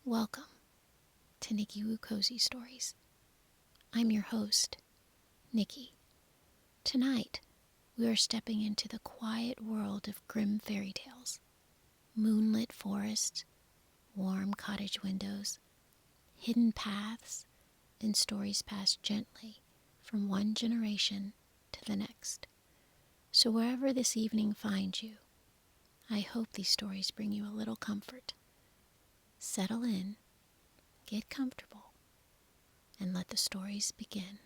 Welcome to Nicki Woo Cozy Stories. I'm your host, Nicki. Tonight, we are stepping into the quiet world of Grimm fairy tales. Moonlit forests, warm cottage windows, hidden paths, and stories passed gently from one generation to the next. So wherever this evening finds you, I hope these stories bring you a little comfort. Settle in, get comfortable, and let the stories begin.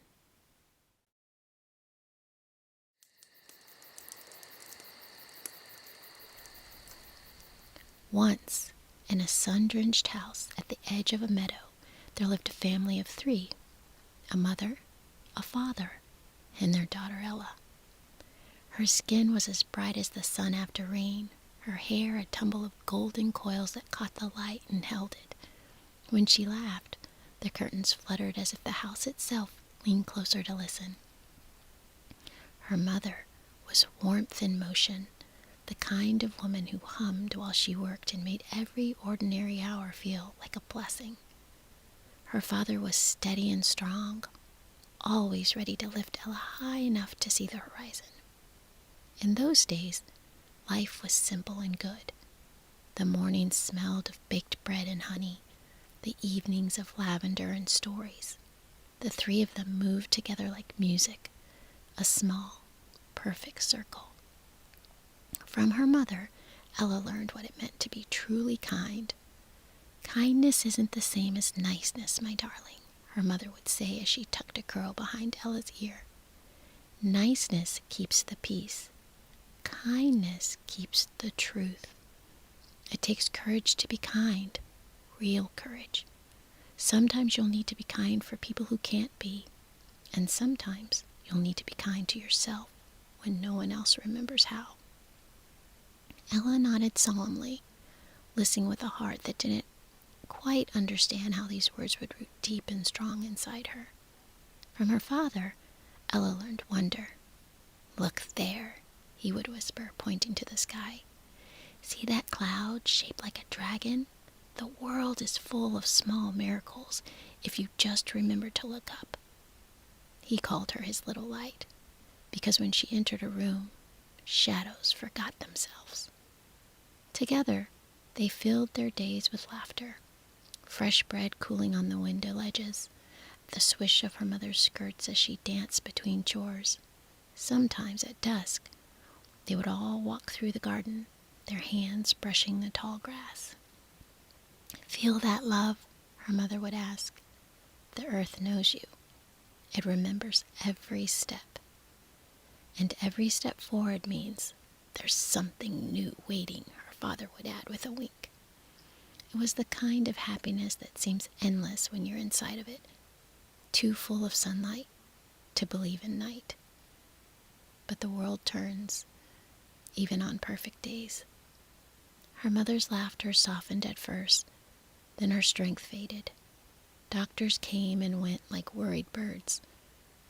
Once, in a sun-drenched house at the edge of a meadow, there lived a family of 3, a mother, a father, and their daughter Ella. Her skin was as bright as the sun after rain, her hair a tumble of golden coils that caught the light and held it. When she laughed, the curtains fluttered as if the house itself leaned closer to listen. Her mother was warmth in motion, the kind of woman who hummed while she worked and made every ordinary hour feel like a blessing. Her father was steady and strong, always ready to lift Ella high enough to see the horizon. In those days, life was simple and good. The mornings smelled of baked bread and honey, the evenings of lavender and stories. The 3 of them moved together like music, a small, perfect circle. From her mother, Ella learned what it meant to be truly kind. Kindness isn't the same as niceness, my darling, her mother would say as she tucked a curl behind Ella's ear. Niceness keeps the peace. Kindness keeps the truth. It takes courage to be kind, real courage. Sometimes you'll need to be kind for people who can't be, and sometimes you'll need to be kind to yourself when no one else remembers how. Ella nodded solemnly, listening with a heart that didn't quite understand how these words would root deep and strong inside her. From her father, Ella learned wonder. "Look there," he would whisper, pointing to the sky. "See that cloud shaped like a dragon? The world is full of small miracles if you just remember to look up." He called her his little light, because when she entered a room, shadows forgot themselves. Together, they filled their days with laughter, fresh bread cooling on the window ledges, the swish of her mother's skirts as she danced between chores. Sometimes at dusk, they would all walk through the garden, their hands brushing the tall grass. "Feel that, love?" her mother would ask. "The earth knows you. It remembers every step. And every step forward means there's something new waiting," her father would add with a wink. It was the kind of happiness that seems endless when you're inside of it, too full of sunlight to believe in night. But the world turns, even on perfect days. Her mother's laughter softened at first, then her strength faded. Doctors came and went like worried birds.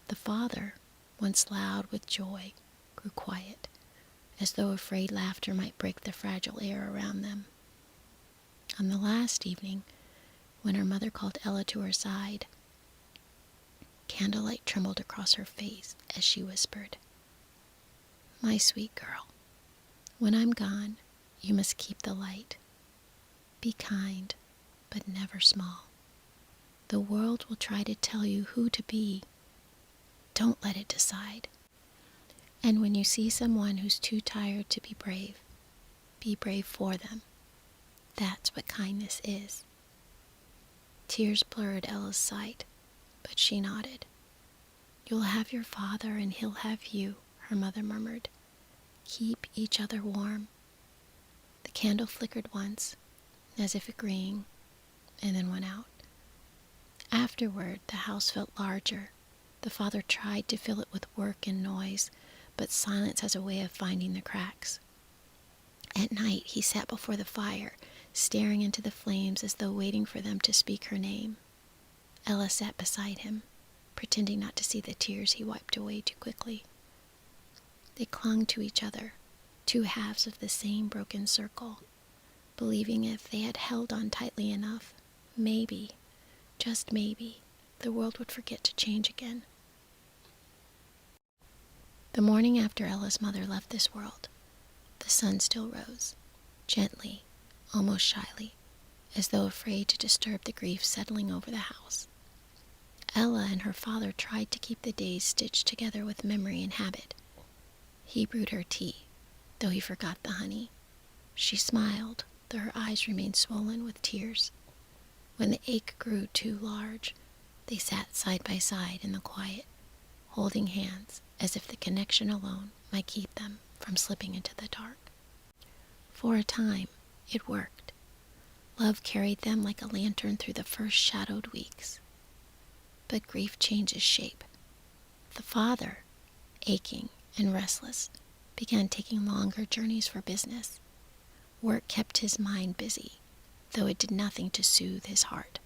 The father, once loud with joy, grew quiet, as though afraid laughter might break the fragile air around them. On the last evening, when her mother called Ella to her side, candlelight trembled across her face as she whispered, "My sweet girl, when I'm gone, you must keep the light. Be kind, but never small. The world will try to tell you who to be. Don't let it decide. And when you see someone who's too tired to be brave for them. That's what kindness is." Tears blurred Ella's sight, but she nodded. "You'll have your father and he'll have you," her mother murmured. "Keep each other warm." The candle flickered once, as if agreeing, and then went out. Afterward, the house felt larger. The father tried to fill it with work and noise, but silence has a way of finding the cracks. At night, he sat before the fire, staring into the flames as though waiting for them to speak her name. Ella sat beside him, pretending not to see the tears he wiped away too quickly. They clung to each other, 2 halves of the same broken circle, believing if they had held on tightly enough, maybe, just maybe, the world would forget to change again. The morning after Ella's mother left this world, the sun still rose, gently, almost shyly, as though afraid to disturb the grief settling over the house. Ella and her father tried to keep the days stitched together with memory and habit. He brewed her tea, though he forgot the honey. She smiled, though her eyes remained swollen with tears. When the ache grew too large, they sat side by side in the quiet, holding hands as if the connection alone might keep them from slipping into the dark. For a time, it worked. Love carried them like a lantern through the first shadowed weeks. But grief changes shape. The father, aching and restless, began taking longer journeys for business. Work kept his mind busy, though it did nothing to soothe his heart.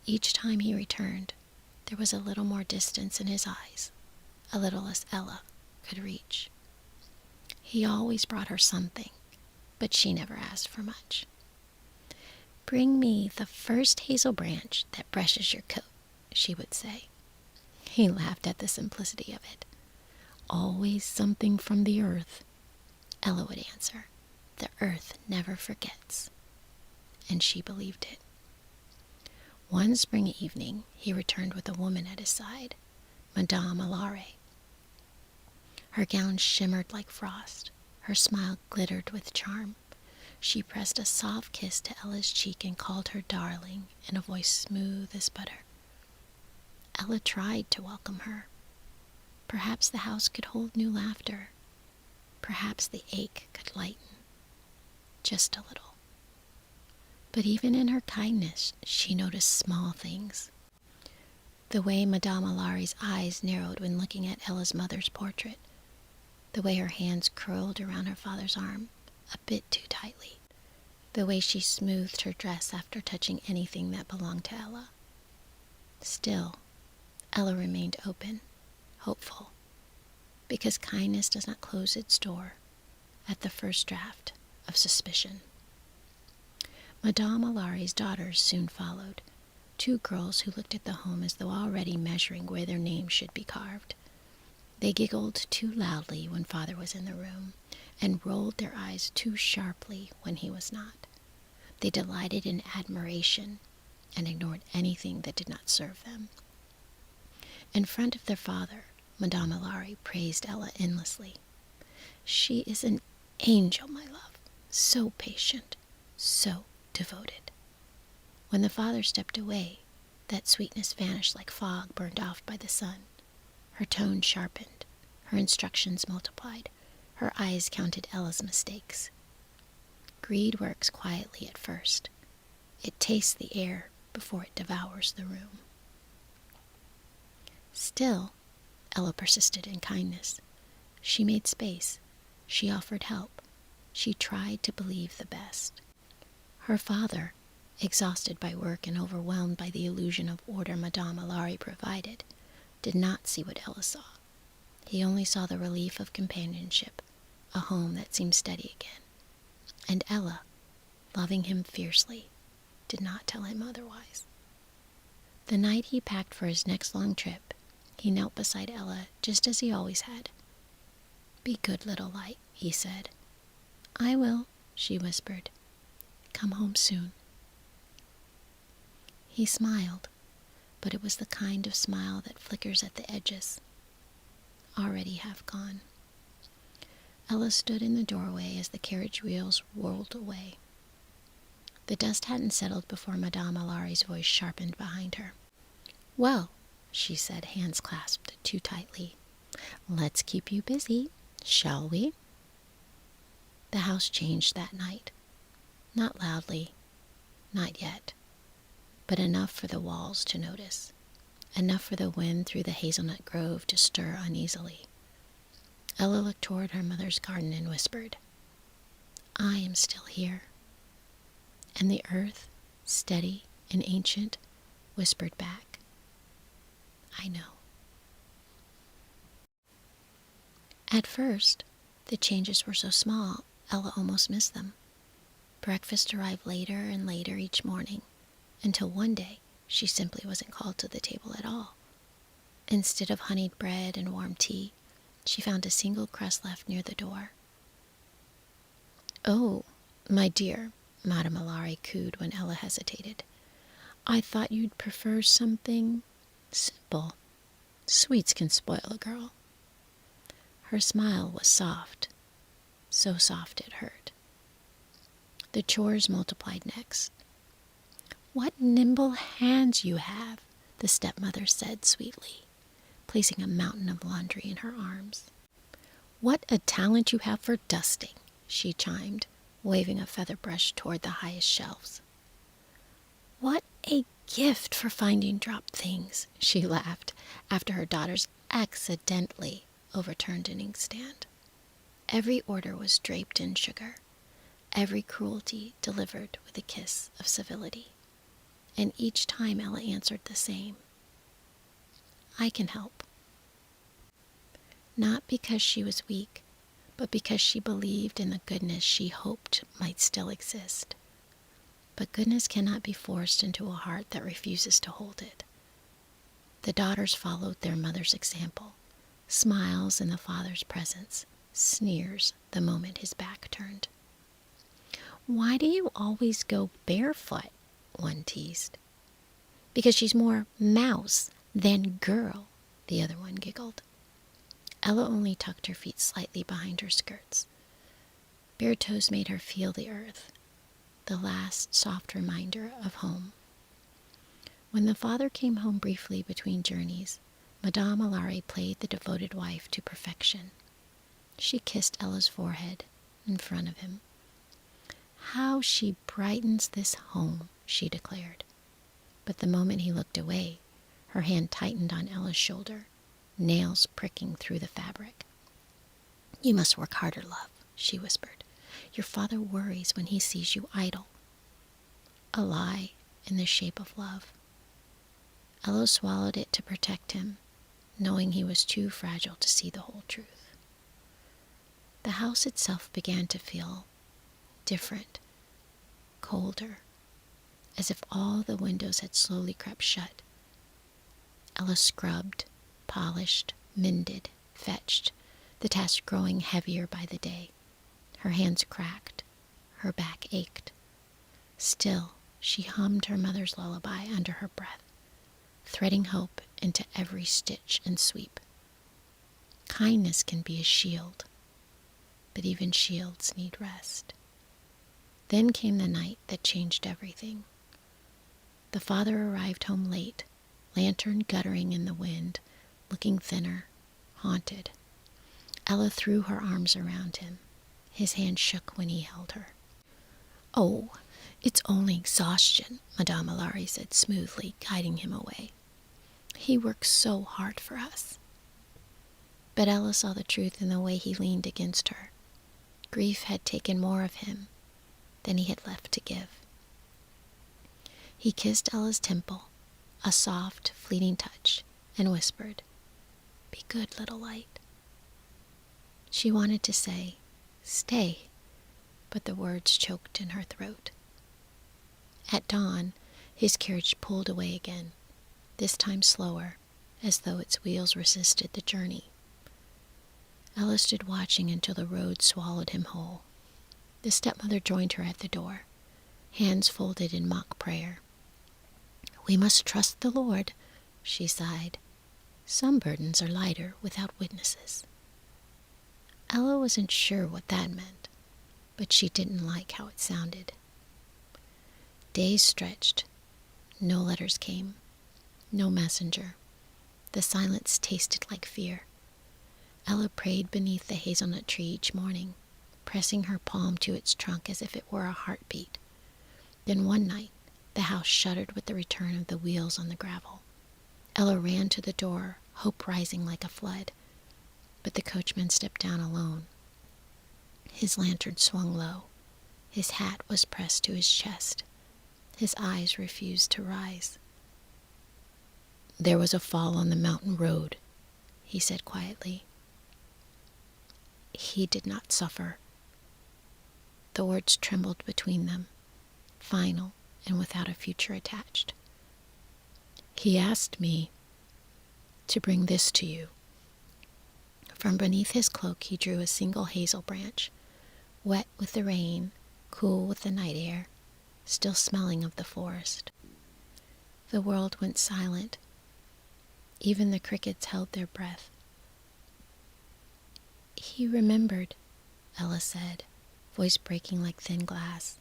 Each time he returned, there was a little more distance in his eyes, a little less Ella could reach. He always brought her something, but she never asked for much. "Bring me the first hazel branch that brushes your coat," she would say. He laughed at the simplicity of it. "Always something from the earth," Ella would answer. "The earth never forgets." And she believed it. One spring evening, he returned with a woman at his side, Madame Alare. Her gown shimmered like frost. Her smile glittered with charm. She pressed a soft kiss to Ella's cheek and called her darling in a voice smooth as butter. Ella tried to welcome her. Perhaps the house could hold new laughter. Perhaps the ache could lighten. Just a little. But even in her kindness, she noticed small things. The way Madame Alare's eyes narrowed when looking at Ella's mother's portrait. The way her hands curled around her father's arm, a bit too tightly. The way she smoothed her dress after touching anything that belonged to Ella. Still, Ella remained open, hopeful, because kindness does not close its door at the first draft of suspicion. Madame Alare's daughters soon followed, 2 girls who looked at the home as though already measuring where their names should be carved. They giggled too loudly when father was in the room, and rolled their eyes too sharply when he was not. They delighted in admiration and ignored anything that did not serve them. In front of their father, Madame Alare praised Ella endlessly. "She is an angel, my love, so patient, so devoted." When the father stepped away, that sweetness vanished like fog burned off by the sun. Her tone sharpened, her instructions multiplied, her eyes counted Ella's mistakes. Greed works quietly at first. It tastes the air before it devours the room. Still, Ella persisted in kindness. She made space. She offered help. She tried to believe the best. Her father, exhausted by work and overwhelmed by the illusion of order Madame Alare provided, did not see what Ella saw. He only saw the relief of companionship, a home that seemed steady again. And Ella, loving him fiercely, did not tell him otherwise. The night he packed for his next long trip, he knelt beside Ella just as he always had. "Be good, little light," he said. "I will," she whispered. "Come home soon." He smiled, but it was the kind of smile that flickers at the edges, already half gone. Ella stood in the doorway as the carriage wheels whirled away. The dust hadn't settled before Madame Alare's voice sharpened behind her. "Well," she said, hands clasped too tightly, "let's keep you busy, shall we?" The house changed that night. Not loudly, not yet, but enough for the walls to notice, enough for the wind through the hazelnut grove to stir uneasily. Ella looked toward her mother's garden and whispered, "I am still here." And the earth, steady and ancient, whispered back, "I know." At first, the changes were so small, Ella almost missed them. Breakfast arrived later and later each morning. until one day she simply wasn't called to the table at all. Instead of honeyed bread and warm tea, she found a single crust left near the door. "Oh, my dear," Madame Alari cooed when Ella hesitated. "I thought you'd prefer something simple. Sweets can spoil a girl." Her smile was soft, so soft it hurt. The chores multiplied next. "What nimble hands you have," the stepmother said sweetly, placing a mountain of laundry in her arms. "What a talent you have for dusting," she chimed, waving a feather brush toward the highest shelves. "What a gift for finding dropped things," she laughed after her daughters accidentally overturned an inkstand. Every order was draped in sugar, every cruelty delivered with a kiss of civility. And each time Ella answered the same: "I can help." Not because she was weak, but because she believed in the goodness she hoped might still exist. But goodness cannot be forced into a heart that refuses to hold it. The daughters followed their mother's example, smiles in the father's presence, sneers the moment his back turned. "Why do you always go barefoot?" one teased. "Because she's more mouse than girl," the other one giggled. Ella only tucked her feet slightly behind her skirts. Bare toes made her feel the earth, the last soft reminder of home. When the father came home briefly between journeys, Madame Alari played the devoted wife to perfection. She kissed Ella's forehead in front of him. "How she brightens this home," she declared. But the moment he looked away, her hand tightened on Ella's shoulder, nails pricking through the fabric. "You must work harder, love," she whispered. "Your father worries when he sees you idle." A lie in the shape of love. Ella swallowed it to protect him, knowing he was too fragile to see the whole truth. The house itself began to feel different, colder, as if all the windows had slowly crept shut. Ella scrubbed, polished, mended, fetched, the task growing heavier by the day. Her hands cracked, her back ached. Still, she hummed her mother's lullaby under her breath, threading hope into every stitch and sweep. Kindness can be a shield, but even shields need rest. Then came the night that changed everything. The father arrived home late, lantern guttering in the wind, looking thinner, haunted. Ella threw her arms around him. His hand shook when he held her. "Oh, it's only exhaustion," Madame Alari said smoothly, guiding him away. "He works so hard for us." But Ella saw the truth in the way he leaned against her. Grief had taken more of him than he had left to give. He kissed Ella's temple, a soft, fleeting touch, and whispered, "Be good, little light." She wanted to say, "Stay," but the words choked in her throat. At dawn, his carriage pulled away again, this time slower, as though its wheels resisted the journey. Ella stood watching until the road swallowed him whole. The stepmother joined her at the door, hands folded in mock prayer. "We must trust the Lord," she sighed. "Some burdens are lighter without witnesses." Ella wasn't sure what that meant, but she didn't like how it sounded. Days stretched. No letters came. No messenger. The silence tasted like fear. Ella prayed beneath the hazelnut tree each morning, pressing her palm to its trunk as if it were a heartbeat. Then one night, the house shuddered with the return of the wheels on the gravel. Ella ran to the door, hope rising like a flood. But the coachman stepped down alone. His lantern swung low. His hat was pressed to his chest. His eyes refused to rise. "There was a fall on the mountain road," he said quietly. "He did not suffer." The words trembled between them, final, and without a future attached. He asked me to bring this to you. From beneath his cloak he drew a single hazel branch, wet with the rain, cool with the night air, still smelling of the forest. The world went silent. Even the crickets held their breath. He remembered, Ella said, voice breaking like thin glass.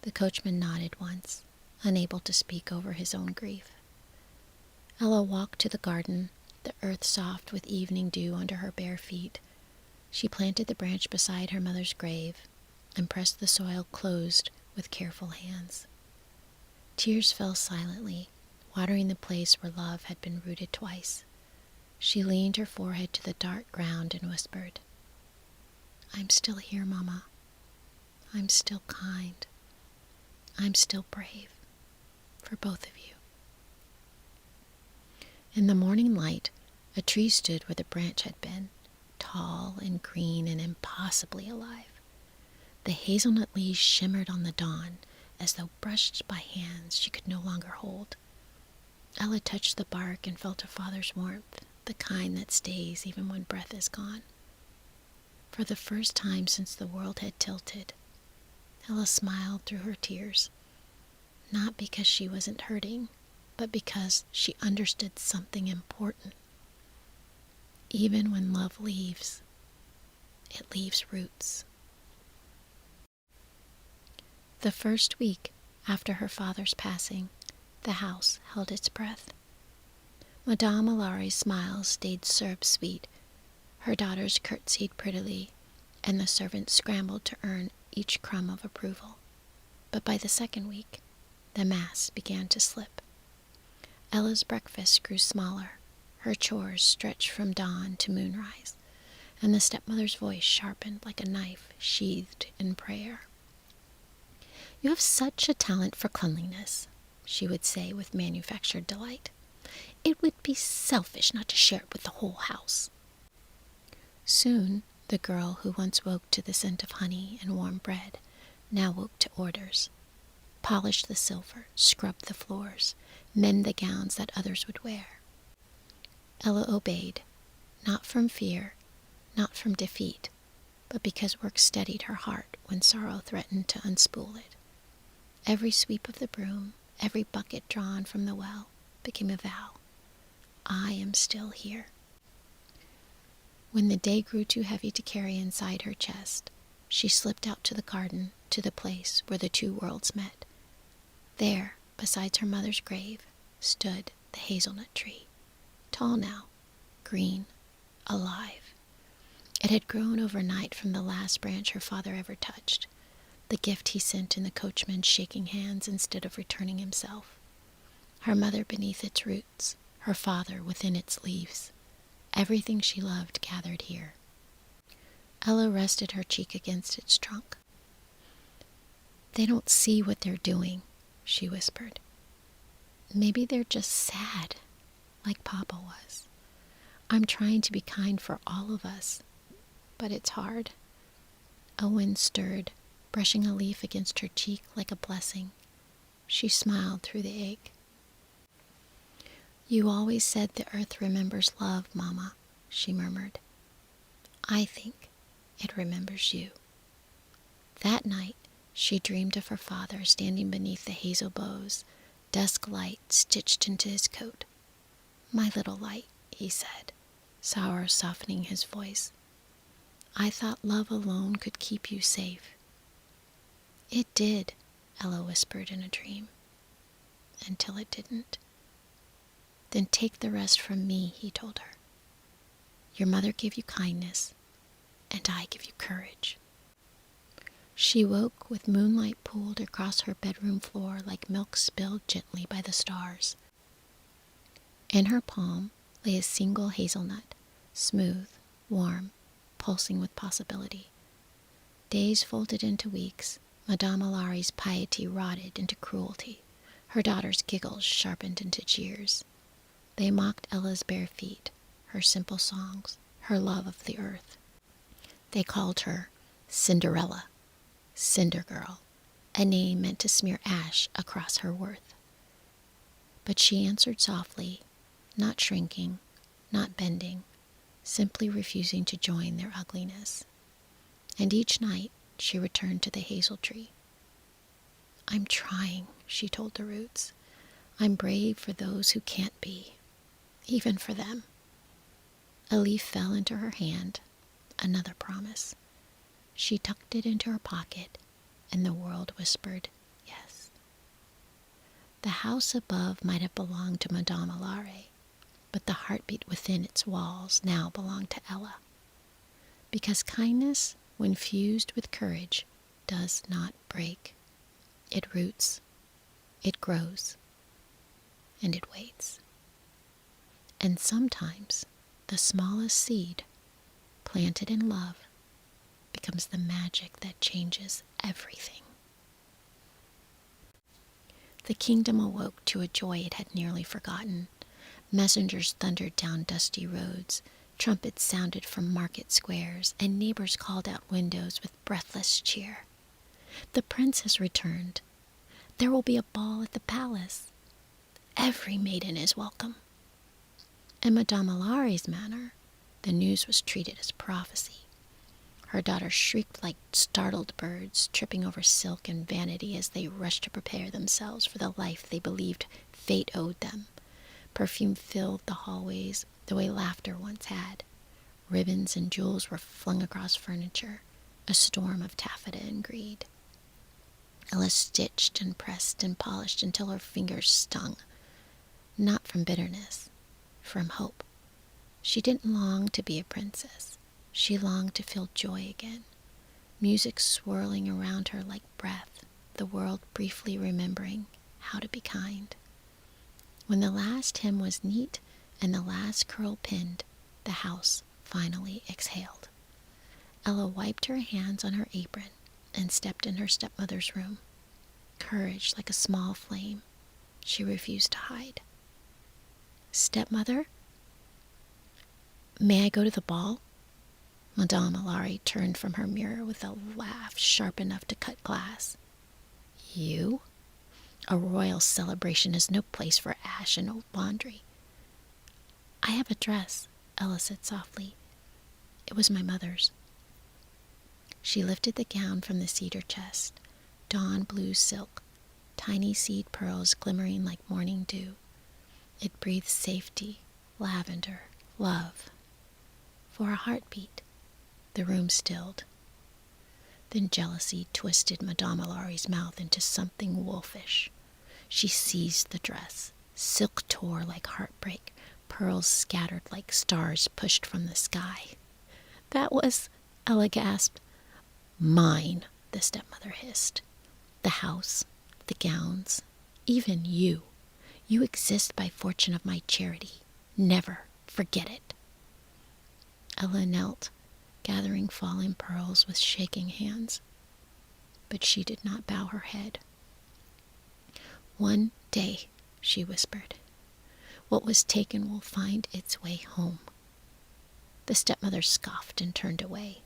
The coachman nodded once, unable to speak over his own grief. Ella walked to the garden, the earth soft with evening dew under her bare feet. She planted the branch beside her mother's grave and pressed the soil closed with careful hands. Tears fell silently, watering the place where love had been rooted twice. She leaned her forehead to the dark ground and whispered, "I'm still here, Mama. I'm still kind. I'm still brave for both of you." In the morning light, a tree stood where the branch had been, tall and green and impossibly alive. The hazelnut leaves shimmered on the dawn, as though brushed by hands she could no longer hold. Ella touched the bark and felt her father's warmth, the kind that stays even when breath is gone. For the first time since the world had tilted, Ella smiled through her tears, not because she wasn't hurting, but because she understood something important. Even when love leaves, it leaves roots. The first week after her father's passing, the house held its breath. Madame Alari's smiles stayed syrup-sweet, her daughters curtsied prettily, and the servants scrambled to earn each crumb of approval. But by the second week, the mask began to slip. Ella's breakfast grew smaller, her chores stretched from dawn to moonrise, and the stepmother's voice sharpened like a knife sheathed in prayer. "You have such a talent for cleanliness," she would say with manufactured delight. "It would be selfish not to share it with the whole house." Soon, the girl who once woke to the scent of honey and warm bread now woke to orders. Polish the silver, scrub the floors, mend the gowns that others would wear. Ella obeyed, not from fear, not from defeat, but because work steadied her heart when sorrow threatened to unspool it. Every sweep of the broom, every bucket drawn from the well, became a vow. I am still here. When the day grew too heavy to carry inside her chest, she slipped out to the garden, to the place where the two worlds met. There, beside her mother's grave, stood the hazelnut tree, tall now, green, alive. It had grown overnight from the last branch her father ever touched, the gift he sent in the coachman's shaking hands instead of returning himself. Her mother beneath its roots, her father within its leaves. Everything she loved gathered here. Ella rested her cheek against its trunk. "They don't see what they're doing," she whispered. "Maybe they're just sad, like Papa was. I'm trying to be kind for all of us, but it's hard." A wind stirred, brushing a leaf against her cheek like a blessing. She smiled through the ache. "You always said the earth remembers love, Mama," she murmured. "I think it remembers you." That night, she dreamed of her father standing beneath the hazel boughs, dusk light stitched into his coat. "My little light," he said, sorrow softening his voice. "I thought love alone could keep you safe." "It did," Ella whispered in a dream, "until it didn't." "Then take the rest from me," he told her. "Your mother gave you kindness, and I give you courage." She woke with moonlight pooled across her bedroom floor like milk spilled gently by the stars. In her palm lay a single hazelnut, smooth, warm, pulsing with possibility. Days folded into weeks, Madame Alari's piety rotted into cruelty. Her daughter's giggles sharpened into jeers. They mocked Ella's bare feet, her simple songs, her love of the earth. They called her Cinderella, Cinder Girl, a name meant to smear ash across her worth. But she answered softly, not shrinking, not bending, simply refusing to join their ugliness. And each night she returned to the hazel tree. "I'm trying," she told the roots. "I'm brave for those who can't be, even for them." A leaf fell into her hand, another promise. She tucked it into her pocket, and the world whispered yes. The house above might have belonged to Madame Alare, but the heartbeat within its walls now belonged to Ella. Because kindness, when fused with courage, does not break. It roots, it grows, and it waits. And sometimes the smallest seed, planted in love, becomes the magic that changes everything. The kingdom awoke to a joy it had nearly forgotten. Messengers thundered down dusty roads, trumpets sounded from market squares, and neighbors called out windows with breathless cheer. "The prince has returned. There will be a ball at the palace. Every maiden is welcome." In Madame Alare's manner, the news was treated as prophecy. Her daughters shrieked like startled birds, tripping over silk and vanity as they rushed to prepare themselves for the life they believed fate owed them. Perfume filled the hallways the way laughter once had. Ribbons and jewels were flung across furniture, a storm of taffeta and greed. Ella stitched and pressed and polished until her fingers stung, not from bitterness, from hope. She didn't long to be a princess. She longed to feel joy again, music swirling around her like breath, the world briefly remembering how to be kind. When the last hem was neat and the last curl pinned, the house finally exhaled. Ella wiped her hands on her apron and stepped in her stepmother's room. Courage like a small flame, she refused to hide. "Stepmother, may I go to the ball?" Madame Alare turned from her mirror with a laugh sharp enough to cut glass. "You? A royal celebration is no place for ash and old laundry." "I have a dress," Ella said softly. "It was my mother's." She lifted the gown from the cedar chest, dawn blue silk, tiny seed pearls glimmering like morning dew. It breathed safety, lavender, love. For a heartbeat, the room stilled. Then jealousy twisted Madame Alare's mouth into something wolfish. She seized the dress. Silk tore like heartbreak, pearls scattered like stars pushed from the sky. "That was," Ella gasped. "Mine," the stepmother hissed. "The house, the gowns, even you. You exist by fortune of my charity. Never forget it." Ella knelt, gathering fallen pearls with shaking hands. But she did not bow her head. "One day," she whispered, "what was taken will find its way home." The stepmother scoffed and turned away.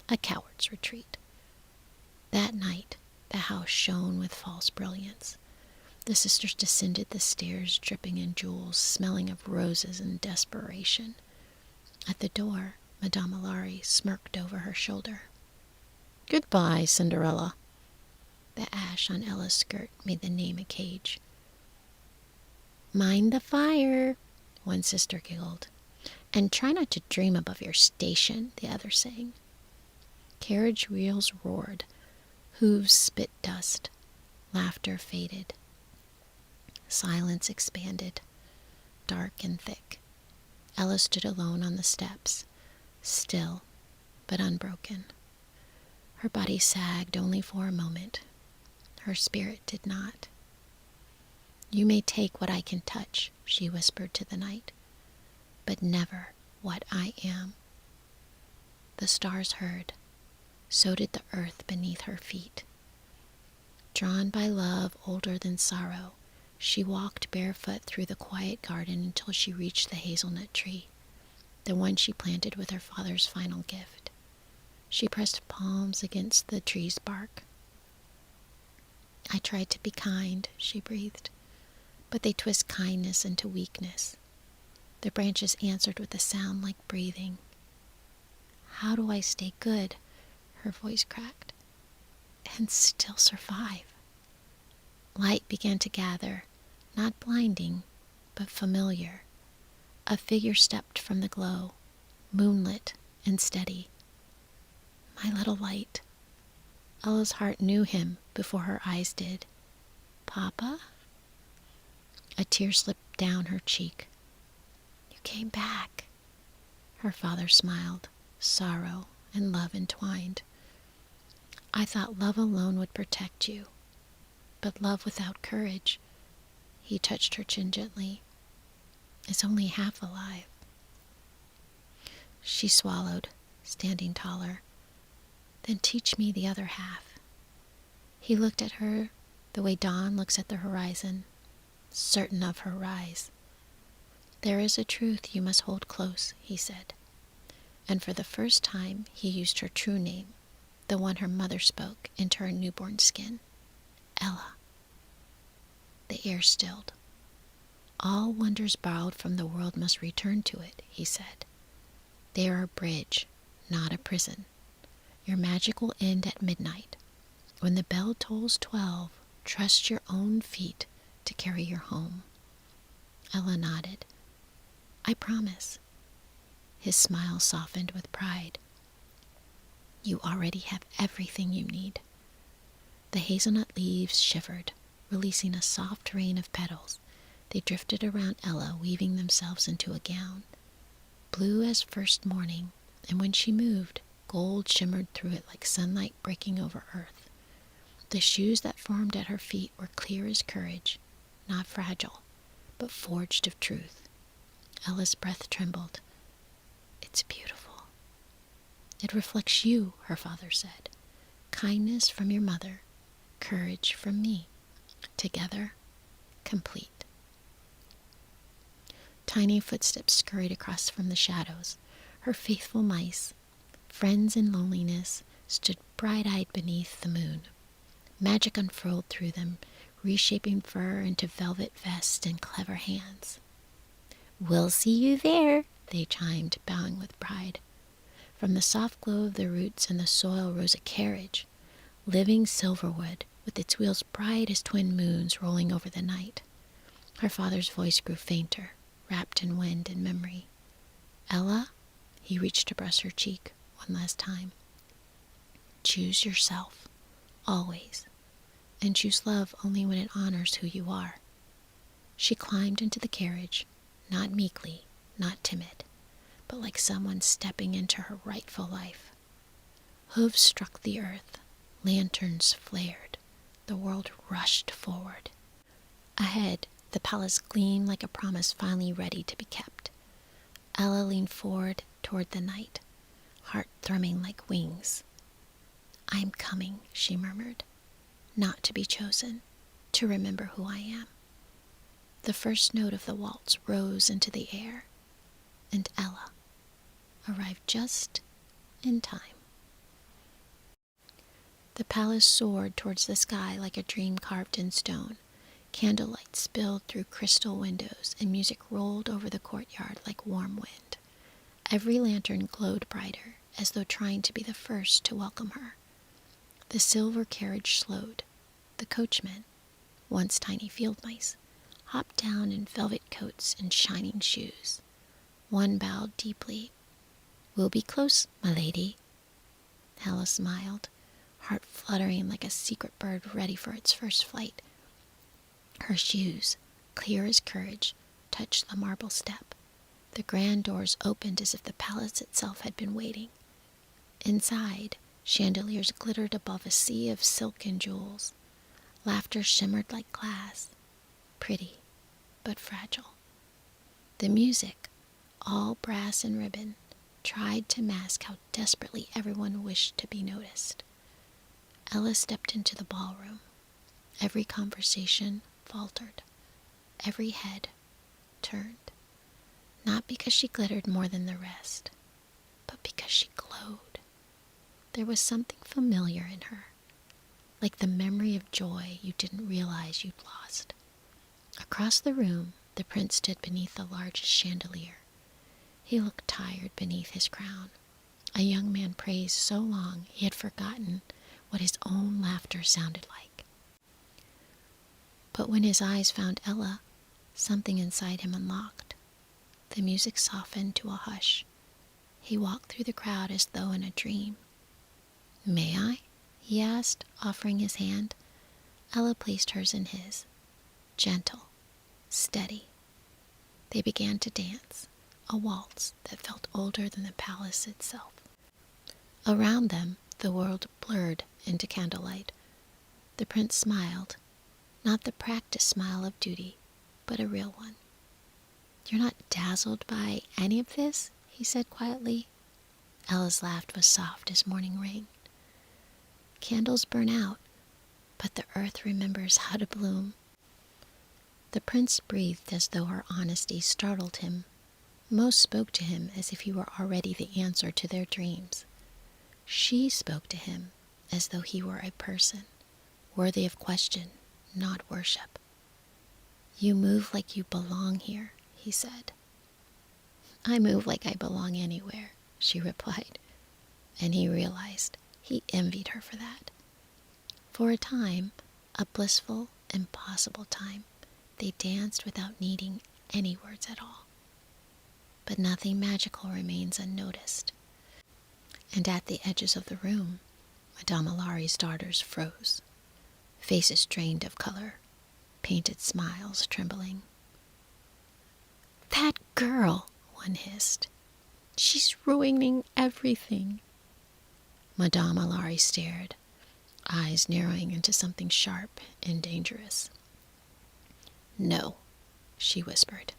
A coward's retreat. That night, the house shone with false brilliance. The sisters descended the stairs dripping in jewels, smelling of roses and desperation. At the door, Madame Alare smirked over her shoulder. "Goodbye, Cinderella." The ash on Ella's skirt made the name a cage. "Mind the fire," one sister giggled. "And try not to dream above your station," the other sang. Carriage wheels roared. Hooves spit dust. Laughter faded. Silence expanded, dark and thick. Ella stood alone on the steps, still but unbroken. Her body sagged only for a moment. Her spirit did not. "You may take what I can touch," she whispered to the night, "but never what I am." The stars heard. So did the earth beneath her feet. Drawn by love older than sorrow, she walked barefoot through the quiet garden until she reached the hazelnut tree, the one she planted with her father's final gift. She pressed palms against the tree's bark. I tried to be kind, she breathed, but they twist kindness into weakness. The branches answered with a sound like breathing. How do I stay good? Her voice cracked. And still survive. Light began to gather, not blinding, but familiar. A figure stepped from the glow, moonlit and steady. My little light. Ella's heart knew him before her eyes did. Papa? A tear slipped down her cheek. You came back. Her father smiled, sorrow and love entwined. I thought love alone would protect you, but love without courage, he touched her chin gently, is only half alive. She swallowed, standing taller. Then teach me the other half. He looked at her the way dawn looks at the horizon, certain of her rise. There is a truth you must hold close, he said. And for the first time he used her true name, the one her mother spoke into her newborn skin. Ella. The air stilled. All wonders borrowed from the world must return to it, he said. They are a bridge, not a prison. Your magic will end at midnight. When the bell tolls 12, trust your own feet to carry you home. Ella nodded. I promise. His smile softened with pride. You already have everything you need. The hazelnut leaves shivered, releasing a soft rain of petals. They drifted around Ella, weaving themselves into a gown. Blue as first morning, and when she moved, gold shimmered through it like sunlight breaking over earth. The shoes that formed at her feet were clear as courage, not fragile, but forged of truth. Ella's breath trembled. It's beautiful. It reflects you, her father said. Kindness from your mother, courage from me. Together, complete. Tiny footsteps scurried across from the shadows. Her faithful mice, friends in loneliness, stood bright-eyed beneath the moon. Magic unfurled through them, reshaping fur into velvet vests and clever hands. We'll see you there, they chimed, bowing with pride. From the soft glow of the roots and the soil rose a carriage, living silverwood, with its wheels bright as twin moons rolling over the night. Her father's voice grew fainter, wrapped in wind and memory. Ella, he reached to press her cheek one last time. Choose yourself, always, and choose love only when it honors who you are. She climbed into the carriage, not meekly, not timid, but like someone stepping into her rightful life. Hooves struck the earth, lanterns flared, the world rushed forward. Ahead, the palace gleamed like a promise finally ready to be kept. Ella leaned forward toward the night, heart thrumming like wings. I'm coming, she murmured, not to be chosen, to remember who I am. The first note of the waltz rose into the air, and Ella arrived just in time. The palace soared towards the sky like a dream carved in stone. Candlelight spilled through crystal windows, and music rolled over the courtyard like warm wind. Every lantern glowed brighter, as though trying to be the first to welcome her. The silver carriage slowed. The coachmen, once tiny field mice, hopped down in velvet coats and shining shoes. One bowed deeply. We'll be close, my lady. Ella smiled, heart fluttering like a secret bird ready for its first flight. Her shoes, clear as courage, touched the marble step. The grand doors opened as if the palace itself had been waiting. Inside, chandeliers glittered above a sea of silk and jewels. Laughter shimmered like glass, pretty but fragile. The music, all brass and ribbon, tried to mask how desperately everyone wished to be noticed. Ella stepped into the ballroom. Every conversation faltered. Every head turned. Not because she glittered more than the rest, but because she glowed. There was something familiar in her. like the memory of joy you didn't realize you'd lost. Across the room, the prince stood beneath the largest chandelier. He looked tired beneath his crown. A young man praised so long he had forgotten what his own laughter sounded like. But when his eyes found Ella, something inside him unlocked. The music softened to a hush. He walked through the crowd as though in a dream. "May I?" he asked, offering his hand. Ella placed hers in his. Gentle, steady. They began to dance, a waltz that felt older than the palace itself. Around them, the world blurred into candlelight. The prince smiled, not the practiced smile of duty, but a real one. "You're not dazzled by any of this?" he said quietly. Ella's laugh was soft as morning rain. "Candles burn out, but the earth remembers how to bloom." The prince breathed as though her honesty startled him. Most spoke to him as if he were already the answer to their dreams. She spoke to him as though he were a person, worthy of question, not worship. "You move like you belong here," he said. "I move like I belong anywhere," she replied, and he realized he envied her for that. For a time, a blissful, impossible time, they danced without needing any words at all. But nothing magical remains unnoticed. And at the edges of the room, Madame Alari's daughters froze, faces drained of color, painted smiles trembling. "That girl," one hissed. "She's ruining everything." Madame Alari stared, eyes narrowing into something sharp and dangerous. "No," she whispered.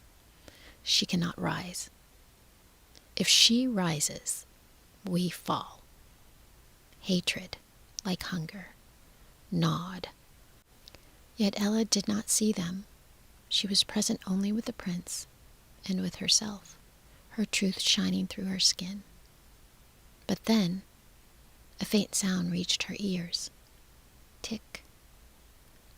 "She cannot rise. If she rises, we fall." Hatred, like hunger, gnawed. Yet Ella did not see them. She was present only with the prince and with herself, her truth shining through her skin. But then, a faint sound reached her ears. Tick.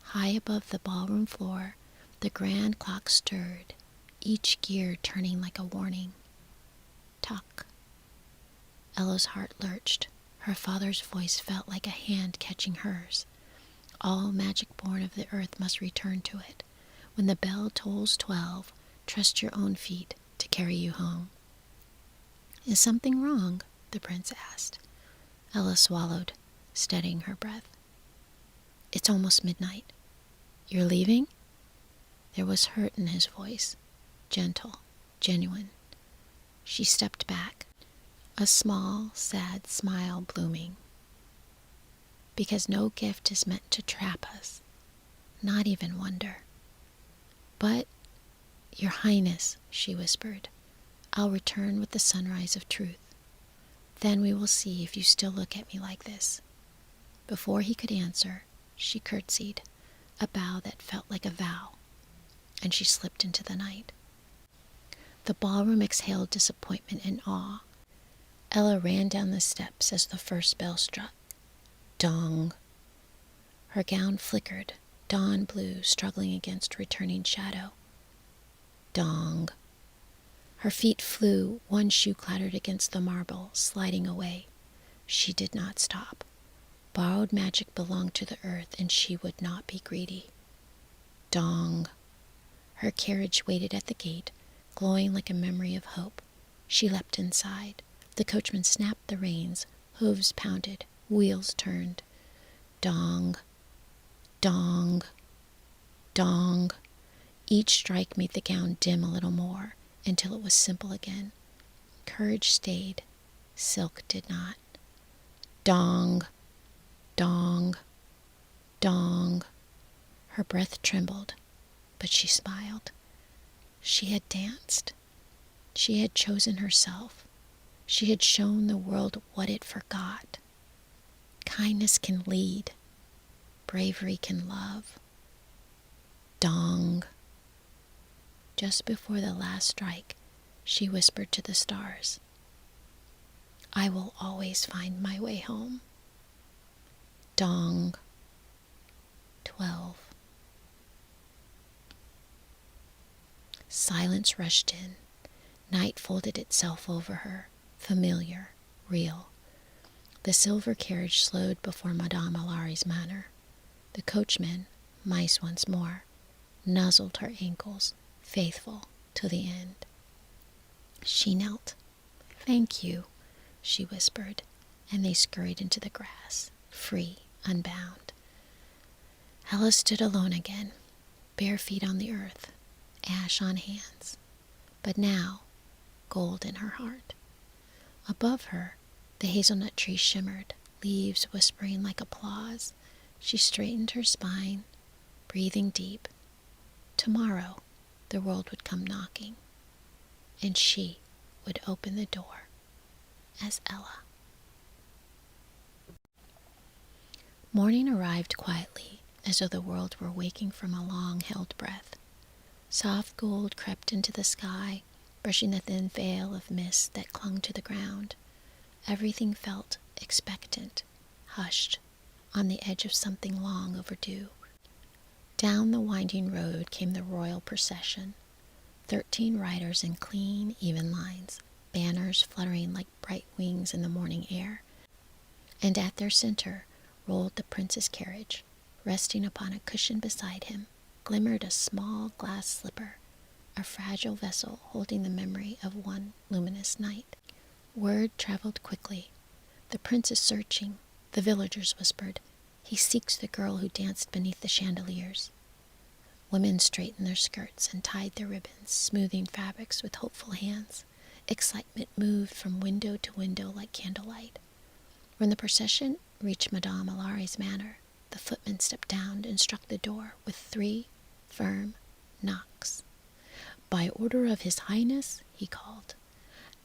High above the ballroom floor, the grand clock stirred, each gear turning like a warning. Tuck. Ella's heart lurched. Her father's voice felt like a hand catching hers. All magic born of the earth must return to it. When the bell tolls 12, trust your own feet to carry you home. "Is something wrong?" the prince asked. Ella swallowed, steadying her breath. "It's almost midnight. You're leaving?" There was hurt in his voice, gentle, genuine. She stepped back, a small, sad smile blooming. "Because no gift is meant to trap us, not even wonder." "But, Your Highness," she whispered, "I'll return with the sunrise of truth. Then we will see if you still look at me like this." Before he could answer, she curtsied, a bow that felt like a vow, and she slipped into the night. The ballroom exhaled disappointment and awe. Ella ran down the steps as the first bell struck. Dong. Her gown flickered, dawn blue struggling against returning shadow. Dong. Her feet flew, one shoe clattered against the marble, sliding away. She did not stop. Borrowed magic belonged to the earth, and she would not be greedy. Dong. Her carriage waited at the gate, glowing like a memory of hope. She leapt inside. The coachman snapped the reins, hooves pounded, wheels turned. Dong. Dong. Dong. Each strike made the gown dim a little more, until it was simple again. Courage stayed, silk did not. Dong. Dong. Dong. Her breath trembled, but she smiled. She had danced. She had chosen herself. She had shown the world what it forgot. Kindness can lead. Bravery can love. Dong. Just before the last strike, she whispered to the stars, "I will always find my way home." Dong. 12. Silence rushed in. Night folded itself over her, familiar, real. The silver carriage slowed before Madame Alari's manor. The coachman, mice once more, nuzzled her ankles, faithful to the end. She knelt. "Thank you," she whispered, and they scurried into the grass, free, unbound. Ella stood alone again, bare feet on the earth, ash on hands, but now gold in her heart. Above her, the hazelnut tree shimmered, leaves whispering like applause. She straightened her spine, breathing deep. Tomorrow, the world would come knocking, and she would open the door as Ella. Morning arrived quietly, as though the world were waking from a long-held breath. Soft gold crept into the sky, brushing the thin veil of mist that clung to the ground. Everything felt expectant, hushed, on the edge of something long overdue. Down the winding road came the royal procession, 13 riders in clean, even lines, banners fluttering like bright wings in the morning air. And at their center rolled the prince's carriage. Resting upon a cushion beside him glimmered a small glass slipper, a fragile vessel holding the memory of one luminous night. Word traveled quickly. "The prince is searching," the villagers whispered. "He seeks the girl who danced beneath the chandeliers." Women straightened their skirts and tied their ribbons, smoothing fabrics with hopeful hands. Excitement moved from window to window like candlelight. When the procession reached Madame Alari's manor, the footman stepped down and struck the door with 3 firm knocks. "By order of His Highness," he called,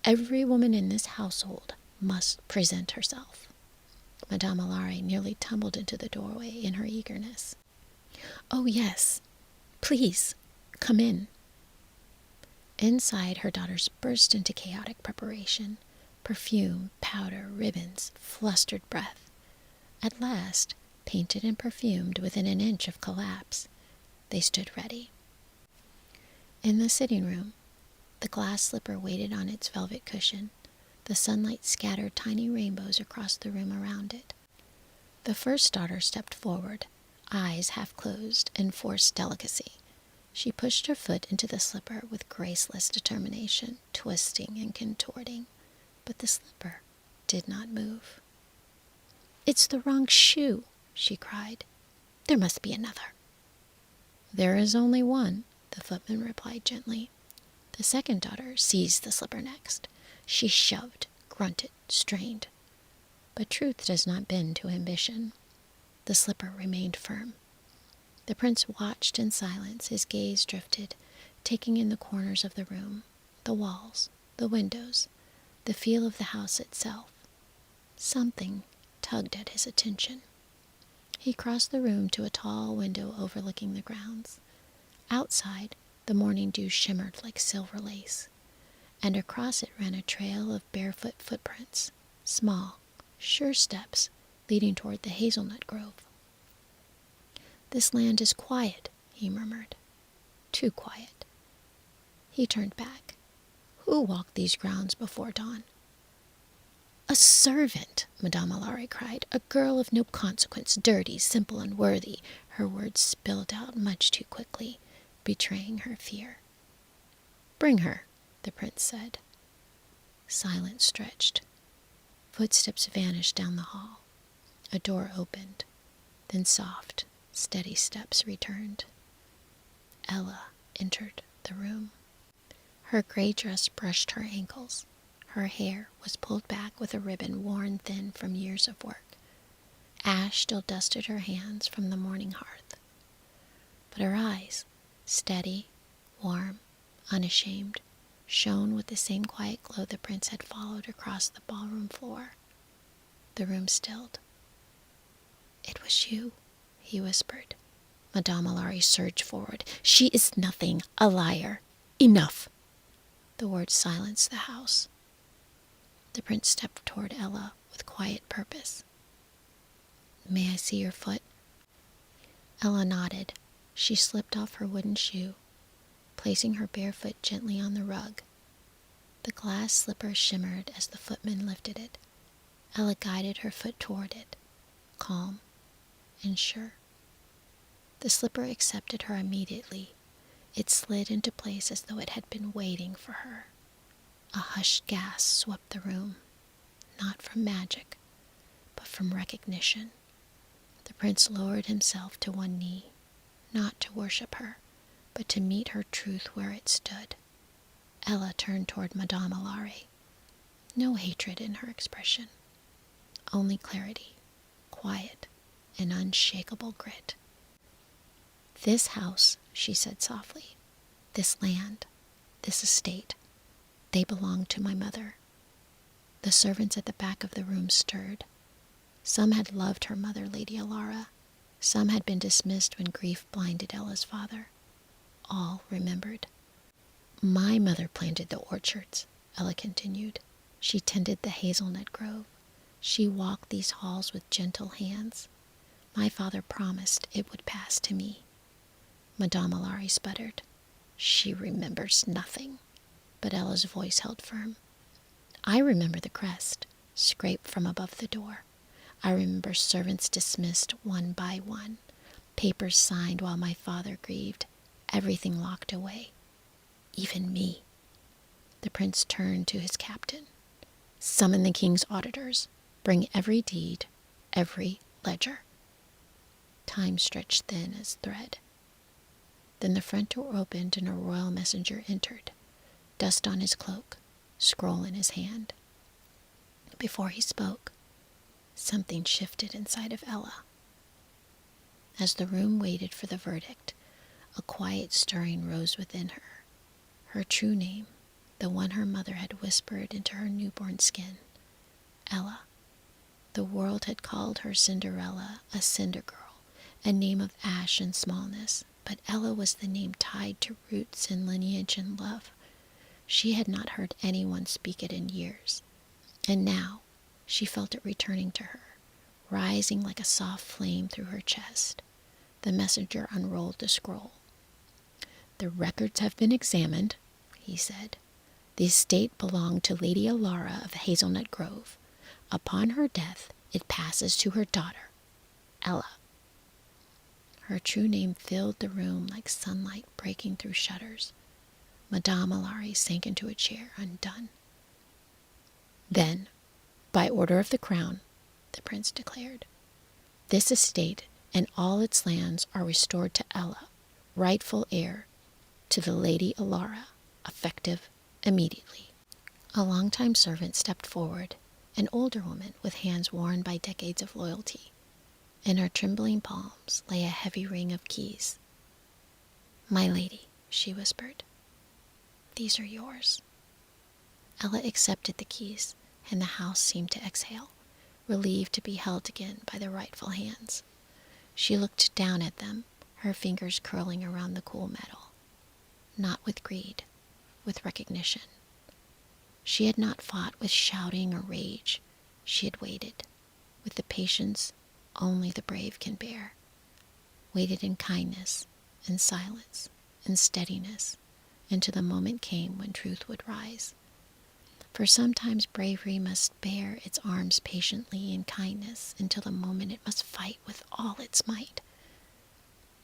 "every woman in this household must present herself." Madame Alari nearly tumbled into the doorway in her eagerness. "Oh, yes. Please, come in." Inside, her daughters burst into chaotic preparation. Perfume, powder, ribbons, flustered breath. At last, painted and perfumed within an inch of collapse, they stood ready. In the sitting room, the glass slipper waited on its velvet cushion. The sunlight scattered tiny rainbows across the room around it. The first daughter stepped forward, eyes half closed in forced delicacy. She pushed her foot into the slipper with graceless determination, twisting and contorting, but the slipper did not move. "It's the wrong shoe," she cried. "There must be another." "There is only one," the footman replied gently. The second daughter seized the slipper next. She shoved, grunted, strained. But truth does not bend to ambition. The slipper remained firm. The prince watched in silence. His gaze drifted, taking in the corners of the room, the walls, the windows, the feel of the house itself. Something tugged at his attention. He crossed the room to a tall window overlooking the grounds. Outside, the morning dew shimmered like silver lace, and across it ran a trail of barefoot footprints, small, sure steps leading toward the hazelnut grove. "This land is quiet," he murmured. "Too quiet." He turned back. Who walked these grounds before dawn? "A servant!" Madame Alari cried. "A girl of no consequence, dirty, simple, unworthy." Her words spilled out much too quickly, betraying her fear. "Bring her," the prince said. Silence stretched. Footsteps vanished down the hall. A door opened. Then soft, steady steps returned. Ella entered the room. Her gray dress brushed her ankles. Her hair was pulled back with a ribbon worn thin from years of work. Ash still dusted her hands from the morning hearth. But her eyes, steady, warm, unashamed, shone with the same quiet glow the prince had followed across the ballroom floor. The room stilled. "It was you," he whispered. Madame Alari surged forward. "She is nothing, a liar. Enough." The words silenced the house. The prince stepped toward Ella with quiet purpose. "May I see your foot?" Ella nodded. She slipped off her wooden shoe, placing her bare foot gently on the rug. The glass slipper shimmered as the footman lifted it. Ella guided her foot toward it, calm and sure. The slipper accepted her immediately. It slid into place as though it had been waiting for her. A hushed gasp swept the room, not from magic, but from recognition. The prince lowered himself to one knee, not to worship her, but to meet her truth where it stood. Ella turned toward Madame Alare. No hatred in her expression, only clarity, quiet, and unshakable grit. "This house," she said softly, "this land, this estate, they belong to my mother." The servants at the back of the room stirred. Some had loved her mother, Lady Alara. Some had been dismissed when grief blinded Ella's father. All remembered. "My mother planted the orchards," Ella continued. "She tended the hazelnut grove. She walked these halls with gentle hands. My father promised it would pass to me." Madame Alari sputtered. "She remembers nothing." But Ella's voice held firm. "I remember the crest, scraped from above the door. I remember servants dismissed one by one, papers signed while my father grieved, everything locked away. Even me." The prince turned to his captain. "Summon the king's auditors. Bring every deed, every ledger." Time stretched thin as thread. Then the front door opened and a royal messenger entered, dust on his cloak, scroll in his hand. Before he spoke, something shifted inside of Ella. As the room waited for the verdict, a quiet stirring rose within her. Her true name, the one her mother had whispered into her newborn skin. Ella. The world had called her Cinderella, a cinder girl, a name of ash and smallness, but Ella was the name tied to roots and lineage and love. She had not heard anyone speak it in years, and now she felt it returning to her, rising like a soft flame through her chest. The messenger unrolled the scroll. "The records have been examined," he said. "The estate belonged to Lady Alara of Hazelnut Grove. Upon her death, it passes to her daughter, Ella." Her true name filled the room like sunlight breaking through shutters. Madame Alari sank into a chair, undone. "Then, by order of the crown," the prince declared, "this estate and all its lands are restored to Ella, rightful heir to the Lady Alara, effective immediately." A longtime servant stepped forward, an older woman with hands worn by decades of loyalty. In her trembling palms lay a heavy ring of keys. "My lady," she whispered, "these are yours." Ella accepted the keys, and the house seemed to exhale, relieved to be held again by the rightful hands. She looked down at them, her fingers curling around the cool metal. Not with greed, with recognition. She had not fought with shouting or rage. She had waited, with the patience only the brave can bear. Waited in kindness, in silence, in steadiness, until the moment came when truth would rise. For sometimes bravery must bare its arms patiently in kindness until the moment it must fight with all its might.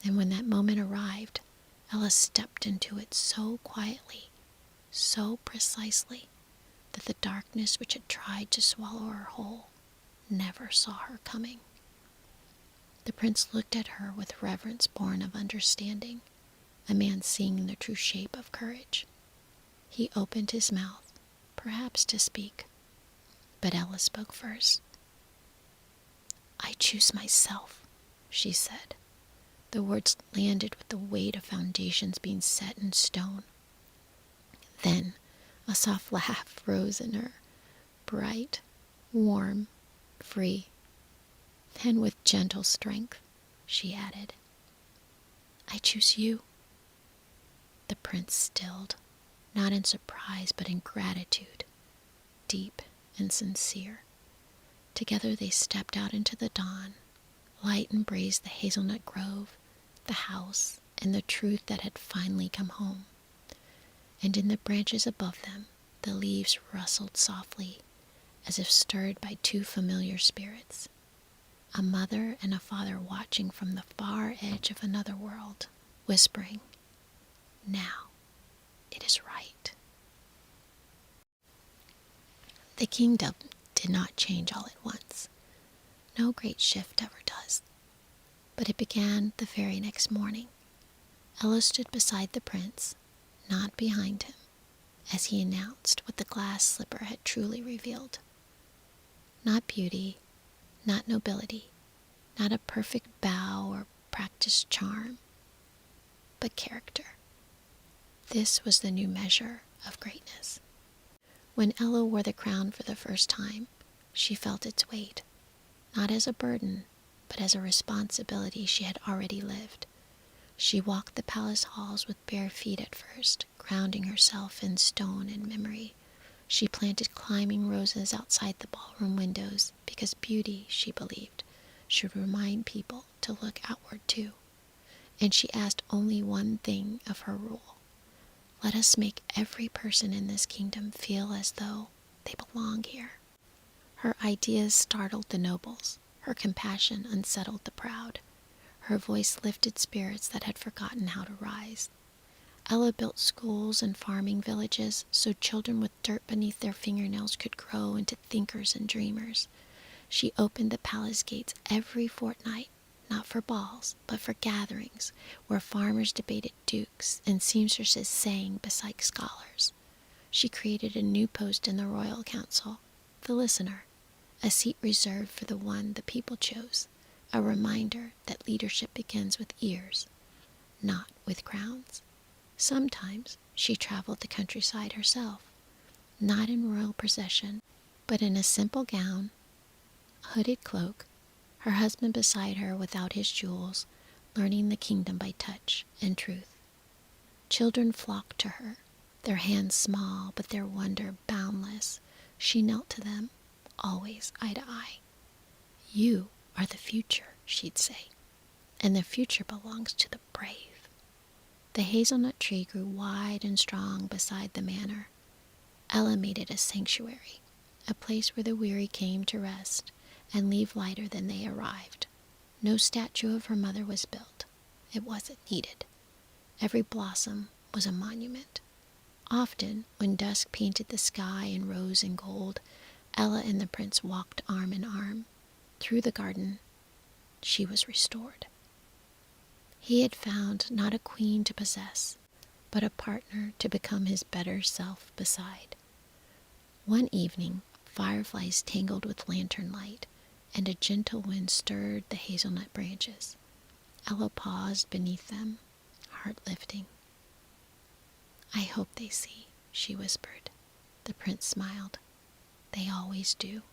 And when that moment arrived, Ella stepped into it so quietly, so precisely, that the darkness which had tried to swallow her whole never saw her coming. The prince looked at her with reverence born of understanding, a man seeing the true shape of courage. He opened his mouth, perhaps to speak, but Ella spoke first. "I choose myself," she said. The words landed with the weight of foundations being set in stone. Then a soft laugh rose in her, bright, warm, free. Then with gentle strength, she added, "I choose you." The prince stilled, not in surprise but in gratitude, deep and sincere. Together they stepped out into the dawn. Light embraced the hazelnut grove. the house and the truth that had finally come home. And in the branches above them, the leaves rustled softly, as if stirred by two familiar spirits, a mother and a father watching from the far edge of another world, whispering, "Now it is right." The kingdom did not change all at once. No great shift ever does. But it began the very next morning. Ella stood beside the prince, not behind him, as he announced what the glass slipper had truly revealed. Not beauty, not nobility, not a perfect bow or practiced charm, but character. This was the new measure of greatness. When Ella wore the crown for the first time, she felt its weight, not as a burden, but as a responsibility she had already lived. She walked the palace halls with bare feet at first, grounding herself in stone and memory. She planted climbing roses outside the ballroom windows because beauty, she believed, should remind people to look outward too. And she asked only one thing of her rule: let us make every person in this kingdom feel as though they belong here. Her ideas startled the nobles. Her compassion unsettled the proud. Her voice lifted spirits that had forgotten how to rise. Ella built schools and farming villages so children with dirt beneath their fingernails could grow into thinkers and dreamers. She opened the palace gates every fortnight, not for balls, but for gatherings where farmers debated dukes and seamstresses sang beside scholars. She created a new post in the royal council, the listener, a seat reserved for the one the people chose, a reminder that leadership begins with ears, not with crowns. Sometimes she traveled the countryside herself, not in royal procession, but in a simple gown, a hooded cloak, her husband beside her without his jewels, learning the kingdom by touch and truth. Children flocked to her, their hands small but their wonder boundless. She knelt to them, always eye to eye. "You are the future," she'd say, "and the future belongs to the brave." The hazelnut tree grew wide and strong beside the manor. Ella made it a sanctuary, a place where the weary came to rest and leave lighter than they arrived. No statue of her mother was built. It wasn't needed. Every blossom was a monument. Often, when dusk painted the sky in rose and gold, Ella and the prince walked arm in arm. Through the garden, she was restored. He had found not a queen to possess, but a partner to become his better self beside. One evening, fireflies tangled with lantern light, and a gentle wind stirred the hazelnut branches. Ella paused beneath them, heart lifting. "I hope they see," she whispered. The prince smiled. "They always do."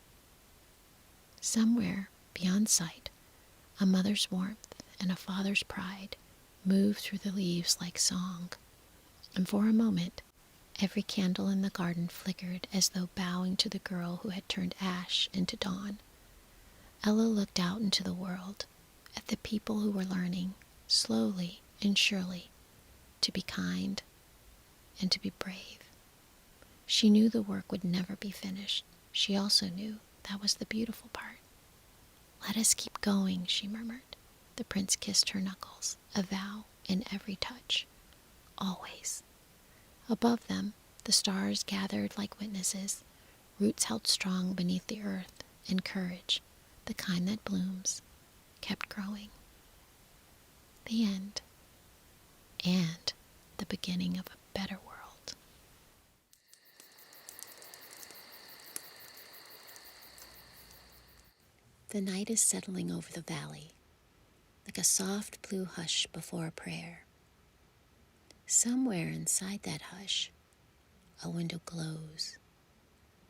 Somewhere beyond sight, a mother's warmth and a father's pride moved through the leaves like song, and for a moment every candle in the garden flickered as though bowing to the girl who had turned ash into dawn. Ella looked out into the world, at the people who were learning, slowly and surely, to be kind and to be brave. She knew the work would never be finished. She also knew that was the beautiful part. "Let us keep going," she murmured. The prince kissed her knuckles, a vow in every touch. Always. Above them, the stars gathered like witnesses, roots held strong beneath the earth, and courage, the kind that blooms, kept growing. The end. And the beginning of a better world. The night is settling over the valley, like a soft blue hush before a prayer. Somewhere inside that hush, a window glows.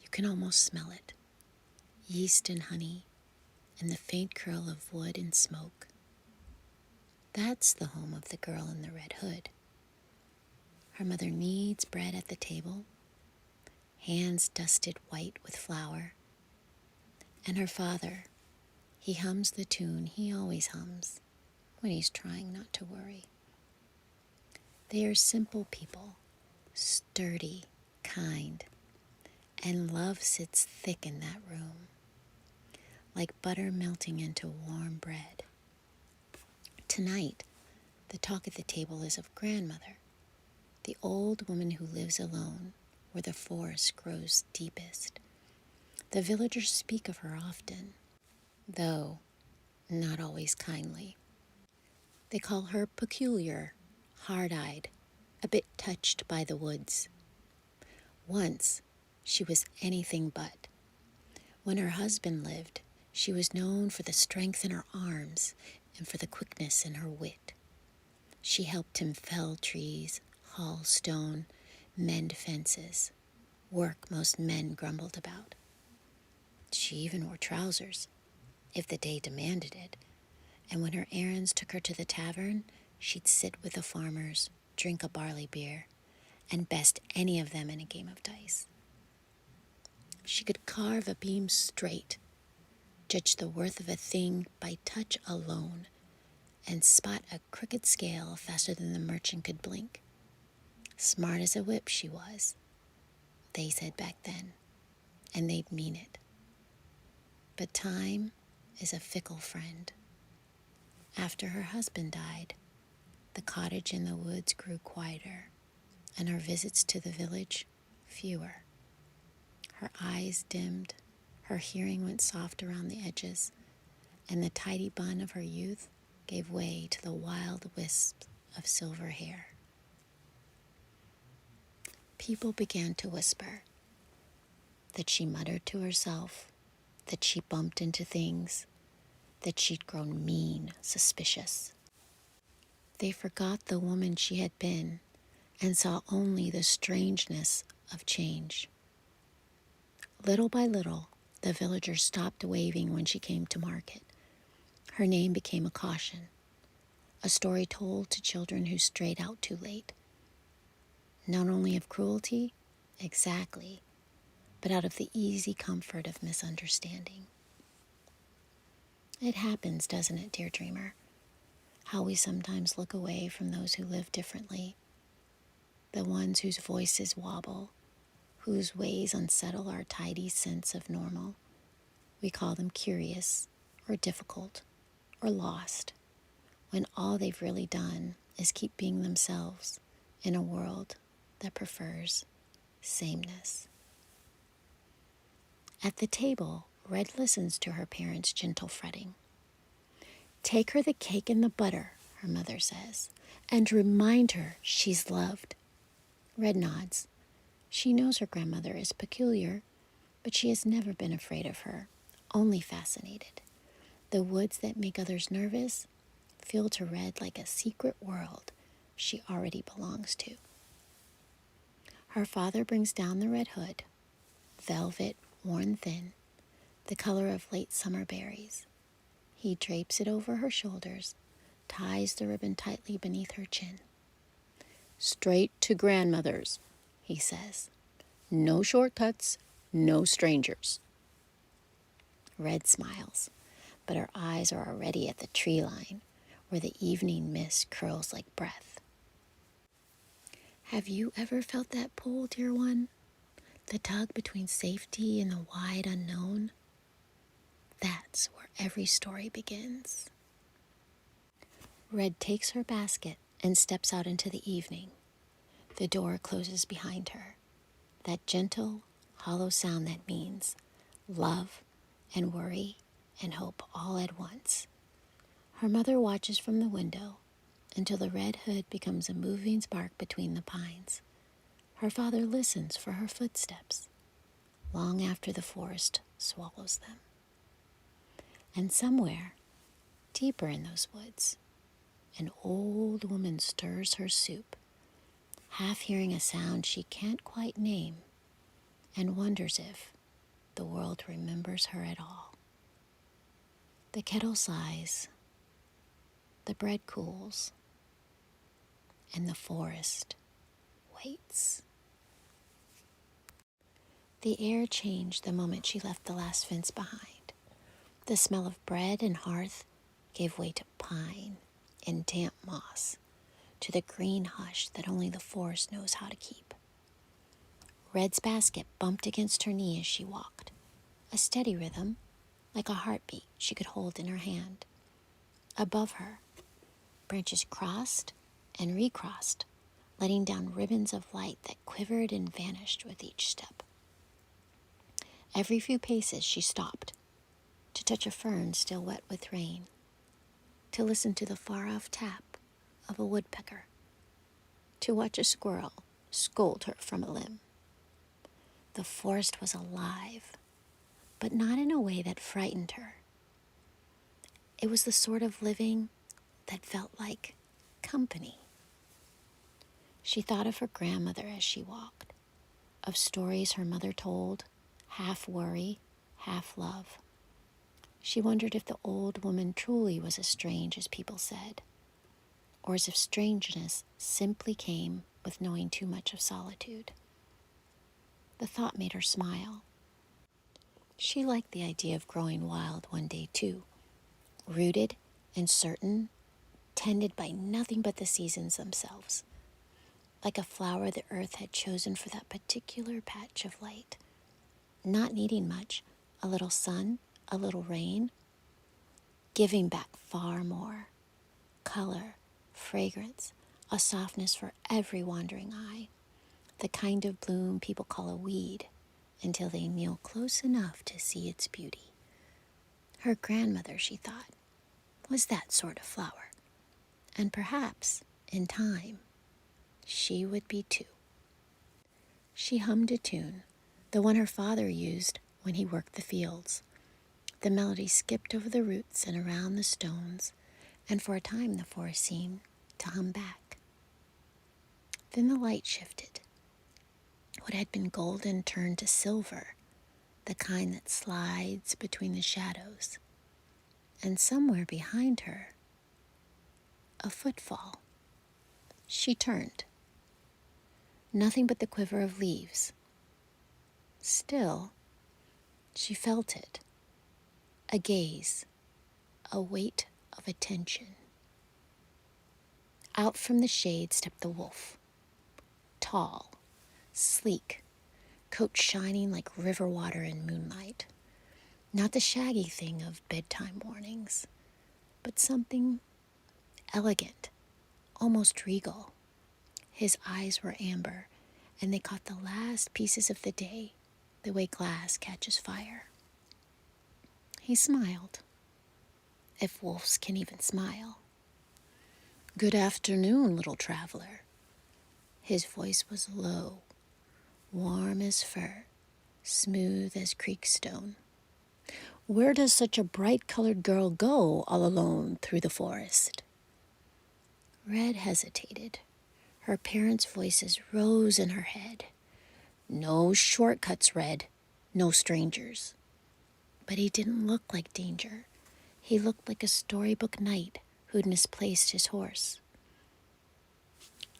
You can almost smell it. Yeast and honey, and the faint curl of wood and smoke. That's the home of the girl in the red hood. Her mother kneads bread at the table, hands dusted white with flour. And her father, he hums the tune he always hums when he's trying not to worry. They are simple people, sturdy, kind, and love sits thick in that room, like butter melting into warm bread. Tonight, the talk at the table is of grandmother, the old woman who lives alone where the forest grows deepest. The villagers speak of her often, though not always kindly. They call her peculiar, hard-eyed, a bit touched by the woods. Once, she was anything but. When her husband lived, she was known for the strength in her arms and for the quickness in her wit. She helped him fell trees, haul stone, mend fences, work most men grumbled about. She even wore trousers, if the day demanded it, and when her errands took her to the tavern, she'd sit with the farmers, drink a barley beer, and best any of them in a game of dice. She could carve a beam straight, judge the worth of a thing by touch alone, and spot a crooked scale faster than the merchant could blink. Smart as a whip she was, they said back then, and they'd mean it. But time is a fickle friend. After her husband died, the cottage in the woods grew quieter, and her visits to the village fewer. Her eyes dimmed, her hearing went soft around the edges, and the tidy bun of her youth gave way to the wild wisps of silver hair. People began to whisper that she muttered to herself, that she bumped into things, that she'd grown mean, suspicious. They forgot the woman she had been and saw only the strangeness of change. Little by little, the villagers stopped waving when she came to market. Her name became a caution, a story told to children who strayed out too late. Not only of cruelty, exactly, but out of the easy comfort of misunderstanding. It happens, doesn't it, dear dreamer? How we sometimes look away from those who live differently, the ones whose voices wobble, whose ways unsettle our tidy sense of normal. We call them curious, or difficult, or lost, when all they've really done is keep being themselves in a world that prefers sameness. At the table, Red listens to her parents' gentle fretting. "Take her the cake and the butter," her mother says, "and remind her she's loved." Red nods. She knows her grandmother is peculiar, but she has never been afraid of her, only fascinated. The woods that make others nervous feel to Red like a secret world she already belongs to. Her father brings down the red hood, velvet worn thin, the color of late summer berries. He drapes it over her shoulders, ties the ribbon tightly beneath her chin. "Straight to grandmother's," he says. "No shortcuts, no strangers." Red smiles, but her eyes are already at the tree line, where the evening mist curls like breath. Have you ever felt that pull, dear one? The tug between safety and the wide unknown? That's where every story begins. Red takes her basket and steps out into the evening. The door closes behind her. That gentle, hollow sound that means love and worry and hope all at once. Her mother watches from the window until the red hood becomes a moving spark between the pines. Her father listens for her footsteps, long after the forest swallows them. And somewhere, deeper in those woods, an old woman stirs her soup, half hearing a sound she can't quite name, and wonders if the world remembers her at all. The kettle sighs, the bread cools, and the forest waits. The air changed the moment she left the last fence behind. The smell of bread and hearth gave way to pine in damp moss, to the green hush that only the forest knows how to keep. Red's basket bumped against her knee as she walked, a steady rhythm, like a heartbeat she could hold in her hand. Above her, branches crossed and recrossed, letting down ribbons of light that quivered and vanished with each step. Every few paces she stopped, to touch a fern still wet with rain, to listen to the far-off tap of a woodpecker, to watch a squirrel scold her from a limb. The forest was alive, but not in a way that frightened her. It was the sort of living that felt like company. She thought of her grandmother as she walked, of stories her mother told, half worry, half love. She wondered if the old woman truly was as strange as people said, or as if strangeness simply came with knowing too much of solitude. The thought made her smile. She liked the idea of growing wild one day too, rooted and certain, tended by nothing but the seasons themselves, like a flower the earth had chosen for that particular patch of light, not needing much, a little sun, a little rain, giving back far more, color, fragrance, a softness for every wandering eye, the kind of bloom people call a weed until they kneel close enough to see its beauty. Her grandmother, she thought, was that sort of flower, and perhaps, in time, she would be too. She hummed a tune, the one her father used when he worked the fields. The melody skipped over the roots and around the stones, and for a time the forest seemed to hum back. Then the light shifted. What had been golden turned to silver, the kind that slides between the shadows. And somewhere behind her, a footfall. She turned. Nothing but the quiver of leaves. Still, she felt it. A gaze, a weight of attention. Out from the shade stepped the wolf. Tall, sleek, coat shining like river water in moonlight. Not the shaggy thing of bedtime warnings, but something elegant, almost regal. His eyes were amber, and they caught the last pieces of the day, the way glass catches fire. He smiled, if wolves can even smile. "Good afternoon, little traveler." His voice was low, warm as fur, smooth as creek stone. "Where does such a bright-colored girl go all alone through the forest?" Red hesitated. Her parents' voices rose in her head. "No shortcuts, Red. No strangers." But he didn't look like danger. He looked like a storybook knight who'd misplaced his horse.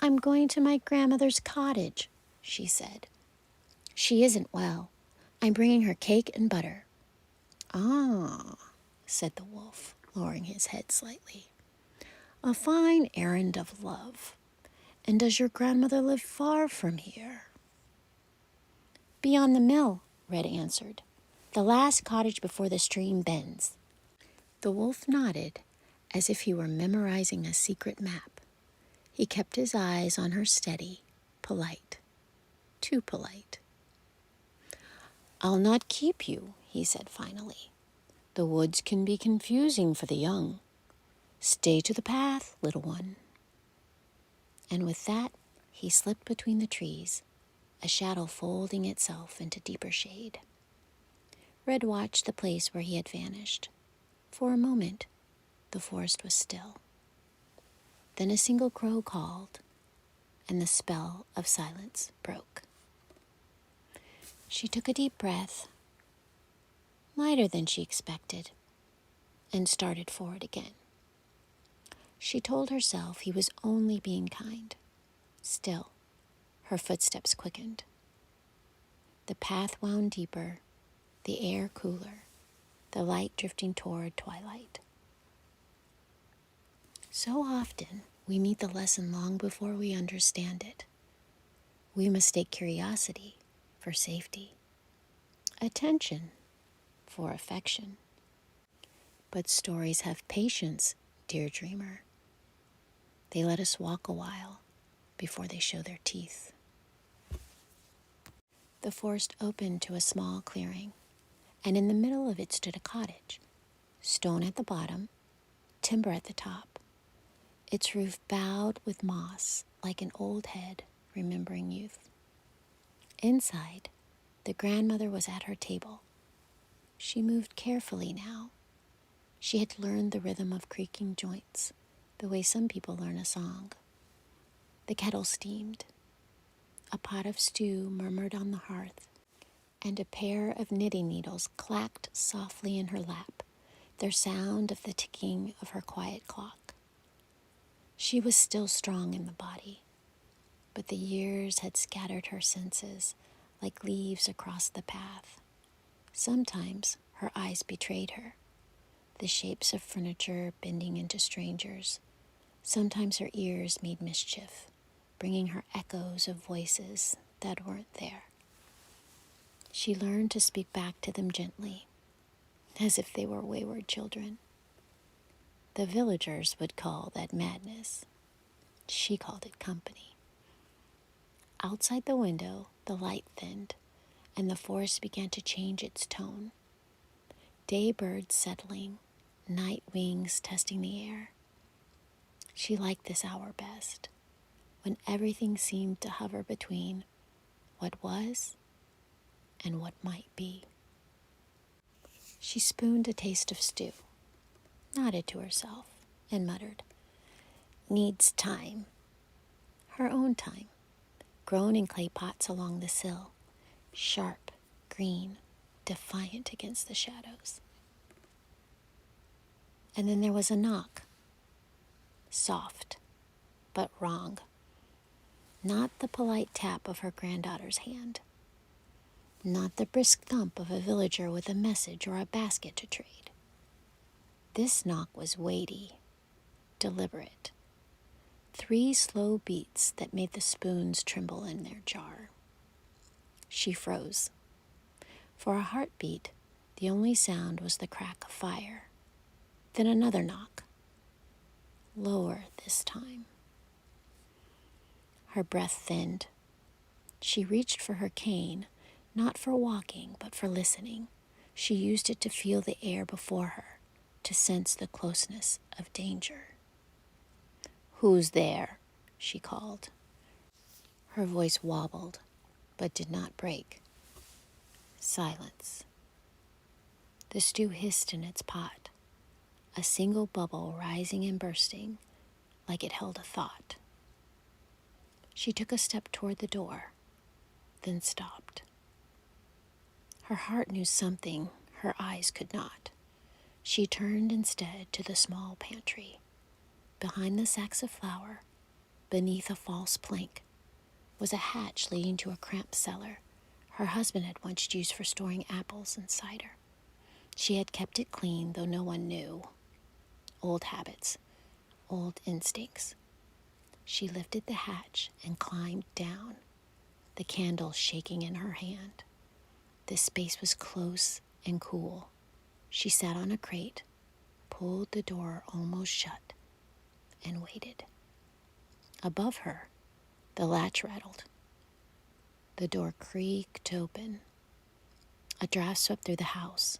"I'm going to my grandmother's cottage," she said. "She isn't well. I'm bringing her cake and butter." "Ah," said the wolf, lowering his head slightly. "A fine errand of love. And does your grandmother live far from here?" "Beyond the mill," Red answered. "The last cottage before the stream bends." The wolf nodded, as if he were memorizing a secret map. He kept his eyes on her steady, polite, too polite. "I'll not keep you," he said finally. "The woods can be confusing for the young. Stay to the path, little one." And with that, he slipped between the trees, a shadow folding itself into deeper shade. Red watched the place where he had vanished. For a moment, the forest was still. Then a single crow called, and the spell of silence broke. She took a deep breath, lighter than she expected, and started forward again. She told herself he was only being kind. Still, her footsteps quickened. The path wound deeper, the air cooler, the light drifting toward twilight. So often, we meet the lesson long before we understand it. We mistake curiosity for safety, attention for affection. But stories have patience, dear dreamer. They let us walk a while before they show their teeth. The forest opened to a small clearing, and in the middle of it stood a cottage, stone at the bottom, timber at the top. Its roof bowed with moss like an old head remembering youth. Inside, the grandmother was at her table. She moved carefully now. She had learned the rhythm of creaking joints, the way some people learn a song. The kettle steamed. A pot of stew murmured on the hearth, and a pair of knitting needles clacked softly in her lap, their sound of the ticking of her quiet clock. She was still strong in the body, but the years had scattered her senses like leaves across the path. Sometimes her eyes betrayed her, the shapes of furniture bending into strangers. Sometimes her ears made mischief, bringing her echoes of voices that weren't there. She learned to speak back to them gently, as if they were wayward children. The villagers would call that madness. She called it company. Outside the window, the light thinned, and the forest began to change its tone. Day birds settling, night wings testing the air. She liked this hour best, when everything seemed to hover between what was and what might be. She spooned a taste of stew, nodded to herself, and muttered, "Needs time." Her own time, grown in clay pots along the sill, sharp, green, defiant against the shadows. And then there was a knock, soft, but wrong. Not the polite tap of her granddaughter's hand. Not the brisk thump of a villager with a message or a basket to trade. This knock was weighty, deliberate. 3 slow beats that made the spoons tremble in their jar. She froze. For a heartbeat, the only sound was the crack of fire. Then another knock. Lower this time. Her breath thinned. She reached for her cane, not for walking, but for listening. She used it to feel the air before her, to sense the closeness of danger. "Who's there?" she called. Her voice wobbled, but did not break. Silence. The stew hissed in its pot, a single bubble rising and bursting like it held a thought. She took a step toward the door, then stopped. Her heart knew something her eyes could not. She turned instead to the small pantry. Behind the sacks of flour, beneath a false plank, was a hatch leading to a cramped cellar her husband had once used for storing apples and cider. She had kept it clean, though no one knew. Old habits, old instincts. She lifted the hatch and climbed down, the candle shaking in her hand. The space was close and cool. She sat on a crate, pulled the door almost shut, and waited. Above her, the latch rattled. The door creaked open. A draft swept through the house,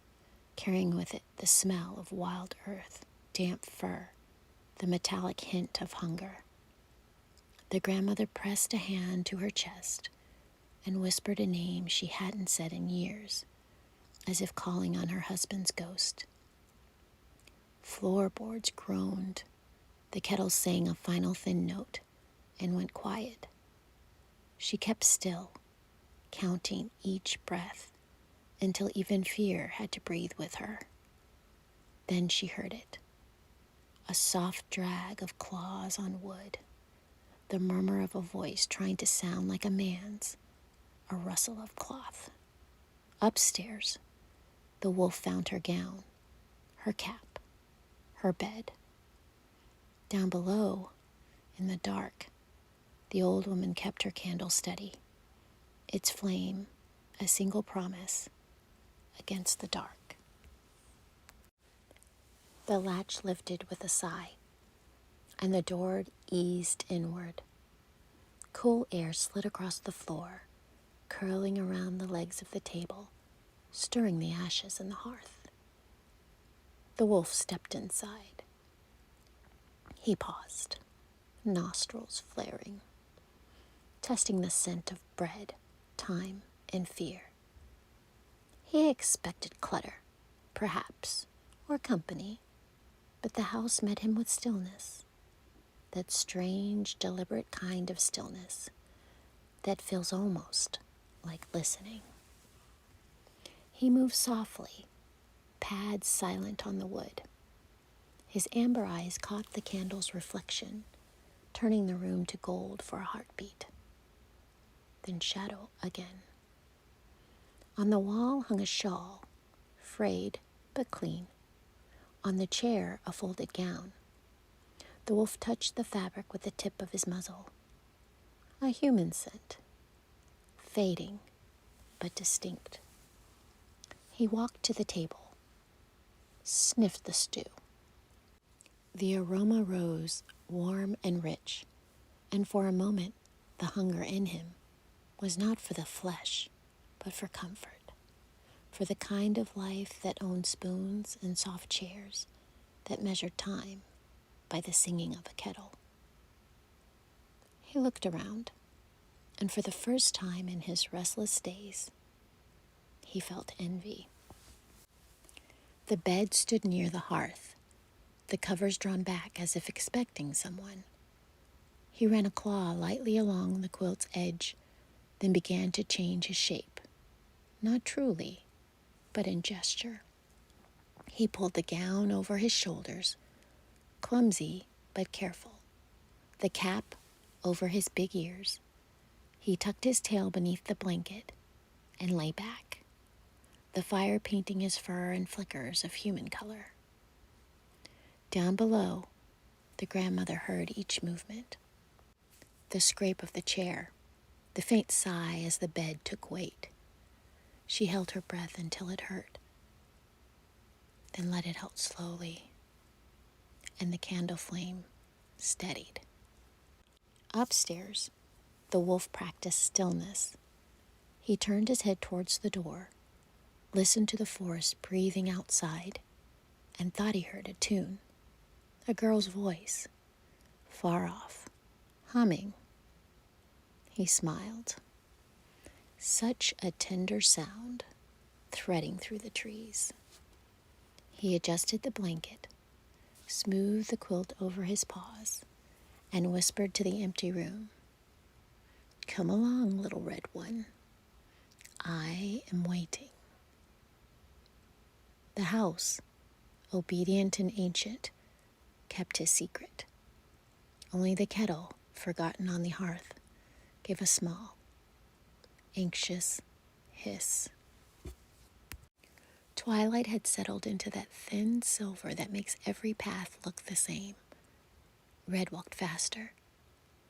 carrying with it the smell of wild earth, damp fur, the metallic hint of hunger. The grandmother pressed a hand to her chest and whispered a name she hadn't said in years, as if calling on her husband's ghost. Floorboards groaned. The kettle sang a final thin note and went quiet. She kept still, counting each breath until even fear had to breathe with her. Then she heard it, a soft drag of claws on wood, the murmur of a voice trying to sound like a man's, a rustle of cloth. Upstairs, the wolf found her gown, her cap, her bed. Down below, in the dark, the old woman kept her candle steady, its flame a single promise against the dark. The latch lifted with a sigh, and the door eased inward. Cool air slid across the floor, curling around the legs of the table, stirring the ashes in the hearth. The wolf stepped inside. He paused, nostrils flaring, testing the scent of bread, time, and fear. He expected clutter, perhaps, or company, but the house met him with stillness, that strange, deliberate kind of stillness that feels almost like listening. He moved softly, pads silent on the wood. His amber eyes caught the candle's reflection, turning the room to gold for a heartbeat. Then shadow again. On the wall hung a shawl, frayed but clean. On the chair, a folded gown. The wolf touched the fabric with the tip of his muzzle. A human scent, fading but distinct. He walked to the table, sniffed the stew. The aroma rose, warm and rich, and for a moment the hunger in him was not for the flesh, but for comfort, for the kind of life that owned spoons and soft chairs, that measured time by the singing of a kettle. He looked around, and for the first time in his restless days, he felt envy. The bed stood near the hearth, the covers drawn back as if expecting someone. He ran a claw lightly along the quilt's edge, then began to change his shape, not truly, but in gesture. He pulled the gown over his shoulders, clumsy but careful, the cap over his big ears. He tucked his tail beneath the blanket and lay back, the fire painting his fur in flickers of human color. Down below, the grandmother heard each movement. The scrape of the chair, the faint sigh as the bed took weight. She held her breath until it hurt, then let it out slowly, and the candle flame steadied. Upstairs, the wolf practiced stillness. He turned his head towards the door, listened to the forest breathing outside, and thought he heard a tune, a girl's voice, far off, humming. He smiled. Such a tender sound, threading through the trees. He adjusted the blanket, smoothed the quilt over his paws, and whispered to the empty room, "Come along, little red one. I am waiting." The house, obedient and ancient, kept his secret. Only the kettle, forgotten on the hearth, gave a small, anxious hiss. Twilight had settled into that thin silver that makes every path look the same. Red walked faster,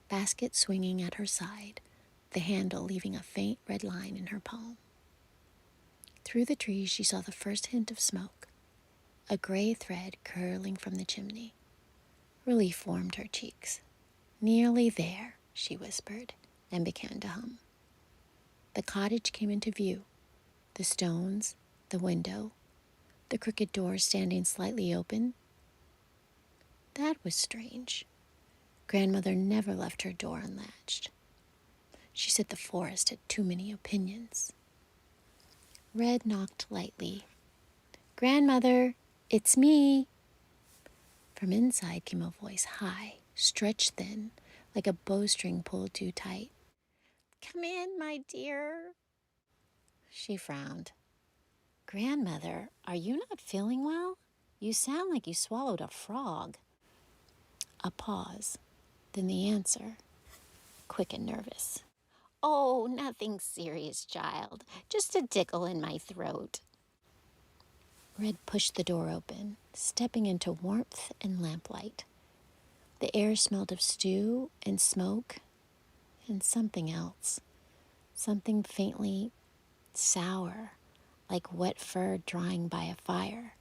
basket swinging at her side, the handle leaving a faint red line in her palm. Through the trees she saw the first hint of smoke, a gray thread curling from the chimney. Relief warmed her cheeks. "Nearly there," she whispered, and began to hum. The cottage came into view, the stones, the window, the crooked door standing slightly open. That was strange. Grandmother never left her door unlatched. She said the forest had too many opinions. Red knocked lightly. "Grandmother, it's me." From inside came a voice high, stretched thin, like a bowstring pulled too tight. "Come in, my dear." She frowned. "Grandmother, are you not feeling well? You sound like you swallowed a frog." A pause, then the answer, quick and nervous. "Oh, nothing serious, child. Just a tickle in my throat." Red pushed the door open, stepping into warmth and lamplight. The air smelled of stew and smoke and something else, something faintly sour, like wet fur drying by a fire.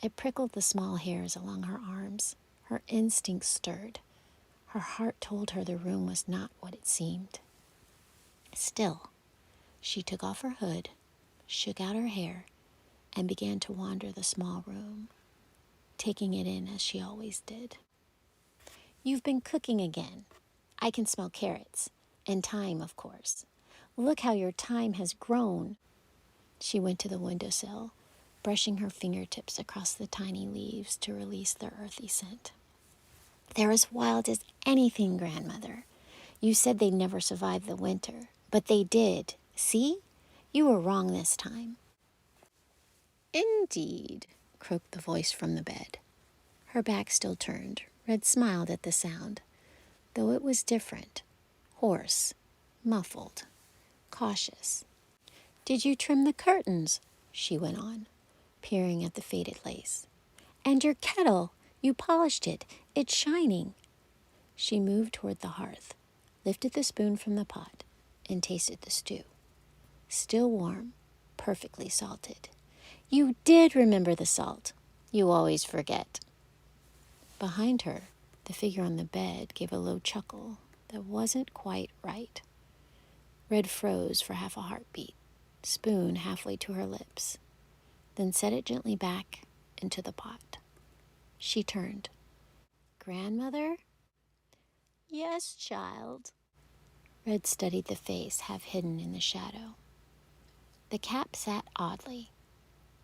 It prickled the small hairs along her arms. Her instincts stirred. Her heart told her the room was not what it seemed. Still, she took off her hood, shook out her hair, and began to wander the small room, taking it in as she always did. "You've been cooking again. I can smell carrots. And thyme, of course. Look how your thyme has grown." She went to the windowsill, brushing her fingertips across the tiny leaves to release their earthy scent. "They're as wild as anything, Grandmother. You said they'd never survive the winter, but they did. See? You were wrong this time." "Indeed," croaked the voice from the bed. Her back still turned. Red smiled at the sound, though it was different. Hoarse, muffled, cautious. "Did you trim the curtains?" she went on, peering at the faded lace. "And your kettle, you polished it. It's shining." She moved toward the hearth, lifted the spoon from the pot, and tasted the stew. Still warm, perfectly salted. "You did remember the salt. You always forget." Behind her, the figure on the bed gave a low chuckle that wasn't quite right. Red froze for half a heartbeat, spoon halfway to her lips, then set it gently back into the pot. She turned. "Grandmother?" "Yes, child." Red studied the face half hidden in the shadow. The cap sat oddly.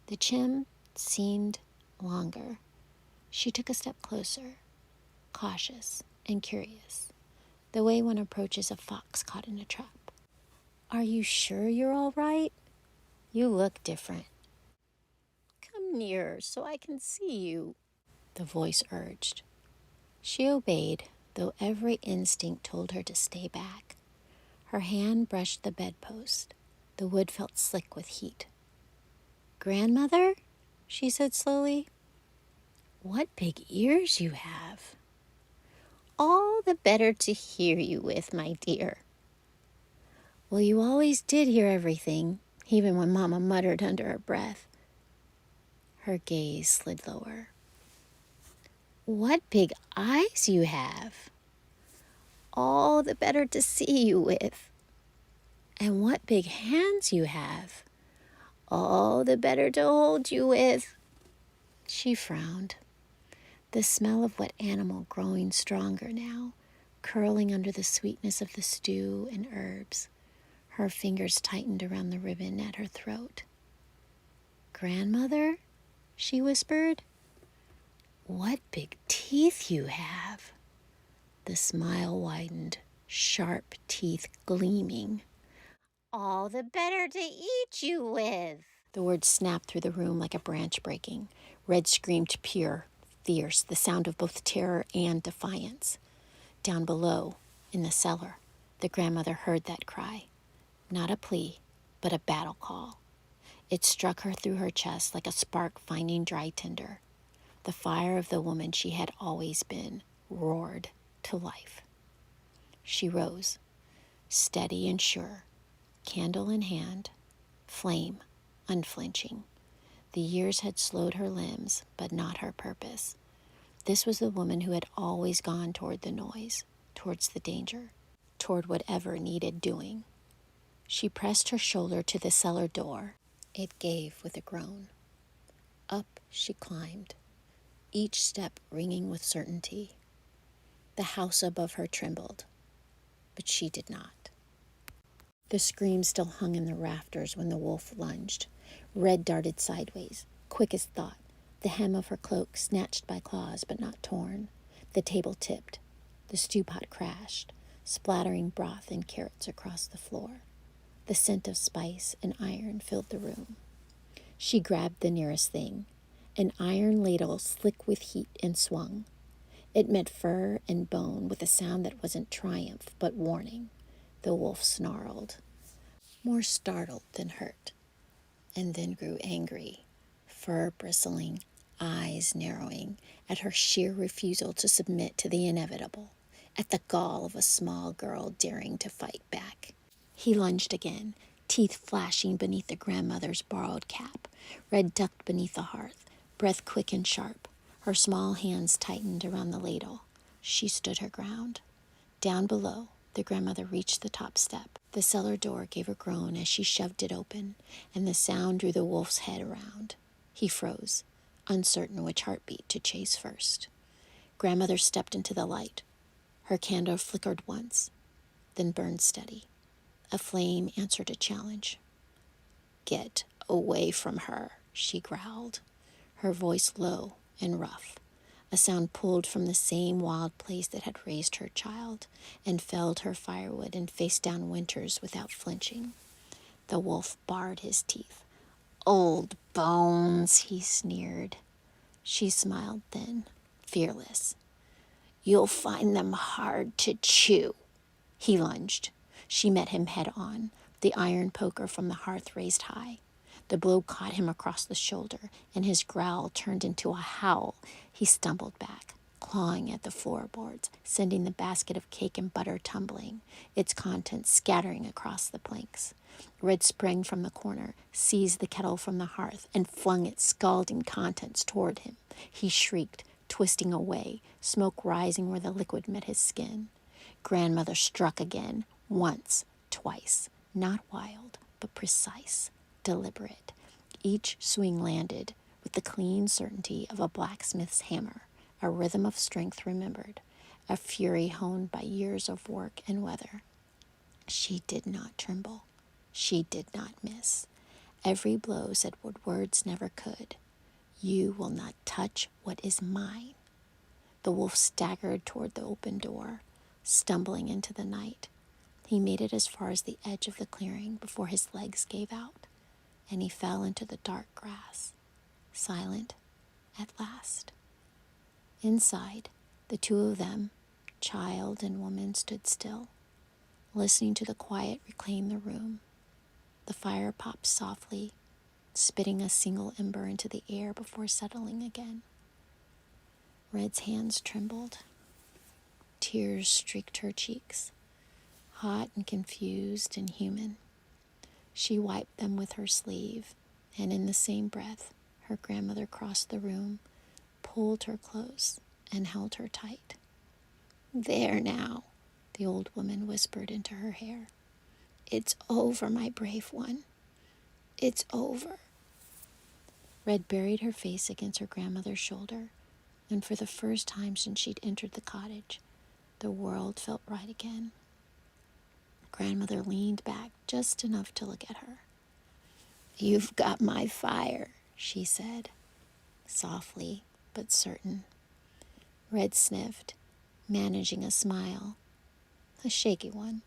The chin seemed longer. She took a step closer, cautious and curious, the way one approaches a fox caught in a trap. "Are you sure you're all right? You look different." "Come nearer so I can see you," the voice urged. She obeyed, though every instinct told her to stay back. Her hand brushed the bedpost. The wood felt slick with heat. "Grandmother?" she said slowly. "What big ears you have." "All the better to hear you with, my dear." "Well, you always did hear everything, even when Mama muttered under her breath." Her gaze slid lower. "What big eyes you have." "All the better to see you with." "And what big hands you have." "All the better to hold you with." She frowned. The smell of wet animal growing stronger now, curling under the sweetness of the stew and herbs. Her fingers tightened around the ribbon at her throat. "Grandmother?" she whispered. "What big teeth you have." The smile widened, sharp teeth gleaming. "All the better to eat you with." The words snapped through the room like a branch breaking. Red screamed pure, fierce, the sound of both terror and defiance. Down below, in the cellar, the grandmother heard that cry. Not a plea, but a battle call. It struck her through her chest like a spark finding dry tinder. The fire of the woman she had always been roared to life. She rose, steady and sure, candle in hand, flame unflinching. The years had slowed her limbs, but not her purpose. This was the woman who had always gone toward the noise, towards the danger, toward whatever needed doing. She pressed her shoulder to the cellar door. It gave with a groan. Up she climbed, each step ringing with certainty. The house above her trembled, but she did not. The scream still hung in the rafters when the wolf lunged. Red darted sideways, quick as thought, the hem of her cloak snatched by claws but not torn. The table tipped. The stew pot crashed, splattering broth and carrots across the floor. The scent of spice and iron filled the room. She grabbed the nearest thing, an iron ladle slick with heat, and swung. It met fur and bone with a sound that wasn't triumph but warning. The wolf snarled, more startled than hurt, and then grew angry, fur bristling, eyes narrowing at her sheer refusal to submit to the inevitable, at the gall of a small girl daring to fight back. He lunged again, teeth flashing beneath the grandmother's borrowed cap. Red ducked beneath the hearth, breath quick and sharp. Her small hands tightened around the ladle. She stood her ground. Down below, the grandmother reached the top step. The cellar door gave a groan as she shoved it open, and the sound drew the wolf's head around. He froze, uncertain which heartbeat to chase first. Grandmother stepped into the light. Her candle flickered once, then burned steady. A flame answered a challenge. "Get away from her," she growled, her voice low and rough, a sound pulled from the same wild place that had raised her child and felled her firewood and faced down winters without flinching. The wolf bared his teeth. "Old bones," he sneered. She smiled then, fearless. "You'll find them hard to chew." He lunged. She met him head on, the iron poker from the hearth raised high. The blow caught him across the shoulder, and his growl turned into a howl. He stumbled back, clawing at the floorboards, sending the basket of cake and butter tumbling, its contents scattering across the planks. Red sprang from the corner, seized the kettle from the hearth, and flung its scalding contents toward him. He shrieked, twisting away, smoke rising where the liquid met his skin. Grandmother struck again, once, twice, not wild, but precise, deliberate. Each swing landed with the clean certainty of a blacksmith's hammer, a rhythm of strength remembered, a fury honed by years of work and weather. She did not tremble. She did not miss. Every blow said what words never could. "You will not touch what is mine." The wolf staggered toward the open door, stumbling into the night. He made it as far as the edge of the clearing before his legs gave out, and he fell into the dark grass, silent at last. Inside, the two of them, child and woman, stood still, listening to the quiet reclaim the room. The fire popped softly, spitting a single ember into the air before settling again. Red's hands trembled. Tears streaked her cheeks, hot and confused and human. She wiped them with her sleeve, and in the same breath, her grandmother crossed the room, pulled her close, and held her tight. "There now," the old woman whispered into her hair. "It's over, my brave one. It's over." Red buried her face against her grandmother's shoulder, and for the first time since she'd entered the cottage, the world felt right again. Grandmother leaned back just enough to look at her. "You've got my fire," she said, softly but certain. Red sniffed, managing a smile, a shaky one.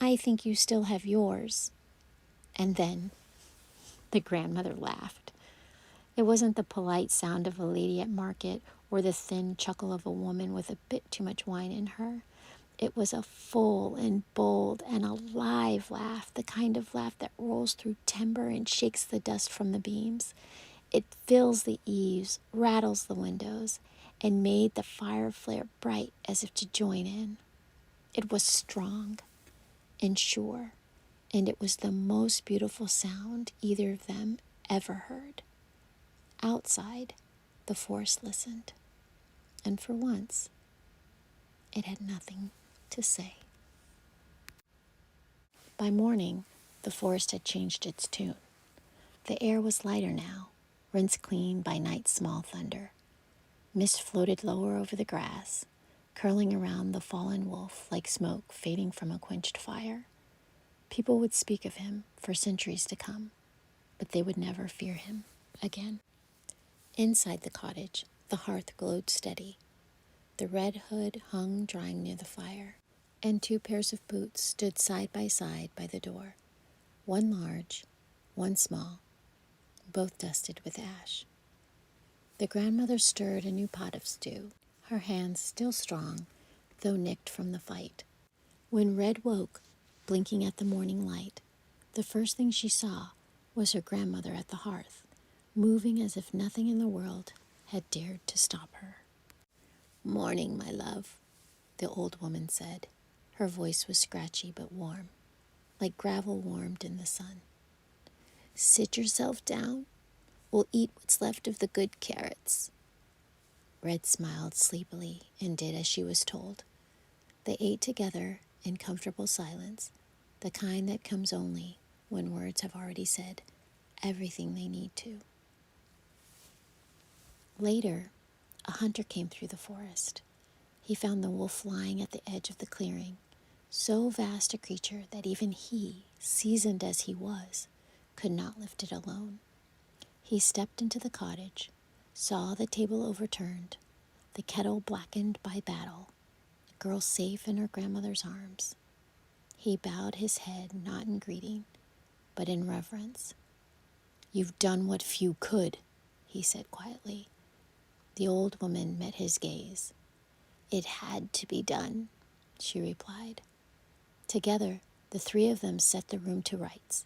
"I think you still have yours." And then the grandmother laughed. It wasn't the polite sound of a lady at market or the thin chuckle of a woman with a bit too much wine in her. It was a full and bold and alive laugh, the kind of laugh that rolls through timber and shakes the dust from the beams. It fills the eaves, rattles the windows, and made the fire flare bright as if to join in. It was strong and sure, and it was the most beautiful sound either of them ever heard. Outside, the forest listened, and for once, it had nothing to say. By morning, the forest had changed its tune. The air was lighter now, rinsed clean by night's small thunder. Mist floated lower over the grass, curling around the fallen wolf like smoke fading from a quenched fire. People would speak of him for centuries to come, but they would never fear him again. Inside the cottage, the hearth glowed steady. The red hood hung drying near the fire, and 2 pairs of boots stood side by the door, one large, one small, both dusted with ash. The grandmother stirred a new pot of stew, her hands still strong, though nicked from the fight. When Red woke, blinking at the morning light, the first thing she saw was her grandmother at the hearth, moving as if nothing in the world had dared to stop her. "Morning, my love," the old woman said. Her voice was scratchy but warm, like gravel warmed in the sun. "Sit yourself down. We'll eat what's left of the good carrots." Red smiled sleepily and did as she was told. They ate together in comfortable silence, the kind that comes only when words have already said everything they need to. Later, a hunter came through the forest. He found the wolf lying at the edge of the clearing, so vast a creature that even he, seasoned as he was, could not lift it alone. He stepped into the cottage, saw the table overturned, the kettle blackened by battle, the girl safe in her grandmother's arms. He bowed his head not in greeting, but in reverence. "You've done what few could," he said quietly. The old woman met his gaze. "It had to be done," she replied. Together, the three of them set the room to rights.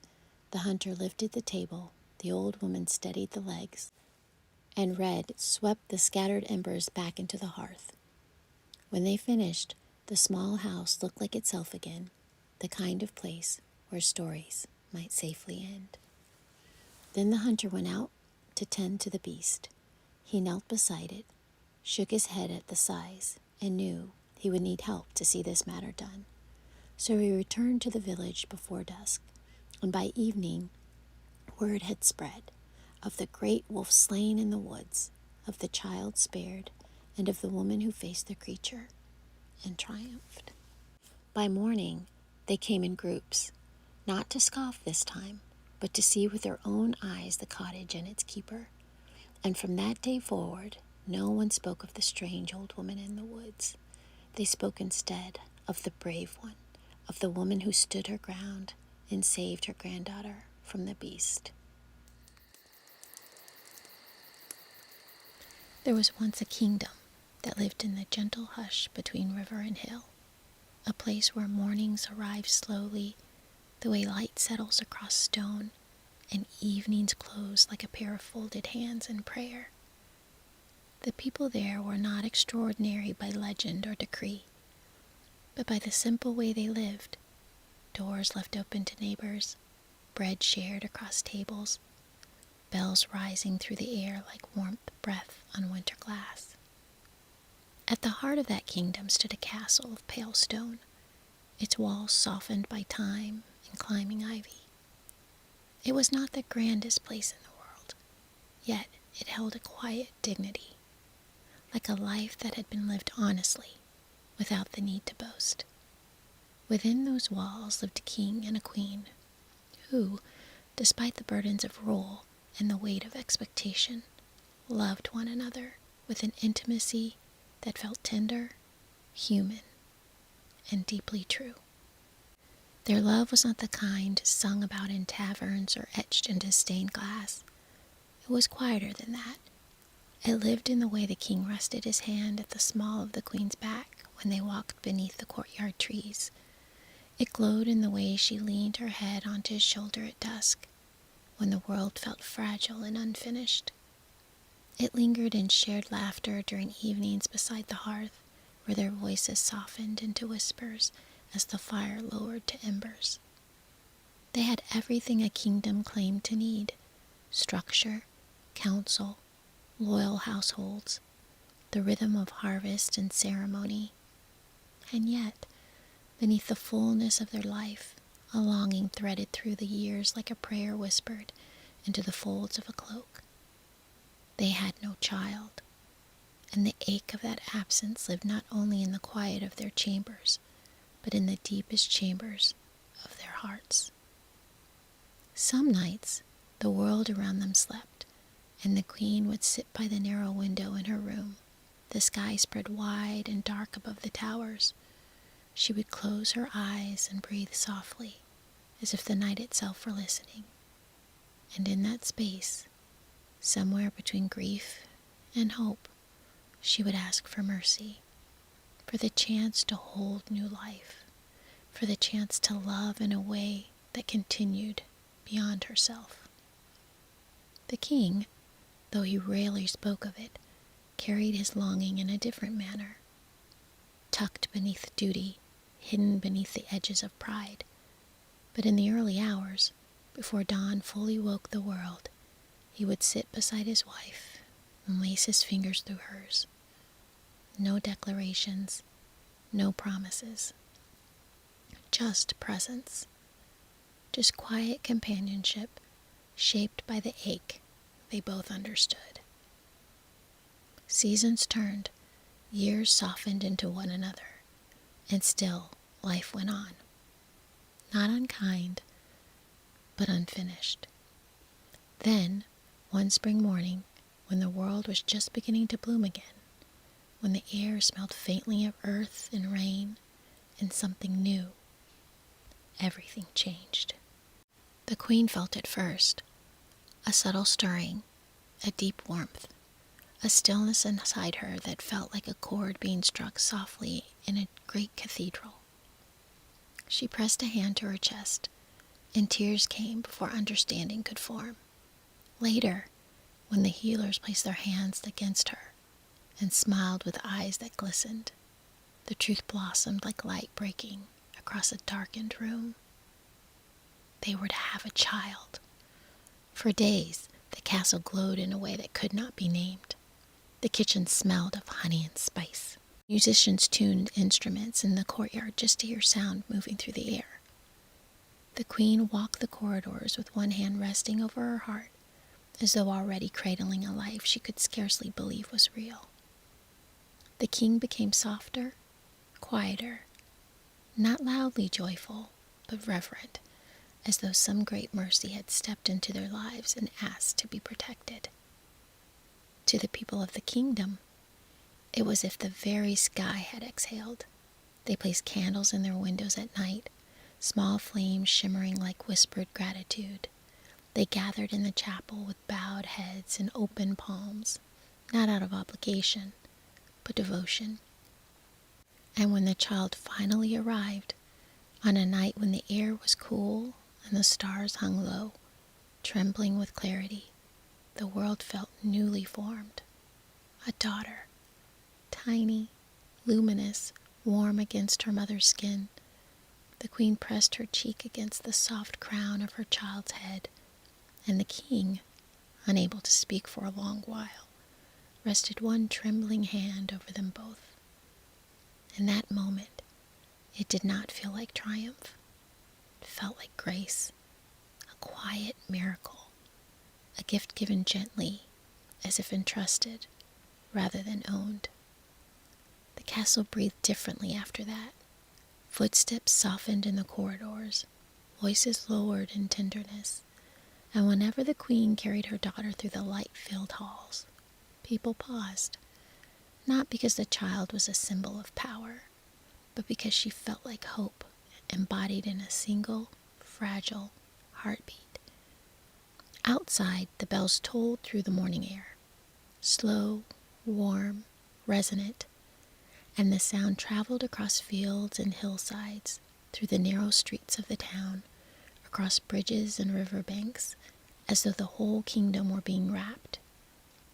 The hunter lifted the table, the old woman steadied the legs, and Red swept the scattered embers back into the hearth. When they finished, the small house looked like itself again, the kind of place where stories might safely end. Then the hunter went out to tend to the beast. He knelt beside it, shook his head at the size, and knew he would need help to see this matter done. So he returned to the village before dusk, and by evening word had spread of the great wolf slain in the woods, of the child spared, and of the woman who faced the creature and triumphed. By morning, they came in groups, not to scoff this time, but to see with their own eyes the cottage and its keeper. And from that day forward, no one spoke of the strange old woman in the woods. They spoke instead of the brave one, of the woman who stood her ground and saved her granddaughter from the beast. There was once a kingdom that lived in the gentle hush between river and hill, a place where mornings arrived slowly, the way light settles across stone, and evenings close like a pair of folded hands in prayer. The people there were not extraordinary by legend or decree, but by the simple way they lived, doors left open to neighbors, bread shared across tables, bells rising through the air like warmth breath on winter glass. At the heart of that kingdom stood a castle of pale stone, its walls softened by time and climbing ivy. It was not the grandest place in the world, yet it held a quiet dignity, like a life that had been lived honestly, without the need to boast. Within those walls lived a king and a queen, who, despite the burdens of rule and the weight of expectation, loved one another with an intimacy that felt tender, human, and deeply true. Their love was not the kind sung about in taverns or etched into stained glass. It was quieter than that. It lived in the way the king rested his hand at the small of the queen's back when they walked beneath the courtyard trees. It glowed in the way she leaned her head onto his shoulder at dusk, when the world felt fragile and unfinished. It lingered in shared laughter during evenings beside the hearth, where their voices softened into whispers as the fire lowered to embers. They had everything a kingdom claimed to need: structure, counsel, loyal households, the rhythm of harvest and ceremony. And yet, beneath the fullness of their life, a longing threaded through the years like a prayer whispered into the folds of a cloak. They had no child, and the ache of that absence lived not only in the quiet of their chambers, but in the deepest chambers of their hearts. Some nights, the world around them slept, and the queen would sit by the narrow window in her room, the sky spread wide and dark above the towers. She would close her eyes and breathe softly, as if the night itself were listening. And in that space, somewhere between grief and hope, she would ask for mercy, for the chance to hold new life, for the chance to love in a way that continued beyond herself. The king, though he rarely spoke of it, carried his longing in a different manner. Tucked beneath duty, hidden beneath the edges of pride. But in the early hours, before dawn fully woke the world, he would sit beside his wife and lace his fingers through hers. No declarations, no promises. Just presence. Just quiet companionship, shaped by the ache they both understood. Seasons turned, years softened into one another, and still life went on. Not unkind, but unfinished. Then, one spring morning, when the world was just beginning to bloom again, when the air smelled faintly of earth and rain and something new, everything changed. The queen felt it first, a subtle stirring, a deep warmth, a stillness inside her that felt like a chord being struck softly in a great cathedral. She pressed a hand to her chest, and tears came before understanding could form. Later, when the healers placed their hands against her and smiled with eyes that glistened, the truth blossomed like light breaking across a darkened room. They were to have a child. For days, the castle glowed in a way that could not be named. The kitchen smelled of honey and spice. Musicians tuned instruments in the courtyard just to hear sound moving through the air. The queen walked the corridors with one hand resting over her heart, as though already cradling a life she could scarcely believe was real. The king became softer, quieter, not loudly joyful, but reverent, as though some great mercy had stepped into their lives and asked to be protected. To the people of the kingdom, it was as if the very sky had exhaled. They placed candles in their windows at night, small flames shimmering like whispered gratitude. They gathered in the chapel with bowed heads and open palms, not out of obligation, but devotion. And when the child finally arrived, on a night when the air was cool and the stars hung low, trembling with clarity, the world felt newly formed. A daughter, tiny, luminous, warm against her mother's skin. The queen pressed her cheek against the soft crown of her child's head, and the king, unable to speak for a long while, rested one trembling hand over them both. In that moment, it did not feel like triumph. It felt like grace, a quiet miracle, a gift given gently, as if entrusted, rather than owned. The castle breathed differently after that. Footsteps softened in the corridors, voices lowered in tenderness, and whenever the queen carried her daughter through the light-filled halls, people paused, not because the child was a symbol of power, but because she felt like hope embodied in a single, fragile heartbeat. Outside, the bells tolled through the morning air, slow, warm, resonant, and the sound traveled across fields and hillsides, through the narrow streets of the town, across bridges and river banks, as though the whole kingdom were being wrapped,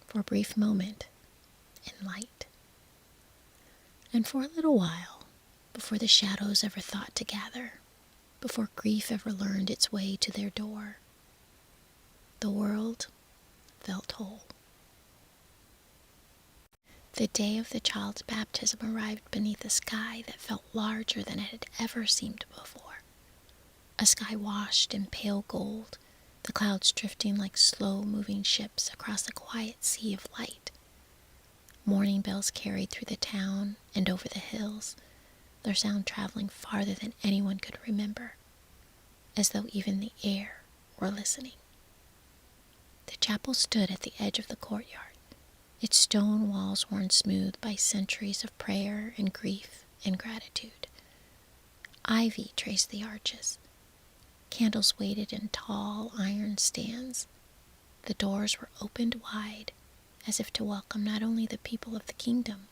for a brief moment, in light. And for a little while, before the shadows ever thought to gather, before grief ever learned its way to their door, the world felt whole. The day of the child's baptism arrived beneath a sky that felt larger than it had ever seemed before. A sky washed in pale gold, the clouds drifting like slow-moving ships across a quiet sea of light. Morning bells carried through the town and over the hills, their sound traveling farther than anyone could remember, as though even the air were listening. The chapel stood at the edge of the courtyard, its stone walls worn smooth by centuries of prayer and grief and gratitude. Ivy traced the arches. Candles waited in tall iron stands. The doors were opened wide, as if to welcome not only the people of the kingdom,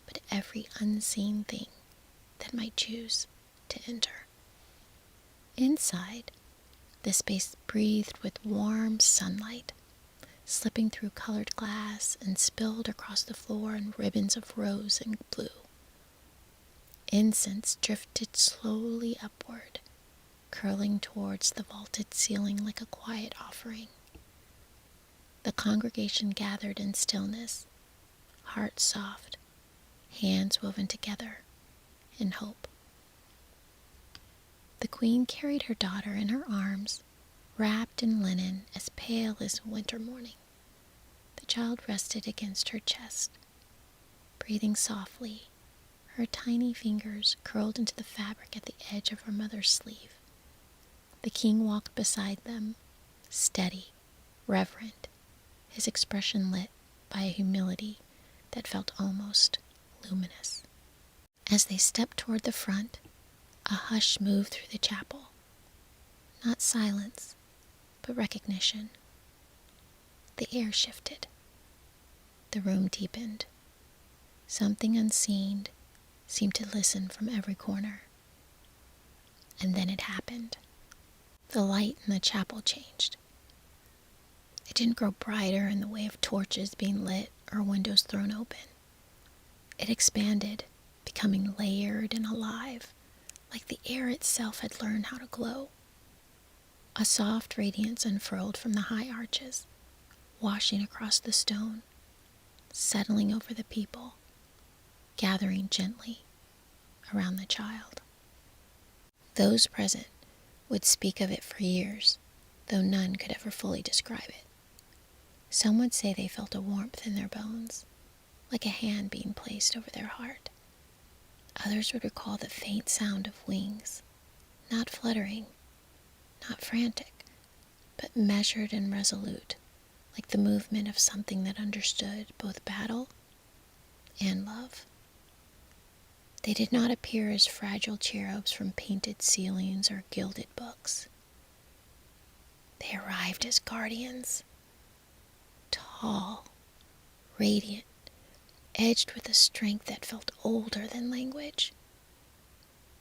but every unseen thing that might choose to enter. Inside, the space breathed with warm sunlight, slipping through colored glass and spilled across the floor in ribbons of rose and blue. Incense drifted slowly upward, curling towards the vaulted ceiling like a quiet offering. The congregation gathered in stillness, hearts soft, hands woven together in hope. The queen carried her daughter in her arms, wrapped in linen as pale as a winter morning. The child rested against her chest, breathing softly, her tiny fingers curled into the fabric at the edge of her mother's sleeve. The king walked beside them, steady, reverent, his expression lit by a humility that felt almost luminous. As they stepped toward the front, a hush moved through the chapel. Not silence, but recognition. The air shifted. The room deepened. Something unseen seemed to listen from every corner. And then it happened. The light in the chapel changed. It didn't grow brighter in the way of torches being lit or windows thrown open. It expanded, becoming layered and alive, like the air itself had learned how to glow. A soft radiance unfurled from the high arches, washing across the stone, settling over the people, gathering gently around the child. Those present would speak of it for years, though none could ever fully describe it. Some would say they felt a warmth in their bones, like a hand being placed over their heart. Others would recall the faint sound of wings, not fluttering, not frantic, but measured and resolute, like the movement of something that understood both battle and love. They did not appear as fragile cherubs from painted ceilings or gilded books. They arrived as guardians, tall, radiant, edged with a strength that felt older than language.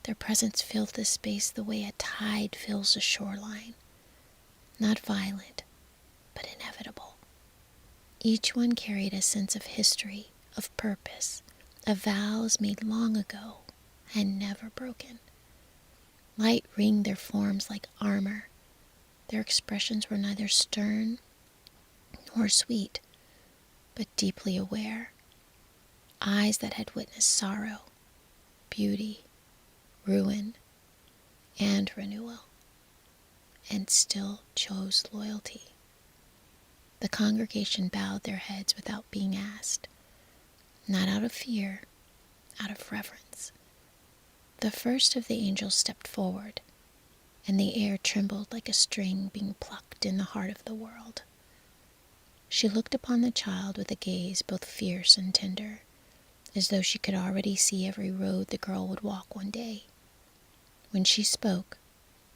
Their presence filled the space the way a tide fills a shoreline, not violent, but inevitable. Each one carried a sense of history, of purpose, of vows made long ago and never broken. Light ringed their forms like armor. Their expressions were neither stern nor sweet, but deeply aware. Eyes that had witnessed sorrow, beauty, ruin, and renewal, and still chose loyalty. The congregation bowed their heads without being asked, not out of fear, out of reverence. The first of the angels stepped forward, and the air trembled like a string being plucked in the heart of the world. She looked upon the child with a gaze both fierce and tender, as though she could already see every road the girl would walk one day. When she spoke,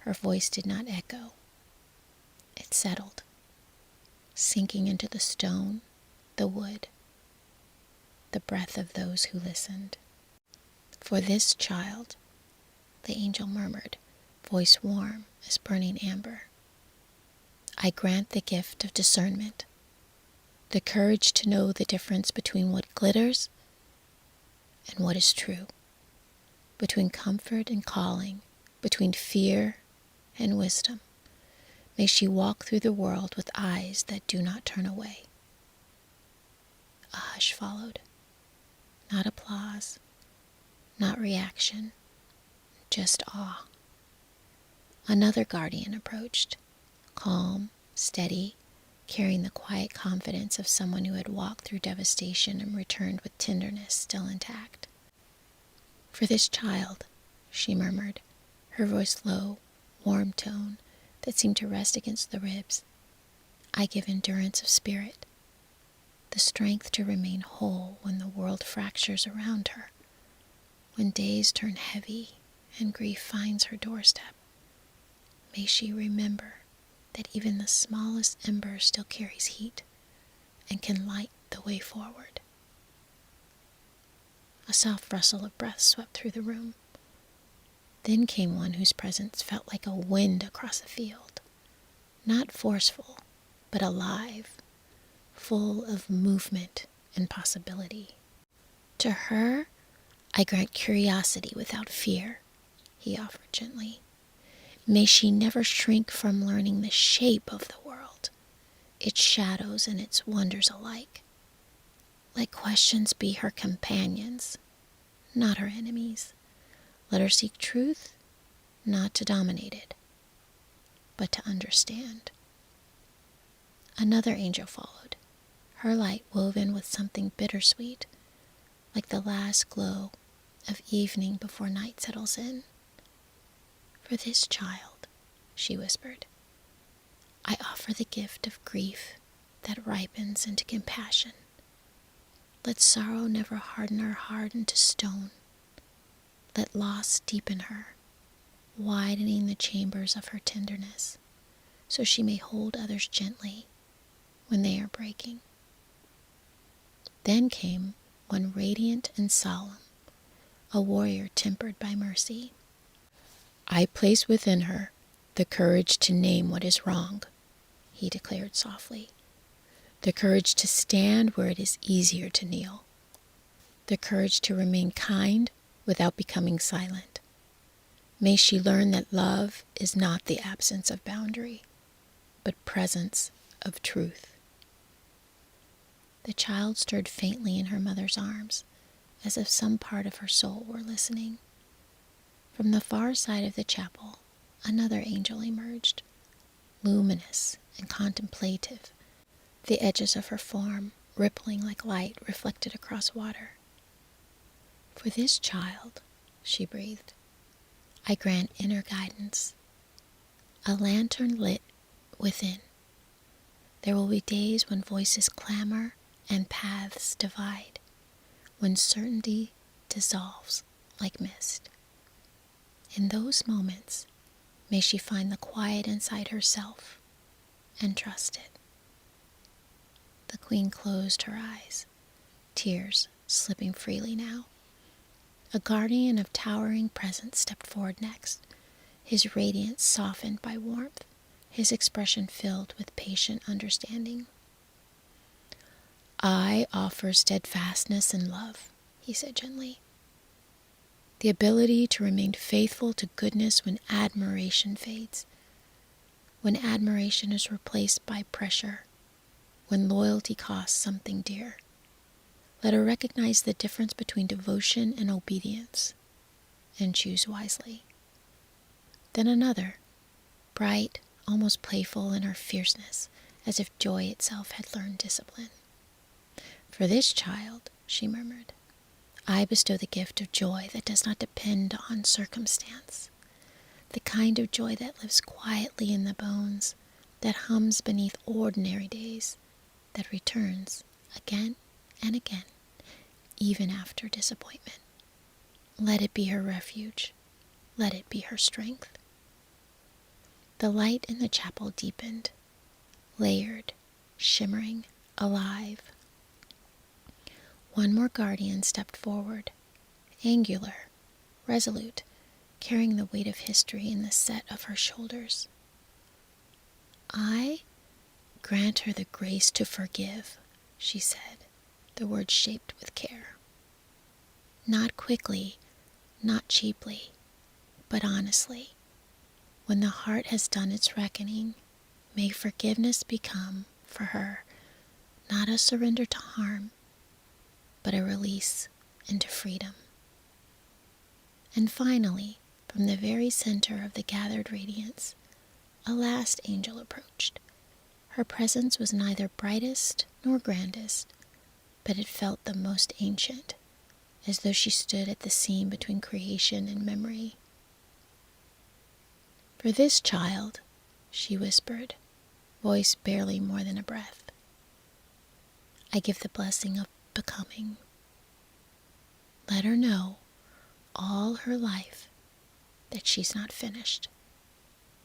her voice did not echo. It settled, sinking into the stone, the wood, the breath of those who listened. For this child, the angel murmured, voice warm as burning amber, I grant the gift of discernment, the courage to know the difference between what glitters and what is true, between comfort and calling, between fear and wisdom. May she walk through the world with eyes that do not turn away. A hush followed. Not applause, not reaction, just awe. Another guardian approached, calm, steady, carrying the quiet confidence of someone who had walked through devastation and returned with tenderness still intact. For this child, she murmured, her voice low, warm tone that seemed to rest against the ribs, I give endurance of spirit, the strength to remain whole when the world fractures around her, when days turn heavy and grief finds her doorstep. May she remember that even the smallest ember still carries heat and can light the way forward. A soft rustle of breath swept through the room. Then came one whose presence felt like a wind across a field, not forceful, but alive, full of movement and possibility. To her, I grant curiosity without fear, he offered gently. May she never shrink from learning the shape of the world, its shadows and its wonders alike. Let questions be her companions, not her enemies. Let her seek truth, not to dominate it, but to understand. Another angel followed, her light woven with something bittersweet, like the last glow of evening before night settles in. For this child, she whispered, I offer the gift of grief that ripens into compassion. Let sorrow never harden her heart into stone. Let loss deepen her, widening the chambers of her tenderness, so she may hold others gently when they are breaking. Then came one radiant and solemn, a warrior tempered by mercy. I place within her the courage to name what is wrong, he declared softly. The courage to stand where it is easier to kneel. The courage to remain kind without becoming silent. May she learn that love is not the absence of boundary, but presence of truth. The child stirred faintly in her mother's arms, as if some part of her soul were listening. From the far side of the chapel, another angel emerged, luminous and contemplative, the edges of her form rippling like light reflected across water. For this child, she breathed, I grant inner guidance, a lantern lit within. There will be days when voices clamor and paths divide, when certainty dissolves like mist. In those moments, may she find the quiet inside herself and trust it. The queen closed her eyes, tears slipping freely now. A guardian of towering presence stepped forward next, his radiance softened by warmth, his expression filled with patient understanding. I offer steadfastness and love, he said gently. The ability to remain faithful to goodness when admiration fades, when admiration is replaced by pressure, when loyalty costs something dear. Let her recognize the difference between devotion and obedience, and choose wisely. Then another, bright, almost playful in her fierceness, as if joy itself had learned discipline. For this child, she murmured, I bestow the gift of joy that does not depend on circumstance, the kind of joy that lives quietly in the bones, that hums beneath ordinary days, that returns again and again, even after disappointment. Let it be her refuge. Let it be her strength. The light in the chapel deepened, layered, shimmering, alive. One more guardian stepped forward, angular, resolute, carrying the weight of history in the set of her shoulders. I grant her the grace to forgive, she said, the words shaped with care. Not quickly, not cheaply, but honestly. When the heart has done its reckoning, may forgiveness become, for her, not a surrender to harm, but a release into freedom. And finally, from the very center of the gathered radiance, a last angel approached. Her presence was neither brightest nor grandest, but it felt the most ancient, as though she stood at the seam between creation and memory. For this child, she whispered, voice barely more than a breath, I give the blessing of becoming. Let her know all her life that she's not finished,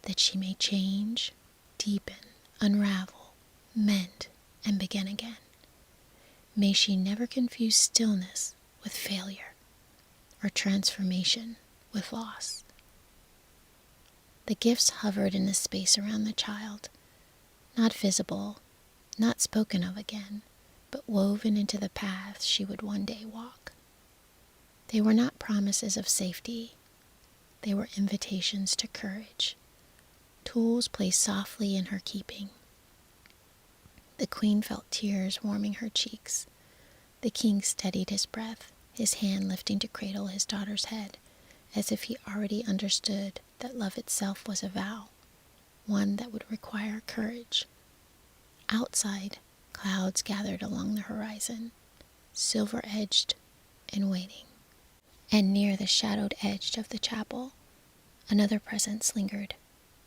that she may change, deepen, unravel, mend, and begin again. May she never confuse stillness with failure, or transformation with loss. The gifts hovered in the space around the child, not visible, not spoken of again, but woven into the paths she would one day walk. They were not promises of safety. They were invitations to courage, tools placed softly in her keeping. The queen felt tears warming her cheeks. The king steadied his breath, his hand lifting to cradle his daughter's head, as if he already understood that love itself was a vow, one that would require courage. Outside, clouds gathered along the horizon, silver-edged and waiting. And near the shadowed edge of the chapel, another presence lingered,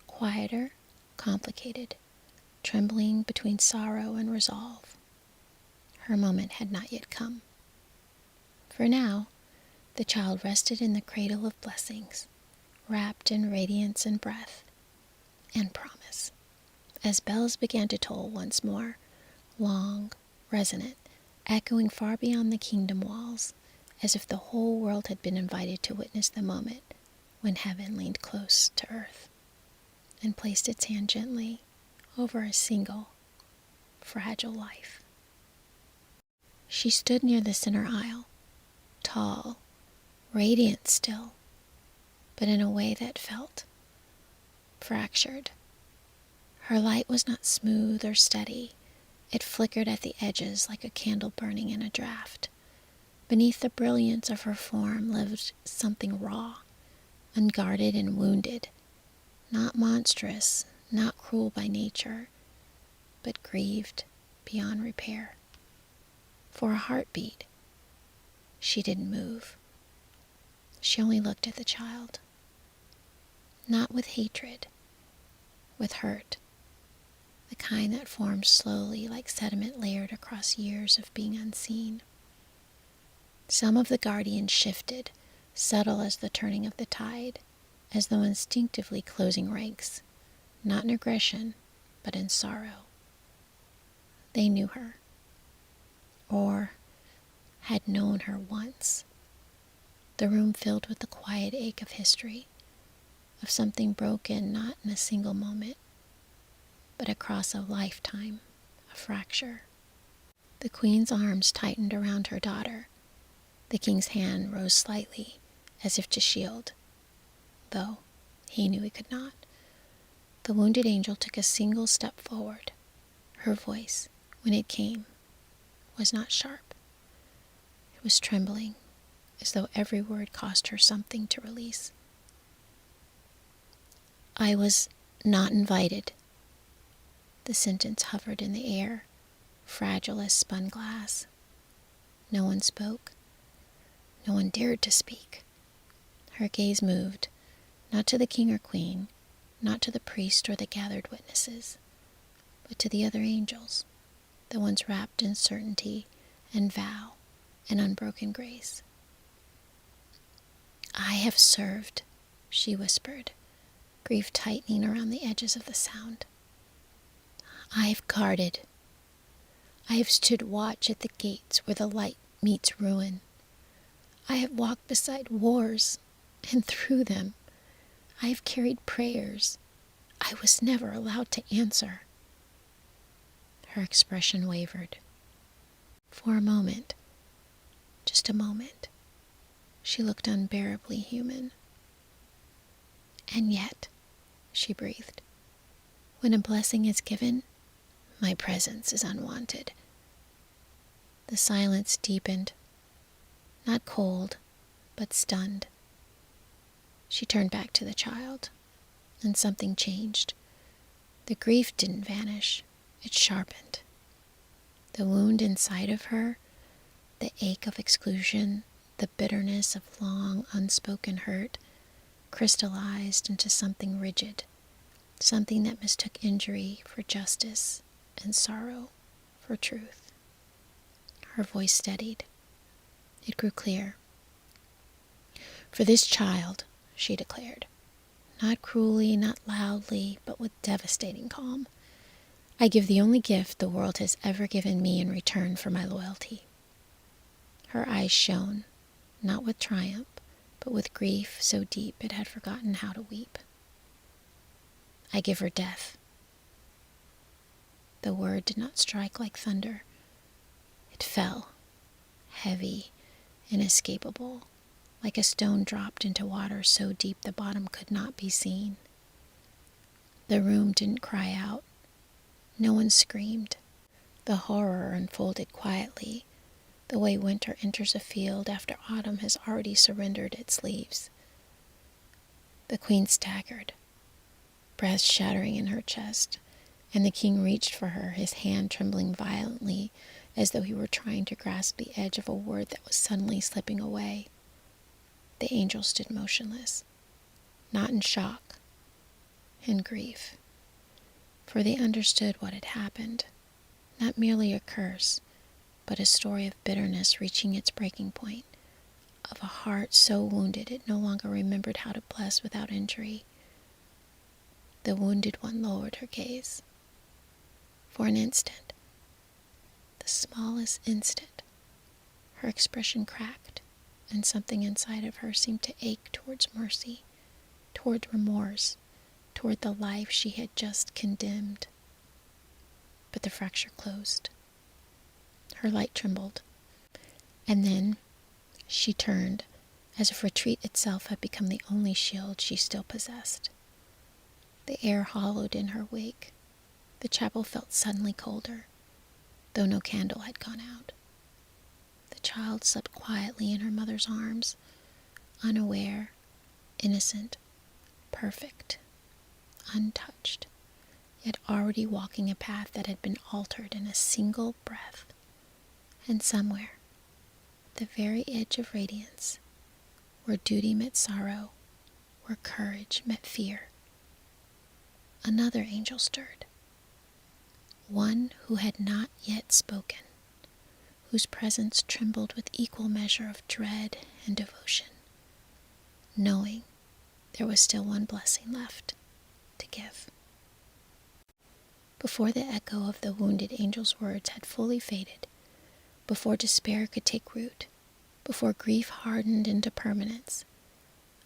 quieter, complicated, trembling between sorrow and resolve. Her moment had not yet come. For now, the child rested in the cradle of blessings, wrapped in radiance and breath and promise. As bells began to toll once more, long, resonant, echoing far beyond the kingdom walls, as if the whole world had been invited to witness the moment when heaven leaned close to earth and placed its hand gently over a single, fragile life. She stood near the center aisle, tall, radiant still, but in a way that felt fractured. Her light was not smooth or steady. It flickered at the edges like a candle burning in a draft. Beneath the brilliance of her form lived something raw, unguarded and wounded, not monstrous, not cruel by nature, but grieved beyond repair. For a heartbeat, she didn't move. She only looked at the child, not with hatred, with hurt, the kind that forms slowly like sediment layered across years of being unseen. Some of the guardians shifted, subtle as the turning of the tide, as though instinctively closing ranks, not in aggression, but in sorrow. They knew her, or had known her once. The room filled with the quiet ache of history, of something broken not in a single moment, but across a lifetime, a fracture. The queen's arms tightened around her daughter. The king's hand rose slightly, as if to shield, though he knew he could not. The wounded angel took a single step forward. Her voice, when it came, was not sharp. It was trembling, as though every word cost her something to release. I was not invited. The sentence hovered in the air, fragile as spun glass. No one spoke. No one dared to speak. Her gaze moved, not to the king or queen, not to the priest or the gathered witnesses, but to the other angels, the ones wrapped in certainty and vow and unbroken grace. I have served, she whispered, grief tightening around the edges of the sound. I have guarded. I have stood watch at the gates where the light meets ruin. I have walked beside wars, and through them, I have carried prayers I was never allowed to answer. Her expression wavered. For a moment, just a moment, she looked unbearably human. And yet, she breathed, when a blessing is given, my presence is unwanted. The silence deepened, not cold, but stunned. She turned back to the child, and something changed. The grief didn't vanish, it sharpened. The wound inside of her, the ache of exclusion, the bitterness of long unspoken hurt, crystallized into something rigid, something that mistook injury for justice and sorrow for truth. Her voice steadied. It grew clear. For this child, she declared, not cruelly, not loudly, but with devastating calm, I give the only gift the world has ever given me in return for my loyalty. Her eyes shone, not with triumph, but with grief so deep it had forgotten how to weep. I give her death. The word did not strike like thunder. It fell, heavy, inescapable, like a stone dropped into water so deep the bottom could not be seen. The room didn't cry out. No one screamed. The horror unfolded quietly, the way winter enters a field after autumn has already surrendered its leaves. The queen staggered, breath shattering in her chest, and the king reached for her, his hand trembling violently as though he were trying to grasp the edge of a word that was suddenly slipping away. The angel stood motionless, not in shock, in grief, for they understood what had happened, not merely a curse, but a story of bitterness reaching its breaking point, of a heart so wounded it no longer remembered how to bless without injury. The wounded one lowered her gaze. For an instant, the smallest instant, her expression cracked, and something inside of her seemed to ache towards mercy, toward remorse, toward the life she had just condemned. But the fracture closed. Her light trembled, and then she turned, as if retreat itself had become the only shield she still possessed. The air hollowed in her wake. The chapel felt suddenly colder, though no candle had gone out. The child slept quietly in her mother's arms, unaware, innocent, perfect, untouched, yet already walking a path that had been altered in a single breath. And somewhere, at the very edge of radiance, where duty met sorrow, where courage met fear, another angel stirred. One who had not yet spoken, whose presence trembled with equal measure of dread and devotion, knowing there was still one blessing left to give. Before the echo of the wounded angel's words had fully faded, before despair could take root, before grief hardened into permanence,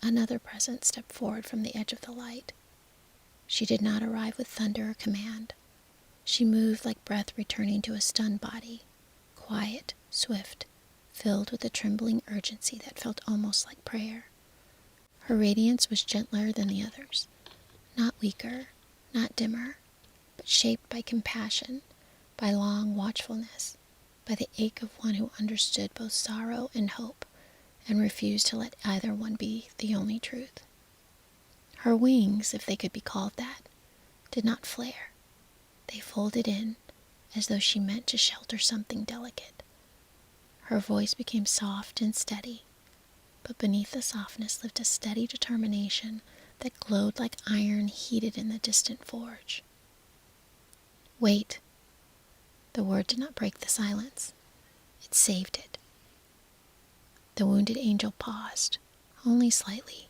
another presence stepped forward from the edge of the light. She did not arrive with thunder or command. She moved like breath returning to a stunned body, quiet, swift, filled with a trembling urgency that felt almost like prayer. Her radiance was gentler than the others, not weaker, not dimmer, but shaped by compassion, by long watchfulness, by the ache of one who understood both sorrow and hope, and refused to let either one be the only truth. Her wings, if they could be called that, did not flare. They folded in, as though she meant to shelter something delicate. Her voice became soft and steady, but beneath the softness lived a steady determination that glowed like iron heated in the distant forge. Wait. The word did not break the silence. It saved it. The wounded angel paused, only slightly,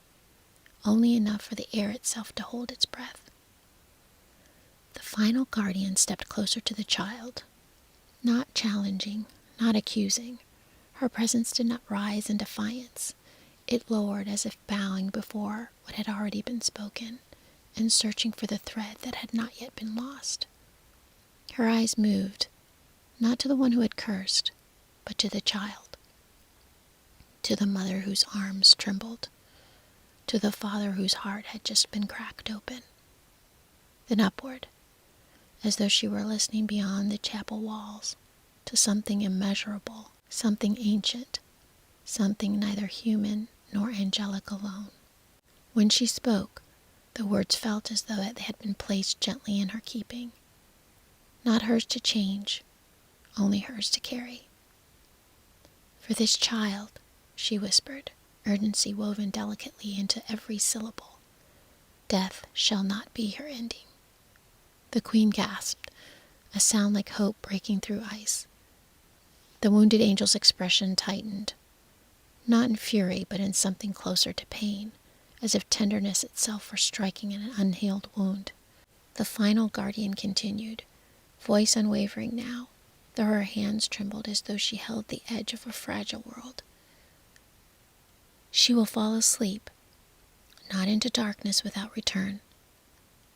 only enough for the air itself to hold its breath. The final guardian stepped closer to the child, not challenging, not accusing. Her presence did not rise in defiance. It lowered as if bowing before what had already been spoken, and searching for the thread that had not yet been lost. Her eyes moved, not to the one who had cursed, but to the child, to the mother whose arms trembled, to the father whose heart had just been cracked open. Then upward, as though she were listening beyond the chapel walls, to something immeasurable, something ancient, something neither human nor angelic alone. When she spoke, the words felt as though they had been placed gently in her keeping, not hers to change, only hers to carry. For this child, she whispered, urgency woven delicately into every syllable, death shall not be her ending. The queen gasped, a sound like hope breaking through ice. The wounded angel's expression tightened, not in fury, but in something closer to pain, as if tenderness itself were striking an unhealed wound. The final guardian continued, voice unwavering now, though her hands trembled as though she held the edge of a fragile world. She will fall asleep, not into darkness without return,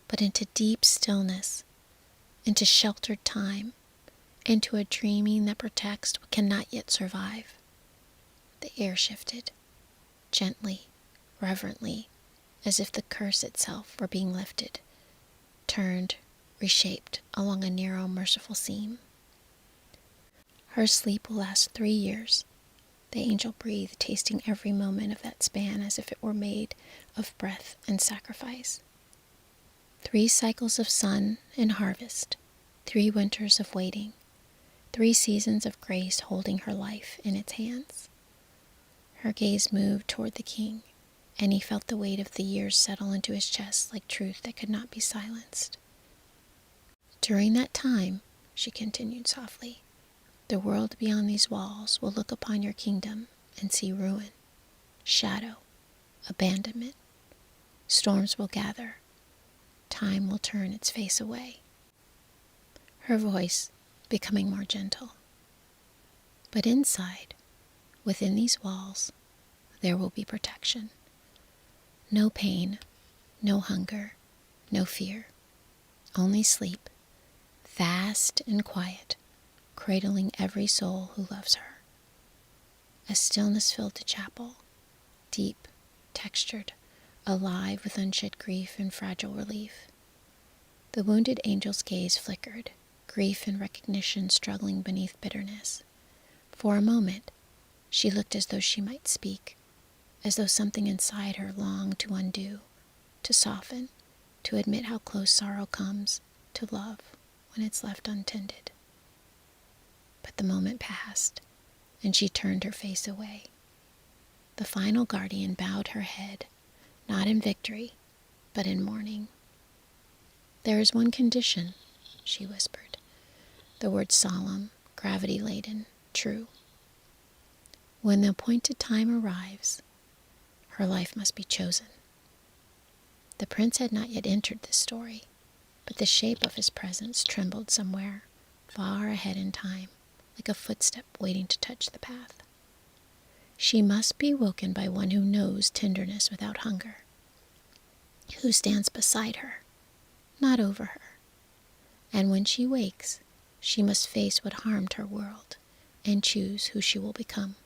but into deep stillness, into sheltered time, into a dreaming that protects what cannot yet survive. The air shifted, gently, reverently, as if the curse itself were being lifted, turned, reshaped along a narrow, merciful seam. Her sleep will last 3 years. The angel breathed, tasting every moment of that span as if it were made of breath and sacrifice. 3 cycles of sun and harvest, 3 winters of waiting, 3 seasons of grace holding her life in its hands. Her gaze moved toward the king, and he felt the weight of the years settle into his chest like truth that could not be silenced. During that time, she continued softly, the world beyond these walls will look upon your kingdom and see ruin, shadow, abandonment. Storms will gather. Time will turn its face away. Her voice becoming more gentle. But inside, within these walls, there will be protection. No pain, no hunger, no fear. Only sleep, vast and quiet, cradling every soul who loves her. A stillness filled the chapel, deep, textured, alive with unshed grief and fragile relief. The wounded angel's gaze flickered, grief and recognition struggling beneath bitterness. For a moment, she looked as though she might speak, as though something inside her longed to undo, to soften, to admit how close sorrow comes to love when it's left untended. But the moment passed, and she turned her face away. The final guardian bowed her head, not in victory, but in mourning. "There is one condition," she whispered, the words solemn, gravity-laden, true. "When the appointed time arrives, her life must be chosen." The prince had not yet entered this story, but the shape of his presence trembled somewhere, far ahead in time, like a footstep waiting to touch the path. She must be woken by one who knows tenderness without hunger, who stands beside her, not over her. And when she wakes, she must face what harmed her world and choose who she will become.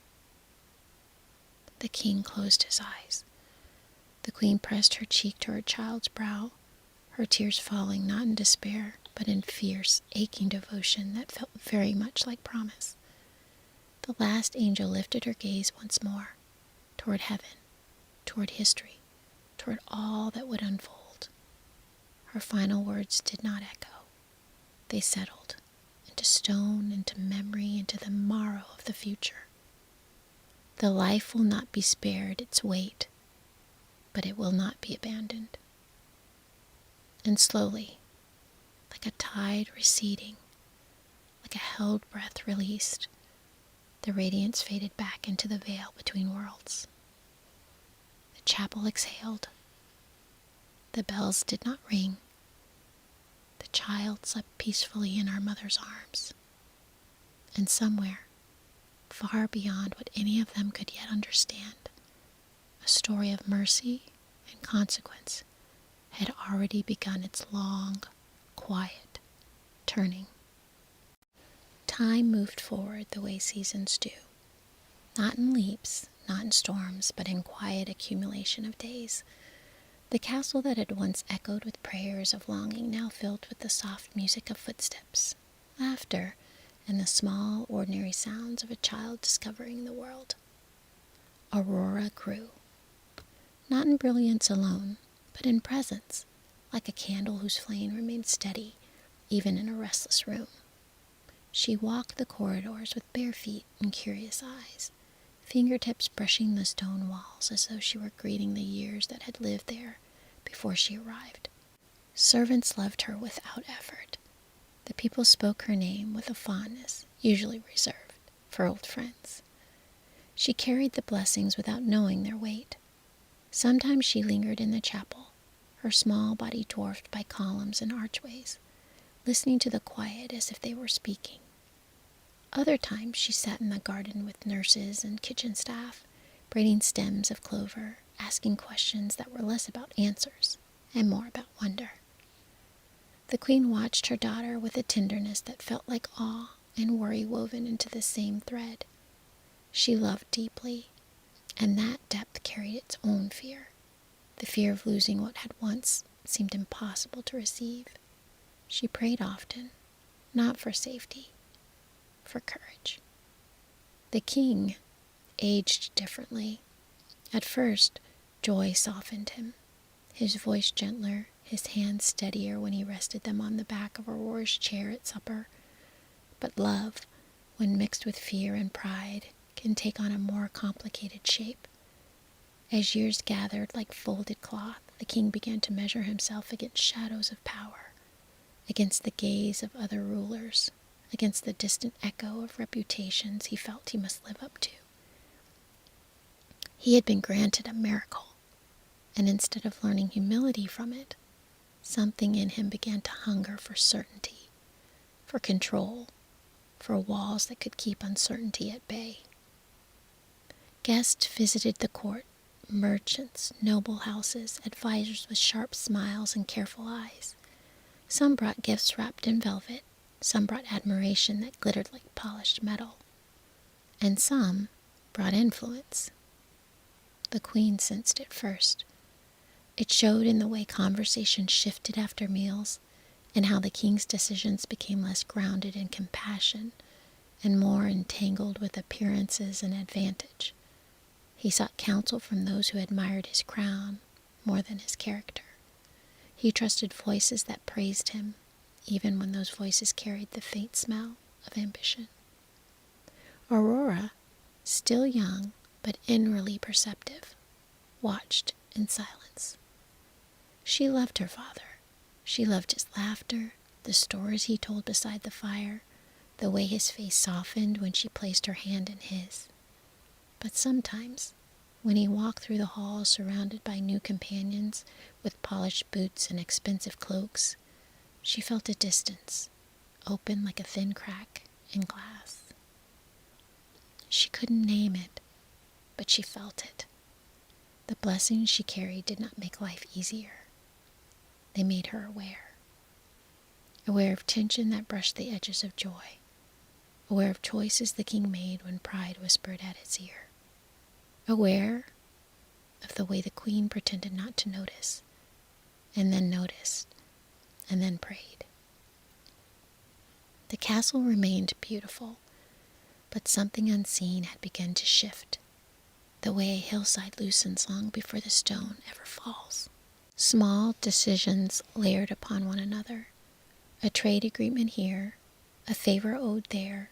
The king closed his eyes. The queen pressed her cheek to her child's brow, her tears falling not in despair, but in fierce, aching devotion that felt very much like promise. The last angel lifted her gaze once more, toward heaven, toward history, toward all that would unfold. Her final words did not echo. They settled into stone, into memory, into the morrow of the future. The life will not be spared its weight, but it will not be abandoned. And slowly, like a tide receding, like a held breath released, the radiance faded back into the veil between worlds. The chapel exhaled. The bells did not ring. The child slept peacefully in her mother's arms. And somewhere, far beyond what any of them could yet understand, a story of mercy and consequence had already begun its long, quiet turning. Time moved forward the way seasons do, not in leaps, not in storms, but in quiet accumulation of days. The castle that had once echoed with prayers of longing now filled with the soft music of footsteps, laughter, and the small, ordinary sounds of a child discovering the world. Aurora grew, not in brilliance alone, but in presence, like a candle whose flame remained steady, even in a restless room. She walked the corridors with bare feet and curious eyes, fingertips brushing the stone walls as though she were greeting the years that had lived there before she arrived. Servants loved her without effort. The people spoke her name with a fondness usually reserved for old friends. She carried the blessings without knowing their weight. Sometimes she lingered in the chapel, her small body dwarfed by columns and archways, listening to the quiet as if they were speaking. Other times she sat in the garden with nurses and kitchen staff, braiding stems of clover, asking questions that were less about answers and more about wonder. The queen watched her daughter with a tenderness that felt like awe and worry woven into the same thread. She loved deeply, and that depth carried its own fear, the fear of losing what had once seemed impossible to receive. She prayed often, not for safety, for courage. The king aged differently. At first, joy softened him, his voice gentler, his hands steadier when he rested them on the back of Aurora's chair at supper. But love, when mixed with fear and pride, can take on a more complicated shape. As years gathered like folded cloth, the king began to measure himself against shadows of power, against the gaze of other rulers, against the distant echo of reputations he felt he must live up to. He had been granted a miracle, and instead of learning humility from it, something in him began to hunger for certainty, for control, for walls that could keep uncertainty at bay. Guests visited the court, merchants, noble houses, advisors with sharp smiles and careful eyes. Some brought gifts wrapped in velvet, some brought admiration that glittered like polished metal, and some brought influence. The queen sensed it first. It showed in the way conversation shifted after meals, and how the king's decisions became less grounded in compassion and more entangled with appearances and advantage. He sought counsel from those who admired his crown more than his character. He trusted voices that praised him, even when those voices carried the faint smell of ambition. Aurora, still young but inwardly perceptive, watched in silence. She loved her father. She loved his laughter, the stories he told beside the fire, the way his face softened when she placed her hand in his. But sometimes, when he walked through the halls surrounded by new companions with polished boots and expensive cloaks, she felt a distance, open like a thin crack in glass. She couldn't name it, but she felt it. The blessings she carried did not make life easier. They made her aware of tension that brushed the edges of joy, aware of choices the king made when pride whispered at his ear, aware of the way the queen pretended not to notice, and then noticed, and then prayed. The castle remained beautiful, but something unseen had begun to shift, the way a hillside loosens long before the stone ever falls. Small decisions layered upon one another, a trade agreement here, a favor owed there,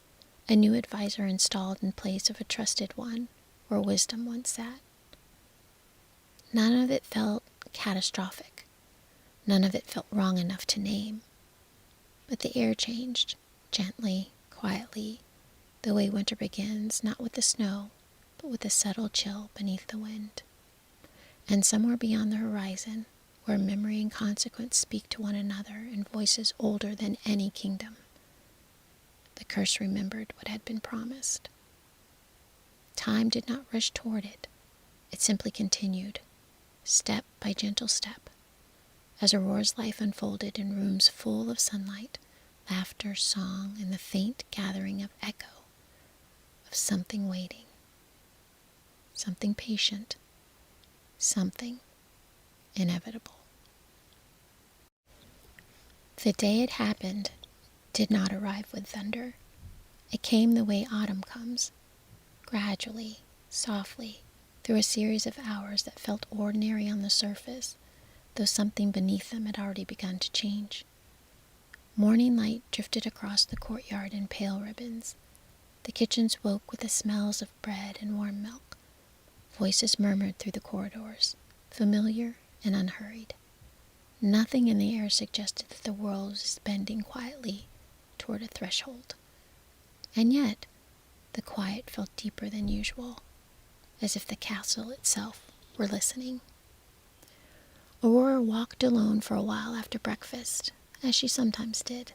a new advisor installed in place of a trusted one where wisdom once sat. None of it felt catastrophic. None of it felt wrong enough to name. But the air changed, gently, quietly, the way winter begins, not with the snow, but with a subtle chill beneath the wind. And somewhere beyond the horizon, where memory and consequence speak to one another in voices older than any kingdom, the curse remembered what had been promised. Time did not rush toward it. It simply continued, step by gentle step, as Aurora's life unfolded in rooms full of sunlight, laughter, song, and the faint gathering of echo of something waiting, something patient, something inevitable. The day it happened did not arrive with thunder. It came the way autumn comes, gradually, softly, through a series of hours that felt ordinary on the surface, though something beneath them had already begun to change. Morning light drifted across the courtyard in pale ribbons. The kitchens woke with the smells of bread and warm milk. Voices murmured through the corridors, familiar and unhurried. Nothing in the air suggested that the world was bending quietly toward a threshold. And yet, the quiet felt deeper than usual, as if the castle itself were listening. Aurora walked alone for a while after breakfast, as she sometimes did,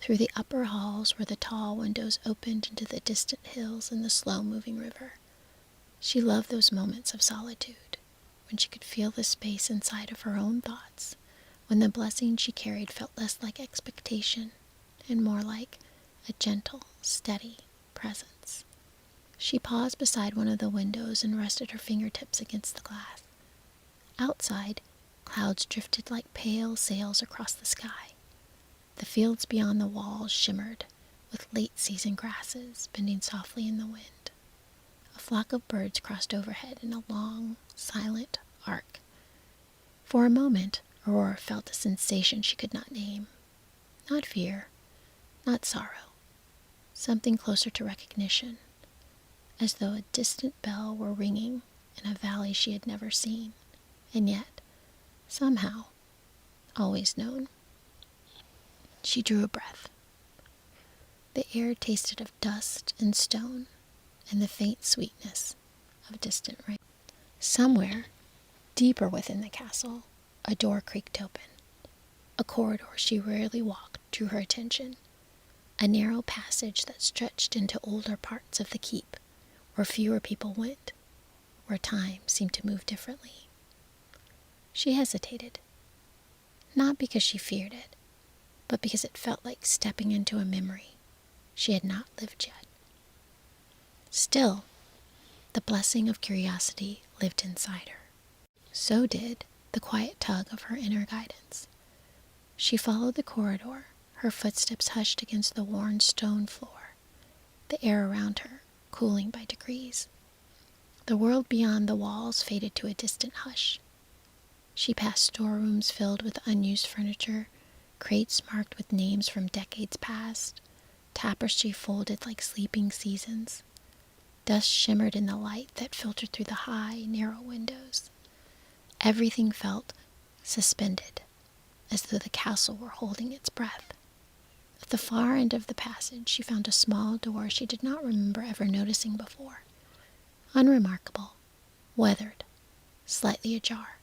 through the upper halls where the tall windows opened into the distant hills and the slow-moving river. She loved those moments of solitude, when she could feel the space inside of her own thoughts, when the blessing she carried felt less like expectation and more like a gentle, steady presence. She paused beside one of the windows and rested her fingertips against the glass. Outside, clouds drifted like pale sails across the sky. The fields beyond the walls shimmered, with late-season grasses bending softly in the wind. A flock of birds crossed overhead in a long, silent arc. For a moment, Aurora felt a sensation she could not name. Not fear, not sorrow. Something closer to recognition, as though a distant bell were ringing in a valley she had never seen, and yet, somehow, always known. She drew a breath. The air tasted of dust and stone, and the faint sweetness of distant rain. Somewhere, deeper within the castle, a door creaked open. A corridor she rarely walked drew her attention. A narrow passage that stretched into older parts of the keep, where fewer people went, where time seemed to move differently. She hesitated, not because she feared it, but because it felt like stepping into a memory she had not lived yet. Still, the blessing of curiosity lived inside her. So did the quiet tug of her inner guidance. She followed the corridor, her footsteps hushed against the worn stone floor, the air around her cooling by degrees. The world beyond the walls faded to a distant hush. She passed storerooms filled with unused furniture, crates marked with names from decades past, tapestry folded like sleeping seasons. Dust shimmered in the light that filtered through the high, narrow windows. Everything felt suspended, as though the castle were holding its breath. At the far end of the passage, she found a small door she did not remember ever noticing before. Unremarkable, weathered, slightly ajar.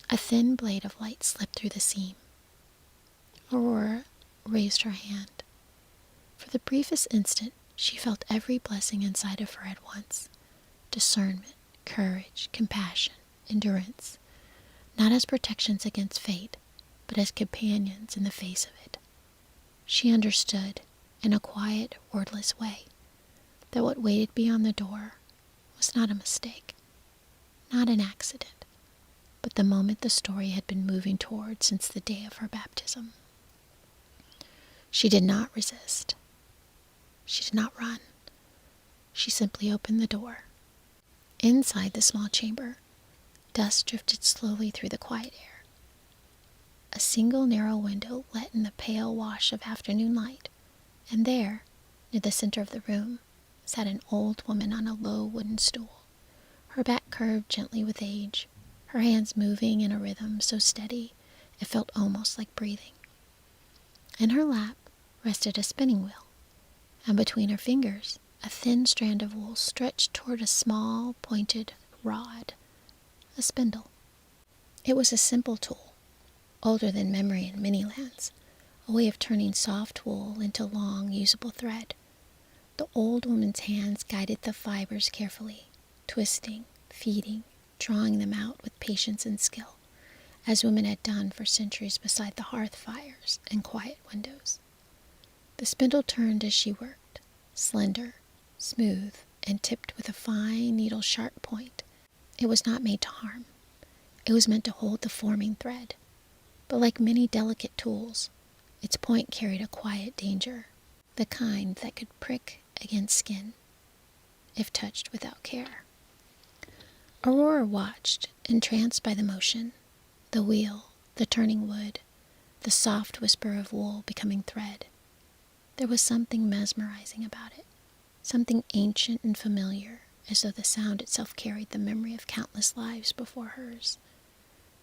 A thin blade of light slipped through the seam. Aurora raised her hand. For the briefest instant, she felt every blessing inside of her at once. Discernment, courage, compassion, endurance. Not as protections against fate, but as companions in the face of it. She understood, in a quiet, wordless way, that what waited beyond the door was not a mistake, not an accident, but the moment the story had been moving toward since the day of her baptism. She did not resist. She did not run. She simply opened the door. Inside the small chamber, dust drifted slowly through the quiet air. A single narrow window let in the pale wash of afternoon light, and there, near the center of the room, sat an old woman on a low wooden stool, her back curved gently with age, her hands moving in a rhythm so steady it felt almost like breathing. In her lap rested a spinning wheel, and between her fingers, a thin strand of wool stretched toward a small, pointed rod, a spindle. It was a simple tool, older than memory in many lands, a way of turning soft wool into long, usable thread. The old woman's hands guided the fibers carefully, twisting, feeding, drawing them out with patience and skill, as women had done for centuries beside the hearth fires and quiet windows. The spindle turned as she worked, slender, smooth, and tipped with a fine needle-sharp point. It was not made to harm. It was meant to hold the forming thread. But like many delicate tools, its point carried a quiet danger, the kind that could prick against skin, if touched without care. Aurora watched, entranced by the motion, the wheel, the turning wood, the soft whisper of wool becoming thread. There was something mesmerizing about it, something ancient and familiar, as though the sound itself carried the memory of countless lives before hers.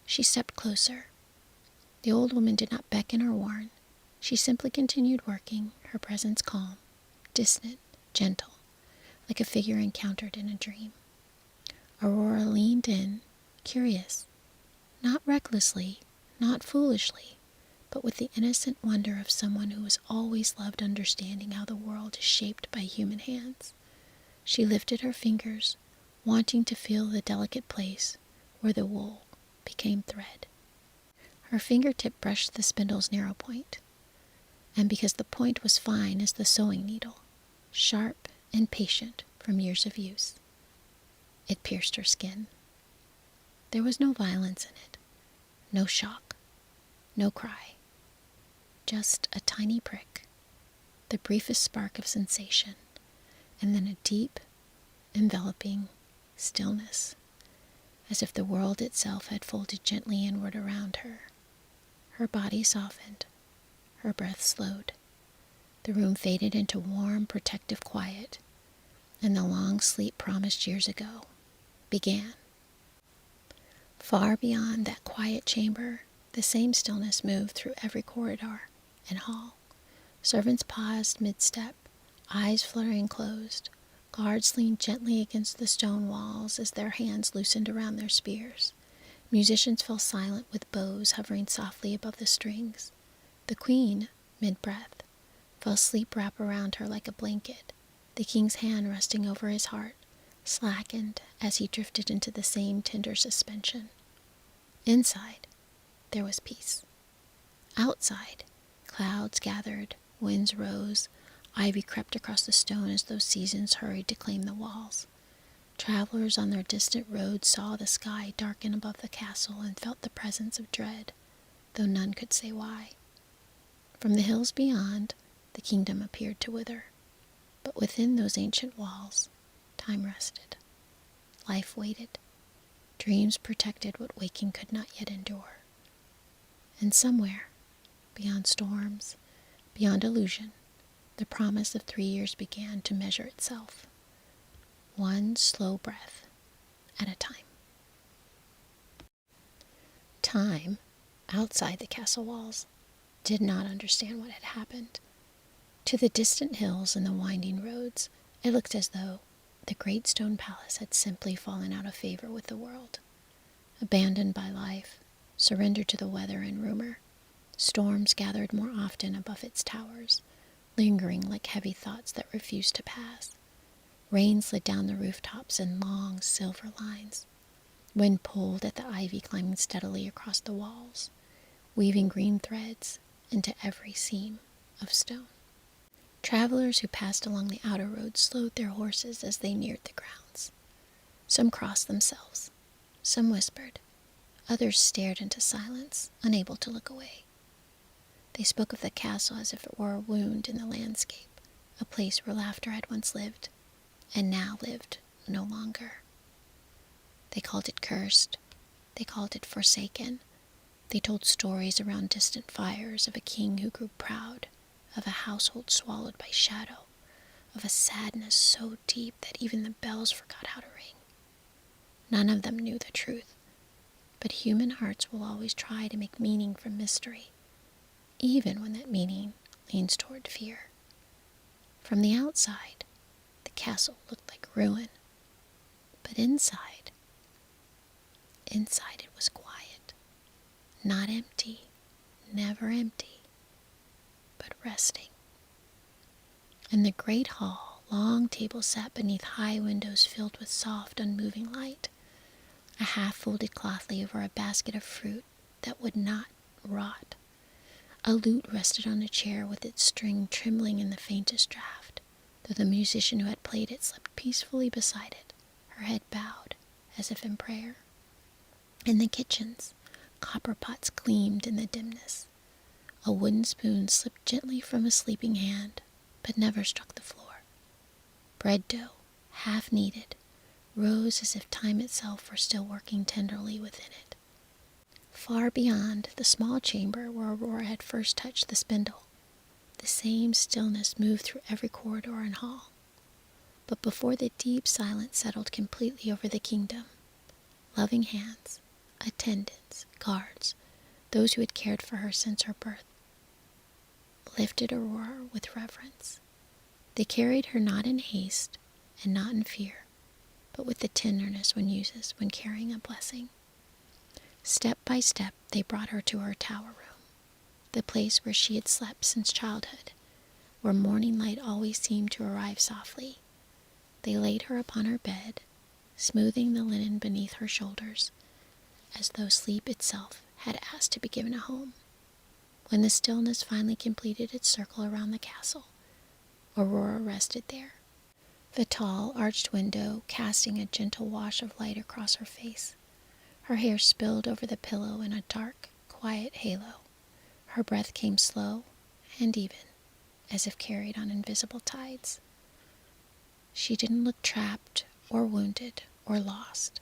She stepped closer. The old woman did not beckon or warn. She simply continued working, her presence calm, distant, gentle, like a figure encountered in a dream. Aurora leaned in, curious, not recklessly, not foolishly, but with the innocent wonder of someone who has always loved understanding how the world is shaped by human hands. She lifted her fingers, wanting to feel the delicate place where the wool became thread. Her fingertip brushed the spindle's narrow point, and because the point was fine as the sewing needle, sharp and patient from years of use, it pierced her skin. There was no violence in it, no shock, no cry, just a tiny prick, the briefest spark of sensation, and then a deep, enveloping stillness, as if the world itself had folded gently inward around her. Her body softened, her breath slowed. The room faded into warm, protective quiet, and the long sleep promised years ago began. Far beyond that quiet chamber, the same stillness moved through every corridor and hall. Servants paused mid-step, eyes fluttering closed. Guards leaned gently against the stone walls as their hands loosened around their spears. Musicians fell silent with bows hovering softly above the strings. The queen, mid-breath, felt sleep wrap around her like a blanket. The king's hand resting over his heart slackened as he drifted into the same tender suspension. Inside, there was peace. Outside, clouds gathered, winds rose, ivy crept across the stone as though seasons hurried to claim the walls. Travelers on their distant roads saw the sky darken above the castle and felt the presence of dread, though none could say why. From the hills beyond, the kingdom appeared to wither, but within those ancient walls, time rested. Life waited. Dreams protected what waking could not yet endure. And somewhere, beyond storms, beyond illusion, the promise of 3 years began to measure itself, one slow breath at a time. Time, outside the castle walls, did not understand what had happened. To the distant hills and the winding roads, it looked as though the great stone palace had simply fallen out of favor with the world. Abandoned by life, surrendered to the weather and rumor, storms gathered more often above its towers, lingering like heavy thoughts that refused to pass. Rain slid down the rooftops in long silver lines. Wind pulled at the ivy climbing steadily across the walls, weaving green threads into every seam of stone. Travelers who passed along the outer roads slowed their horses as they neared the grounds. Some crossed themselves, some whispered, others stared into silence, unable to look away. They spoke of the castle as if it were a wound in the landscape, a place where laughter had once lived, and now lived no longer. They called it cursed, they called it forsaken. They told stories around distant fires of a king who grew proud, of a household swallowed by shadow, of a sadness so deep that even the bells forgot how to ring. None of them knew the truth, but human hearts will always try to make meaning from mystery, even when that meaning leans toward fear. From the outside, the castle looked like ruin, but inside it was quiet, not empty, never empty, but resting. In the great hall, long tables sat beneath high windows filled with soft, unmoving light. A half-folded cloth lay over a basket of fruit that would not rot. A lute rested on a chair with its string trembling in the faintest draught, though the musician who had played it slept peacefully beside it, her head bowed, as if in prayer. In the kitchens, copper pots gleamed in the dimness. A wooden spoon slipped gently from a sleeping hand, but never struck the floor. Bread dough, half kneaded, rose as if time itself were still working tenderly within it. Far beyond the small chamber where Aurora had first touched the spindle, the same stillness moved through every corridor and hall. But before the deep silence settled completely over the kingdom, loving hands, attendants, guards, those who had cared for her since her birth, lifted Aurora with reverence. They carried her not in haste and not in fear, but with the tenderness one uses when carrying a blessing. Step by step, they brought her to her tower room, the place where she had slept since childhood, where morning light always seemed to arrive softly. They laid her upon her bed, smoothing the linen beneath her shoulders, as though sleep itself had asked to be given a home. When the stillness finally completed its circle around the castle, Aurora rested there, the tall, arched window casting a gentle wash of light across her face. Her hair spilled over the pillow in a dark, quiet halo. Her breath came slow and even, as if carried on invisible tides. She didn't look trapped or wounded or lost.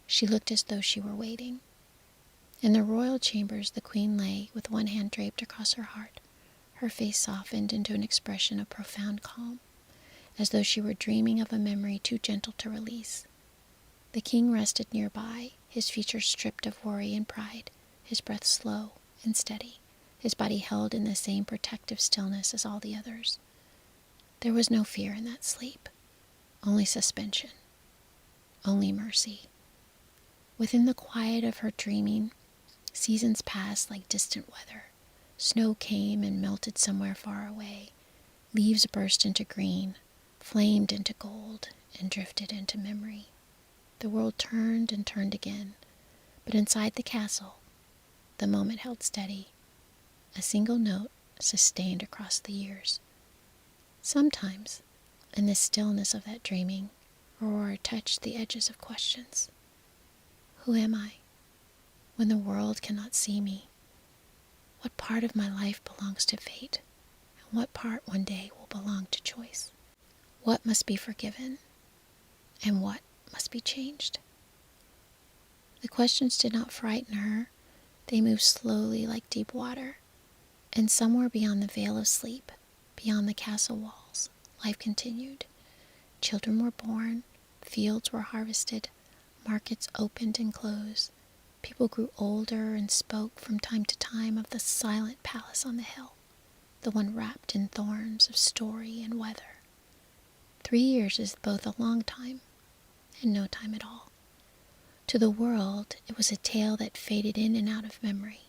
She looked as though she were waiting. In the royal chambers, the queen lay with one hand draped across her heart. Her face softened into an expression of profound calm, as though she were dreaming of a memory too gentle to release. The king rested nearby, his features stripped of worry and pride, his breath slow and steady, his body held in the same protective stillness as all the others. There was no fear in that sleep, only suspension, only mercy. Within the quiet of her dreaming, seasons passed like distant weather. Snow came and melted somewhere far away. Leaves burst into green, flamed into gold, and drifted into memory. The world turned and turned again, but inside the castle, the moment held steady, a single note sustained across the years. Sometimes, in the stillness of that dreaming, Aurora touched the edges of questions. Who am I, when the world cannot see me? What part of my life belongs to fate, and what part one day will belong to choice? What must be forgiven, and what must be changed? The questions did not frighten her. They moved slowly like deep water, and somewhere beyond the veil of sleep, beyond the castle walls, life continued. Children were born, fields were harvested, markets opened and closed. People grew older and spoke from time to time of the silent palace on the hill, the one wrapped in thorns of story and weather. 3 years is both a long time and no time at all. To the world, it was a tale that faded in and out of memory.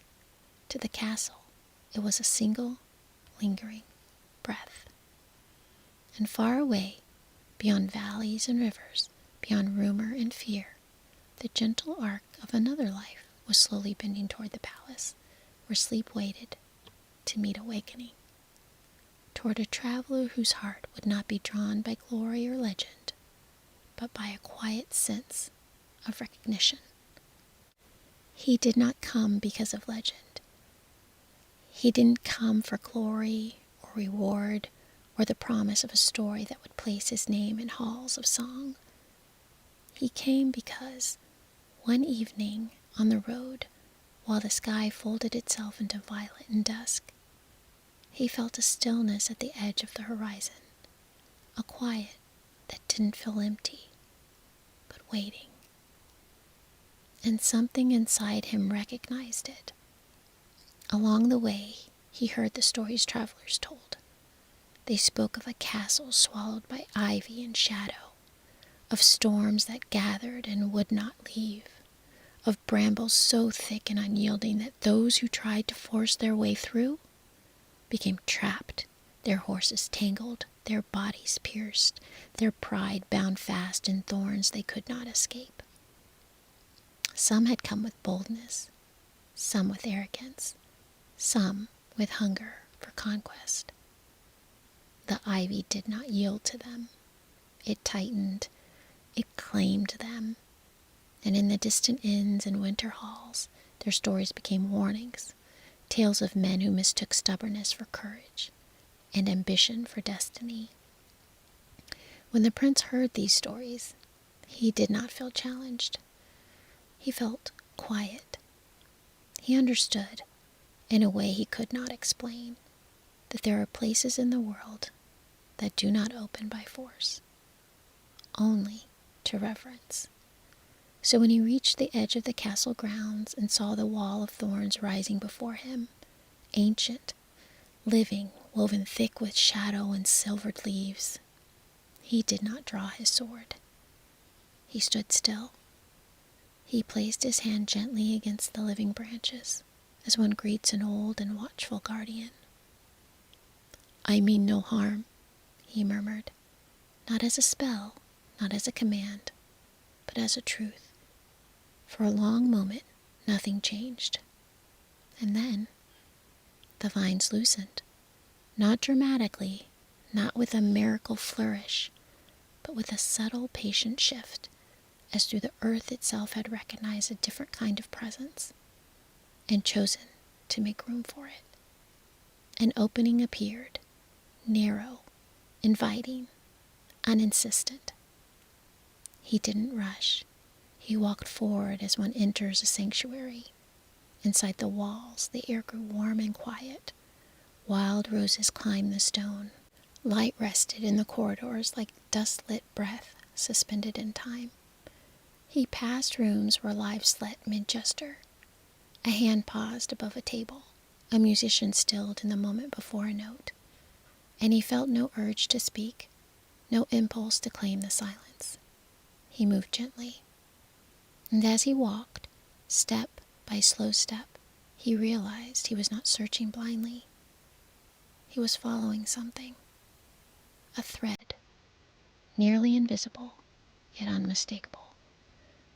To the castle, it was a single, lingering breath. And far away, beyond valleys and rivers, beyond rumor and fear, the gentle arc of another life was slowly bending toward the palace, where sleep waited to meet awakening. Toward a traveler whose heart would not be drawn by glory or legend, but by a quiet sense of recognition. He did not come because of legend. He didn't come for glory or reward or the promise of a story that would place his name in halls of song. He came because one evening on the road, while the sky folded itself into violet and dusk, he felt a stillness at the edge of the horizon, a quiet that didn't feel empty, but waiting. And something inside him recognized it. Along the way, he heard the stories travelers told. They spoke of a castle swallowed by ivy and shadow, of storms that gathered and would not leave, of brambles so thick and unyielding that those who tried to force their way through became trapped, their horses tangled, their bodies pierced, their pride bound fast in thorns they could not escape. Some had come with boldness, some with arrogance, some with hunger for conquest. The ivy did not yield to them. It tightened, it claimed them, and in the distant inns and winter halls, their stories became warnings, tales of men who mistook stubbornness for courage and ambition for destiny. When the prince heard these stories, he did not feel challenged. He felt quiet. He understood, in a way he could not explain, that there are places in the world that do not open by force, only to reverence. So when he reached the edge of the castle grounds and saw the wall of thorns rising before him, ancient, living, woven thick with shadow and silvered leaves, he did not draw his sword. He stood still. He placed his hand gently against the living branches, as one greets an old and watchful guardian. "I mean no harm," he murmured, not as a spell, not as a command, but as a truth. For a long moment, nothing changed. And then the vines loosened, not dramatically, not with a miracle flourish, but with a subtle, patient shift, as though the earth itself had recognized a different kind of presence and chosen to make room for it. An opening appeared, narrow, inviting, uninsistent. He didn't rush. He walked forward as one enters a sanctuary. Inside the walls, the air grew warm and quiet. Wild roses climbed the stone. Light rested in the corridors like dust-lit breath suspended in time. He passed rooms where lives slept mid-gesture. A hand paused above a table. A musician stilled in the moment before a note. And he felt no urge to speak, no impulse to claim the silence. He moved gently. And as he walked, step by slow step, he realized he was not searching blindly. He was following something. A thread, nearly invisible, yet unmistakable,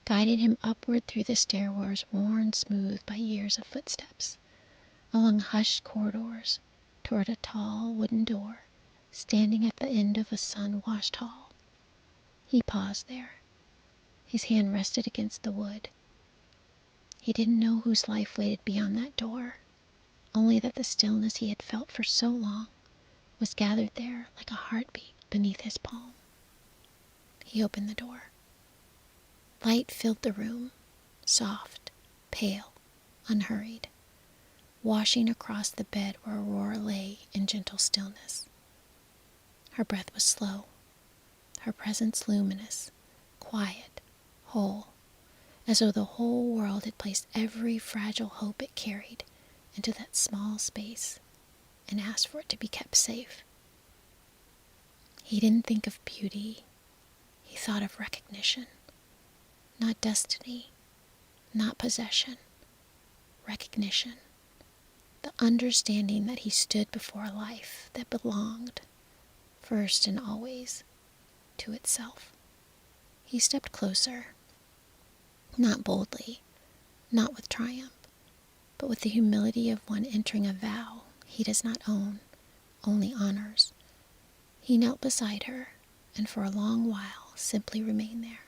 guided him upward through the stairways worn smooth by years of footsteps, along hushed corridors, toward a tall wooden door, standing at the end of a sun-washed hall. He paused there. His hand rested against the wood. He didn't know whose life waited beyond that door, only that the stillness he had felt for so long was gathered there like a heartbeat beneath his palm. He opened the door. Light filled the room, soft, pale, unhurried, washing across the bed where Aurora lay in gentle stillness. Her breath was slow, her presence luminous, quiet, whole, as though the whole world had placed every fragile hope it carried into that small space and asked for it to be kept safe. He didn't think of beauty. He thought of recognition. Not destiny, not possession. Recognition. The understanding that he stood before a life that belonged, first and always, to itself. He stepped closer, not boldly, not with triumph, but with the humility of one entering a vow he does not own, only honors. He knelt beside her, and for a long while simply remained there,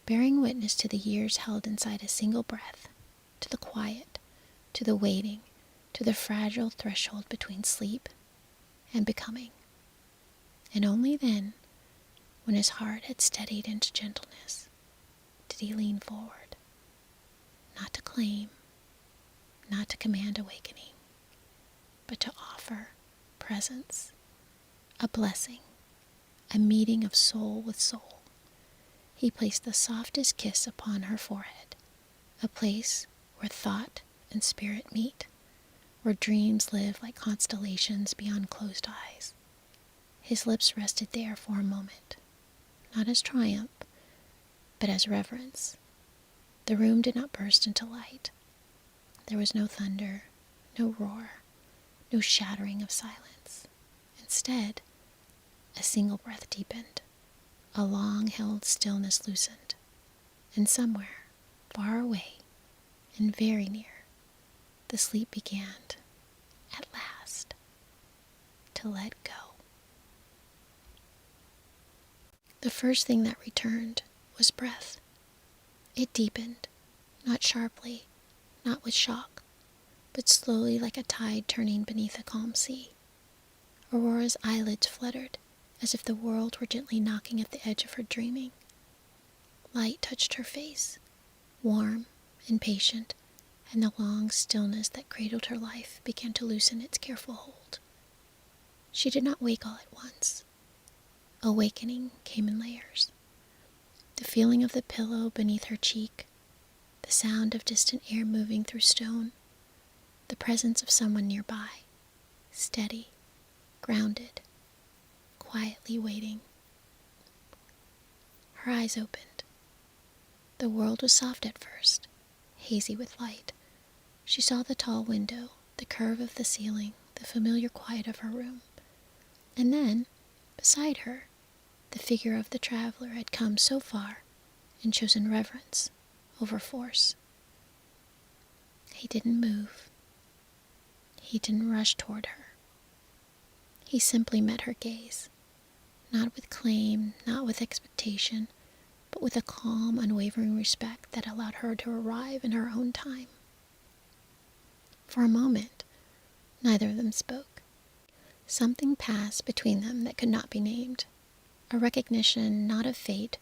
bearing witness to the years held inside a single breath, to the quiet, to the waiting, to the fragile threshold between sleep and becoming. And only then, when his heart had steadied into gentleness, did he lean forward, not to claim, not to command awakening, but to offer presence, a blessing, a meeting of soul with soul. He placed the softest kiss upon her forehead, a place where thought and spirit meet, where dreams live like constellations beyond closed eyes. His lips rested there for a moment, not as triumph, but as reverence. The room did not burst into light. There was no thunder, no roar, no shattering of silence. Instead, a single breath deepened, a long-held stillness loosened, and somewhere, far away and very near, the sleep began, at last, to let go. The first thing that returned was breath. It deepened, not sharply, not with shock, but slowly like a tide turning beneath a calm sea. Aurora's eyelids fluttered, as if the world were gently knocking at the edge of her dreaming. Light touched her face, warm and patient, and the long stillness that cradled her life began to loosen its careful hold. She did not wake all at once. Awakening came in layers. The feeling of the pillow beneath her cheek, the sound of distant air moving through stone, the presence of someone nearby, steady, grounded, quietly waiting. Her eyes opened. The world was soft at first, hazy with light. She saw the tall window, the curve of the ceiling, the familiar quiet of her room. And then, beside her, the figure of the traveler had come so far and chosen reverence over force. He didn't move. He didn't rush toward her. He simply met her gaze, not with claim, not with expectation, but with a calm, unwavering respect that allowed her to arrive in her own time. For a moment, neither of them spoke. Something passed between them that could not be named, a recognition not of fate,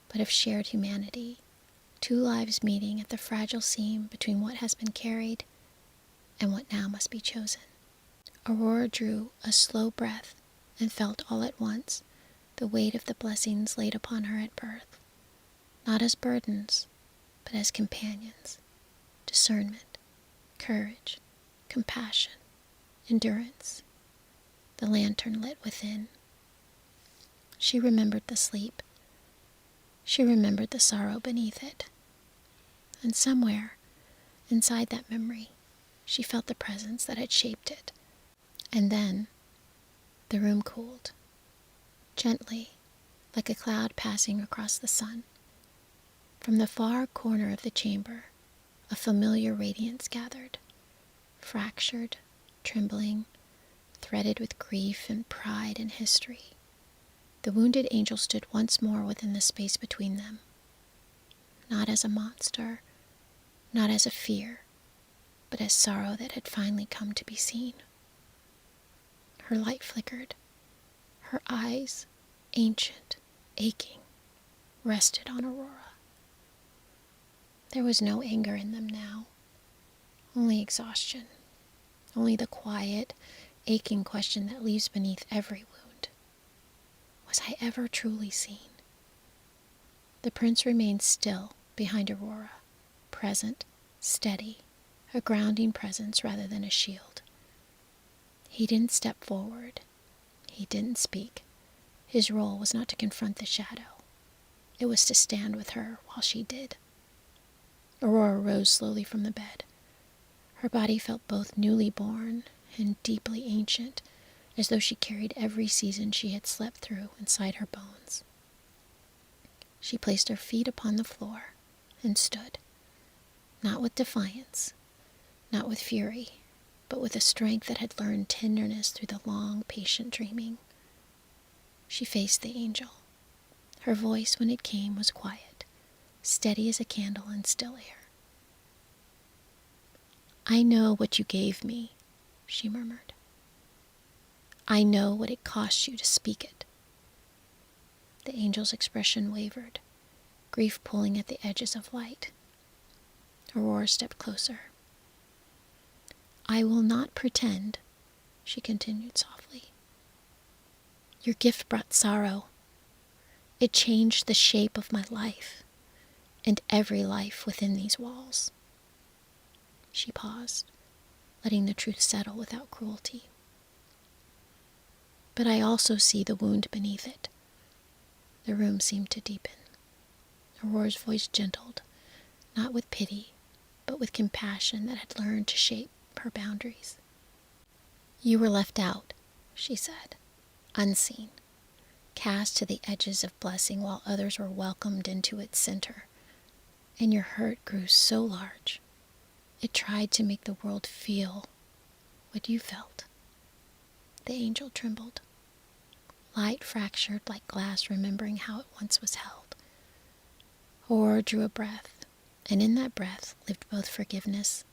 but of shared humanity, two lives meeting at the fragile seam between what has been carried and what now must be chosen. Aurora drew a slow breath and felt all at once the weight of the blessings laid upon her at birth, not as burdens, but as companions, discernment, courage, compassion, endurance. The lantern lit within. She remembered the sleep. She remembered the sorrow beneath it. And somewhere, inside that memory, she felt the presence that had shaped it. And then, the room cooled, gently, like a cloud passing across the sun. From the far corner of the chamber, a familiar radiance gathered, fractured, trembling, threaded with grief and pride and history. The wounded angel stood once more within the space between them, not as a monster, not as a fear, but as sorrow that had finally come to be seen. Her light flickered. Her eyes, ancient, aching, rested on Aurora. There was no anger in them now, only exhaustion, only the quiet, aching question that leaves beneath every wound. Was I ever truly seen? The prince remained still behind Aurora, present, steady, a grounding presence rather than a shield. He didn't step forward. He didn't speak. His role was not to confront the shadow. It was to stand with her while she did. Aurora rose slowly from the bed. Her body felt both newly born and deeply ancient, as though she carried every season she had slept through inside her bones. She placed her feet upon the floor and stood, not with defiance, not with fury, but with a strength that had learned tenderness through the long, patient dreaming. She faced the angel. Her voice, when it came, was quiet, steady as a candle in still air. "I know what you gave me," she murmured. "I know what it cost you to speak it." The angel's expression wavered, grief pulling at the edges of light. Aurora stepped closer. "I will not pretend," she continued softly. "Your gift brought sorrow. It changed the shape of my life, and every life within these walls." She paused, letting the truth settle without cruelty. "But I also see the wound beneath it." The room seemed to deepen. Aurora's voice gentled, not with pity, but with compassion that had learned to shape her boundaries. "You were left out," she said, "unseen, cast to the edges of blessing while others were welcomed into its center. And your hurt grew so large, it tried to make the world feel what you felt." The angel trembled. Light fractured like glass, remembering how it once was held. Aurora drew a breath, and in that breath lived both forgiveness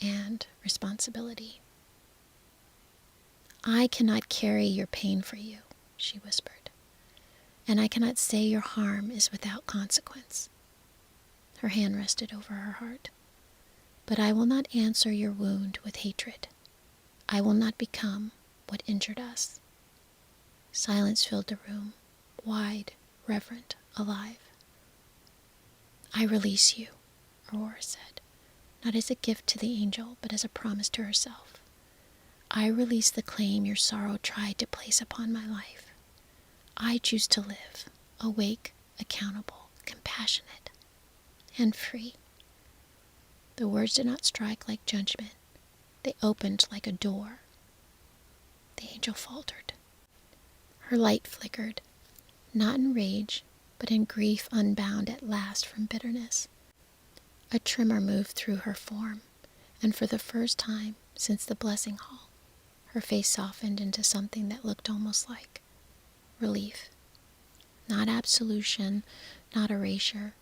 and responsibility. "I cannot carry your pain for you," she whispered, "and I cannot say your harm is without consequence." Her hand rested over her heart. "But I will not answer your wound with hatred. I will not become what injured us." Silence filled the room, wide, reverent, alive. "I release you," Aurora said, not as a gift to the angel, but as a promise to herself. "I release the claim your sorrow tried to place upon my life. I choose to live, awake, accountable, compassionate, and free." The words did not strike like judgment. They opened like a door. The angel faltered. Her light flickered, not in rage, but in grief unbound at last from bitterness. A tremor moved through her form, and for the first time since the blessing hall, her face softened into something that looked almost like relief. Not absolution, not erasure,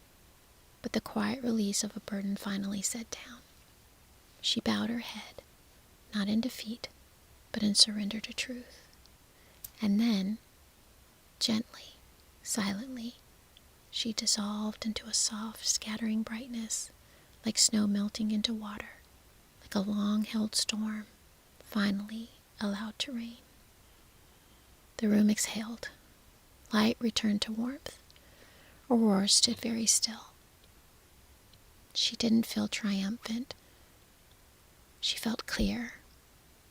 but the quiet release of a burden finally set down. She bowed her head, not in defeat, but in surrender to truth. And then, gently, silently, she dissolved into a soft, scattering brightness, like snow melting into water, like a long-held storm, finally allowed to rain. The room exhaled. Light returned to warmth. Aurora stood very still. She didn't feel triumphant. She felt clear.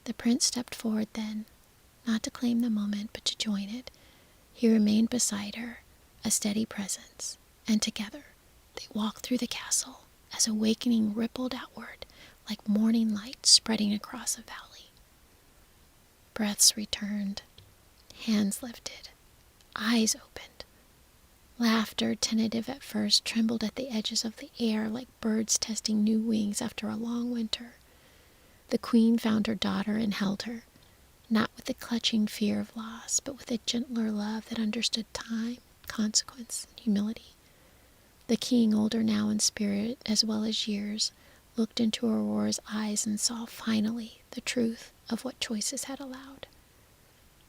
The prince stepped forward then, not to claim the moment, but to join it. He remained beside her, a steady presence, and together they walked through the castle as awakening rippled outward like morning light spreading across a valley. Breaths returned, hands lifted, eyes opened. Laughter, tentative at first, trembled at the edges of the air like birds testing new wings after a long winter. The queen found her daughter and held her, not with the clutching fear of loss, but with a gentler love that understood time, consequence, and humility. The king, older now in spirit as well as years, looked into Aurora's eyes and saw finally the truth of what choices had allowed.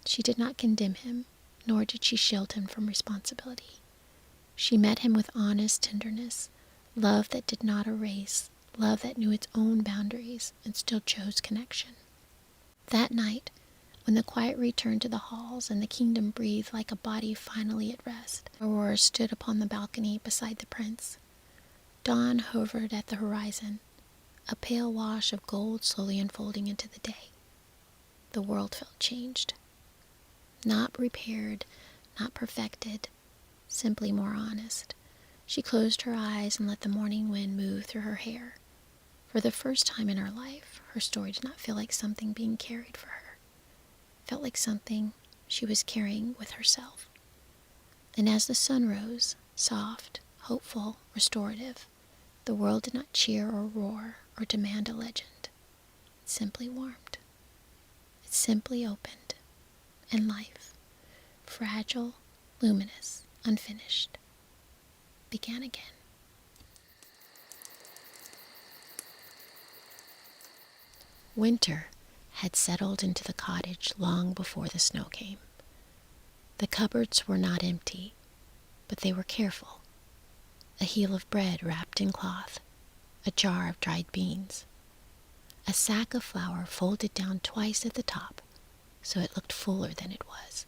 She did not condemn him, nor did she shield him from responsibility. She met him with honest tenderness, love that did not erase, love that knew its own boundaries and still chose connection. That night, when the quiet returned to the halls and the kingdom breathed like a body finally at rest, Aurora stood upon the balcony beside the prince. Dawn hovered at the horizon, a pale wash of gold slowly unfolding into the day. The world felt changed. Not repaired, not perfected, simply more honest. She closed her eyes and let the morning wind move through her hair. For the first time in her life, her story did not feel like something being carried for her. It felt like something she was carrying with herself. And as the sun rose, soft, hopeful, restorative, the world did not cheer or roar or demand a legend. It simply warmed. It simply opened. And life, fragile, luminous, unfinished, began again. Winter had settled into the cottage long before the snow came. The cupboards were not empty, but they were careful. A heel of bread wrapped in cloth, a jar of dried beans, a sack of flour folded down twice at the top so it looked fuller than it was.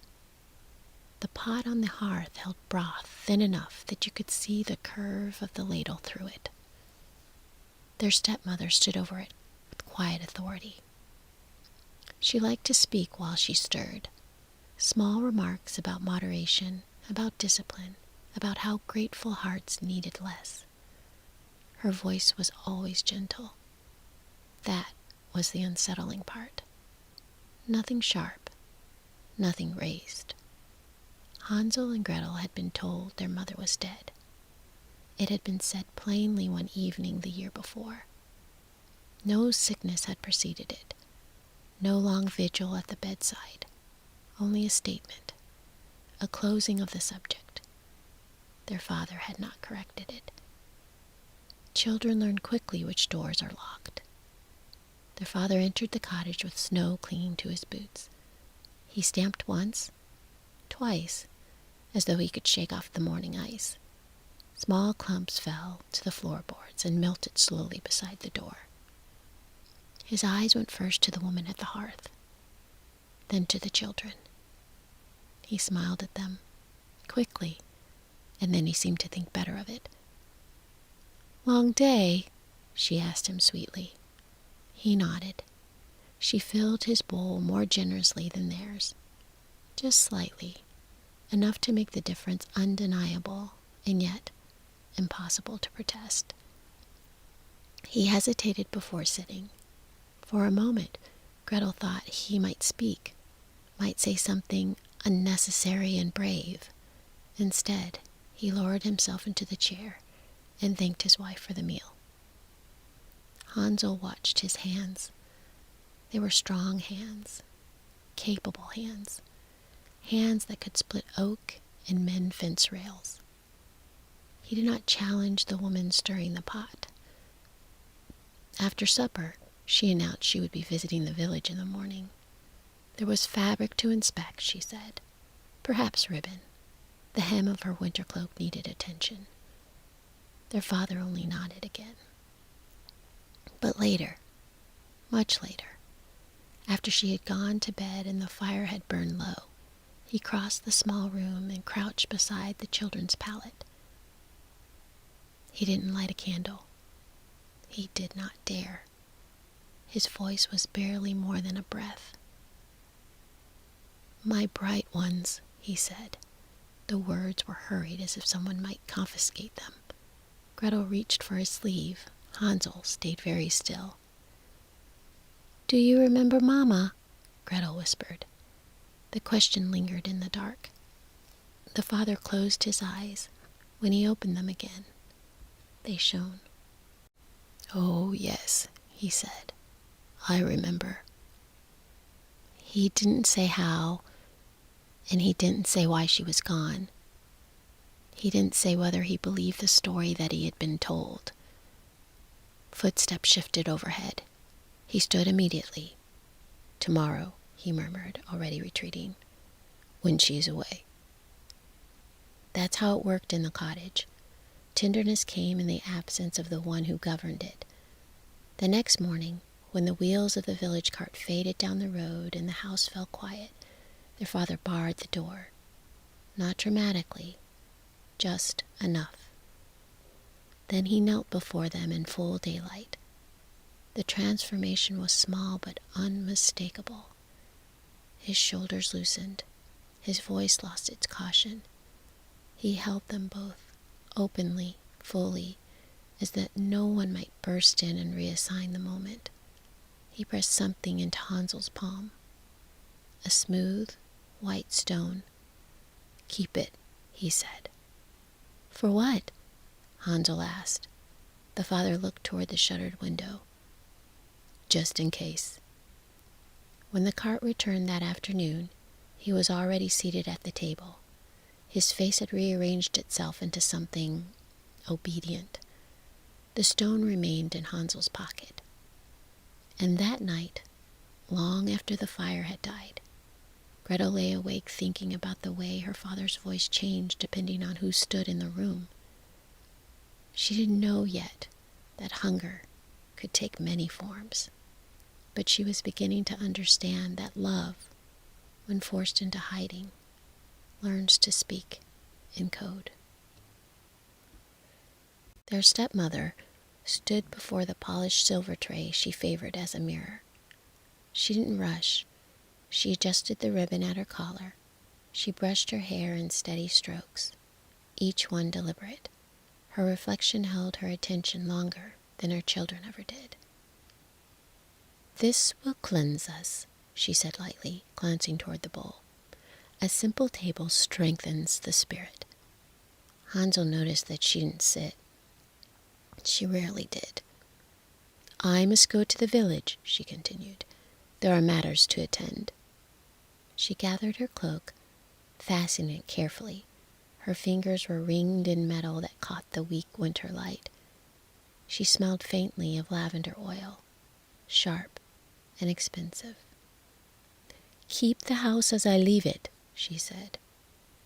The pot on the hearth held broth thin enough that you could see the curve of the ladle through it. Their stepmother stood over it with quiet authority. She liked to speak while she stirred. Small remarks about moderation, about discipline, about how grateful hearts needed less. Her voice was always gentle. That was the unsettling part. Nothing sharp, nothing raised. Hansel and Gretel had been told their mother was dead. It had been said plainly one evening the year before. No sickness had preceded it, no long vigil at the bedside, only a statement, a closing of the subject. Their father had not corrected it. Children learn quickly which doors are locked. Their father entered the cottage with snow clinging to his boots. He stamped once, twice, as though he could shake off the morning ice. Small clumps fell to the floorboards and melted slowly beside the door. His eyes went first to the woman at the hearth, then to the children. He smiled at them, quickly, and then he seemed to think better of it. "Long day?" she asked him sweetly. He nodded. She filled his bowl more generously than theirs, just slightly, enough to make the difference undeniable and yet impossible to protest. He hesitated before sitting. For a moment, Gretel thought he might speak, might say something unnecessary and brave. Instead, he lowered himself into the chair and thanked his wife for the meal. Hansel watched his hands. They were strong hands, capable hands, hands that could split oak and mend fence rails. He did not challenge the woman stirring the pot. After supper, she announced she would be visiting the village in the morning. There was fabric to inspect, she said. Perhaps ribbon. The hem of her winter cloak needed attention. Their father only nodded again. But later, much later, after she had gone to bed and the fire had burned low, he crossed the small room and crouched beside the children's pallet. He didn't light a candle. He did not dare. His voice was barely more than a breath. "My bright ones," he said. The words were hurried as if someone might confiscate them. Gretel reached for his sleeve. Hansel stayed very still. "Do you remember Mama?" Gretel whispered. The question lingered in the dark. The father closed his eyes. When he opened them again, they shone. "Oh, yes," he said. "I remember." He didn't say how, and he didn't say why she was gone. He didn't say whether he believed the story that he had been told. Footsteps shifted overhead. He stood immediately. "Tomorrow," he murmured, already retreating, "when she's away." That's how it worked in the cottage. Tenderness came in the absence of the one who governed it. The next morning, when the wheels of the village cart faded down the road and the house fell quiet, their father barred the door. Not dramatically, just enough. Then he knelt before them in full daylight. The transformation was small but unmistakable. His shoulders loosened. His voice lost its caution. He held them both, openly, fully, as that no one might burst in and reassign the moment. He pressed something into Hansel's palm. A smooth, white stone. "Keep it," he said. "For what?" Hansel asked. The father looked toward the shuttered window. "Just in case." When the cart returned that afternoon, he was already seated at the table. His face had rearranged itself into something obedient. The stone remained in Hansel's pocket. And that night, long after the fire had died, Gretel lay awake thinking about the way her father's voice changed depending on who stood in the room. She didn't know yet that hunger could take many forms, but she was beginning to understand that love, when forced into hiding, learns to speak in code. Their stepmother stood before the polished silver tray she favored as a mirror. She didn't rush. She adjusted the ribbon at her collar. She brushed her hair in steady strokes, each one deliberate. Her reflection held her attention longer than her children ever did. "This will cleanse us," she said lightly, glancing toward the bowl. "A simple table strengthens the spirit." Hansel noticed that she didn't sit. She rarely did. "I must go to the village," she continued. "There are matters to attend." She gathered her cloak, fastening it carefully. Her fingers were ringed in metal that caught the weak winter light. She smelled faintly of lavender oil, sharp and expensive. "Keep the house as I leave it," she said,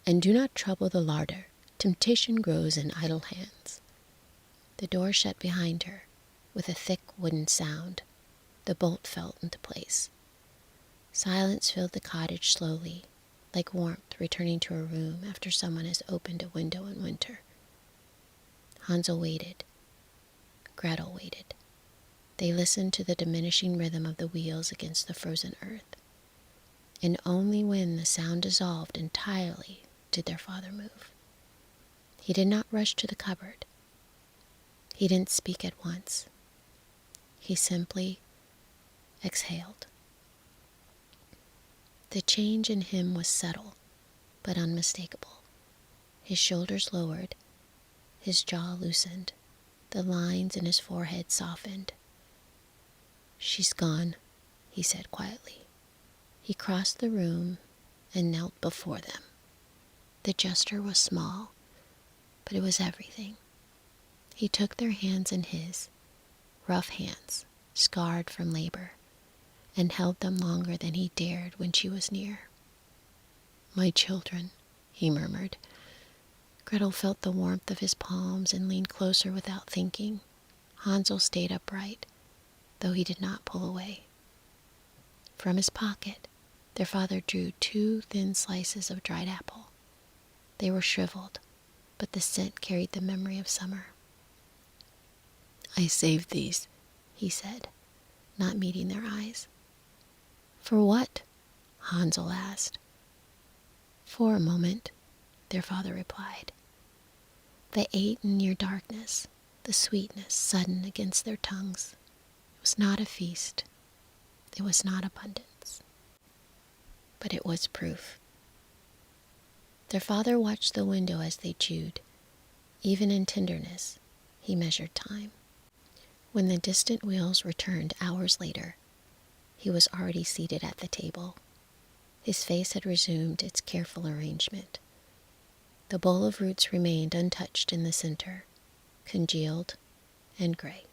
"and do not trouble the larder. Temptation grows in idle hands." The door shut behind her with a thick wooden sound. The bolt fell into place. Silence filled the cottage slowly, like warmth returning to a room after someone has opened a window in winter. Hansel waited. Gretel waited. They listened to the diminishing rhythm of the wheels against the frozen earth. And only when the sound dissolved entirely did their father move. He did not rush to the cupboard. He didn't speak at once. He simply exhaled. The change in him was subtle, but unmistakable. His shoulders lowered, his jaw loosened, the lines in his forehead softened. "She's gone," he said quietly. He crossed the room and knelt before them. The gesture was small, but it was everything. He took their hands in his, rough hands, scarred from labor, and held them longer than he dared when she was near. "My children," he murmured. Gretel felt the warmth of his palms and leaned closer without thinking. Hansel stayed upright, though he did not pull away. From his pocket, their father drew 2 thin slices of dried apple. They were shriveled, but the scent carried the memory of summer. "I saved these," he said, not meeting their eyes. "For what?" Hansel asked. "For a moment," their father replied. They ate in near darkness, the sweetness sudden against their tongues. It was not a feast. It was not abundance. But it was proof. Their father watched the window as they chewed. Even in tenderness, he measured time. When the distant wheels returned hours later, he was already seated at the table. His face had resumed its careful arrangement. The bowl of roots remained untouched in the center, congealed and gray.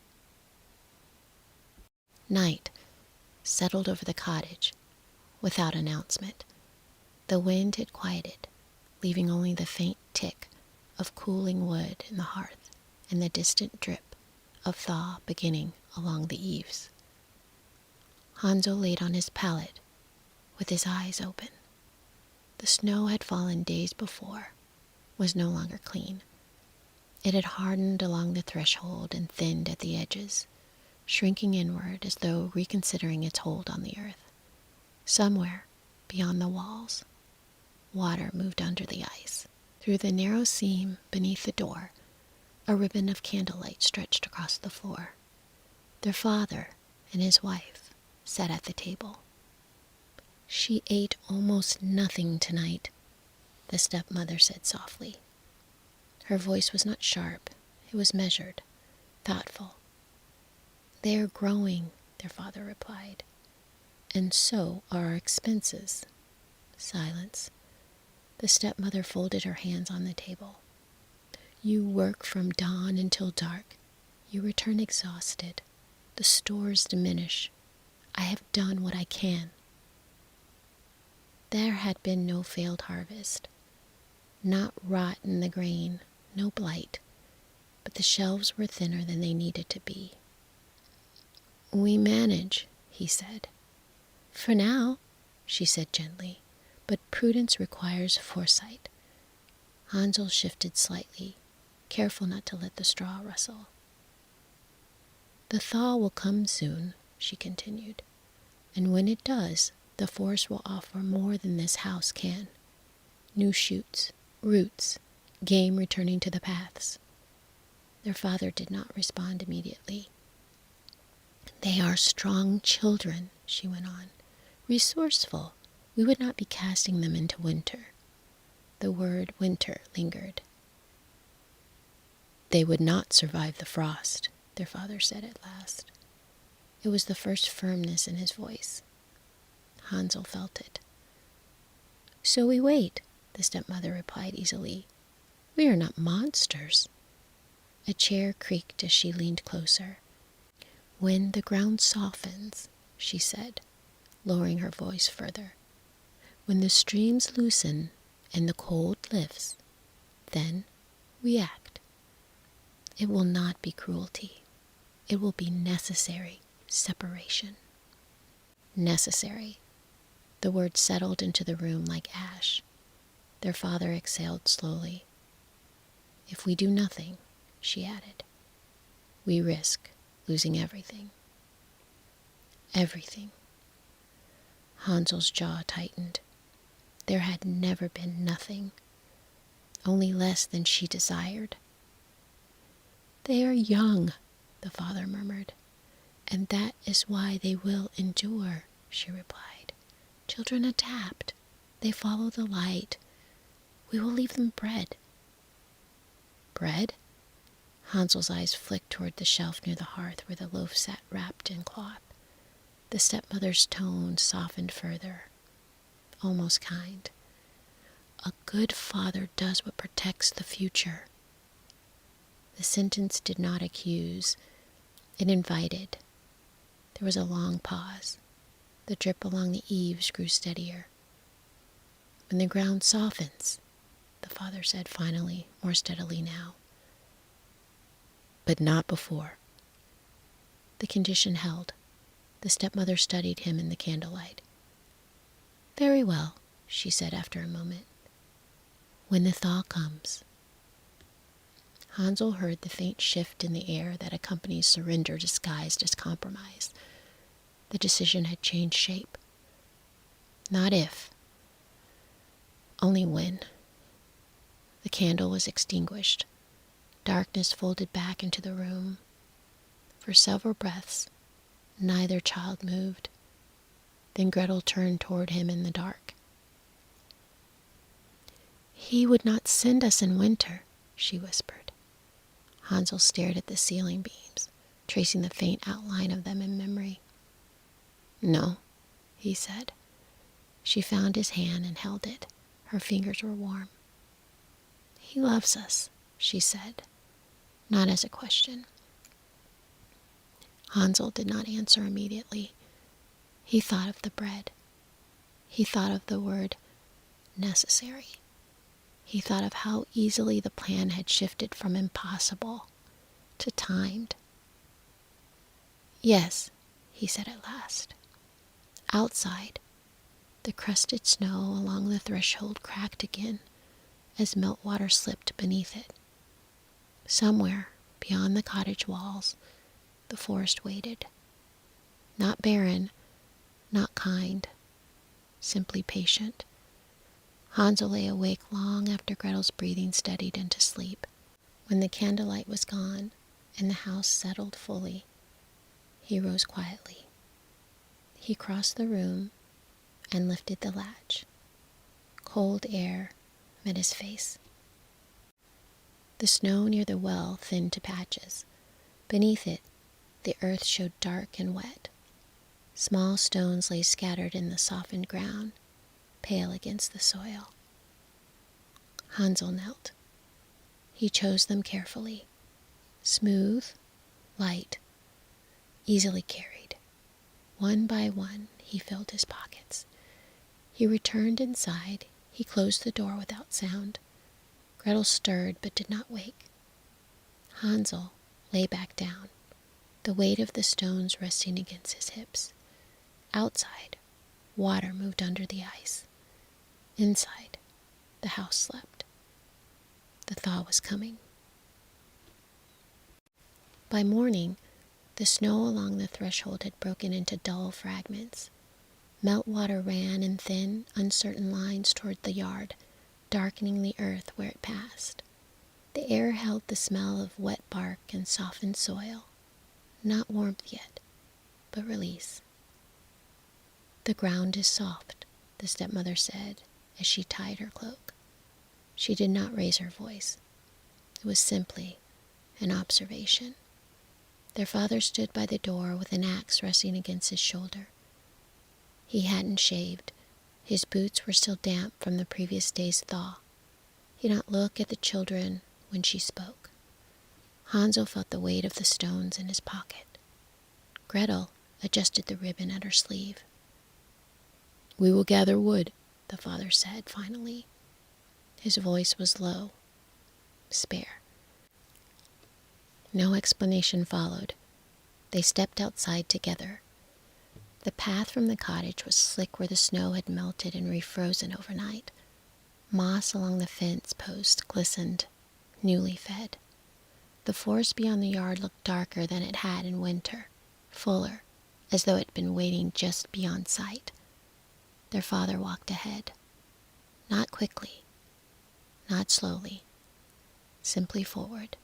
Night settled over the cottage without announcement. The wind had quieted, leaving only the faint tick of cooling wood in the hearth and the distant drip of thaw beginning along the eaves. Hansel laid on his pallet with his eyes open. The snow had fallen days before, was no longer clean. It had hardened along the threshold and thinned at the edges, shrinking inward as though reconsidering its hold on the earth. Somewhere, beyond the walls, water moved under the ice. Through the narrow seam beneath the door, a ribbon of candlelight stretched across the floor. Their father and his wife sat at the table. "She ate almost nothing tonight," the stepmother said softly. Her voice was not sharp, it was measured, thoughtful. "They are growing," their father replied, "and so are our expenses." Silence. The stepmother folded her hands on the table. "You work from dawn until dark. You return exhausted. The stores diminish. I have done what I can." There had been no failed harvest, not rot in the grain, no blight, but the shelves were thinner than they needed to be. "We manage," he said. "For now," she said gently, "but prudence requires foresight." Hansel shifted slightly, careful not to let the straw rustle. "The thaw will come soon," she continued, "and when it does, the forest will offer more than this house can. New shoots, roots, game returning to the paths." Their father did not respond immediately. "They are strong children," she went on, "resourceful. We would not be casting them into winter." The word winter lingered. "They would not survive the frost," their father said at last. It was the first firmness in his voice. Hansel felt it. "So we wait," the stepmother replied easily. "We are not monsters." A chair creaked as she leaned closer. "When the ground softens," she said, lowering her voice further, "when the streams loosen and the cold lifts, then we act. It will not be cruelty. It will be necessary separation." Necessary. The word settled into the room like ash. Their father exhaled slowly. "If we do nothing," she added, "we risk losing everything." Everything. Hansel's jaw tightened. There had never been nothing, only less than she desired. "They are young," the father murmured, "and that is why they will endure," she replied. "Children adapt. They follow the light. We will leave them bread." "Bread?" Hansel's eyes flicked toward the shelf near the hearth where the loaf sat wrapped in cloth. The stepmother's tone softened further, almost kind. A good father does what protects the future. The sentence did not accuse, it invited. There was a long pause. The drip along the eaves grew steadier. When the ground softens, the father said finally, more steadily now. But not before. The condition held. The stepmother studied him in the candlelight. Very well, she said after a moment. When the thaw comes. Hansel heard the faint shift in the air that accompanies surrender disguised as compromise. The decision had changed shape. Not if, only when. The candle was extinguished. Darkness folded back into the room. For several breaths, neither child moved. Then Gretel turned toward him in the dark. He would not send us in winter, she whispered. Hansel stared at the ceiling beams, tracing the faint outline of them in memory. No, he said. She found his hand and held it. Her fingers were warm. He loves us, she said, not as a question. Hansel did not answer immediately. He thought of the bread. He thought of the word necessary. He thought of how easily the plan had shifted from impossible to timed. Yes, he said at last. Outside, the crusted snow along the threshold cracked again as meltwater slipped beneath it. Somewhere beyond the cottage walls, the forest waited. Not barren, not kind, simply patient. Hansel lay awake long after Gretel's breathing steadied into sleep. When the candlelight was gone and the house settled fully, he rose quietly. He crossed the room and lifted the latch. Cold air met his face. The snow near the well thinned to patches. Beneath it, the earth showed dark and wet. Small stones lay scattered in the softened ground, pale against the soil. Hansel knelt. He chose them carefully. Smooth, light, easily carried. One by one, he filled his pockets. He returned inside. He closed the door without sound. Gretel stirred but did not wake. Hansel lay back down, the weight of the stones resting against his hips. Outside, water moved under the ice. Inside, the house slept. The thaw was coming. By morning, the snow along the threshold had broken into dull fragments. Meltwater ran in thin, uncertain lines toward the yard, darkening the earth where it passed. The air held the smell of wet bark and softened soil. Not warmth yet, but release. The ground is soft, the stepmother said as she tied her cloak. She did not raise her voice. It was simply an observation. Their father stood by the door with an axe resting against his shoulder. He hadn't shaved. His boots were still damp from the previous day's thaw. He did not look at the children when she spoke. Hansel felt the weight of the stones in his pocket. Gretel adjusted the ribbon at her sleeve. We will gather wood, the father said finally. His voice was low, spare. No explanation followed. They stepped outside together. The path from the cottage was slick where the snow had melted and refrozen overnight. Moss along the fence post glistened, newly fed. The forest beyond the yard looked darker than it had in winter, fuller, as though it had been waiting just beyond sight. Their father walked ahead. Not quickly, not slowly, simply forward.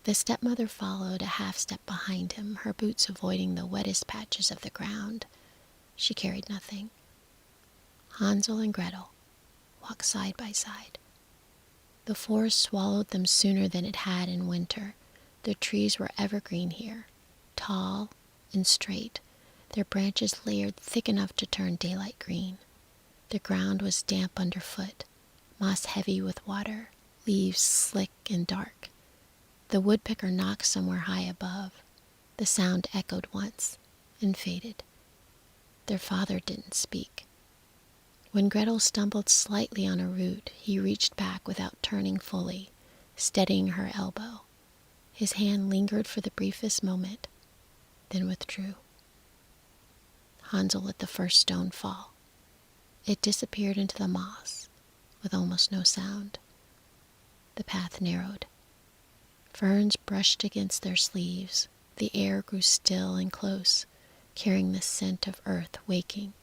The stepmother followed a half step behind him, her boots avoiding the wettest patches of the ground. She carried nothing. Hansel and Gretel walked side by side. The forest swallowed them sooner than it had in winter. The trees were evergreen here, tall and straight, their branches layered thick enough to turn daylight green. The ground was damp underfoot, moss heavy with water, leaves slick and dark. The woodpecker knocked somewhere high above. The sound echoed once and faded. Their father didn't speak. When Gretel stumbled slightly on a root, he reached back without turning fully, steadying her elbow. His hand lingered for the briefest moment, then withdrew. Hansel let the first stone fall. It disappeared into the moss with almost no sound. The path narrowed. Ferns brushed against their sleeves. The air grew still and close, carrying the scent of earth waking.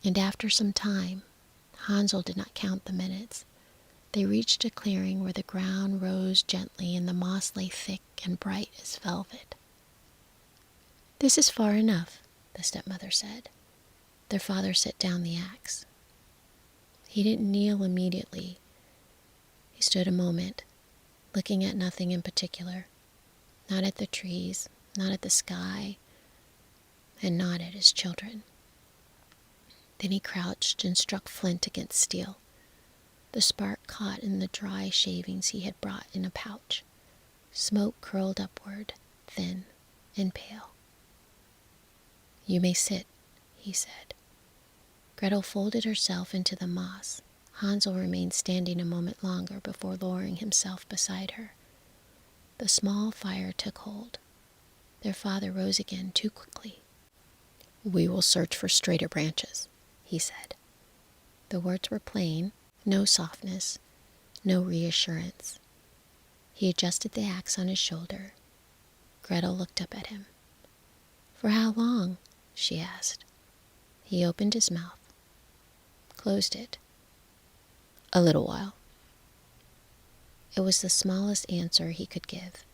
And after some time, Hansel did not count the minutes. They reached a clearing where the ground rose gently and the moss lay thick and bright as velvet. "This is far enough," the stepmother said. Their father set down the axe. He didn't kneel immediately. He stood a moment, looking at nothing in particular, not at the trees, not at the sky, and not at his children. Then he crouched and struck flint against steel. The spark caught in the dry shavings he had brought in a pouch. Smoke curled upward, thin and pale. "You may sit," he said. Gretel folded herself into the moss. Hansel remained standing a moment longer before lowering himself beside her. The small fire took hold. Their father rose again too quickly. "We will search for straighter branches," he said. The words were plain, no softness, no reassurance. He adjusted the axe on his shoulder. Gretel looked up at him. "For how long?" she asked. He opened his mouth, closed it. "A little while." It was the smallest answer he could give.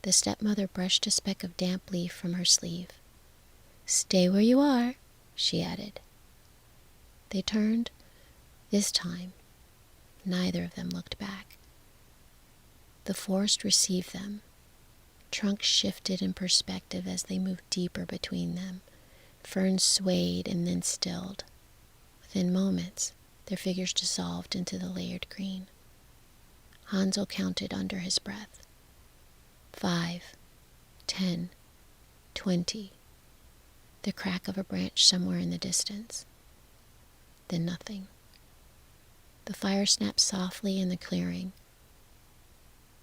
The stepmother brushed a speck of damp leaf from her sleeve. "Stay where you are," she added. They turned. This time, neither of them looked back. The forest received them. Trunks shifted in perspective as they moved deeper between them. Ferns swayed and then stilled. Within moments, their figures dissolved into the layered green. Hansel counted under his breath. 5, 10, 20. The crack of a branch somewhere in the distance. Then nothing. The fire snapped softly in the clearing.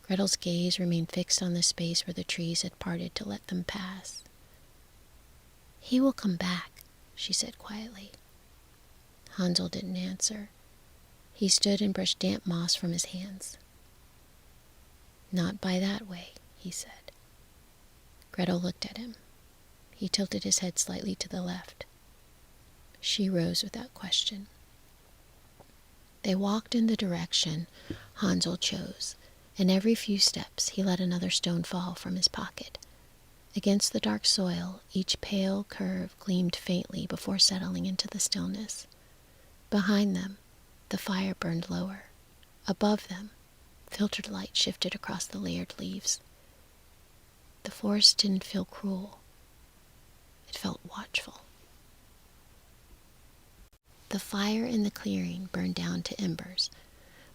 Gretel's gaze remained fixed on the space where the trees had parted to let them pass. "He will come back," she said quietly. Hansel didn't answer. He stood and brushed damp moss from his hands. "Not by that way," he said. Gretel looked at him. He tilted his head slightly to the left. She rose without question. They walked in the direction Hansel chose, and every few steps he let another stone fall from his pocket. Against the dark soil, each pale curve gleamed faintly before settling into the stillness. Behind them, the fire burned lower. Above them, filtered light shifted across the layered leaves. The forest didn't feel cruel. It felt watchful. The fire in the clearing burned down to embers.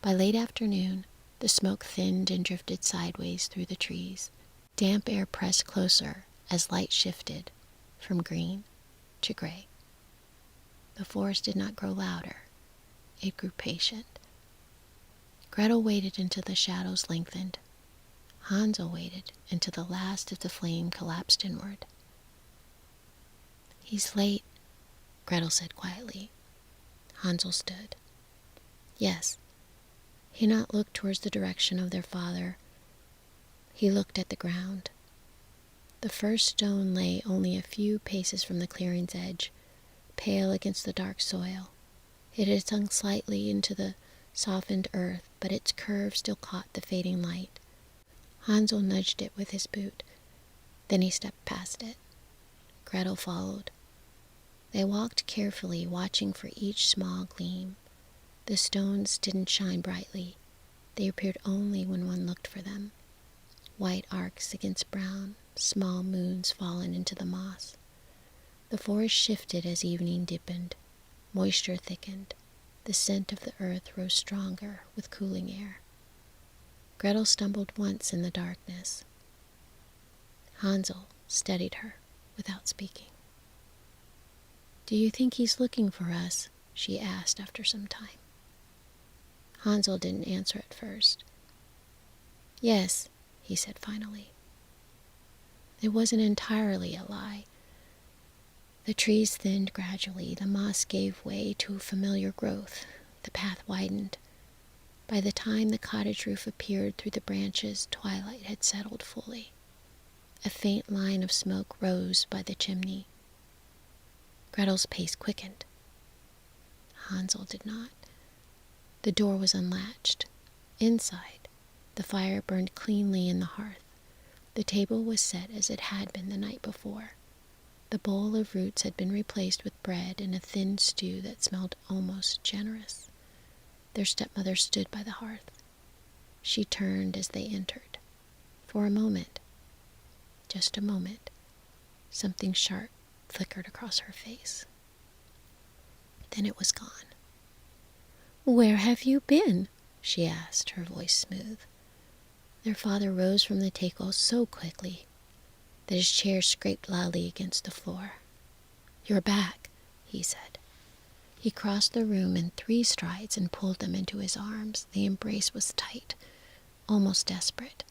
By late afternoon, the smoke thinned and drifted sideways through the trees. Damp air pressed closer as light shifted from green to gray. The forest did not grow louder. It grew patient. Gretel waited until the shadows lengthened. Hansel waited until the last of the flame collapsed inward. "He's late," Gretel said quietly. Hansel stood. Yes. He did not look towards the direction of their father. He looked at the ground. The first stone lay only a few paces from the clearing's edge, pale against the dark soil. It had sunk slightly into the softened earth, but its curve still caught the fading light. Hansel nudged it with his boot. Then he stepped past it. Gretel followed. They walked carefully, watching for each small gleam. The stones didn't shine brightly. They appeared only when one looked for them. White arcs against brown, small moons fallen into the moss. The forest shifted as evening deepened. Moisture thickened. The scent of the earth rose stronger with cooling air. Gretel stumbled once in the darkness. Hansel steadied her without speaking. "Do you think he's looking for us?" she asked after some time. Hansel didn't answer at first. "Yes," he said finally. It wasn't entirely a lie. The trees thinned gradually. The moss gave way to familiar growth. The path widened. By the time the cottage roof appeared through the branches, twilight had settled fully. A faint line of smoke rose by the chimney. Gretel's pace quickened. Hansel did not. The door was unlatched. Inside, the fire burned cleanly in the hearth. The table was set as it had been the night before. The bowl of roots had been replaced with bread and a thin stew that smelled almost generous. Their stepmother stood by the hearth. She turned as they entered. For a moment, just a moment, something sharp flickered across her face. Then it was gone. "Where have you been?" she asked, her voice smooth. Their father rose from the table so quickly that his chair scraped loudly against the floor. "You're back," he said. He crossed the room in 3 strides and pulled them into his arms. The embrace was tight, almost desperate,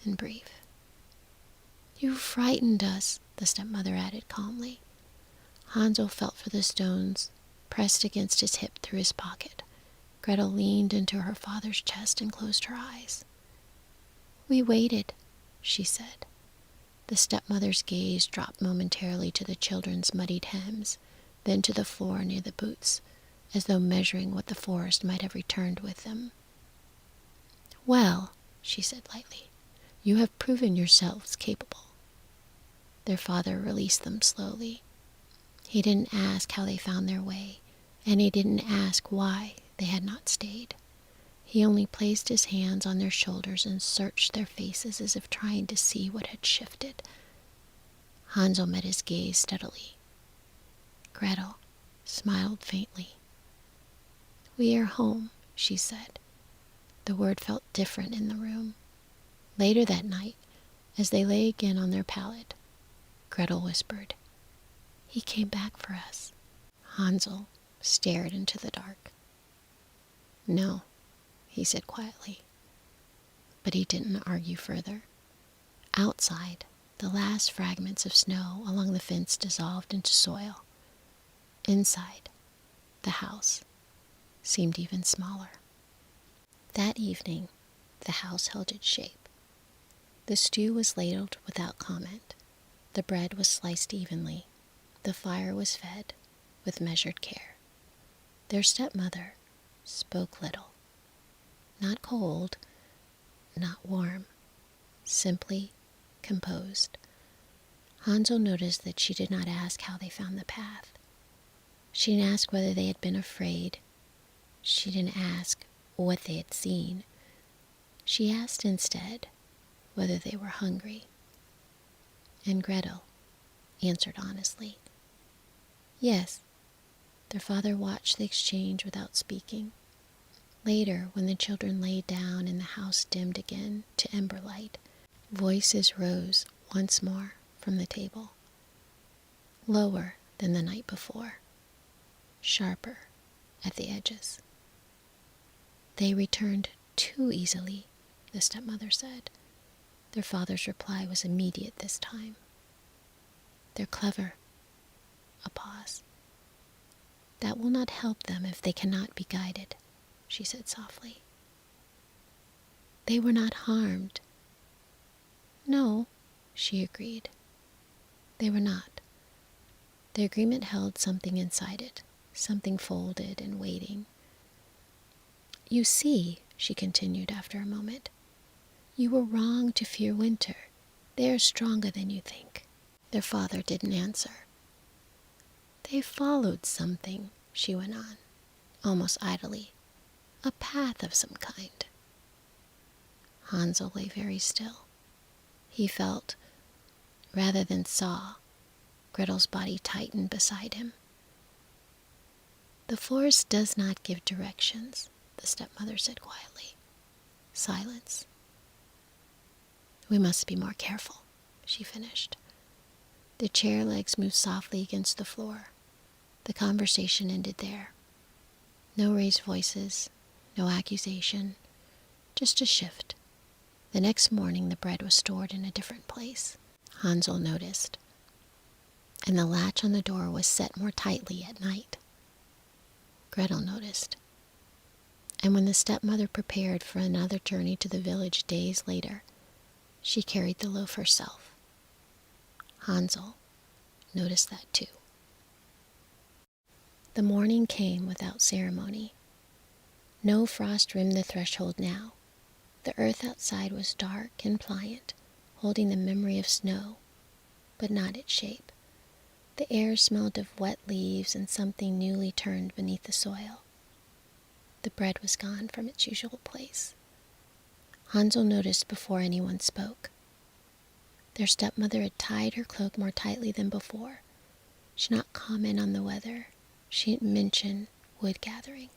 and brief. "You frightened us," the stepmother added calmly. Hansel felt for the stones pressed against his hip through his pocket. Gretel leaned into her father's chest and closed her eyes. "We waited," she said. The stepmother's gaze dropped momentarily to the children's muddied hems, then to the floor near the boots, as though measuring what the forest might have returned with them. "Well," she said lightly, "you have proven yourselves capable." Their father released them slowly. He didn't ask how they found their way, and he didn't ask why they had not stayed. He only placed his hands on their shoulders and searched their faces as if trying to see what had shifted. Hansel met his gaze steadily. Gretel smiled faintly. "We are home," she said. The word felt different in the room. Later that night, as they lay again on their pallet, Gretel whispered, "He came back for us." Hansel stared into the dark. "No," he said quietly. But he didn't argue further. Outside, the last fragments of snow along the fence dissolved into soil. Inside, the house seemed even smaller. That evening, the house held its shape. The stew was ladled without comment. The bread was sliced evenly. The fire was fed with measured care. Their stepmother spoke little. Not cold, not warm, simply composed. Hansel noticed that she did not ask how they found the path. She didn't ask whether they had been afraid. She didn't ask what they had seen. She asked instead whether they were hungry. And Gretel answered honestly, "Yes." Their father watched the exchange without speaking. Later, when the children lay down and the house dimmed again to ember light, voices rose once more from the table. Lower than the night before, sharper at the edges. "They returned too easily," the stepmother said. Their father's reply was immediate this time. "They're clever." A pause. "That will not help them if they cannot be guided," she said softly. "They were not harmed." "No," she agreed. They were not. The agreement held something inside it, something folded and waiting. "You see," she continued after a moment, "you were wrong to fear winter. They are stronger than you think." Their father didn't answer. "They followed something," she went on, almost idly. "A path of some kind." Hansel lay very still. He felt, rather than saw, Gretel's body tightened beside him. "The forest does not give directions," the stepmother said quietly. Silence. "We must be more careful," she finished. The chair legs moved softly against the floor. The conversation ended there. No raised voices, no accusation, just a shift. The next morning the bread was stored in a different place. Hansel noticed, and the latch on the door was set more tightly at night. Gretel noticed, and when the stepmother prepared for another journey to the village days later, she carried the loaf herself. Hansel noticed that too. The morning came without ceremony. No frost rimmed the threshold now. The earth outside was dark and pliant, holding the memory of snow, but not its shape. The air smelled of wet leaves and something newly turned beneath the soil. The bread was gone from its usual place. Hansel noticed before anyone spoke. Their stepmother had tied her cloak more tightly than before. She did not comment on the weather. She didn't mention wood gathering.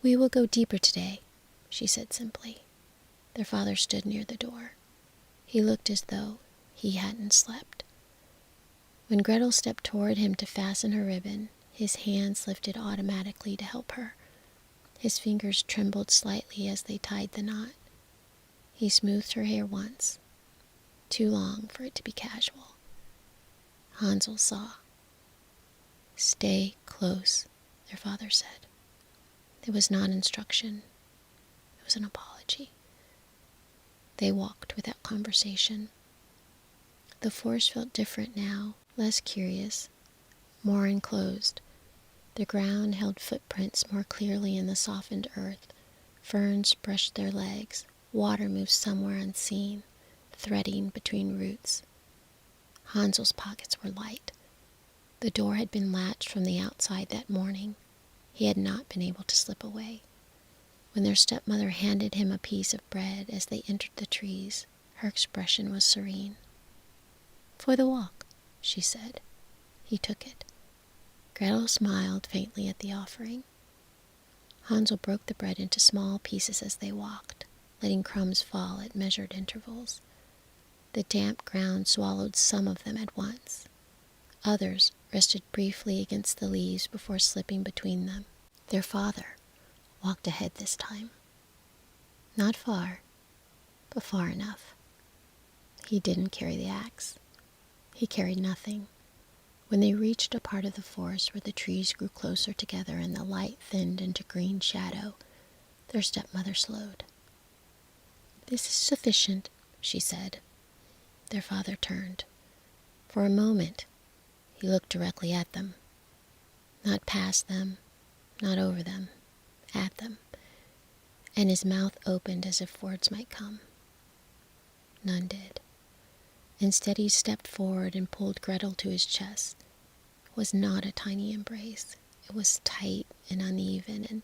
"We will go deeper today," she said simply. Their father stood near the door. He looked as though he hadn't slept. When Gretel stepped toward him to fasten her ribbon, his hands lifted automatically to help her. His fingers trembled slightly as they tied the knot. He smoothed her hair once, too long for it to be casual. Hansel saw. "Stay close," their father said. It was not instruction. It was an apology. They walked without conversation. The forest felt different now, less curious, more enclosed. The ground held footprints more clearly in the softened earth. Ferns brushed their legs. Water moved somewhere unseen, threading between roots. Hansel's pockets were light. The door had been latched from the outside that morning. He had not been able to slip away. When their stepmother handed him a piece of bread as they entered the trees, her expression was serene. "For the walk," she said. He took it. Gretel smiled faintly at the offering. Hansel broke the bread into small pieces as they walked, letting crumbs fall at measured intervals. The damp ground swallowed some of them at once. Others rested briefly against the leaves before slipping between them. Their father walked ahead this time. Not far, but far enough. He didn't carry the axe. He carried nothing. When they reached a part of the forest where the trees grew closer together and the light thinned into green shadow, their stepmother slowed. "This is sufficient," she said. Their father turned. For a moment, he looked directly at them. Not past them, not over them, at them. And his mouth opened as if words might come. None did. Instead, he stepped forward and pulled Gretel to his chest. It was not a tiny embrace. It was tight and uneven, and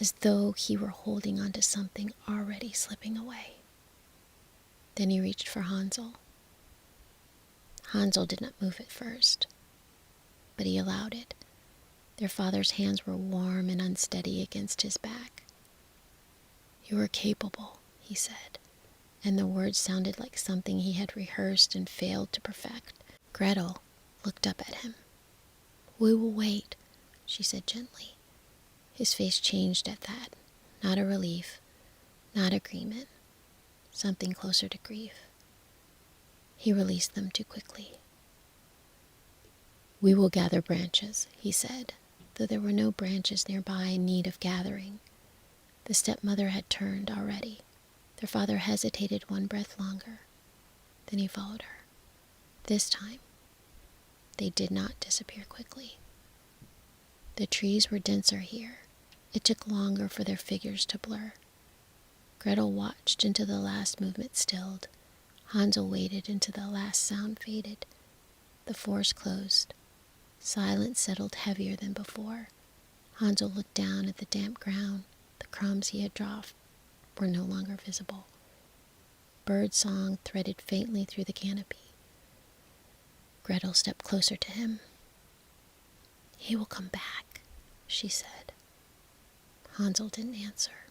as though he were holding onto something already slipping away. Then he reached for Hansel. Hansel did not move at first, but he allowed it. Their father's hands were warm and unsteady against his back. "You are capable," he said, and the words sounded like something he had rehearsed and failed to perfect. Gretel looked up at him. "We will wait," she said gently. His face changed at that. Not a relief, not agreement, something closer to grief. He released them too quickly. "We will gather branches," he said, though there were no branches nearby in need of gathering. The stepmother had turned already. Their father hesitated one breath longer. Then he followed her. This time, they did not disappear quickly. The trees were denser here. It took longer for their figures to blur. Gretel watched until the last movement stilled. Hansel waited until the last sound faded. The forest closed. Silence settled heavier than before. Hansel looked down at the damp ground. The crumbs he had dropped were no longer visible. Bird song threaded faintly through the canopy. Gretel stepped closer to him. "He will come back," she said. Hansel didn't answer.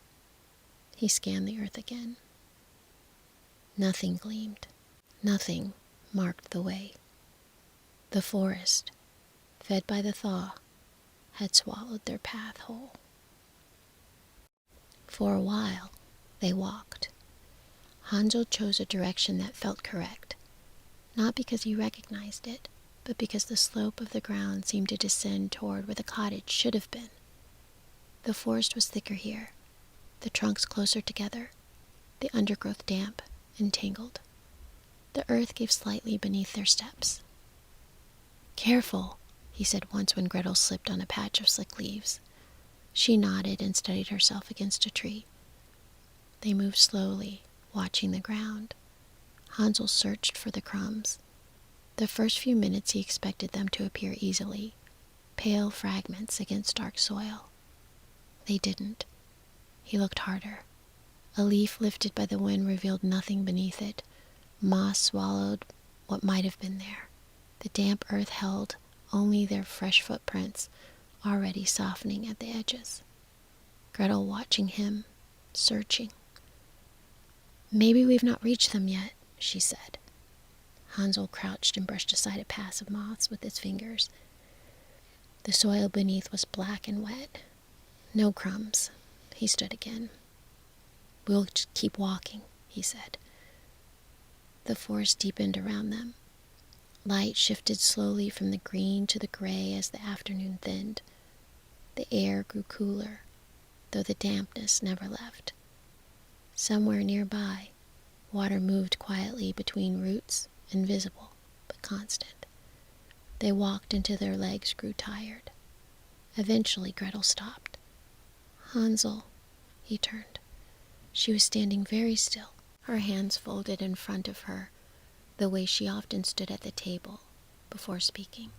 He scanned the earth again. Nothing gleamed. Nothing marked the way. The forest, fed by the thaw, had swallowed their path whole. For a while, they walked. Hansel chose a direction that felt correct, not because he recognized it, but because the slope of the ground seemed to descend toward where the cottage should have been. The forest was thicker here, the trunks closer together, the undergrowth damp and tangled. The earth gave slightly beneath their steps. "Careful," he said once when Gretel slipped on a patch of slick leaves. She nodded and steadied herself against a tree. They moved slowly, watching the ground. Hansel searched for the crumbs. The first few minutes he expected them to appear easily, pale fragments against dark soil. They didn't. He looked harder. A leaf lifted by the wind revealed nothing beneath it. Moss swallowed what might have been there. The damp earth held only their fresh footprints, already softening at the edges. Gretel watching him, searching. "Maybe we've not reached them yet," she said. Hansel crouched and brushed aside a pass of moths with his fingers. The soil beneath was black and wet. No crumbs. He stood again. "We'll just keep walking," he said. The forest deepened around them. Light shifted slowly from the green to the gray as the afternoon thinned. The air grew cooler, though the dampness never left. Somewhere nearby, water moved quietly between roots, invisible but constant. They walked until their legs grew tired. Eventually Gretel stopped. "Hansel," he turned. She was standing very still, her hands folded in front of her, the way she often stood at the table before speaking.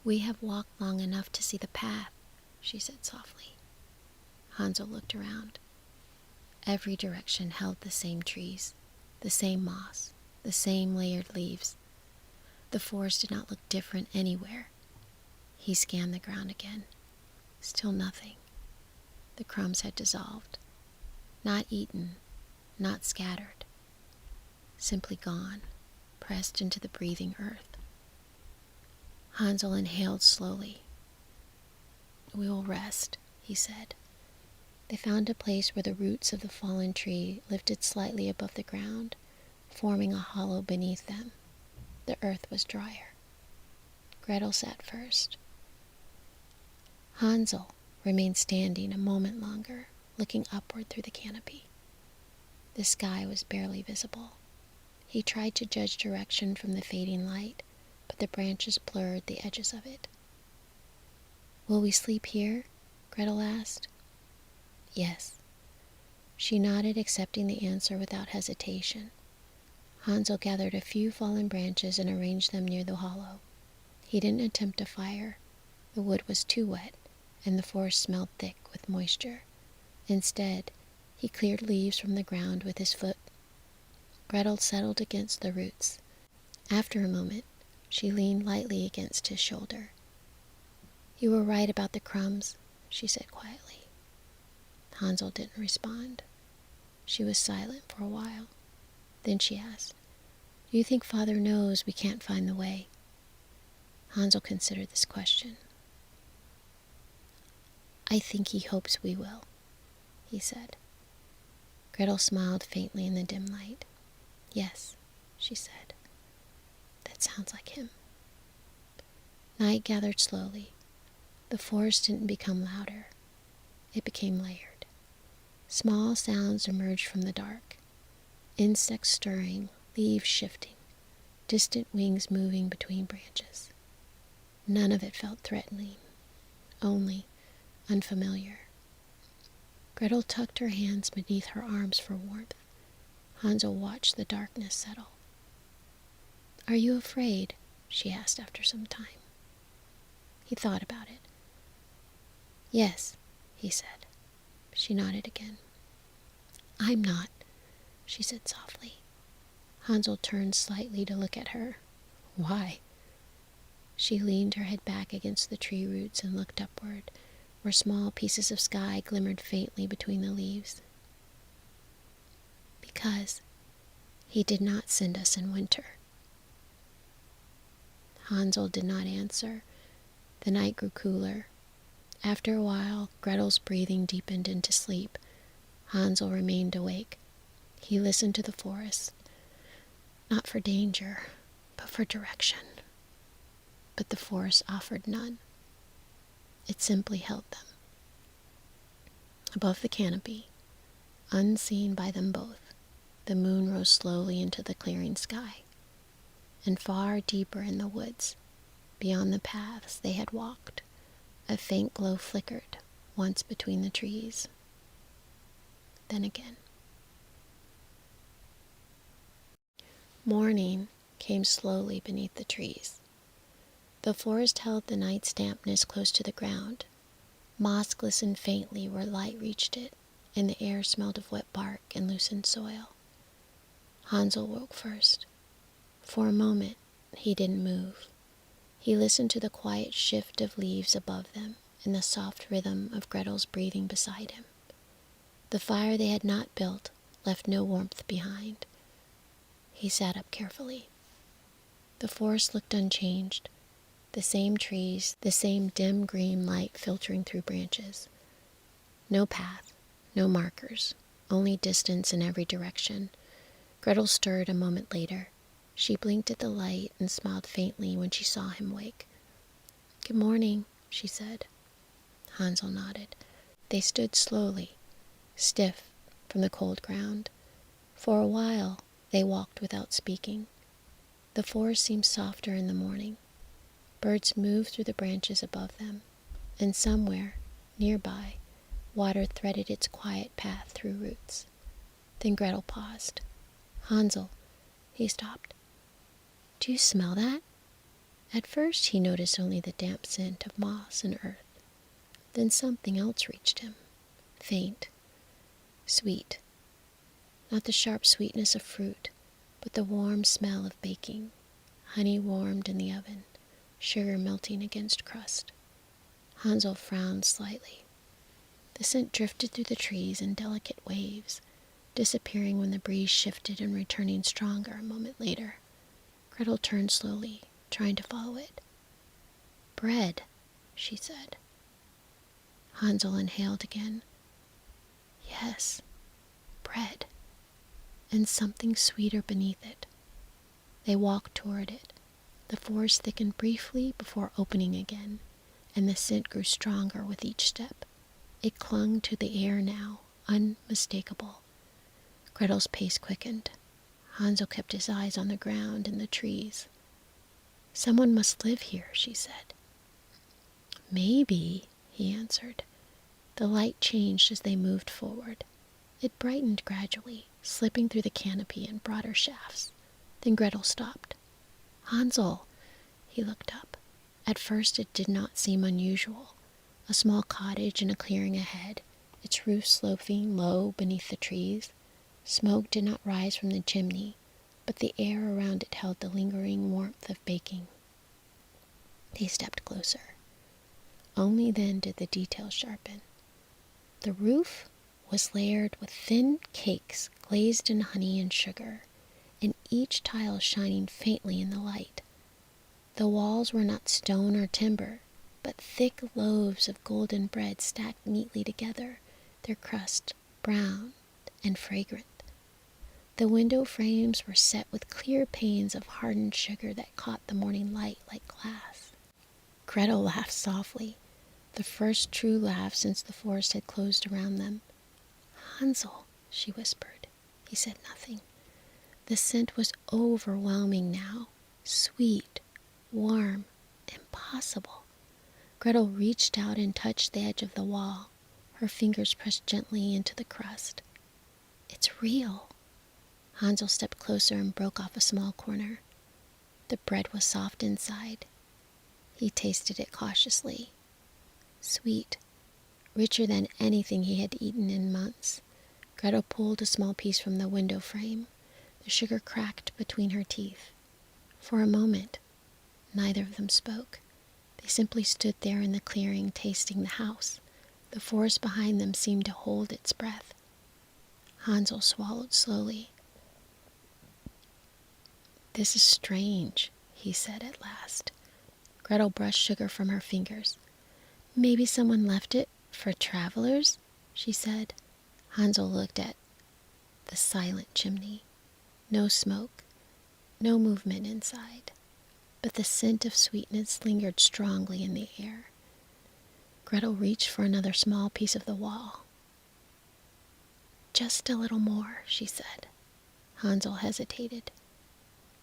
"We have walked long enough to see the path," she said softly. Hansel looked around. Every direction held the same trees, the same moss, the same layered leaves. The forest did not look different anywhere. He scanned the ground again. Still nothing. The crumbs had dissolved. Not eaten, not scattered. Simply gone, pressed into the breathing earth. Hansel inhaled slowly. "We will rest," he said. They found a place where the roots of the fallen tree lifted slightly above the ground, forming a hollow beneath them. The earth was drier. Gretel sat first. Hansel remained standing a moment longer, looking upward through the canopy. The sky was barely visible. He tried to judge direction from the fading light, but the branches blurred the edges of it. "Will we sleep here?" Gretel asked. "Yes." She nodded, accepting the answer without hesitation. Hansel gathered a few fallen branches and arranged them near the hollow. He didn't attempt a fire. The wood was too wet, and the forest smelled thick with moisture. Instead, he cleared leaves from the ground with his foot. Gretel settled against the roots. After a moment, she leaned lightly against his shoulder. "You were right about the crumbs," she said quietly. Hansel didn't respond. She was silent for a while. Then she asked, "Do you think Father knows we can't find the way?" Hansel considered this question. "I think he hopes we will," he said. Gretel smiled faintly in the dim light. "Yes," she said. "That sounds like him." Night gathered slowly. The forest didn't become louder. It became layered. Small sounds emerged from the dark. Insects stirring, leaves shifting, distant wings moving between branches. None of it felt threatening, only unfamiliar. Gretel tucked her hands beneath her arms for warmth. Hansel watched the darkness settle. "Are you afraid?" she asked after some time. He thought about it. "Yes," he said. She nodded again. "I'm not," she said softly. Hansel turned slightly to look at her. Why? She leaned her head back against the tree roots and looked upward, where small pieces of sky glimmered faintly between the leaves. Because he did not send us in winter. Hansel did not answer. The night grew cooler. After a while, Gretel's breathing deepened into sleep. Hansel remained awake. He listened to the forest, not for danger, but for direction. But the forest offered none. It simply held them. Above the canopy, unseen by them both, the moon rose slowly into the clearing sky. And far deeper in the woods, beyond the paths they had walked, a faint glow flickered once between the trees. Then again. Morning came slowly beneath the trees. The forest held the night's dampness close to the ground. Moss glistened faintly where light reached it, and the air smelled of wet bark and loosened soil. Hansel woke first. For a moment, he didn't move. He listened to the quiet shift of leaves above them and the soft rhythm of Gretel's breathing beside him. The fire they had not built left no warmth behind. He sat up carefully. The forest looked unchanged. The same trees, the same dim green light filtering through branches. No path, no markers, only distance in every direction. Gretel stirred a moment later. She blinked at the light and smiled faintly when she saw him wake. "Good morning," she said. Hansel nodded. They stood slowly, stiff from the cold ground. For a while, they walked without speaking. The forest seemed softer in the morning. Birds moved through the branches above them, and somewhere, nearby, water threaded its quiet path through roots. Then Gretel paused. "Hansel," he stopped. "Do you smell that?" At first he noticed only the damp scent of moss and earth. Then something else reached him, faint, sweet. Not the sharp sweetness of fruit, but the warm smell of baking, honey warmed in the oven, sugar melting against crust. Hansel frowned slightly. The scent drifted through the trees in delicate waves, disappearing when the breeze shifted and returning stronger a moment later. Gretel turned slowly, trying to follow it. "Bread," she said. Hansel inhaled again. Yes, bread, and something sweeter beneath it. They walked toward it. The forest thickened briefly before opening again, and the scent grew stronger with each step. It clung to the air now, unmistakable. Gretel's pace quickened. Hansel kept his eyes on the ground and the trees. "Someone must live here," she said. "Maybe," he answered. The light changed as they moved forward. It brightened gradually, slipping through the canopy in broader shafts. Then Gretel stopped. "Hansel!" He looked up. At first it did not seem unusual. A small cottage in a clearing ahead, its roof sloping low beneath the trees. Smoke did not rise from the chimney, but the air around it held the lingering warmth of baking. They stepped closer. Only then did the details sharpen. The roof was layered with thin cakes glazed in honey and sugar, and each tile shining faintly in the light. The walls were not stone or timber, but thick loaves of golden bread stacked neatly together, their crust brown and fragrant. The window frames were set with clear panes of hardened sugar that caught the morning light like glass. Gretel laughed softly, the first true laugh since the forest had closed around them. "Hansel," she whispered. He said nothing. The scent was overwhelming now, sweet, warm, impossible. Gretel reached out and touched the edge of the wall. Her fingers pressed gently into the crust. "It's real." Hansel stepped closer and broke off a small corner. The bread was soft inside. He tasted it cautiously. Sweet, richer than anything he had eaten in months. Gretel pulled a small piece from the window frame. The sugar cracked between her teeth. For a moment, Neither of them spoke. They simply stood there in the clearing, tasting the house. The forest behind them seemed to hold its breath. Hansel swallowed slowly. "This is strange," he said at last. Gretel brushed sugar from her fingers. "Maybe someone left it for travelers," she said. Hansel looked at the silent chimney. No smoke, no movement inside, but the scent of sweetness lingered strongly in the air. Gretel reached for another small piece of the wall. "Just a little more," she said. Hansel hesitated.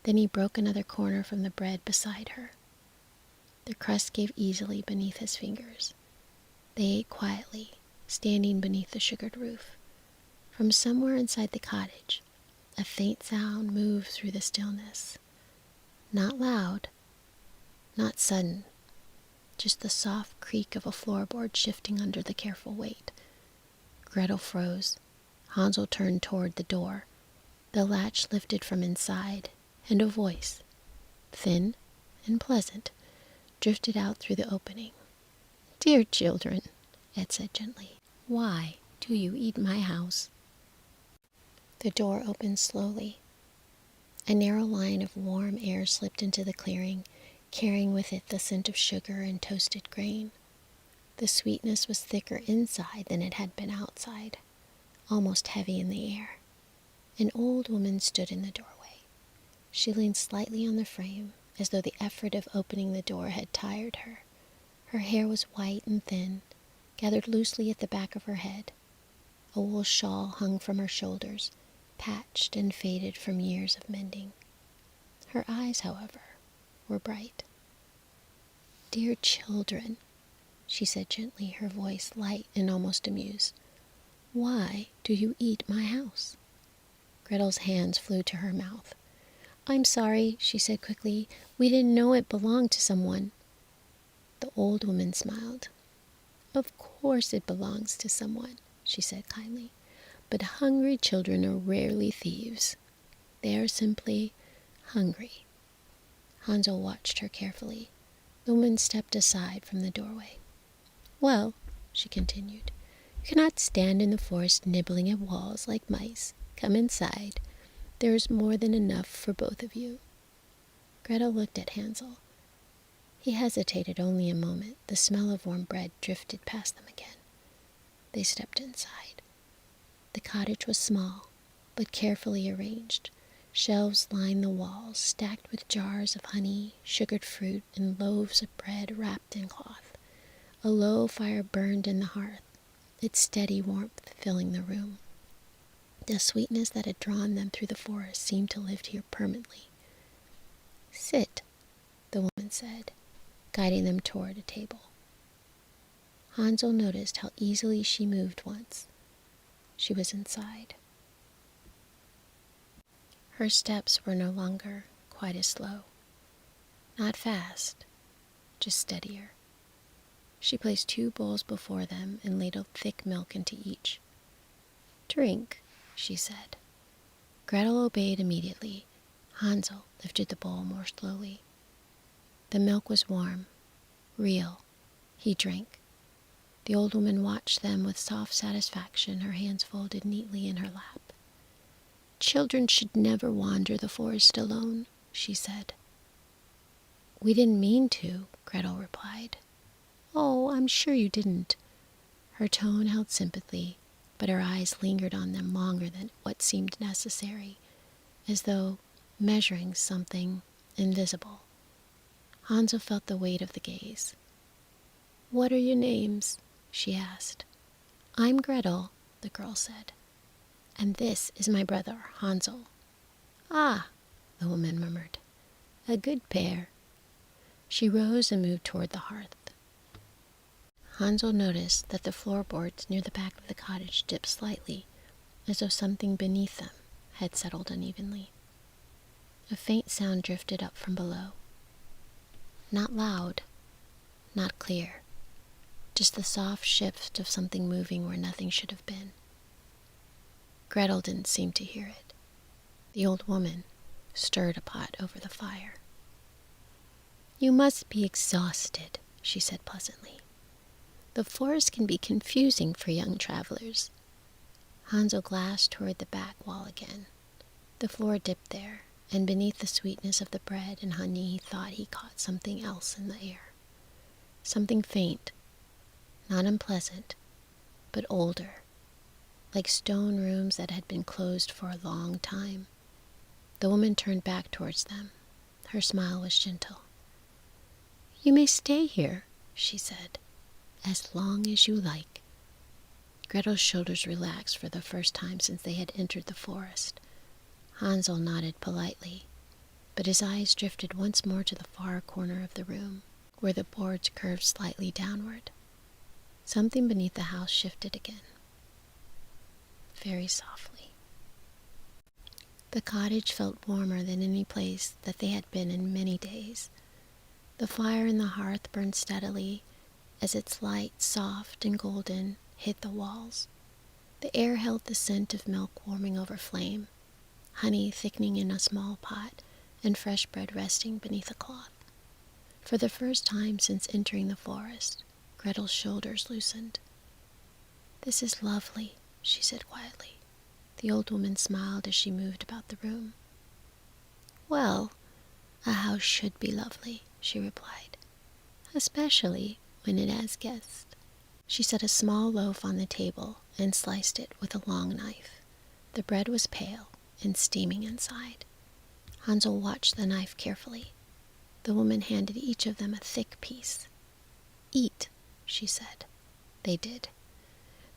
Then he broke another corner from the bread beside her. The crust gave easily beneath his fingers. They ate quietly, standing beneath the sugared roof. From somewhere inside the cottage, a faint sound moved through the stillness. Not loud, not sudden, just the soft creak of a floorboard shifting under the careful weight. Gretel froze. Hansel turned toward the door. The latch lifted from inside, and a voice, thin and pleasant, drifted out through the opening. "Dear children," it said gently, "why do you eat my house?" The door opened slowly. A narrow line of warm air slipped into the clearing, carrying with it the scent of sugar and toasted grain. The sweetness was thicker inside than it had been outside, almost heavy in the air. An old woman stood in the doorway. She leaned slightly on the frame, as though the effort of opening the door had tired her. Her hair was white and thin, gathered loosely at the back of her head. A wool shawl hung from her shoulders, patched and faded from years of mending. Her eyes, however, were bright. "Dear children," she said gently, her voice light and almost amused, "why do you eat my house?" Gretel's hands flew to her mouth. "I'm sorry," she said quickly. "We didn't know it belonged to someone." The old woman smiled. "Of course it belongs to someone," she said kindly. "But hungry children are rarely thieves. They are simply hungry." Hansel watched her carefully. The woman stepped aside from the doorway. "Well," she continued, "you cannot stand in the forest nibbling at walls like mice. Come inside. There is more than enough for both of you." Gretel looked at Hansel. He hesitated only a moment. The smell of warm bread drifted past them again. They stepped inside. The cottage was small, but carefully arranged. Shelves lined the walls, stacked with jars of honey, sugared fruit, and loaves of bread wrapped in cloth. A low fire burned in the hearth, its steady warmth filling the room. The sweetness that had drawn them through the forest seemed to live here permanently. "Sit," the woman said, guiding them toward a table. Hansel noticed how easily she moved once. She was inside. Her steps were no longer quite as slow. Not fast, just steadier. She placed 2 bowls before them and ladled thick milk into each. "Drink," she said. Gretel obeyed immediately. Hansel lifted the bowl more slowly. The milk was warm, real. He drank. The old woman watched them with soft satisfaction, her hands folded neatly in her lap. "Children should never wander the forest alone," she said. "We didn't mean to," Gretel replied. "Oh, I'm sure you didn't." Her tone held sympathy, but her eyes lingered on them longer than what seemed necessary, as though measuring something invisible. Hansel felt the weight of the gaze. "What are your names?" she asked. "I'm Gretel," the girl said. "And this is my brother, Hansel." "Ah," the woman murmured. "A good pair." She rose and moved toward the hearth. Hansel noticed that the floorboards near the back of the cottage dipped slightly, as though something beneath them had settled unevenly. A faint sound drifted up from below. Not loud, not clear, just the soft shift of something moving where nothing should have been. Gretel didn't seem to hear it. The old woman stirred a pot over the fire. "You must be exhausted," she said pleasantly. "The forest can be confusing for young travelers." Hansel glanced toward the back wall again. The floor dipped there, and beneath the sweetness of the bread and honey he thought he caught something else in the air. Something faint, not unpleasant, but older, like stone rooms that had been closed for a long time. The woman turned back towards them. Her smile was gentle. "You may stay here," she said, "as long as you like." Gretel's shoulders relaxed for the first time since they had entered the forest. Hansel nodded politely, but his eyes drifted once more to the far corner of the room, where the boards curved slightly downward. Something beneath the house shifted again, very softly. The cottage felt warmer than any place that they had been in many days. The fire in the hearth burned steadily as its light, soft and golden, hit the walls. The air held the scent of milk warming over flame, honey thickening in a small pot, and fresh bread resting beneath a cloth. For the first time since entering the forest, Gretel's shoulders loosened. "This is lovely," she said quietly. The old woman smiled as she moved about the room. "Well, a house should be lovely," she replied, "especially when it has guests." She set a small loaf on the table and sliced it with a long knife. The bread was pale and steaming inside. Hansel watched the knife carefully. The woman handed each of them a thick piece. "Eat," she said. They did.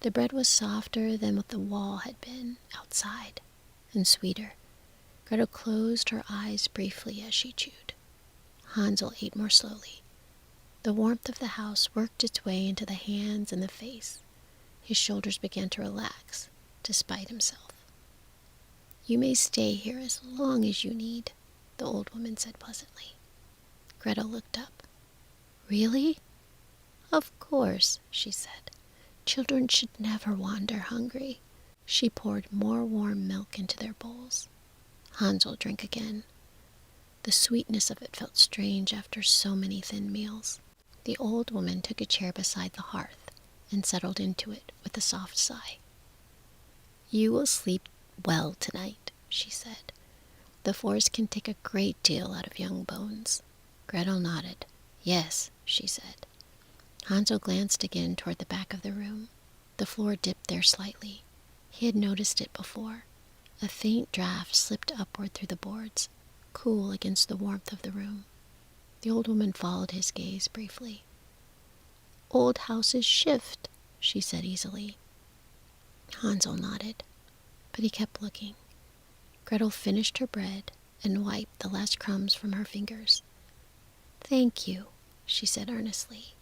The bread was softer than what the wall had been outside, and sweeter. Gretel closed her eyes briefly as she chewed. Hansel ate more slowly. The warmth of the house worked its way into the hands and the face. His shoulders began to relax, despite himself. "You may stay here as long as you need," the old woman said pleasantly. Gretel looked up. "Really?" "Of course," she said. "Children should never wander hungry." She poured more warm milk into their bowls. Hansel drank again. The sweetness of it felt strange after so many thin meals. The old woman took a chair beside the hearth and settled into it with a soft sigh. "You will sleep well tonight," she said. "The forest can take a great deal out of young bones." Gretel nodded. "Yes," she said. Hansel glanced again toward the back of the room. The floor dipped there slightly. He had noticed it before. A faint draft slipped upward through the boards, cool against the warmth of the room. The old woman followed his gaze briefly. "Old houses shift," she said easily. Hansel nodded, but he kept looking. Gretel finished her bread and wiped the last crumbs from her fingers. "Thank you," she said earnestly.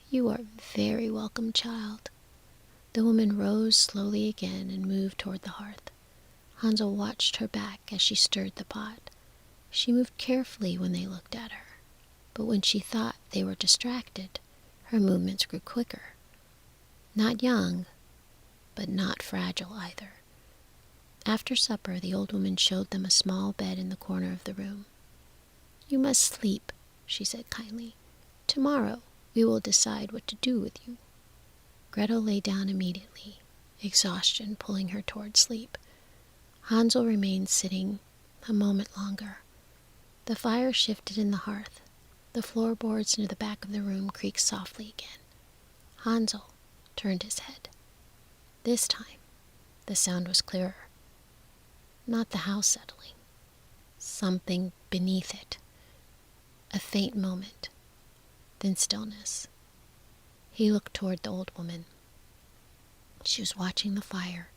"You are very welcome, child." The woman rose slowly again and moved toward the hearth. Hansel watched her back as she stirred the pot. She moved carefully when they looked at her, but when she thought they were distracted, her movements grew quicker. Not young, but not fragile either. After supper, the old woman showed them a small bed in the corner of the room. "You must sleep," she said kindly. "Tomorrow we will decide what to do with you." Gretel lay down immediately, exhaustion pulling her toward sleep. Hansel remained sitting a moment longer. The fire shifted in the hearth. The floorboards near the back of the room creaked softly again. Hansel turned his head. This time, the sound was clearer. Not the house settling. Something beneath it. A faint moment, then stillness. He looked toward the old woman. She was watching the fire,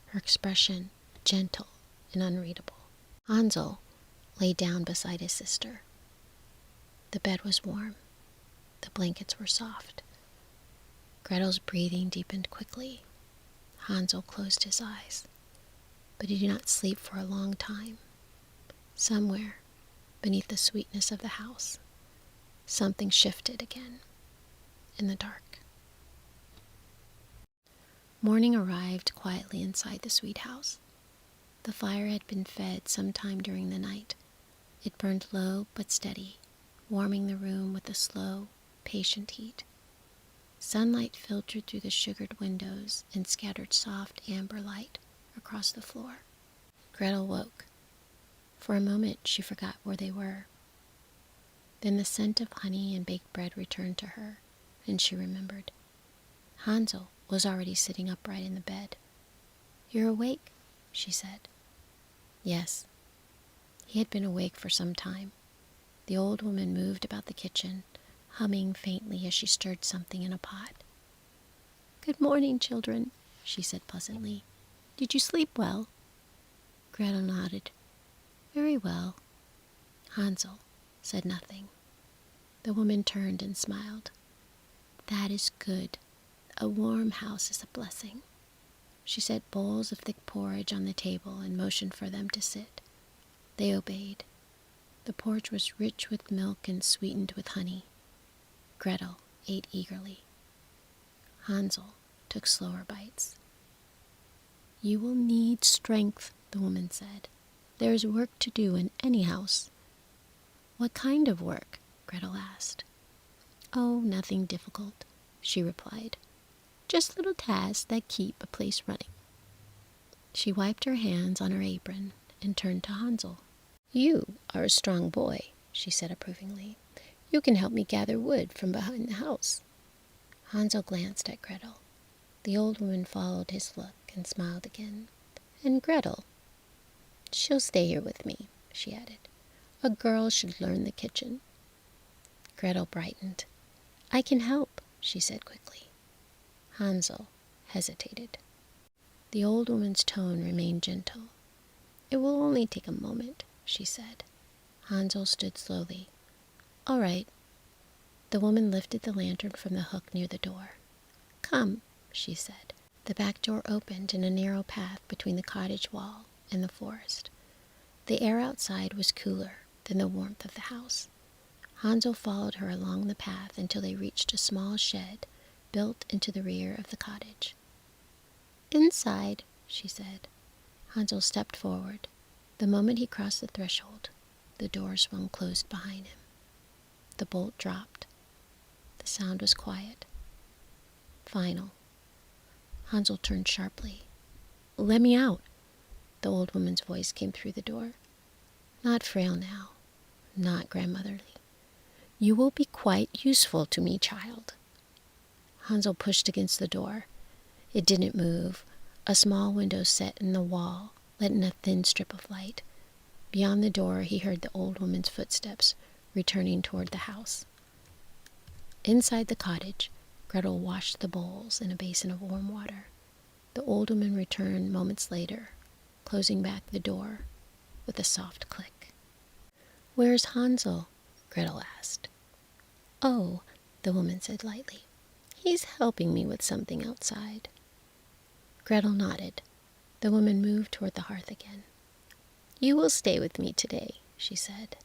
her expression gentle and unreadable. Hansel lay down beside his sister. The bed was warm. The blankets were soft. Gretel's breathing deepened quickly. Hansel closed his eyes, but he did not sleep for a long time. Somewhere, beneath the sweetness of the house, something shifted again, in the dark. Morning arrived quietly inside the sweet house. The fire had been fed some time during the night. It burned low but steady, warming the room with a slow, patient heat. Sunlight filtered through the sugared windows and scattered soft amber light across the floor. Gretel woke. For a moment she forgot where they were. Then the scent of honey and baked bread returned to her, and she remembered. Hansel was already sitting upright in the bed. "You're awake," she said. Yes. He had been awake for some time. The old woman moved about the kitchen, humming faintly as she stirred something in a pot. "Good morning, children," she said pleasantly. "Did you sleep well?" Gretel nodded. "Very well." Hansel said nothing. The woman turned and smiled. "That is good. A warm house is a blessing." She set bowls of thick porridge on the table and motioned for them to sit. They obeyed. The porridge was rich with milk and sweetened with honey. Gretel ate eagerly. Hansel took slower bites. "You will need strength," the woman said. "There is work to do in any house." "What kind of work?" Gretel asked. "Oh, nothing difficult," she replied. "Just little tasks that keep a place running." She wiped her hands on her apron and turned to Hansel. "You are a strong boy," she said approvingly. "You can help me gather wood from behind the house." Hansel glanced at Gretel. The old woman followed his look and smiled again. "And Gretel, she'll stay here with me," she added. "A girl should learn the kitchen." Gretel brightened. "I can help," she said quickly. Hansel hesitated. The old woman's tone remained gentle. "It will only take a moment," she said. Hansel stood slowly. "All right." The woman lifted the lantern from the hook near the door. "Come," she said. The back door opened in a narrow path between the cottage wall and the forest. The air outside was cooler than the warmth of the house. Hansel followed her along the path until they reached a small shed built into the rear of the cottage. "Inside," she said. Hansel stepped forward. The moment he crossed the threshold, the door swung closed behind him. The bolt dropped. The sound was quiet. Final. Hansel turned sharply. "Let me out!" The old woman's voice came through the door. Not frail now, not grandmotherly. "You will be quite useful to me, child." Hansel pushed against the door. It didn't move. A small window set in the wall let in a thin strip of light. Beyond the door he heard the old woman's footsteps returning toward the house. Inside the cottage, Gretel washed the bowls in a basin of warm water. The old woman returned moments later, closing back the door with a soft click. "Where's Hansel?" Gretel asked. "Oh," the woman said lightly. "He's helping me with something outside." Gretel nodded. The woman moved toward the hearth again. "You will stay with me today," she said.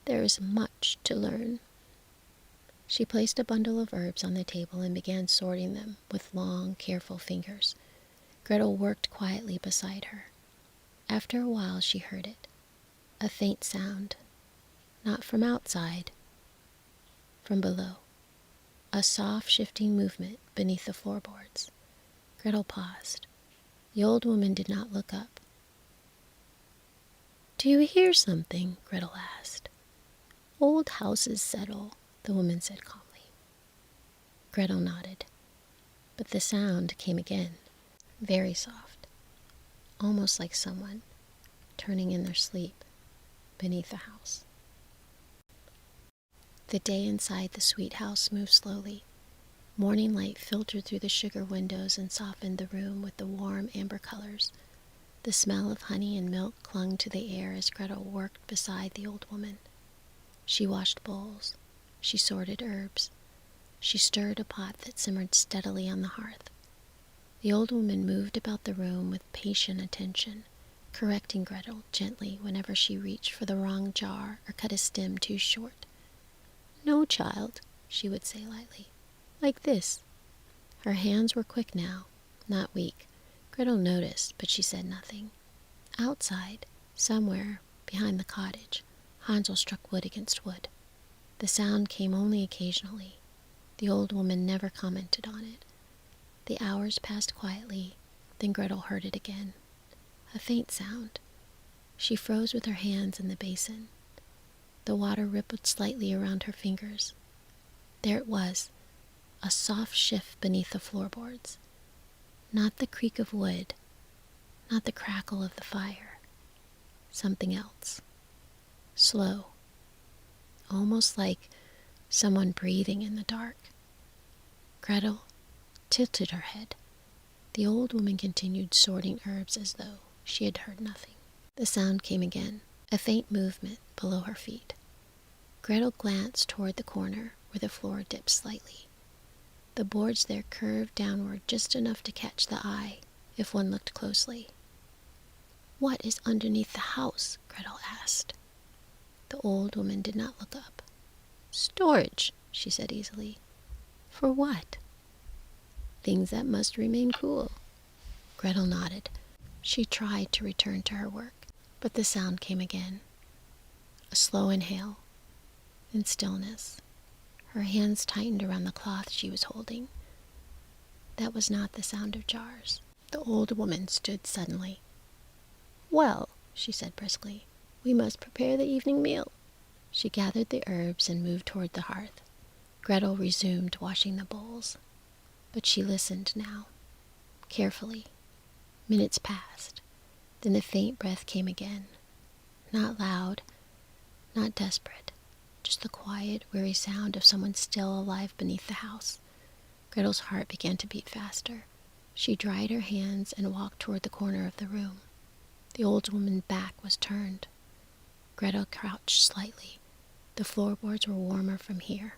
"There is much to learn." She placed a bundle of herbs on the table and began sorting them with long, careful fingers. Gretel worked quietly beside her. After a while she heard it. A faint sound. Not from outside. From below. A soft, shifting movement beneath the floorboards. Gretel paused. The old woman did not look up. "Do you hear something?" Gretel asked. "Old houses settle," the woman said calmly. Gretel nodded. But the sound came again, very soft, almost like someone turning in their sleep beneath the house. The day inside the sweet house moved slowly. Morning light filtered through the sugar windows and softened the room with the warm amber colors. The smell of honey and milk clung to the air as Gretel worked beside the old woman. She washed bowls. She sorted herbs. She stirred a pot that simmered steadily on the hearth. The old woman moved about the room with patient attention, correcting Gretel gently whenever she reached for the wrong jar or cut a stem too short. "No, child," she would say lightly. "Like this." Her hands were quick now, not weak. Gretel noticed, but she said nothing. Outside, somewhere behind the cottage, Hansel struck wood against wood. The sound came only occasionally. The old woman never commented on it. The hours passed quietly, then Gretel heard it again. A faint sound. She froze with her hands in the basin. The water rippled slightly around her fingers. There it was, a soft shift beneath the floorboards. Not the creak of wood, not the crackle of the fire. Something else. Slow. Almost like someone breathing in the dark. Gretel tilted her head. The old woman continued sorting herbs as though she had heard nothing. The sound came again, a faint movement below her feet. Gretel glanced toward the corner where the floor dipped slightly. The boards there curved downward just enough to catch the eye if one looked closely. "What is underneath the house?" Gretel asked. The old woman did not look up. "Storage," she said easily. "For what?" "Things that must remain cool." Gretel nodded. She tried to return to her work, but the sound came again. A slow inhale, then stillness. Her hands tightened around the cloth she was holding. That was not the sound of jars. The old woman stood suddenly. "Well," she said briskly, "we must prepare the evening meal." She gathered the herbs and moved toward the hearth. Gretel resumed washing the bowls. But she listened now, carefully. Minutes passed. Then the faint breath came again. Not loud, not desperate, just the quiet, weary sound of someone still alive beneath the house. Gretel's heart began to beat faster. She dried her hands and walked toward the corner of the room. The old woman's back was turned. Gretel crouched slightly. The floorboards were warmer from here,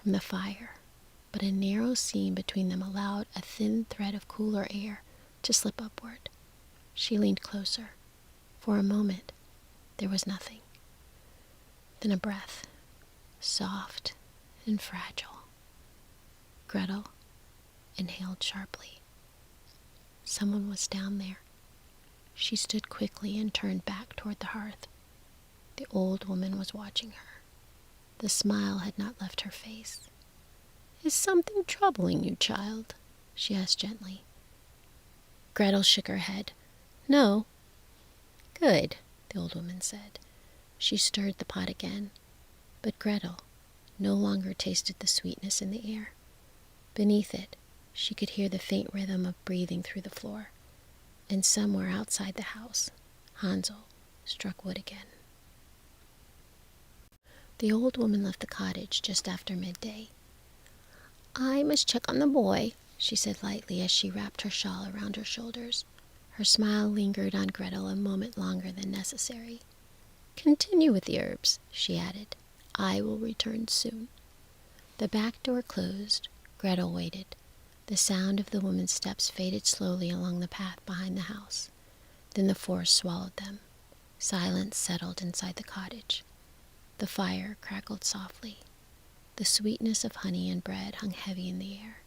from the fire, but a narrow seam between them allowed a thin thread of cooler air to slip upward. She leaned closer. For a moment, there was nothing. Then a breath, soft and fragile. Gretel inhaled sharply. Someone was down there. She stood quickly and turned back toward the hearth. The old woman was watching her. The smile had not left her face. "Is something troubling you, child?" she asked gently. Gretel shook her head. "No." "Good," the old woman said. She stirred the pot again, but Gretel no longer tasted the sweetness in the air. Beneath it, she could hear the faint rhythm of breathing through the floor, and somewhere outside the house, Hansel struck wood again. The old woman left the cottage just after midday. "I must check on the boy," she said lightly as she wrapped her shawl around her shoulders. Her smile lingered on Gretel a moment longer than necessary. "Continue with the herbs," she added. "I will return soon." The back door closed. Gretel waited. The sound of the woman's steps faded slowly along the path behind the house. Then the forest swallowed them. Silence settled inside the cottage. The fire crackled softly. The sweetness of honey and bread hung heavy in the air.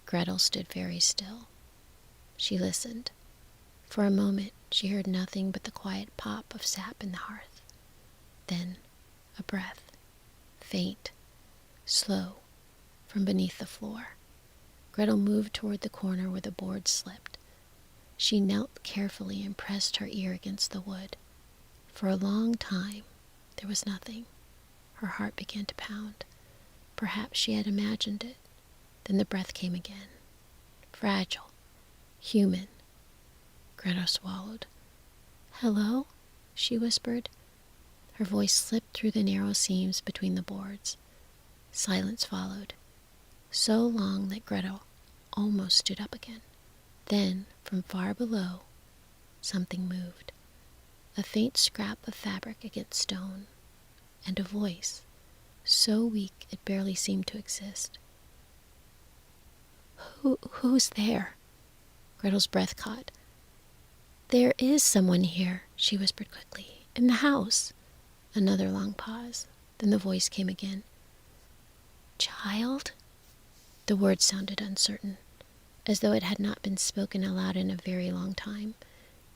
Gretel stood very still. She listened. For a moment, she heard nothing but the quiet pop of sap in the hearth. Then, a breath, faint, slow, from beneath the floor. Gretel moved toward the corner where the boards slipped. She knelt carefully and pressed her ear against the wood. For a long time, there was nothing. Her heart began to pound. Perhaps she had imagined it. Then the breath came again. Fragile, human. Gretel swallowed. "Hello?" she whispered. Her voice slipped through the narrow seams between the boards. Silence followed, so long that Gretel almost stood up again. Then, from far below, something moved. A faint scrap of fabric against stone, and a voice, so weak it barely seemed to exist. Who's there?" Gretel's breath caught. "There is someone here," she whispered quickly. "In the house." Another long pause. Then the voice came again. "Child?" The word sounded uncertain, as though it had not been spoken aloud in a very long time.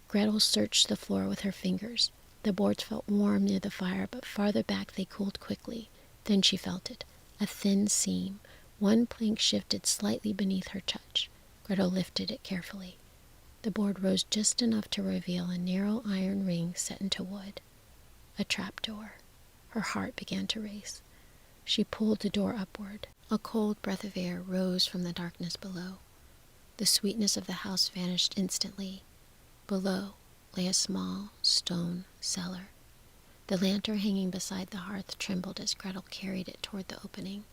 Gretel searched the floor with her fingers. The boards felt warm near the fire, but farther back they cooled quickly. Then she felt it, a thin seam. One plank shifted slightly beneath her touch. Gretel lifted it carefully. The board rose just enough to reveal a narrow iron ring set into wood. A trapdoor. Her heart began to race. She pulled the door upward. A cold breath of air rose from the darkness below. The sweetness of the house vanished instantly. Below lay a small stone cellar. The lantern hanging beside the hearth trembled as Gretel carried it toward the opening.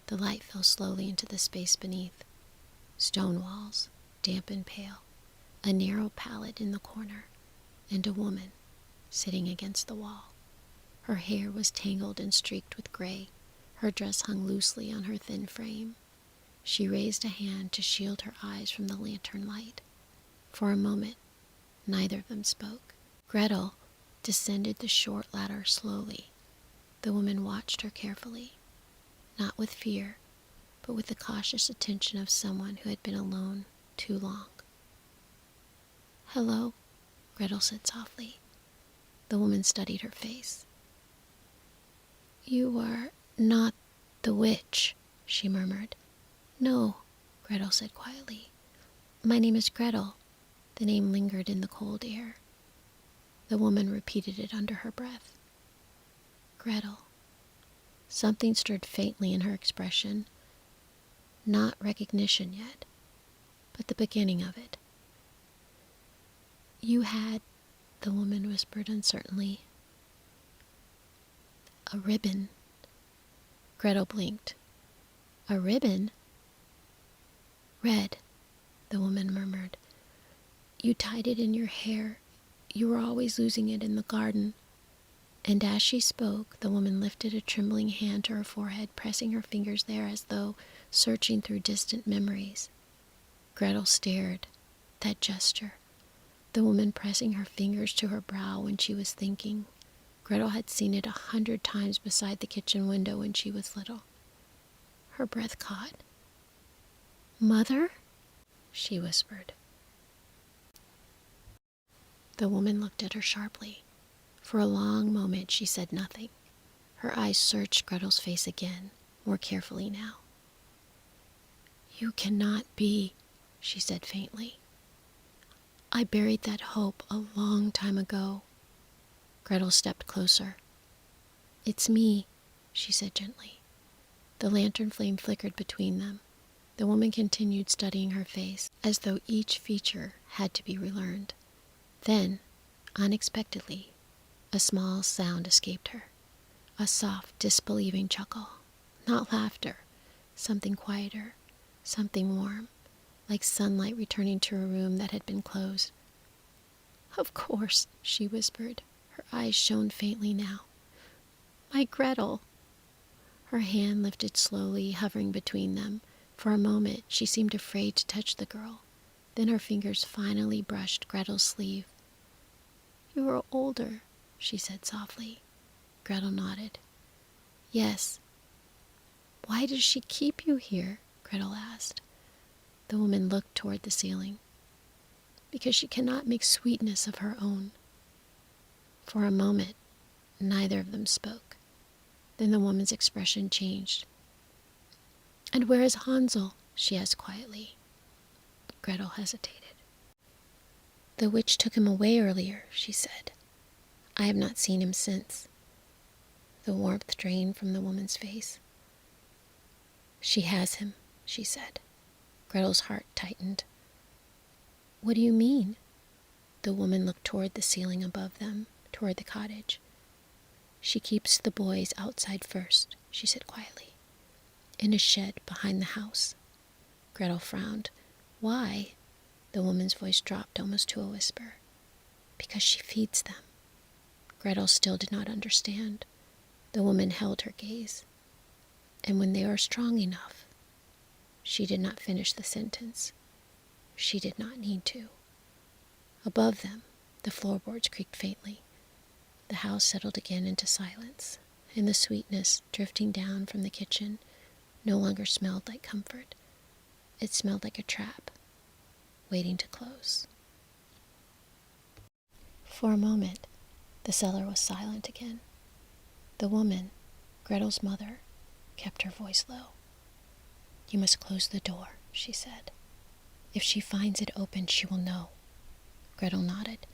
The light fell slowly into the space beneath. Stone walls, damp and pale, a narrow pallet in the corner, and a woman sitting against the wall. Her hair was tangled and streaked with gray. Her dress hung loosely on her thin frame. She raised a hand to shield her eyes from the lantern light. For a moment, neither of them spoke. Gretel descended the short ladder slowly. The woman watched her carefully, not with fear, but with the cautious attention of someone who had been alone too long. "Hello," Gretel said softly. The woman studied her face. "You are not the witch," she murmured. "No," Gretel said quietly. "My name is Gretel." The name lingered in the cold air. The woman repeated it under her breath. Gretel. Something stirred faintly in her expression. Not recognition yet, but the beginning of it. "You had," the woman whispered uncertainly, "a ribbon." Gretel blinked. "A ribbon?" "Red," the woman murmured. "You tied it in your hair. You were always losing it in the garden." And as she spoke, the woman lifted a trembling hand to her forehead, pressing her fingers there as though searching through distant memories. Gretel stared. That gesture. The woman pressing her fingers to her brow when she was thinking. Gretel had seen it 100 times beside the kitchen window when she was little. Her breath caught. "Mother?" she whispered. The woman looked at her sharply. For a long moment she said nothing. Her eyes searched Gretel's face again, more carefully now. "You cannot be," she said faintly. "I buried that hope a long time ago." Gretel stepped closer. "It's me," she said gently. The lantern flame flickered between them. The woman continued studying her face, as though each feature had to be relearned. Then, unexpectedly, a small sound escaped her. A soft, disbelieving chuckle. Not laughter. Something quieter. Something warm. Like sunlight returning to a room that had been closed. "Of course," she whispered. Her eyes shone faintly now. "My Gretel." Her hand lifted slowly, hovering between them. For a moment, she seemed afraid to touch the girl. Then her fingers finally brushed Gretel's sleeve. "You are older," she said softly. Gretel nodded. "Yes." "Why does she keep you here?" Gretel asked. The woman looked toward the ceiling. "Because she cannot make sweetness of her own." For a moment, neither of them spoke. Then the woman's expression changed. "And where is Hansel?" she asked quietly. Gretel hesitated. "The witch took him away earlier," she said. "I have not seen him since." The warmth drained from the woman's face. "She has him," she said. Gretel's heart tightened. "What do you mean?" The woman looked toward the ceiling above them, toward the cottage. "She keeps the boys outside first," she said quietly. "In a shed behind the house." Gretel frowned. "Why?" The woman's voice dropped almost to a whisper. "Because she feeds them." Gretel still did not understand. The woman held her gaze. "And when they are strong enough." She did not finish the sentence. She did not need to. Above them, the floorboards creaked faintly. The house settled again into silence, and the sweetness drifting down from the kitchen no longer smelled like comfort. It smelled like a trap, waiting to close. For a moment, The cellar was silent again. The woman, Gretel's mother, kept her voice low. "You must close the door," she said. "If she finds it open, she will know." Gretel nodded.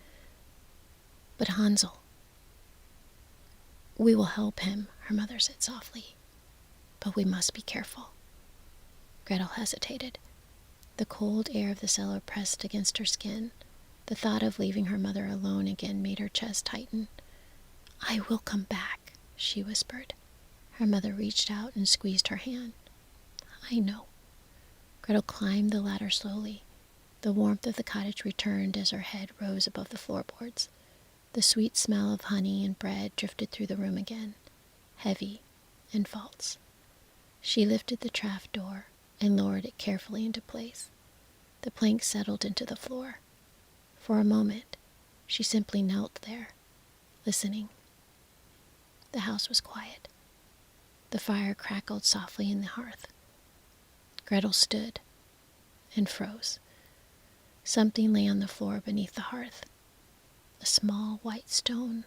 "But Hansel—" "We will help him," her mother said softly. "But we must be careful." Gretel hesitated. The cold air of the cellar pressed against her skin. The thought of leaving her mother alone again made her chest tighten. "I will come back," she whispered. Her mother reached out and squeezed her hand. "I know." Gretel climbed the ladder slowly. The warmth of the cottage returned as her head rose above the floorboards. The sweet smell of honey and bread drifted through the room again, heavy and false. She lifted the trap door and lowered it carefully into place. The planks settled into the floor. For a moment, she simply knelt there, listening. The house was quiet. The fire crackled softly in the hearth. Gretel stood and froze. Something lay on the floor beneath the hearth. A small white stone.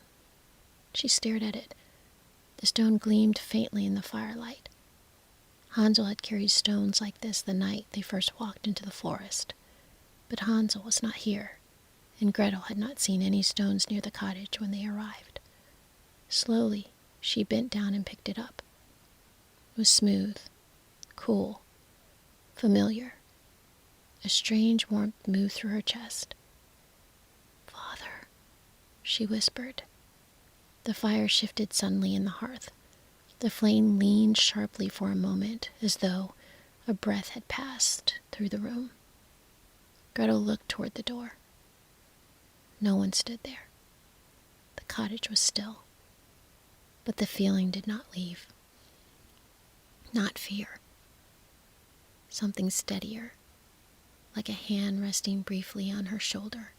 She stared at it. The stone gleamed faintly in the firelight. Hansel had carried stones like this the night they first walked into the forest. But Hansel was not here, and Gretel had not seen any stones near the cottage when they arrived. Slowly, she bent down and picked it up. It was smooth, cool, familiar. A strange warmth moved through her chest. "Father," she whispered. The fire shifted suddenly in the hearth. The flame leaned sharply for a moment, as though a breath had passed through the room. Gretel looked toward the door. No one stood there. The cottage was still. But the feeling did not leave. Not fear. Something steadier, like a hand resting briefly on her shoulder.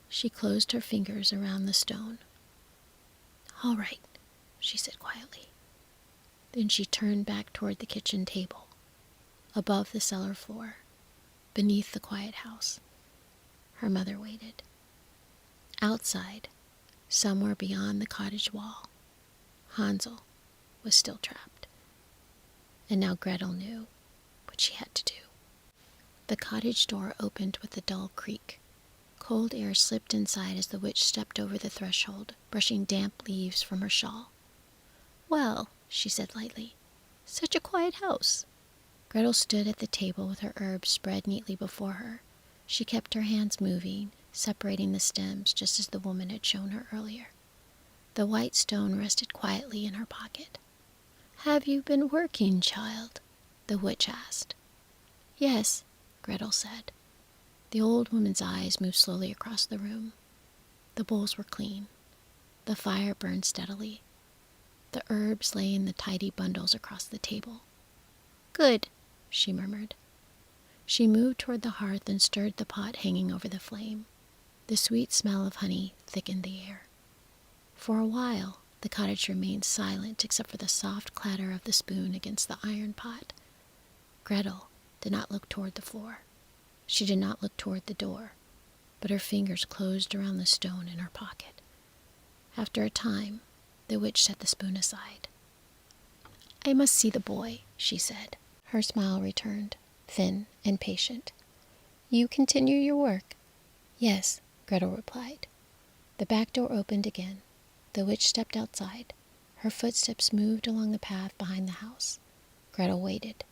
She closed her fingers around the stone. "All right," she said quietly. Then she turned back toward the kitchen table, above the cellar floor, beneath the quiet house. Her mother waited. Outside, somewhere beyond the cottage wall, Hansel was still trapped. And now Gretel knew what she had to do. The cottage door opened with a dull creak. Cold air slipped inside as the witch stepped over the threshold, brushing damp leaves from her shawl. "Well," she said lightly, "such a quiet house." Gretel stood at the table with her herbs spread neatly before her. She kept her hands moving, separating the stems just as the woman had shown her earlier. The white stone rested quietly in her pocket. "Have you been working, child?" the witch asked. "Yes," Gretel said. The old woman's eyes moved slowly across the room. The bowls were clean. The fire burned steadily. The herbs lay in the tidy bundles across the table. "Good," she murmured. She moved toward the hearth and stirred the pot hanging over the flame. The sweet smell of honey thickened the air. For a while, the cottage remained silent except for the soft clatter of the spoon against the iron pot. Gretel did not look toward the floor. She did not look toward the door, but her fingers closed around the stone in her pocket. After a time, the witch set the spoon aside. "I must see the boy," she said. Her smile returned, thin and patient. "You continue your work?" "Yes," Gretel replied. The back door opened again. The witch stepped outside. Her footsteps moved along the path behind the house. Gretel waited.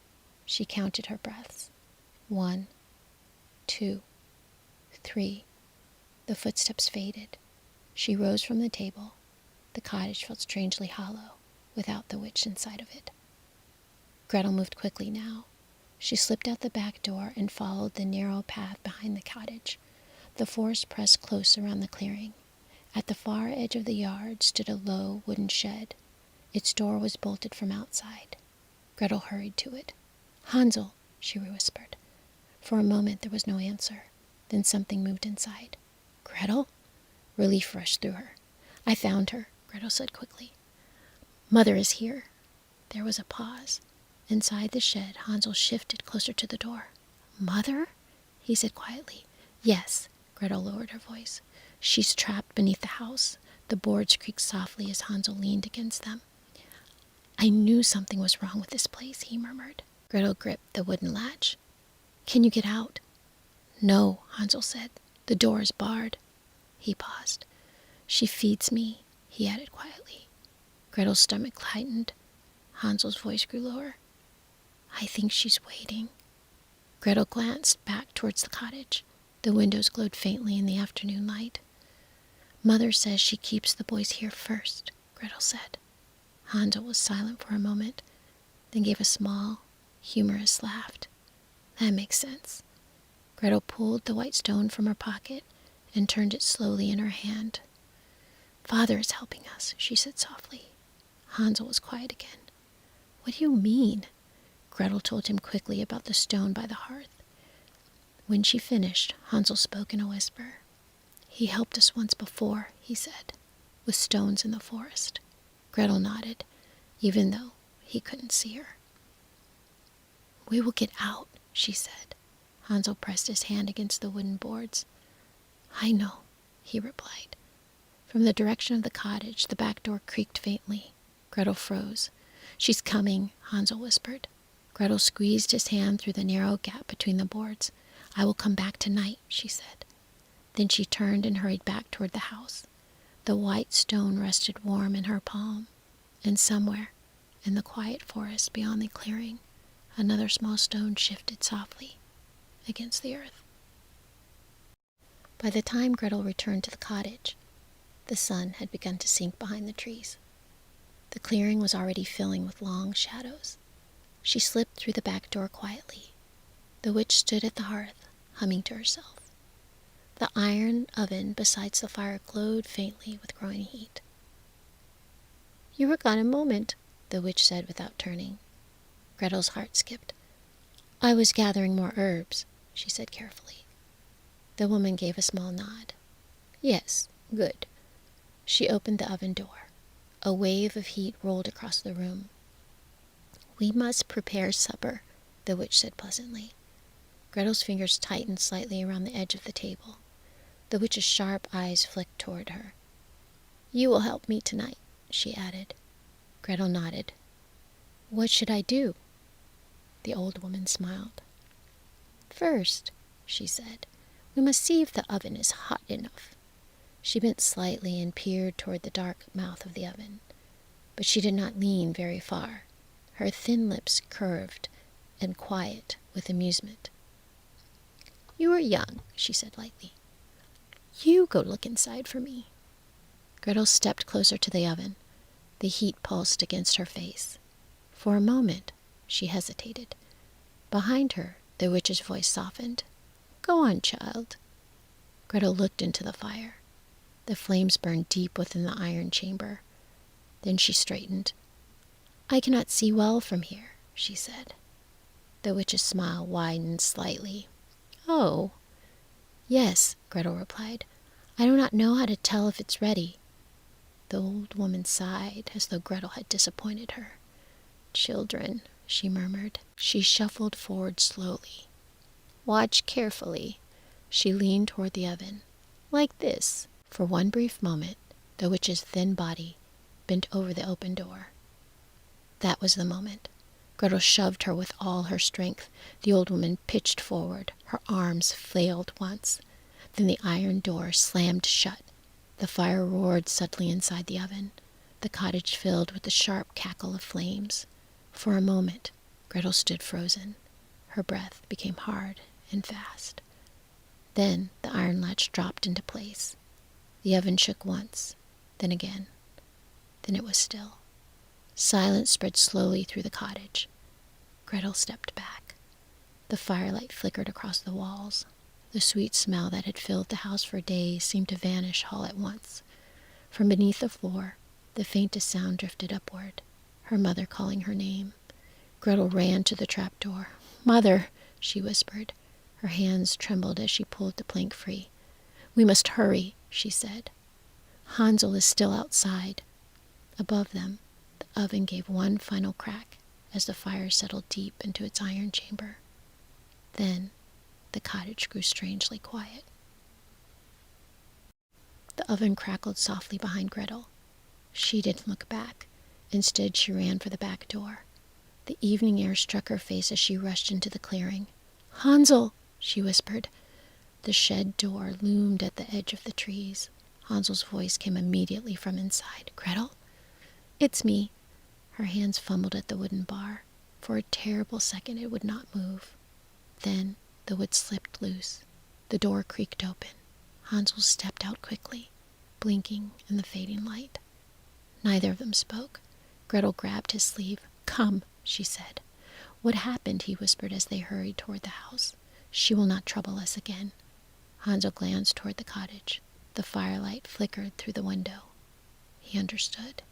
She counted her breaths. 1, 2, 3. The footsteps faded. She rose from the table. The cottage felt strangely hollow, without the witch inside of it. Gretel moved quickly now. She slipped out the back door and followed the narrow path behind the cottage. The forest pressed close around the clearing. At the far edge of the yard stood a low wooden shed. Its door was bolted from outside. Gretel hurried to it. "Hansel," she whispered. For a moment there was no answer. Then something moved inside. "Gretel?" Relief rushed through her. "I found her," Gretel said quickly. "Mother is here." There was a pause. Inside the shed, Hansel shifted closer to the door. "Mother?" he said quietly. "Yes," Gretel lowered her voice. "She's trapped beneath the house. The boards creaked softly as Hansel leaned against them. "I knew something was wrong with this place," he murmured. Gretel gripped the wooden latch. "Can you get out?" "No," Hansel said. "The door is barred." He paused. "She feeds me," he added quietly. Gretel's stomach tightened. Hansel's voice grew lower. "I think she's waiting." Gretel glanced back towards the cottage. The windows glowed faintly in the afternoon light. "Mother says she keeps the boys here first," Gretel said. Hansel was silent for a moment, then gave a small, humorous laugh. "That makes sense." Gretel pulled the white stone from her pocket and turned it slowly in her hand. "Father is helping us," she said softly. Hansel was quiet again. "What do you mean?" Gretel told him quickly about the stone by the hearth. When she finished, Hansel spoke in a whisper. "He helped us once before," he said, "with stones in the forest." Gretel nodded, even though he couldn't see her. "We will get out," she said. Hansel pressed his hand against the wooden boards. "I know," he replied. From the direction of the cottage, the back door creaked faintly. Gretel froze. "She's coming," Hansel whispered. Gretel squeezed his hand through the narrow gap between the boards. "I will come back tonight," she said. Then she turned and hurried back toward the house. The white stone rested warm in her palm, and somewhere, in the quiet forest beyond the clearing, another small stone shifted softly against the earth. By the time Gretel returned to the cottage, the sun had begun to sink behind the trees. The clearing was already filling with long shadows. She slipped through the back door quietly. The witch stood at the hearth, humming to herself. The iron oven beside the fire glowed faintly with growing heat. "You were gone a moment," the witch said without turning. Gretel's heart skipped. "I was gathering more herbs," she said carefully. The woman gave a small nod. "Yes, good." She opened the oven door. A wave of heat rolled across the room. "We must prepare supper," the witch said pleasantly. Gretel's fingers tightened slightly around the edge of the table. The witch's sharp eyes flicked toward her. "You will help me tonight," she added. Gretel nodded. "What should I do?" The old woman smiled. "First," she said, "we must see if the oven is hot enough." She bent slightly and peered toward the dark mouth of the oven, but she did not lean very far. Her thin lips curved and quiet with amusement. "You are young," she said lightly. "You go look inside for me." Gretel stepped closer to the oven. The heat pulsed against her face. For a moment, she hesitated. Behind her, the witch's voice softened. "Go on, child." Gretel looked into the fire. The flames burned deep within the iron chamber. Then she straightened. "I cannot see well from here," she said. The witch's smile widened slightly. "Oh." "Yes," Gretel replied. "I do not know how to tell if it's ready." The old woman sighed, as though Gretel had disappointed her. "Children," she murmured. She shuffled forward slowly. "Watch carefully." She leaned toward the oven. "Like this." For one brief moment, the witch's thin body bent over the open door. That was the moment. Gretel shoved her with all her strength. The old woman pitched forward. Her arms flailed once. Then the iron door slammed shut. The fire roared suddenly inside the oven. The cottage filled with the sharp cackle of flames. For a moment, Gretel stood frozen. Her breath became hard and fast. Then the iron latch dropped into place. The oven shook once, then again. Then it was still. Silence spread slowly through the cottage. Gretel stepped back. The firelight flickered across the walls. The sweet smell that had filled the house for days seemed to vanish all at once. From beneath the floor, the faintest sound drifted upward, her mother calling her name. Gretel ran to the trapdoor. "Mother," she whispered. Her hands trembled as she pulled the plank free. "We must hurry," she said. Hansel is still outside. Above them, the oven gave one final crack as the fire settled deep into its iron chamber. Then the cottage grew strangely quiet. The oven crackled softly behind Gretel. She didn't look back. Instead, she ran for the back door. The evening air struck her face as she rushed into the clearing. "Hansel!" she whispered. The shed door loomed at the edge of the trees. Hansel's voice came immediately from inside. "Gretel?" "It's me." Her hands fumbled at the wooden bar. For a terrible second it would not move. Then the wood slipped loose. The door creaked open. Hansel stepped out quickly, blinking in the fading light. Neither of them spoke. Gretel grabbed his sleeve. "Come," she said. "What happened?" he whispered as they hurried toward the house. "She will not trouble us again." Hansel glanced toward the cottage. The firelight flickered through the window. He understood.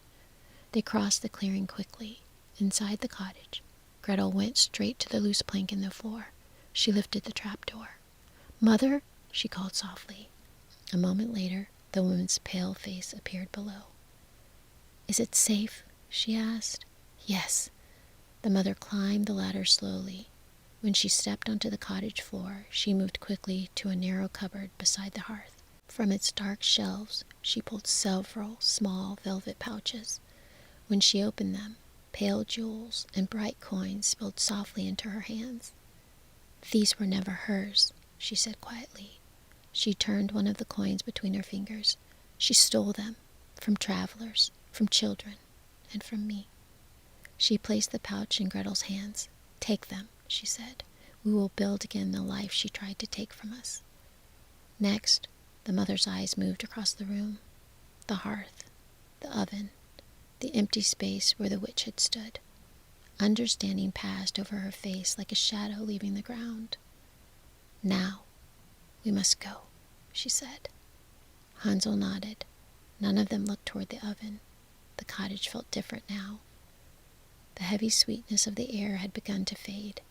They crossed the clearing quickly. Inside the cottage, Gretel went straight to the loose plank in the floor. She lifted the trapdoor. "Mother," she called softly. A moment later, the woman's pale face appeared below. "Is it safe?" she asked. "Yes." The mother climbed the ladder slowly. When she stepped onto the cottage floor, she moved quickly to a narrow cupboard beside the hearth. From its dark shelves, she pulled several small velvet pouches. When she opened them, pale jewels and bright coins spilled softly into her hands. "These were never hers," she said quietly. She turned one of the coins between her fingers. "She stole them from travelers, from children, and from me." She placed the pouch in Gretel's hands. "Take them," she said. "We will build again the life she tried to take from us." Next, the mother's eyes moved across the room. The hearth, the oven, the empty space where the witch had stood. Understanding passed over her face like a shadow leaving the ground. "Now, we must go," she said. Hansel nodded. None of them looked toward the oven. The cottage felt different now. The heavy sweetness of the air had begun to fade.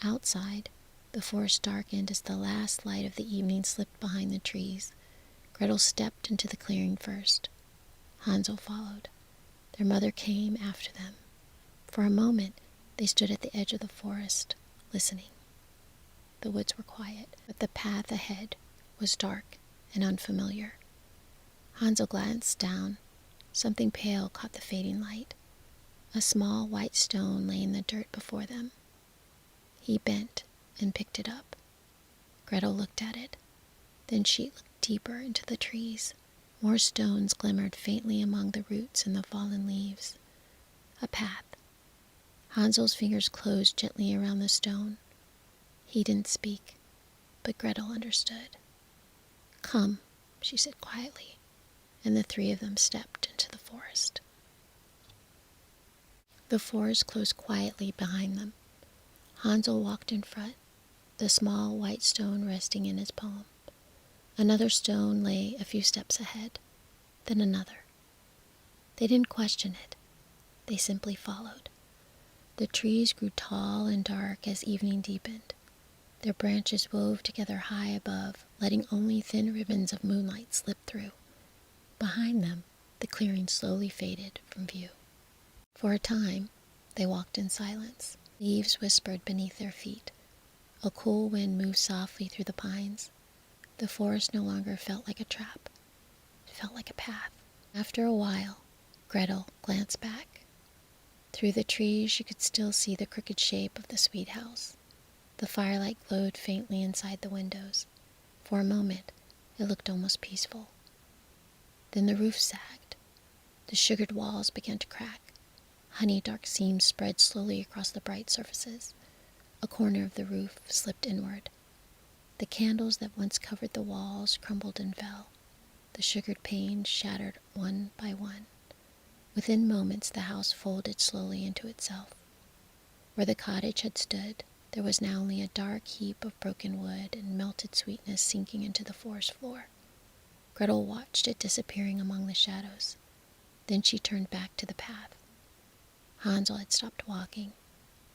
Outside, the forest darkened as the last light of the evening slipped behind the trees. Gretel stepped into the clearing first. Hansel followed. Their mother came after them. For a moment, they stood at the edge of the forest, listening. The woods were quiet, but the path ahead was dark and unfamiliar. Hansel glanced down. Something pale caught the fading light. A small white stone lay in the dirt before them. He bent and picked it up. Gretel looked at it. Then she looked deeper into the trees. More stones glimmered faintly among the roots and the fallen leaves. A path. Hansel's fingers closed gently around the stone. He didn't speak, but Gretel understood. "Come," she said quietly, and the three of them stepped into the forest. The forest closed quietly behind them. Hansel walked in front, the small white stone resting in his palm. Another stone lay a few steps ahead, then another. They didn't question it. They simply followed. The trees grew tall and dark as evening deepened. Their branches wove together high above, letting only thin ribbons of moonlight slip through. Behind them, the clearing slowly faded from view. For a time, they walked in silence. Leaves whispered beneath their feet. A cool wind moved softly through the pines. The forest no longer felt like a trap. It felt like a path. After a while, Gretel glanced back. Through the trees, she could still see the crooked shape of the sweet house. The firelight glowed faintly inside the windows. For a moment, it looked almost peaceful. Then the roof sagged. The sugared walls began to crack. Honey-dark seams spread slowly across the bright surfaces. A corner of the roof slipped inward. The candles that once covered the walls crumbled and fell. The sugared panes shattered one by one. Within moments, the house folded slowly into itself. Where the cottage had stood, there was now only a dark heap of broken wood and melted sweetness sinking into the forest floor. Gretel watched it disappearing among the shadows. Then she turned back to the path. Hansel had stopped walking.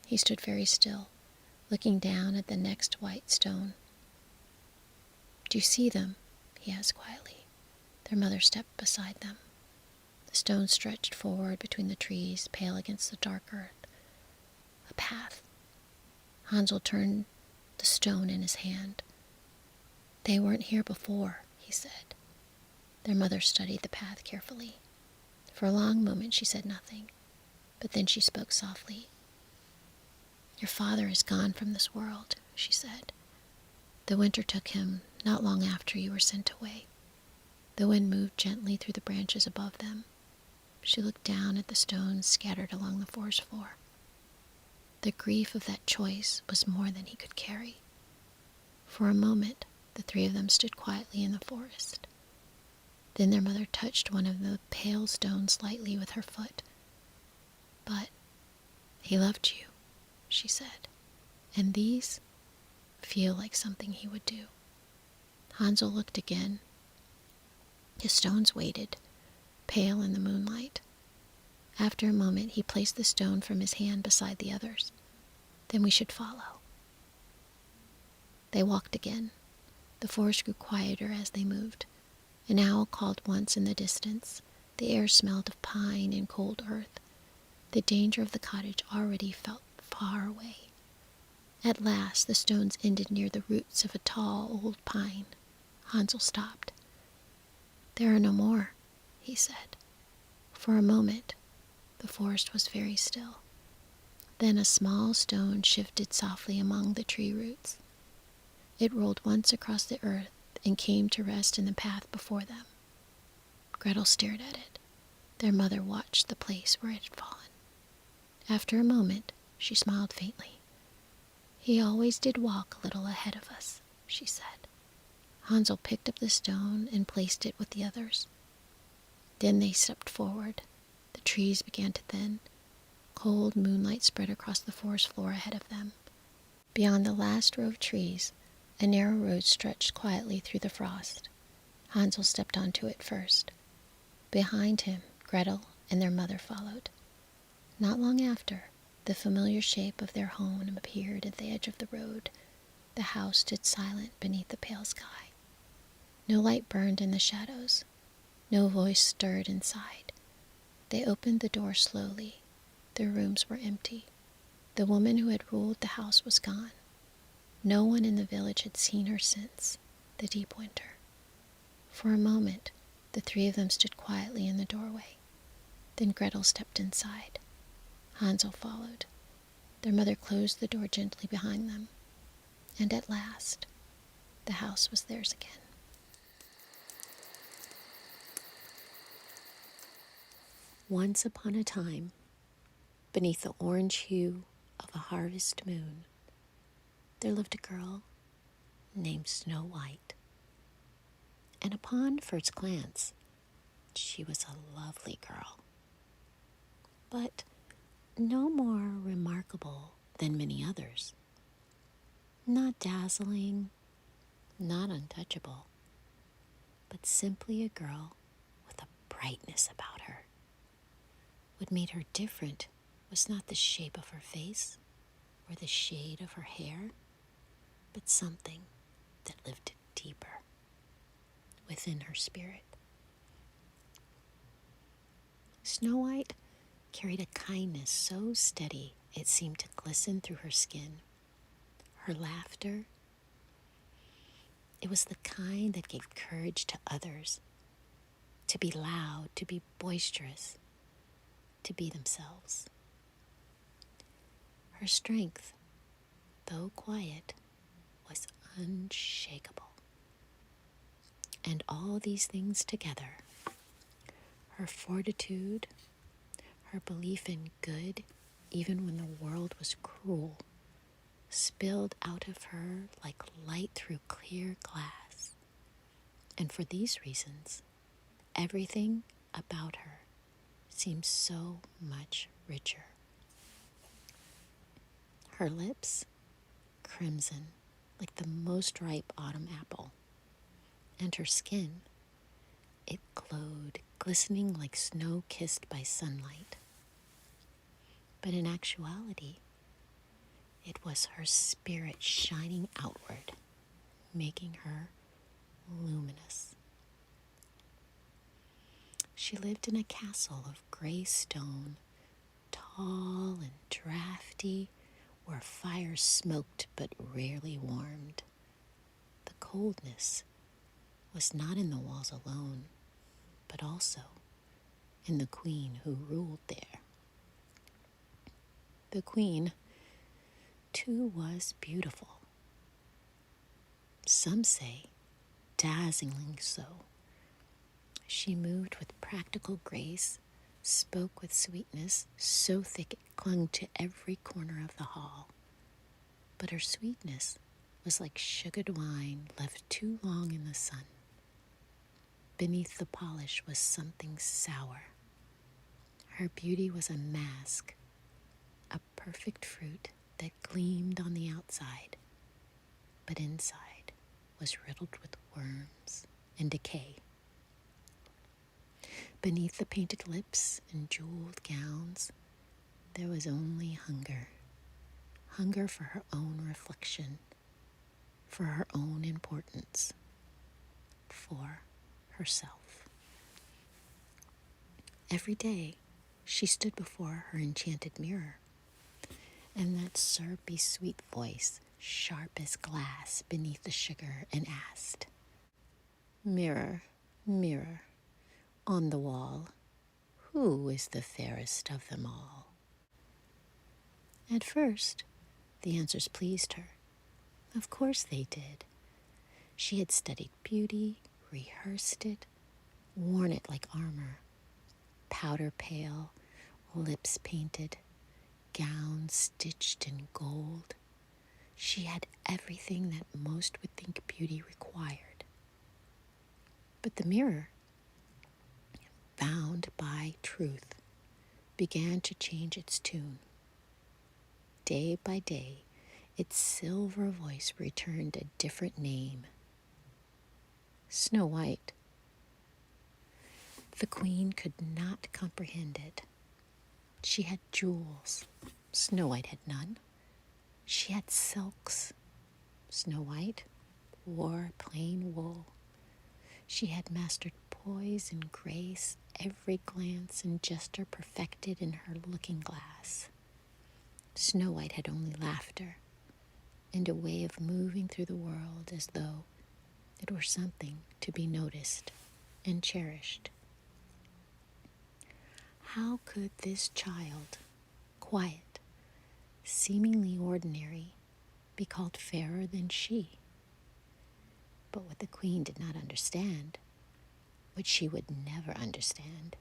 He stood very still, looking down at the next white stone. "Do you see them?" he asked quietly. Their mother stepped beside them. The stone stretched forward between the trees, pale against the dark earth. A path. Hansel turned the stone in his hand. "They weren't here before," he said. Their mother studied the path carefully. For a long moment she said nothing, but then she spoke softly. "Your father is gone from this world," she said. "The winter took him not long after you were sent away." The wind moved gently through the branches above them. She looked down at the stones scattered along the forest floor. The grief of that choice was more than he could carry. For a moment, the three of them stood quietly in the forest. Then their mother touched one of the pale stones lightly with her foot. "But he loved you," she said, "and these feel like something he would do." Hansel looked again. His stones waited, pale in the moonlight. After a moment, he placed the stone from his hand beside the others. "Then we should follow." They walked again. The forest grew quieter as they moved. An owl called once in the distance. The air smelled of pine and cold earth. The danger of the cottage already felt far away. At last the stones ended near the roots of a tall old pine. Hansel stopped. "There are no more," he said. For a moment, the forest was very still. Then a small stone shifted softly among the tree roots. It rolled once across the earth and came to rest in the path before them. Gretel stared at it. Their mother watched the place where it had fallen. After a moment, she smiled faintly. "He always did walk a little ahead of us," she said. Hansel picked up the stone and placed it with the others. Then they stepped forward. The trees began to thin. Cold moonlight spread across the forest floor ahead of them. Beyond the last row of trees, a narrow road stretched quietly through the frost. Hansel stepped onto it first. Behind him, Gretel and their mother followed. Not long after, the familiar shape of their home appeared at the edge of the road. The house stood silent beneath the pale sky. No light burned in the shadows. No voice stirred inside. They opened the door slowly. Their rooms were empty. The woman who had ruled the house was gone. No one in the village had seen her since the deep winter. For a moment, the three of them stood quietly in the doorway. Then Gretel stepped inside. Hansel followed. Their mother closed the door gently behind them. And at last, the house was theirs again. Once upon a time, beneath the orange hue of a harvest moon, there lived a girl named Snow White. And upon first glance, she was a lovely girl, but no more remarkable than many others. Not dazzling, not untouchable, but simply a girl with a brightness about her. What made her different was not the shape of her face or the shade of her hair, but something that lived deeper within her spirit. Snow White carried a kindness so steady it seemed to glisten through her skin. Her laughter, it was the kind that gave courage to others, to be loud, to be boisterous, to be themselves. Her strength, though quiet, was unshakable. And all these things together, her fortitude, her belief in good, even when the world was cruel, spilled out of her like light through clear glass. And for these reasons, everything about her seemed so much richer. Her lips, crimson, like the most ripe autumn apple, and her skin, it glowed, glistening like snow kissed by sunlight. But in actuality, it was her spirit shining outward, making her luminous. She lived in a castle of gray stone, tall and drafty, where fire smoked but rarely warmed. The coldness was not in the walls alone. but also in the queen who ruled there. The queen, too, was beautiful. Some say dazzlingly so. She moved with practical grace, spoke with sweetness so thick it clung to every corner of the hall. But her sweetness was like sugared wine left too long in the sun. Beneath the polish was something sour. Her beauty was a mask, a perfect fruit that gleamed on the outside, but inside was riddled with worms and decay. Beneath the painted lips and jeweled gowns, there was only hunger. Hunger for her own reflection, for her own importance, for herself. Every day, she stood before her enchanted mirror, and that syrupy sweet voice, sharp as glass beneath the sugar, and asked, "Mirror, mirror, on the wall, who is the fairest of them all?" At first, the answers pleased her. Of course they did. She had studied beauty, rehearsed it, worn it like armor. Powder pale, lips painted, gowns stitched in gold. She had everything that most would think beauty required. But the mirror, bound by truth, began to change its tune. Day by day, its silver voice returned a different name. Snow White. The queen could not comprehend it. She had jewels. Snow White had none. She had silks. Snow White wore plain wool. She had mastered poise and grace, every glance and gesture perfected in her looking glass. Snow White had only laughter and a way of moving through the world as though it were something to be noticed and cherished. How could this child, quiet, seemingly ordinary, be called fairer than she? But what the queen did not understand, what she would never understand,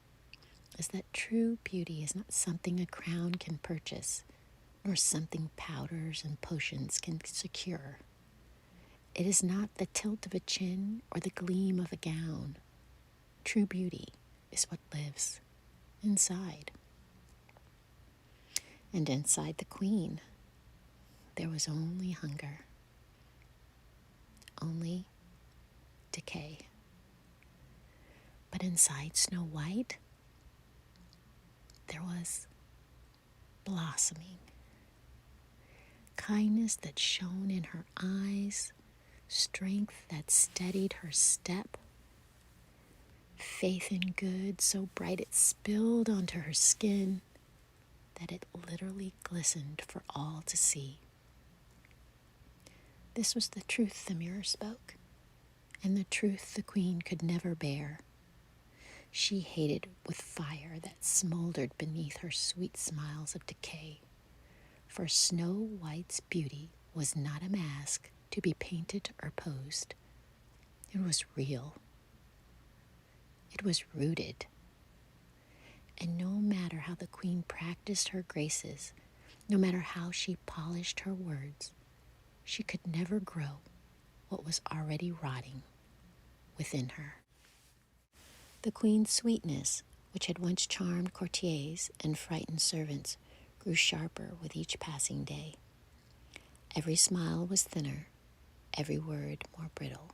is that true beauty is not something a crown can purchase, nor something powders and potions can secure. It is not the tilt of a chin or the gleam of a gown. True beauty is what lives inside. And inside the queen, there was only hunger, only decay. But inside Snow White, there was blossoming, kindness that shone in her eyes, strength that steadied her step, faith in good so bright it spilled onto her skin that it literally glistened for all to see. This was the truth the mirror spoke, and the truth the queen could never bear. She hated with fire that smoldered beneath her sweet smiles of decay. For Snow White's beauty was not a mask to be painted or posed. It was real. It was rooted. And no matter how the queen practiced her graces, no matter how she polished her words, she could never grow what was already rotting within her. The queen's sweetness, which had once charmed courtiers and frightened servants, grew sharper with each passing day. Every smile was thinner, every word more brittle.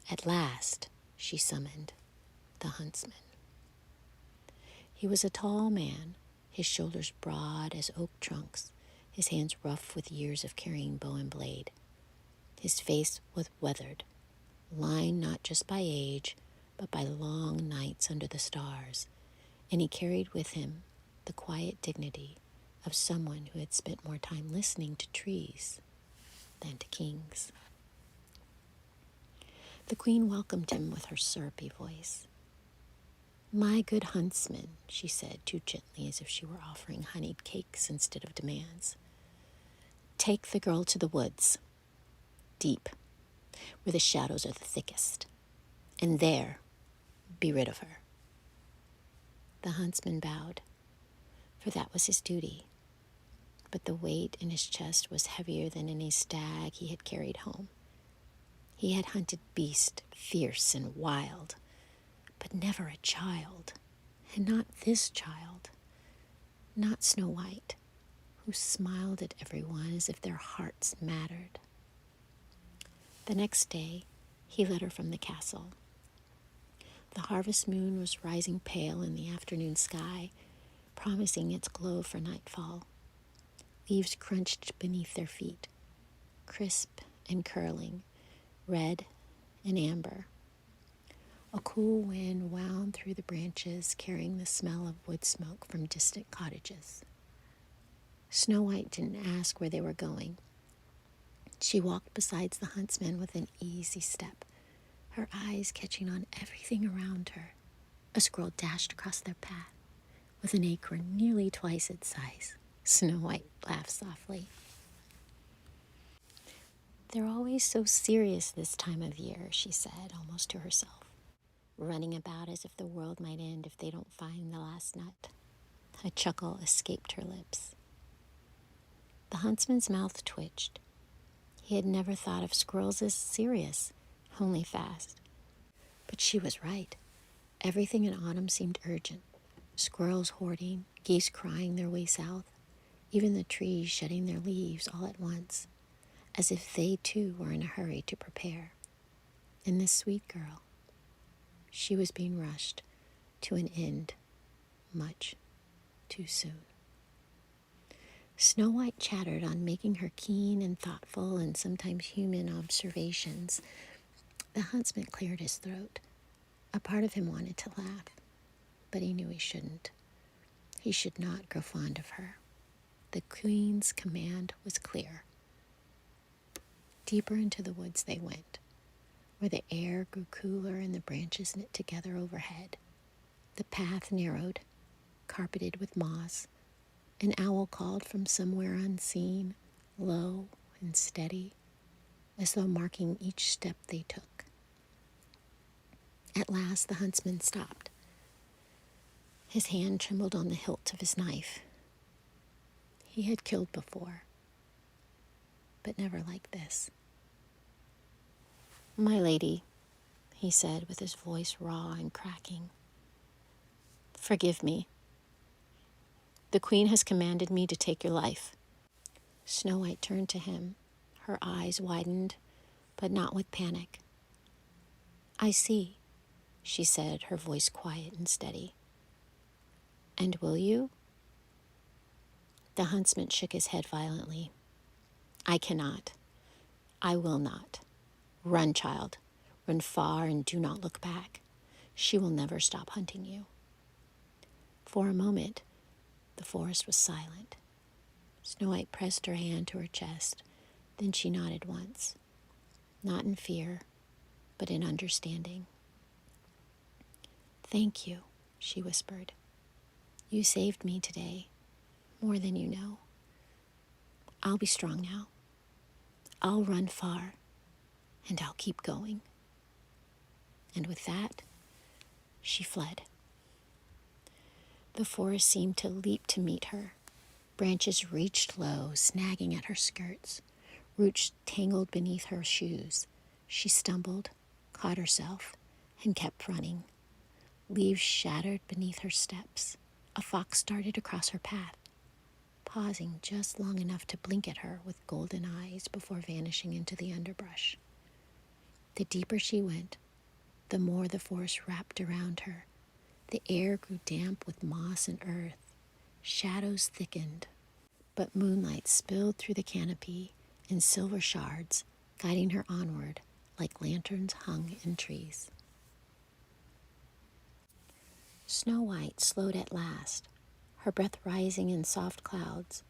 At last, she summoned the huntsman. He was a tall man, his shoulders broad as oak trunks, his hands rough with years of carrying bow and blade. His face was weathered, lined not just by age, but by long nights under the stars, and he carried with him the quiet dignity of someone who had spent more time listening to trees than to kings. The queen welcomed him with her syrupy voice. "My good huntsman," she said too gently as if she were offering honeyed cakes instead of demands, "take the girl to the woods, deep, where the shadows are the thickest, and there be rid of her." The huntsman bowed, for that was his duty, but the weight in his chest was heavier than any stag he had carried home. He had hunted beasts fierce and wild, but never a child, and not this child, not Snow White, who smiled at everyone as if their hearts mattered. The next day, he led her from the castle. The harvest moon was rising pale in the afternoon sky, promising its glow for nightfall. Leaves crunched beneath their feet, crisp and curling, red and amber. A cool wind wound through the branches, carrying the smell of wood smoke from distant cottages. Snow White didn't ask where they were going. She walked beside the huntsman with an easy step, her eyes catching on everything around her. A squirrel dashed across their path with an acorn nearly twice its size. Snow White laughed softly. "They're always so serious this time of year," she said, almost to herself, "running about as if the world might end if they don't find the last nut." A chuckle escaped her lips. The huntsman's mouth twitched. He had never thought of squirrels as serious, only fast. But she was right. Everything in autumn seemed urgent. Squirrels hoarding, geese crying their way south, even the trees shedding their leaves all at once, as if they too were in a hurry to prepare. And this sweet girl, she was being rushed to an end much too soon. Snow White chattered on, making her keen and thoughtful and sometimes human observations. The huntsman cleared his throat. A part of him wanted to laugh, but he knew he shouldn't. He should not grow fond of her. The queen's command was clear. Deeper into the woods they went, where the air grew cooler and the branches knit together overhead. The path narrowed, carpeted with moss. An owl called from somewhere unseen, low and steady, as though marking each step they took. At last the huntsman stopped. His hand trembled on the hilt of his knife. He had killed before, but never like this. "My lady," he said with his voice raw and cracking, "forgive me. The queen has commanded me to take your life." Snow White turned to him. Her eyes widened, but not with panic. "I see," she said, her voice quiet and steady. "And will you?" The huntsman shook his head violently. "I cannot. I will not. Run, child. Run far and do not look back. She will never stop hunting you." For a moment, the forest was silent. Snow White pressed her hand to her chest. Then she nodded once, not in fear, but in understanding. "Thank you," she whispered. "You saved me today, more than you know. I'll be strong now. I'll run far, and I'll keep going." And with that, she fled. The forest seemed to leap to meet her. Branches reached low, snagging at her skirts. Roots tangled beneath her shoes. She stumbled, caught herself, and kept running. Leaves shattered beneath her steps. A fox darted across her path, pausing just long enough to blink at her with golden eyes before vanishing into the underbrush. The deeper she went, the more the forest wrapped around her. The air grew damp with moss and earth. Shadows thickened, but moonlight spilled through the canopy in silver shards, guiding her onward like lanterns hung in trees. Snow White slowed at last, her breath rising in soft clouds.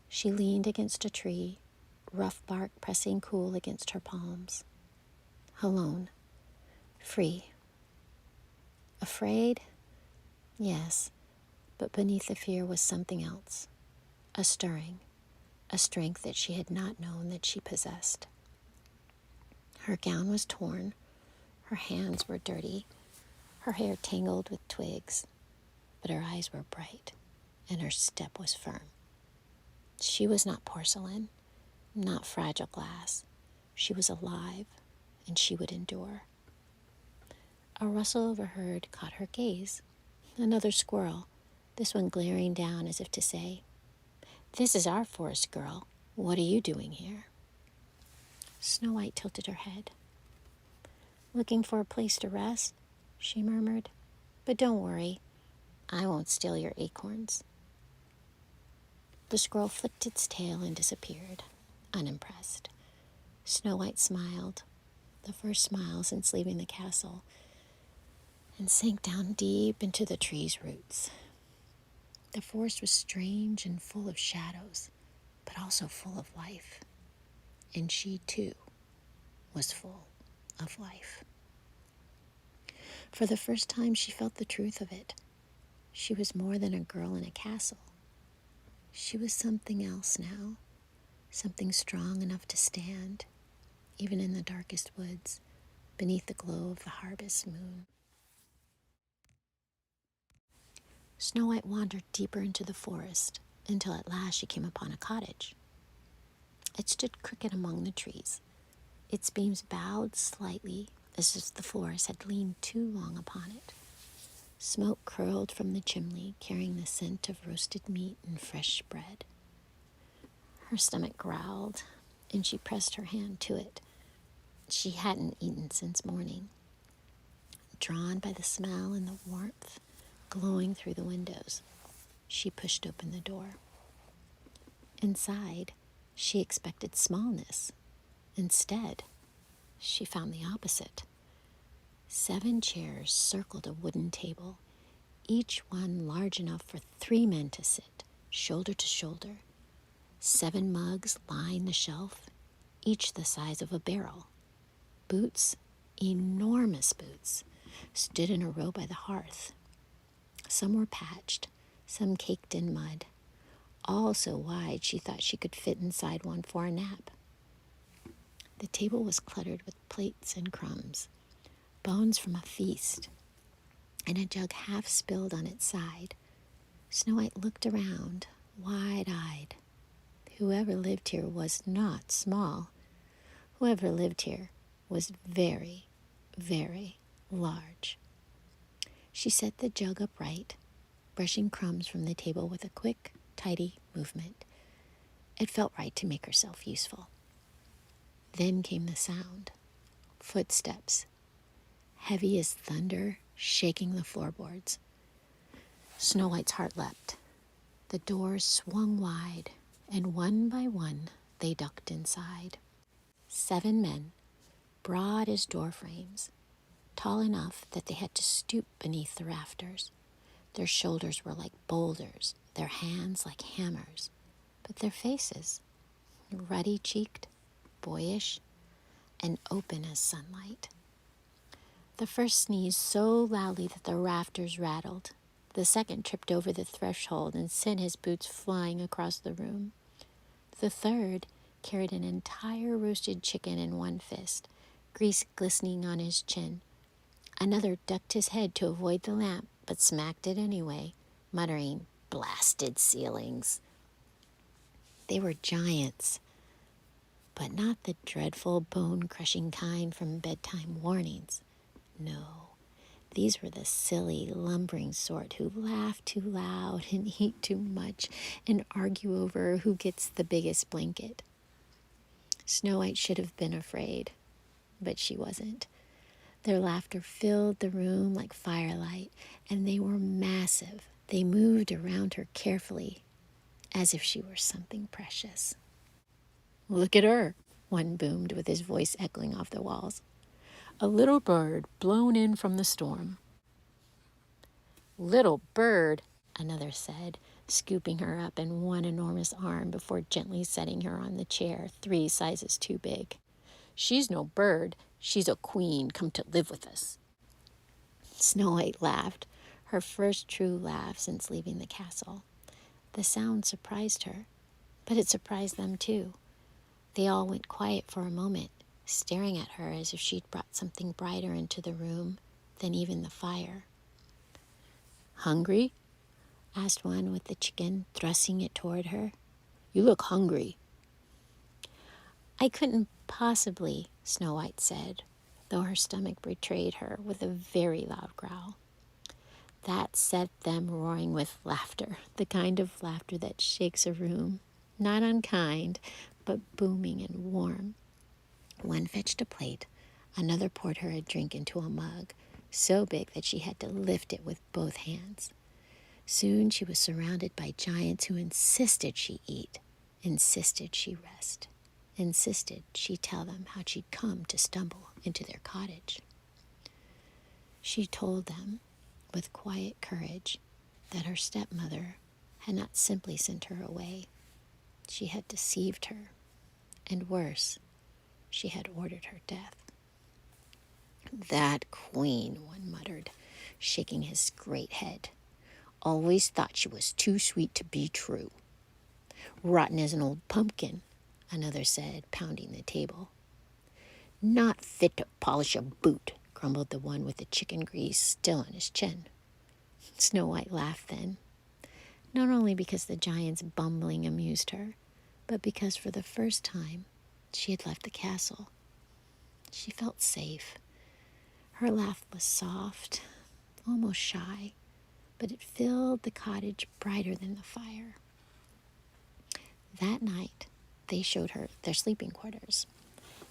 She leaned against a tree, rough bark pressing cool against her palms. Alone, free. Afraid? Yes, but beneath the fear was something else, a stirring, a strength that she had not known that she possessed. Her gown was torn, her hands were dirty, her hair tangled with twigs, but her eyes were bright, and her step was firm. She was not porcelain, not fragile glass. She was alive, and she would endure. A rustle overheard caught her gaze. Another squirrel, this one glaring down as if to say, "This is our forest, girl. What are you doing here?" Snow White tilted her head. "Looking for a place to rest," she murmured. "But don't worry, I won't steal your acorns." The squirrel flicked its tail and disappeared, unimpressed. Snow White smiled, the first smile since leaving the castle, and sank down deep into the tree's roots. The forest was strange and full of shadows, but also full of life. And she, too, was full of life. For the first time, she felt the truth of it. She was more than a girl in a castle. She was something else now, something strong enough to stand, even in the darkest woods, beneath the glow of the harvest moon. Snow White wandered deeper into the forest until at last she came upon a cottage. It stood crooked among the trees. Its beams bowed slightly as if the forest had leaned too long upon it. Smoke curled from the chimney, carrying the scent of roasted meat and fresh bread. Her stomach growled, and she pressed her hand to it. She hadn't eaten since morning. Drawn by the smell and the warmth glowing through the windows, she pushed open the door. Inside, she expected smallness. Instead, she found the opposite. 7 chairs circled a wooden table, each one large enough for 3 men to sit, shoulder to shoulder. 7 mugs lined the shelf, each the size of a barrel. Boots, enormous boots, stood in a row by the hearth. Some were patched, some caked in mud, all so wide she thought she could fit inside one for a nap. The table was cluttered with plates and crumbs, bones from a feast, and a jug half spilled on its side. Snow White looked around, wide-eyed. Whoever lived here was not small. Whoever lived here was very, very large. She set the jug upright, brushing crumbs from the table with a quick, tidy movement. It felt right to make herself useful. Then came the sound. Footsteps, heavy as thunder, shaking the floorboards. Snow White's heart leapt. The doors swung wide, and one by one they ducked inside. 7 men, broad as door frames, tall enough that they had to stoop beneath the rafters. Their shoulders were like boulders, their hands like hammers, but their faces, ruddy-cheeked, boyish, and open as sunlight. The first sneezed so loudly that the rafters rattled. The second tripped over the threshold and sent his boots flying across the room. The third carried an entire roasted chicken in one fist, grease glistening on his chin. Another ducked his head to avoid the lamp, but smacked it anyway, muttering, "Blasted ceilings." They were giants, but not the dreadful bone-crushing kind from bedtime warnings. No, these were the silly, lumbering sort who laugh too loud and eat too much and argue over who gets the biggest blanket. Snow White should have been afraid, but she wasn't. Their laughter filled the room like firelight, and they were massive. They moved around her carefully, as if she were something precious. "Look at her," one boomed with his voice echoing off the walls. "A little bird blown in from the storm." "Little bird," another said, scooping her up in one enormous arm before gently setting her on the chair 3 sizes too big. "She's no bird. She's a queen come to live with us." Snow White laughed. her first true laugh since leaving the castle. The sound surprised her, but it surprised them too. They all went quiet for a moment, staring at her as if she'd brought something brighter into the room than even the fire. "Hungry?" asked one with the chicken, thrusting it toward her. "You look hungry." "I couldn't possibly," Snow White said, though her stomach betrayed her with a very loud growl. That set them roaring with laughter, the kind of laughter that shakes a room, not unkind, but booming and warm. One fetched a plate, another poured her a drink into a mug, so big that she had to lift it with both hands. Soon she was surrounded by giants who insisted she eat, insisted she rest, insisted she tell them how she'd come to stumble into their cottage. She told them, with quiet courage, that her stepmother had not simply sent her away. She had deceived her, and worse, she had ordered her death. "That queen," one muttered, shaking his great head. "Always thought she was too sweet to be true." "Rotten as an old pumpkin," another said, pounding the table. "Not fit to polish a boot," grumbled the one with the chicken grease still on his chin. Snow White laughed then, not only because the giant's bumbling amused her, but because for the first time she had left the castle. She felt safe. Her laugh was soft, almost shy, but it filled the cottage brighter than the fire. That night, they showed her their sleeping quarters.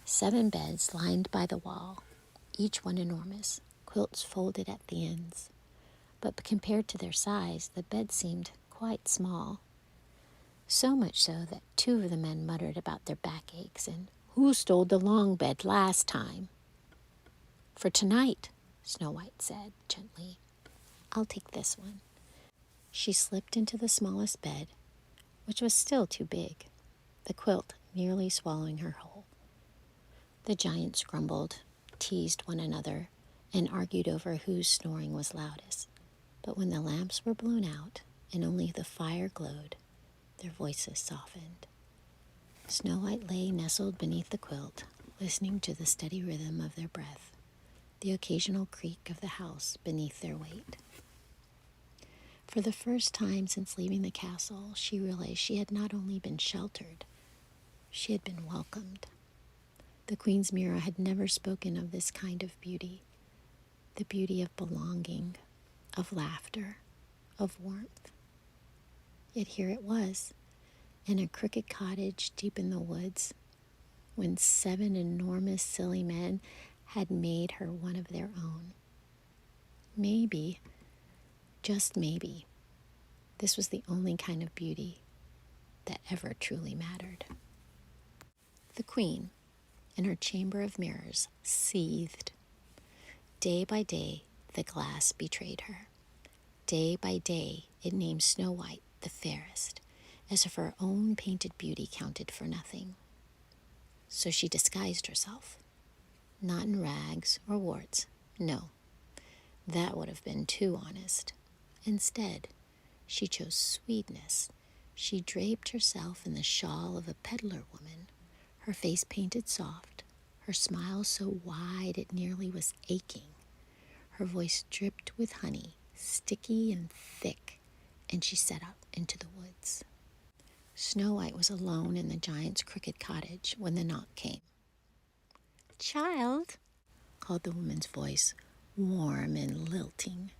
7 beds lined by the wall, each one enormous, quilts folded at the ends. But compared to their size, the beds seemed quite small. So much so that 2 of the men muttered about their backaches and who stole the long bed last time. "For tonight," Snow White said gently, "I'll take this one." She slipped into the smallest bed, which was still too big, the quilt nearly swallowing her whole. The giants grumbled, teased one another, and argued over whose snoring was loudest. But when the lamps were blown out and only the fire glowed, their voices softened. Snow White lay nestled beneath the quilt, listening to the steady rhythm of their breath, the occasional creak of the house beneath their weight. For the first time since leaving the castle, she realized she had not only been sheltered, she had been welcomed. The Queen's mirror had never spoken of this kind of beauty, the beauty of belonging, of laughter, of warmth. Yet here it was, in a crooked cottage deep in the woods, when 7 enormous silly men had made her one of their own. Maybe, just maybe, this was the only kind of beauty that ever truly mattered. The Queen, in her chamber of mirrors, seethed. Day by day, the glass betrayed her. Day by day, it named Snow White the fairest, as if her own painted beauty counted for nothing. So she disguised herself, not in rags or warts, no, that would have been too honest. Instead, she chose sweetness. She draped herself in the shawl of a peddler woman, her face painted soft, her smile so wide it nearly was aching. Her voice dripped with honey, sticky and thick, and she set out into the woods. Snow White was alone in the giant's crooked cottage when the knock came. "Child," called the woman's voice, warm and lilting.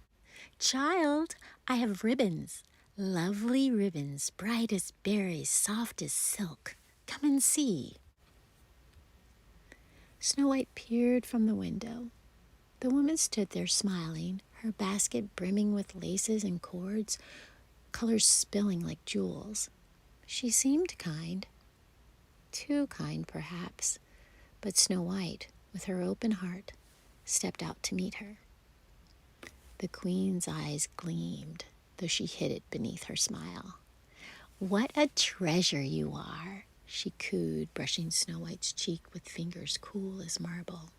"Child, I have ribbons, lovely ribbons, bright as berries, soft as silk. Come and see." Snow White peered from the window. The woman stood there smiling, her basket brimming with laces and cords, colors spilling like jewels. She seemed kind, too kind perhaps, but Snow White, with her open heart, stepped out to meet her. The Queen's eyes gleamed, though she hid it beneath her smile. "What a treasure you are," she cooed, brushing Snow White's cheek with fingers cool as marble.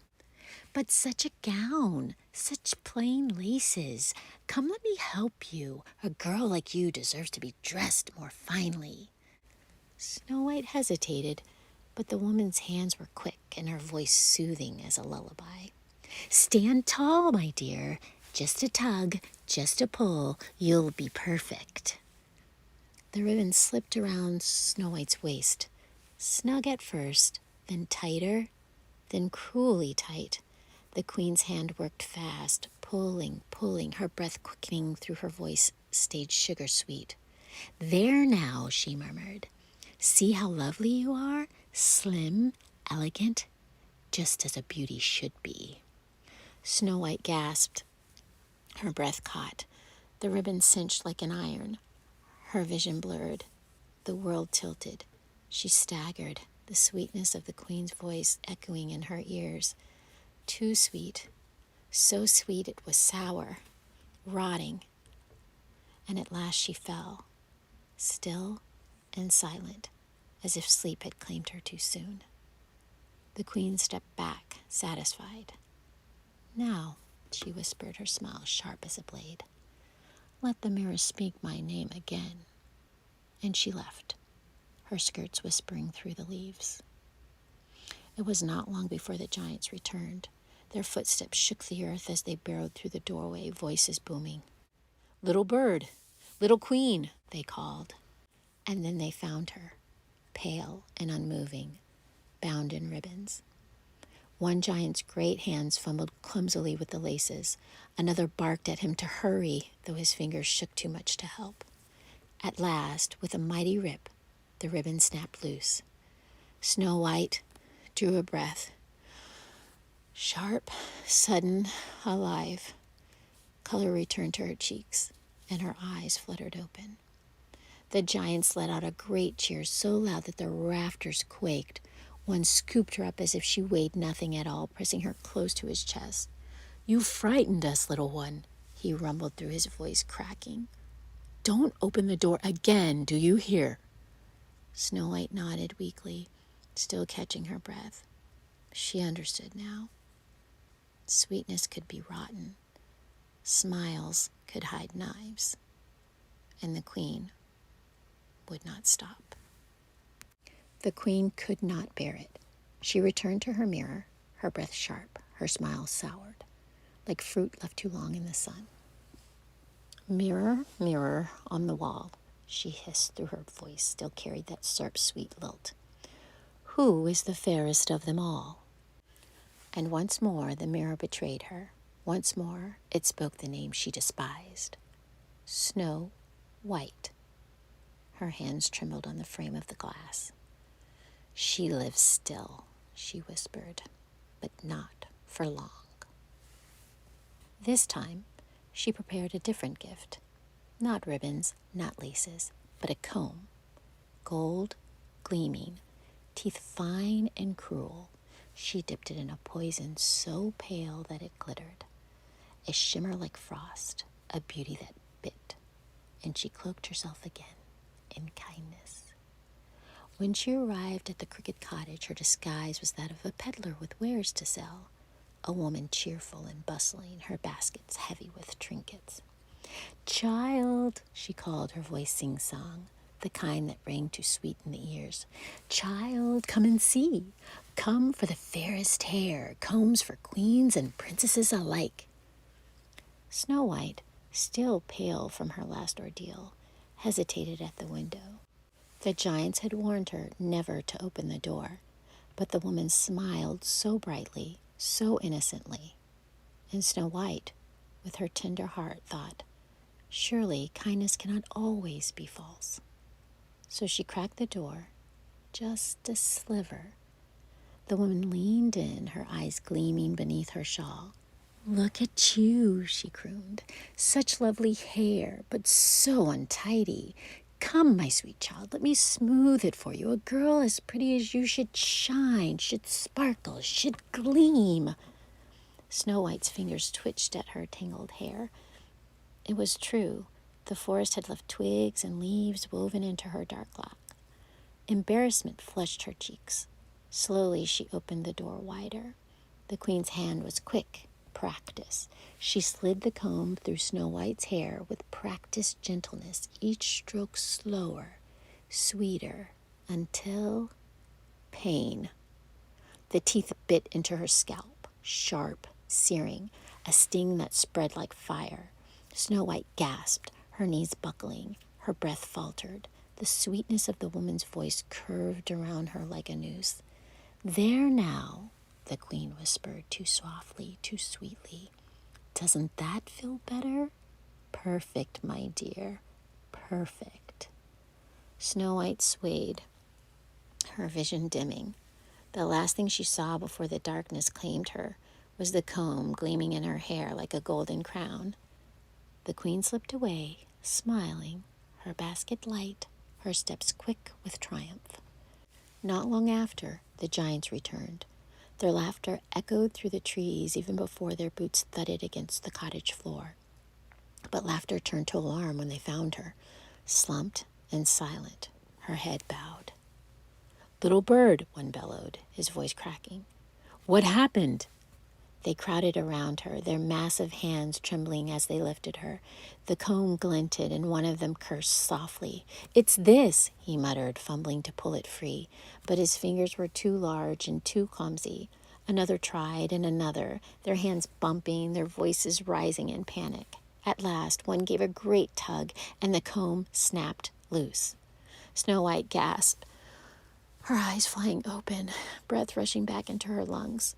But such a gown, such plain laces. Come, let me help you. A girl like you deserves to be dressed more finely. Snow White hesitated, but the woman's hands were quick and her voice soothing as a lullaby. Stand tall, my dear. Just a tug, just a pull. You'll be perfect. The ribbon slipped around Snow White's waist, snug at first, then tighter, then cruelly tight. The queen's hand worked fast, pulling, her breath quickening through her voice stayed sugar sweet. There now, she murmured. See how lovely you are? Slim, elegant, just as a beauty should be. Snow White gasped. Her breath caught. The ribbon cinched like an iron. Her vision blurred. The world tilted. She staggered, the sweetness of the queen's voice echoing in her ears. Too sweet, so sweet it was sour, rotting. And at last she fell, still and silent, as if sleep had claimed her too soon. The queen stepped back, satisfied. Now, she whispered, her smile sharp as a blade, let the mirror speak my name again. And she left, her skirts whispering through the leaves. It was not long before the giants returned. Their footsteps shook the earth as they burrowed through the doorway, voices booming. Little bird, little queen, they called. And then they found her, pale and unmoving, bound in ribbons. One giant's great hands fumbled clumsily with the laces. Another barked at him to hurry, though his fingers shook too much to help. At last, with a mighty rip, the ribbon snapped loose. Snow White drew a breath. Sharp, sudden, alive. Color returned to her cheeks, and her eyes fluttered open. The giants let out a great cheer so loud that the rafters quaked. One scooped her up as if she weighed nothing at all, pressing her close to his chest. You frightened us, little one, he rumbled through his voice cracking. Don't open the door again, do you hear? Snow White nodded weakly, still catching her breath. She understood now. Sweetness could be rotten. Smiles could hide knives. And the queen would not stop. The queen could not bear it. She returned to her mirror, her breath sharp, her smile soured, like fruit left too long in the sun. Mirror, mirror on the wall, she hissed through her voice, still carried that sweet lilt. Who is the fairest of them all? And once more the mirror betrayed her. Once more it spoke the name she despised. Snow White. Her hands trembled on the frame of the glass. She lives still, she whispered, but not for long. This time, she prepared a different gift. Not ribbons, not laces, but a comb. Gold, gleaming, teeth fine and cruel. She dipped it in a poison so pale that it glittered. A shimmer like frost, a beauty that bit. And she cloaked herself again in kindness. When she arrived at the cricket cottage, her disguise was that of a peddler with wares to sell, a woman cheerful and bustling, her baskets heavy with trinkets. Child, she called, her voice sing-song, the kind that rang too sweet in the ears. Child, come and see. Come for the fairest hair, combs for queens and princesses alike. Snow White, still pale from her last ordeal, hesitated at the window. The giants had warned her never to open the door, but the woman smiled so brightly, so innocently. And Snow White, with her tender heart, thought, surely kindness cannot always be false. So she cracked the door, just a sliver. The woman leaned in, her eyes gleaming beneath her shawl. Look at you, she crooned. Such lovely hair, but so untidy. Come, my sweet child, let me smooth it for you. A girl as pretty as you should shine, should sparkle, should gleam. Snow White's fingers twitched at her tangled hair. It was true. The forest had left twigs and leaves woven into her dark lock. Embarrassment flushed her cheeks. Slowly she opened the door wider. The queen's hand was quick, practice. She slid the comb through Snow White's hair with practiced gentleness, each stroke slower, sweeter, until pain. The teeth bit into her scalp, sharp, searing, a sting that spread like fire. Snow White gasped, her knees buckling, her breath faltered. The sweetness of the woman's voice curved around her like a noose. "There now," the queen whispered, too softly, too sweetly. "Doesn't that feel better? Perfect, my dear, perfect." Snow White swayed, her vision dimming. The last thing she saw before the darkness claimed her was the comb gleaming in her hair like a golden crown. The queen slipped away, smiling, her basket light, her steps quick with triumph. Not long after, the giants returned. Their laughter echoed through the trees even before their boots thudded against the cottage floor. But laughter turned to alarm when they found her, slumped and silent, her head bowed. "Little bird," one bellowed, his voice cracking. "What happened?" They crowded around her, their massive hands trembling as they lifted her. The comb glinted, and one of them cursed softly. "It's this," he muttered, fumbling to pull it free, but his fingers were too large and too clumsy. Another tried, and another, their hands bumping, their voices rising in panic. At last, one gave a great tug, and the comb snapped loose. Snow White gasped, her eyes flying open, breath rushing back into her lungs.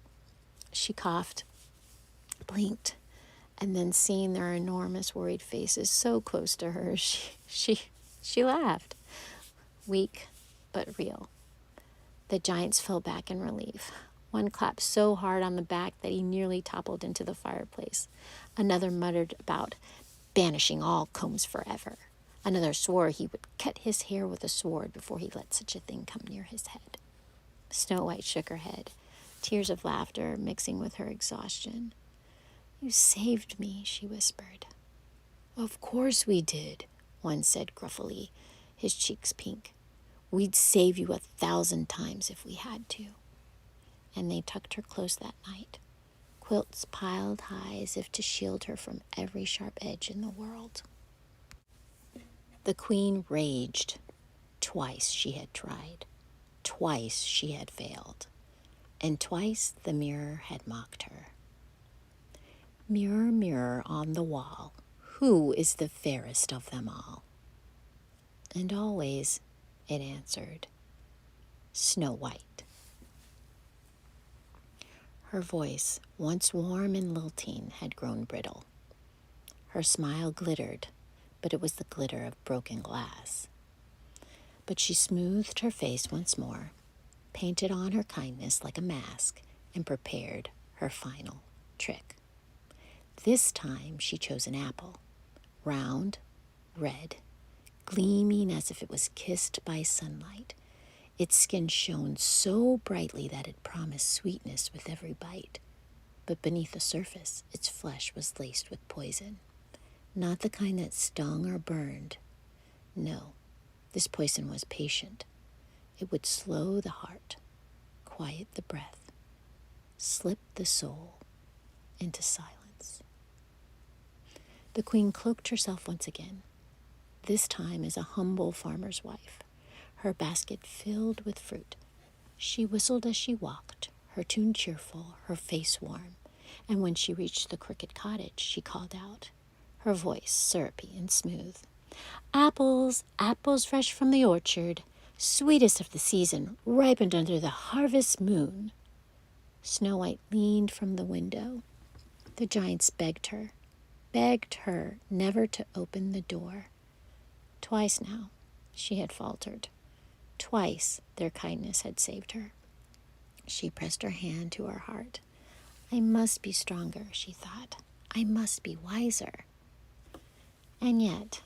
She coughed, blinked, and then seeing their enormous worried faces so close to her, she laughed, weak but real. The giants fell back in relief. One clapped so hard on the back that he nearly toppled into the fireplace. Another muttered about banishing all combs forever. Another swore he would cut his hair with a sword before he let such a thing come near his head. Snow White shook her head, tears of laughter mixing with her exhaustion. "You saved me," she whispered. "Of course we did," one said gruffly, his cheeks pink. "We'd save you 1,000 times if we had to." And they tucked her close that night, quilts piled high as if to shield her from every sharp edge in the world. The queen raged. Twice she had tried. Twice she had failed. And twice the mirror had mocked her. "Mirror, mirror on the wall, who is the fairest of them all?" And always it answered, "Snow White." Her voice, once warm and lilting, had grown brittle. Her smile glittered, but it was the glitter of broken glass. But she smoothed her face once more, painted on her kindness like a mask, and prepared her final trick. This time she chose an apple, round, red, gleaming as if it was kissed by sunlight. Its skin shone so brightly that it promised sweetness with every bite. But beneath the surface, its flesh was laced with poison. Not the kind that stung or burned. No, this poison was patient. It would slow the heart, quiet the breath, slip the soul into silence. The queen cloaked herself once again, this time as a humble farmer's wife, her basket filled with fruit. She whistled as she walked, her tune cheerful, her face warm, and when she reached the crooked cottage, she called out, her voice syrupy and smooth, "Apples, apples fresh from the orchard, sweetest of the season, ripened under the harvest moon." Snow White leaned from the window. The giants begged her never to open the door. Twice now she had faltered. Twice their kindness had saved her. She pressed her hand to her heart. "I must be stronger," she thought. "I must be wiser." And yet,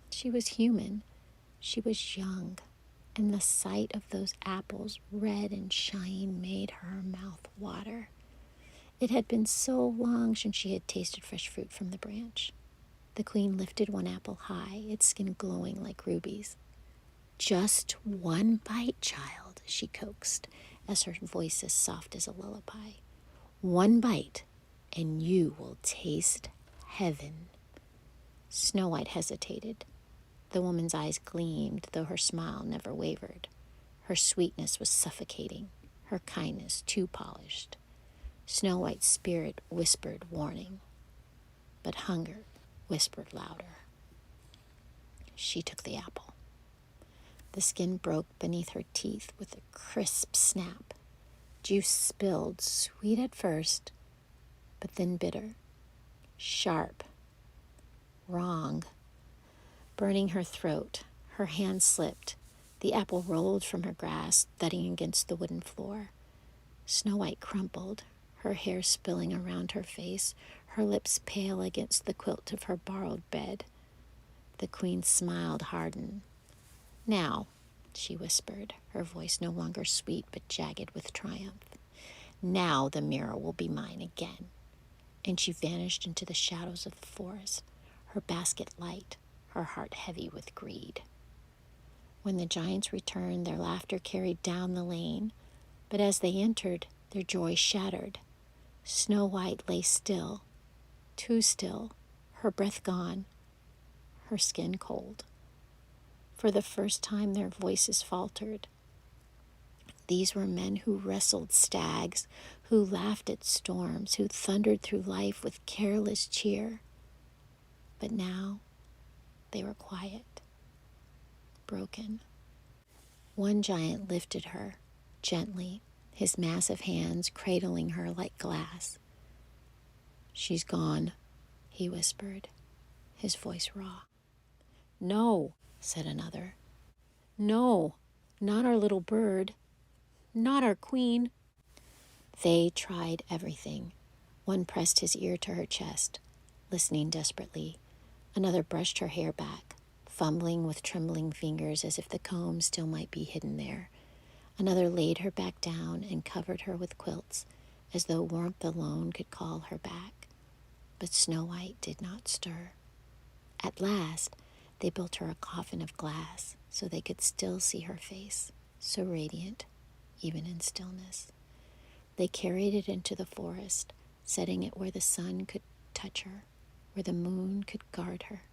she was human. She was young, and the sight of those apples, red and shining, made her mouth water. It had been so long since she had tasted fresh fruit from the branch. The queen lifted one apple high, its skin glowing like rubies. "Just one bite, child," she coaxed, as her voice as soft as a lullaby. One bite, and you will taste heaven." Snow White hesitated. The woman's eyes gleamed, though her smile never wavered. Her sweetness was suffocating, her kindness too polished. Snow White's spirit whispered warning, but hunger whispered louder. She took the apple. The skin broke beneath her teeth with a crisp snap. Juice spilled, sweet at first, but then bitter, sharp, wrong. Burning her throat, her hand slipped. The apple rolled from her grasp, thudding against the wooden floor. Snow White crumpled, her hair spilling around her face, her lips pale against the quilt of her borrowed bed. The queen's smile hardened. "Now," she whispered, her voice no longer sweet but jagged with triumph. "Now the mirror will be mine again." And she vanished into the shadows of the forest, her basket light, her heart heavy with greed. When the giants returned, their laughter carried down the lane, but as they entered, their joy shattered. Snow White lay still, too still, her breath gone, her skin cold. For the first time, their voices faltered. These were men who wrestled stags, who laughed at storms, who thundered through life with careless cheer. But now they were quiet, broken. One giant lifted her gently, his massive hands cradling her like glass. "She's gone," he whispered, his voice raw. "No," said another. "No, not our little bird, not our queen." They tried everything. One pressed his ear to her chest, listening desperately. Another brushed her hair back, fumbling with trembling fingers as if the comb still might be hidden there. Another laid her back down and covered her with quilts, as though warmth alone could call her back. But Snow White did not stir. At last, they built her a coffin of glass so they could still see her face, so radiant, even in stillness. They carried it into the forest, setting it where the sun could touch her, where the moon could guard her,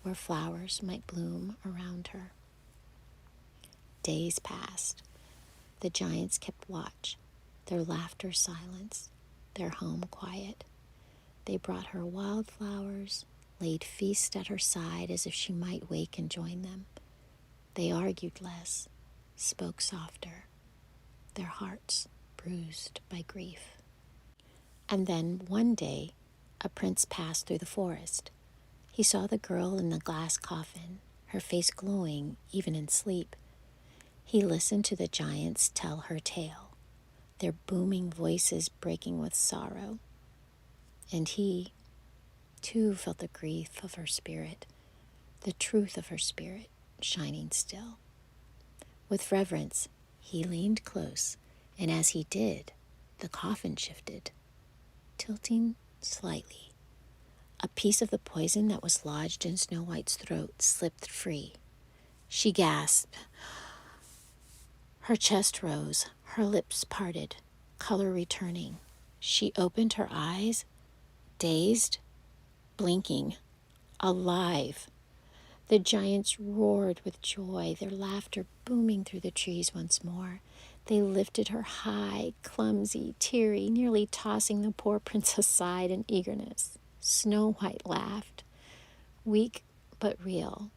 where flowers might bloom around her. Days passed. The giants kept watch, their laughter silenced, their home quiet. They brought her wildflowers, laid feast at her side as if she might wake and join them. They argued less, spoke softer, their hearts bruised by grief. And then, one day, a prince passed through the forest. He saw the girl in the glass coffin, her face glowing even in sleep. He listened to the giants tell her tale, their booming voices breaking with sorrow. And he, too, felt the grief of her spirit, the truth of her spirit shining still. With reverence, he leaned close, and as he did, the coffin shifted, tilting slightly. A piece of the poison that was lodged in Snow White's throat slipped free. She gasped. Her chest rose, her lips parted, color returning. She opened her eyes, dazed, blinking, alive. The giants roared with joy, their laughter booming through the trees once more. They lifted her high, clumsy, teary, nearly tossing the poor princess aside in eagerness. Snow White laughed, weak but real,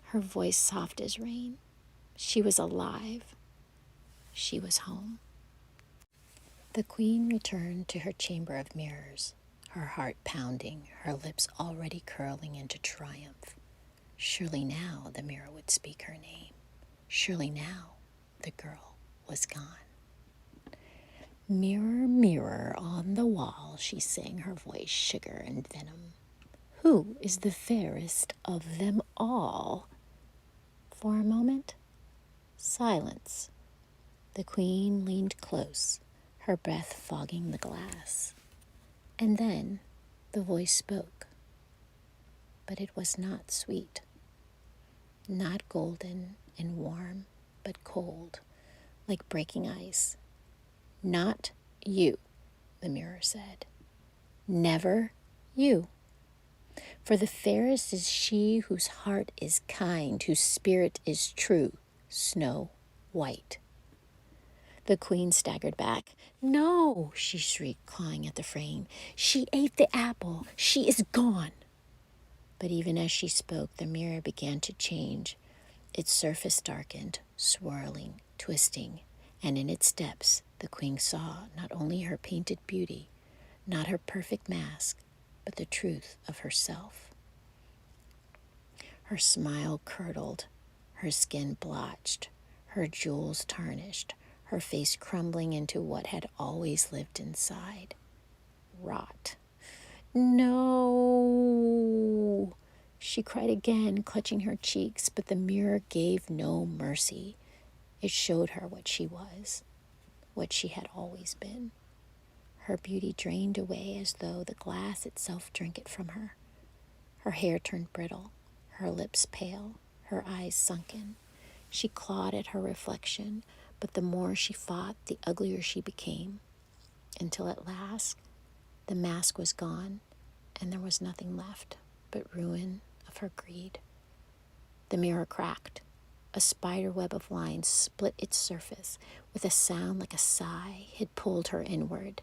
her voice soft as rain. She was alive. She was home. The queen returned to her chamber of mirrors, her heart pounding, her lips already curling into triumph. Surely now the mirror would speak her name. Surely now the girl was gone. "Mirror, mirror on the wall," she sang, her voice sugar and venom, "who is the fairest of them all?" For a moment, silence. The queen leaned close, her breath fogging the glass. And then the voice spoke. But it was not sweet, not golden and warm, but cold, like breaking ice. "Not you," the mirror said. Never you. For the fairest is she whose heart is kind, whose spirit is true, Snow White. The queen staggered back. No, she shrieked, clawing at the frame. She ate the apple. She is gone. But even as she spoke, the mirror began to change. Its surface darkened, swirling, twisting, and in its depths the queen saw not only her painted beauty, not her perfect mask, but the truth of herself. Her smile curdled, her skin blotched, her jewels tarnished, her face crumbling into what had always lived inside. Rot. No, she cried again, clutching her cheeks, but the mirror gave no mercy. It showed her what she was, what she had always been. Her beauty drained away as though the glass itself drank it from her. Her hair turned brittle, her lips pale, her eyes sunken. She clawed at her reflection, but the more she fought, the uglier she became, until at last the mask was gone and there was nothing left but ruin of her greed. The mirror cracked. A spider web of lines split its surface. With a sound like a sigh, it pulled her inward.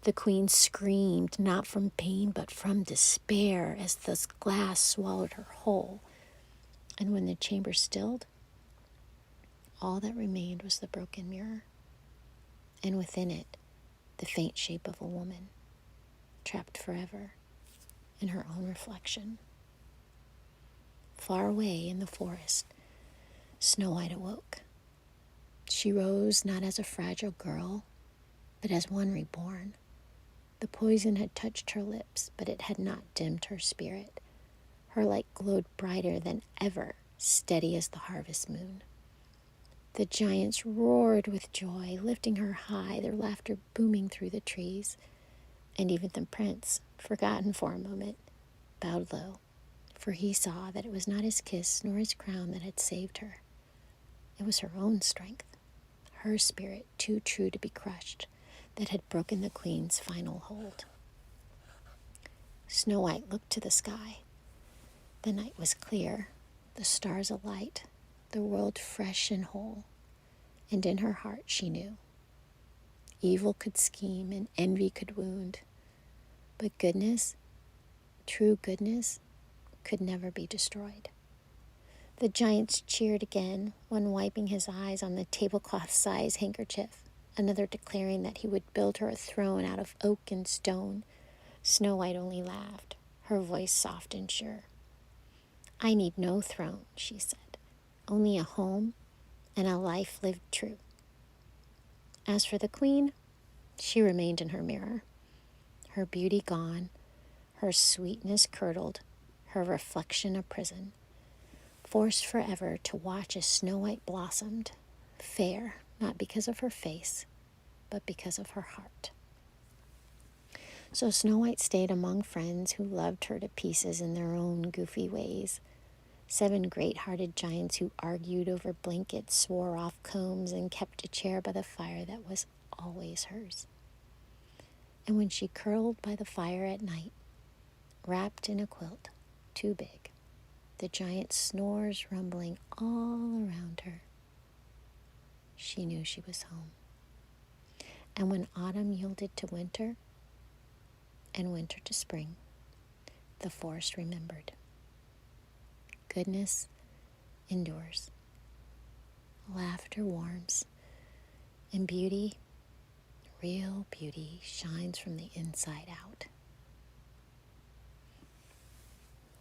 The queen screamed, not from pain, but from despair, as the glass swallowed her whole. And when the chamber stilled, all that remained was the broken mirror, and within it, the faint shape of a woman, trapped forever in her own reflection. Far away in the forest, Snow White awoke. She rose not as a fragile girl, but as one reborn. The poison had touched her lips, but it had not dimmed her spirit. Her light glowed brighter than ever, steady as the harvest moon. The giants roared with joy, lifting her high, their laughter booming through the trees. And even the prince, forgotten for a moment, bowed low, for he saw that it was not his kiss nor his crown that had saved her. It was her own strength, her spirit too true to be crushed, that had broken the queen's final hold. Snow White looked to the sky. The night was clear, the stars alight, the world fresh and whole. And in her heart she knew evil could scheme and envy could wound, but goodness, true goodness, could never be destroyed. The giants cheered again, one wiping his eyes on the tablecloth-sized handkerchief, another declaring that he would build her a throne out of oak and stone. Snow White only laughed, her voice soft and sure. I need no throne, she said, only a home and a life lived true. As for the queen, she remained in her mirror, her beauty gone, her sweetness curdled, her reflection a prison, forced forever to watch as Snow White blossomed, fair not because of her face, but because of her heart. So Snow White stayed among friends who loved her to pieces in their own goofy ways. 7 great-hearted giants who argued over blankets, swore off combs, and kept a chair by the fire that was always hers. And when she curled by the fire at night, wrapped in a quilt too big, the giant snores rumbling all around her, she knew she was home. And when autumn yielded to winter, and winter to spring, the forest remembered. Goodness endures, laughter warms, and beauty, real beauty, shines from the inside out.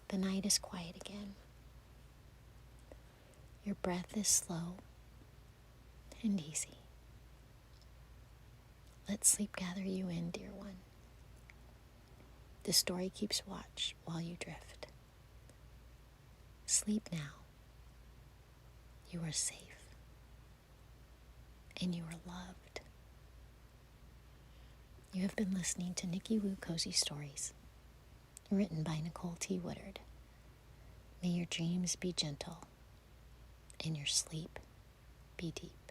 The night is quiet again. Your breath is slow and easy. Let sleep gather you in, dear one. The story keeps watch while you drift. Sleep now. You are safe. And you are loved. You have been listening to Nicki Woo Cozy Stories, written by Nicole T. Woodard. May your dreams be gentle and your sleep be deep.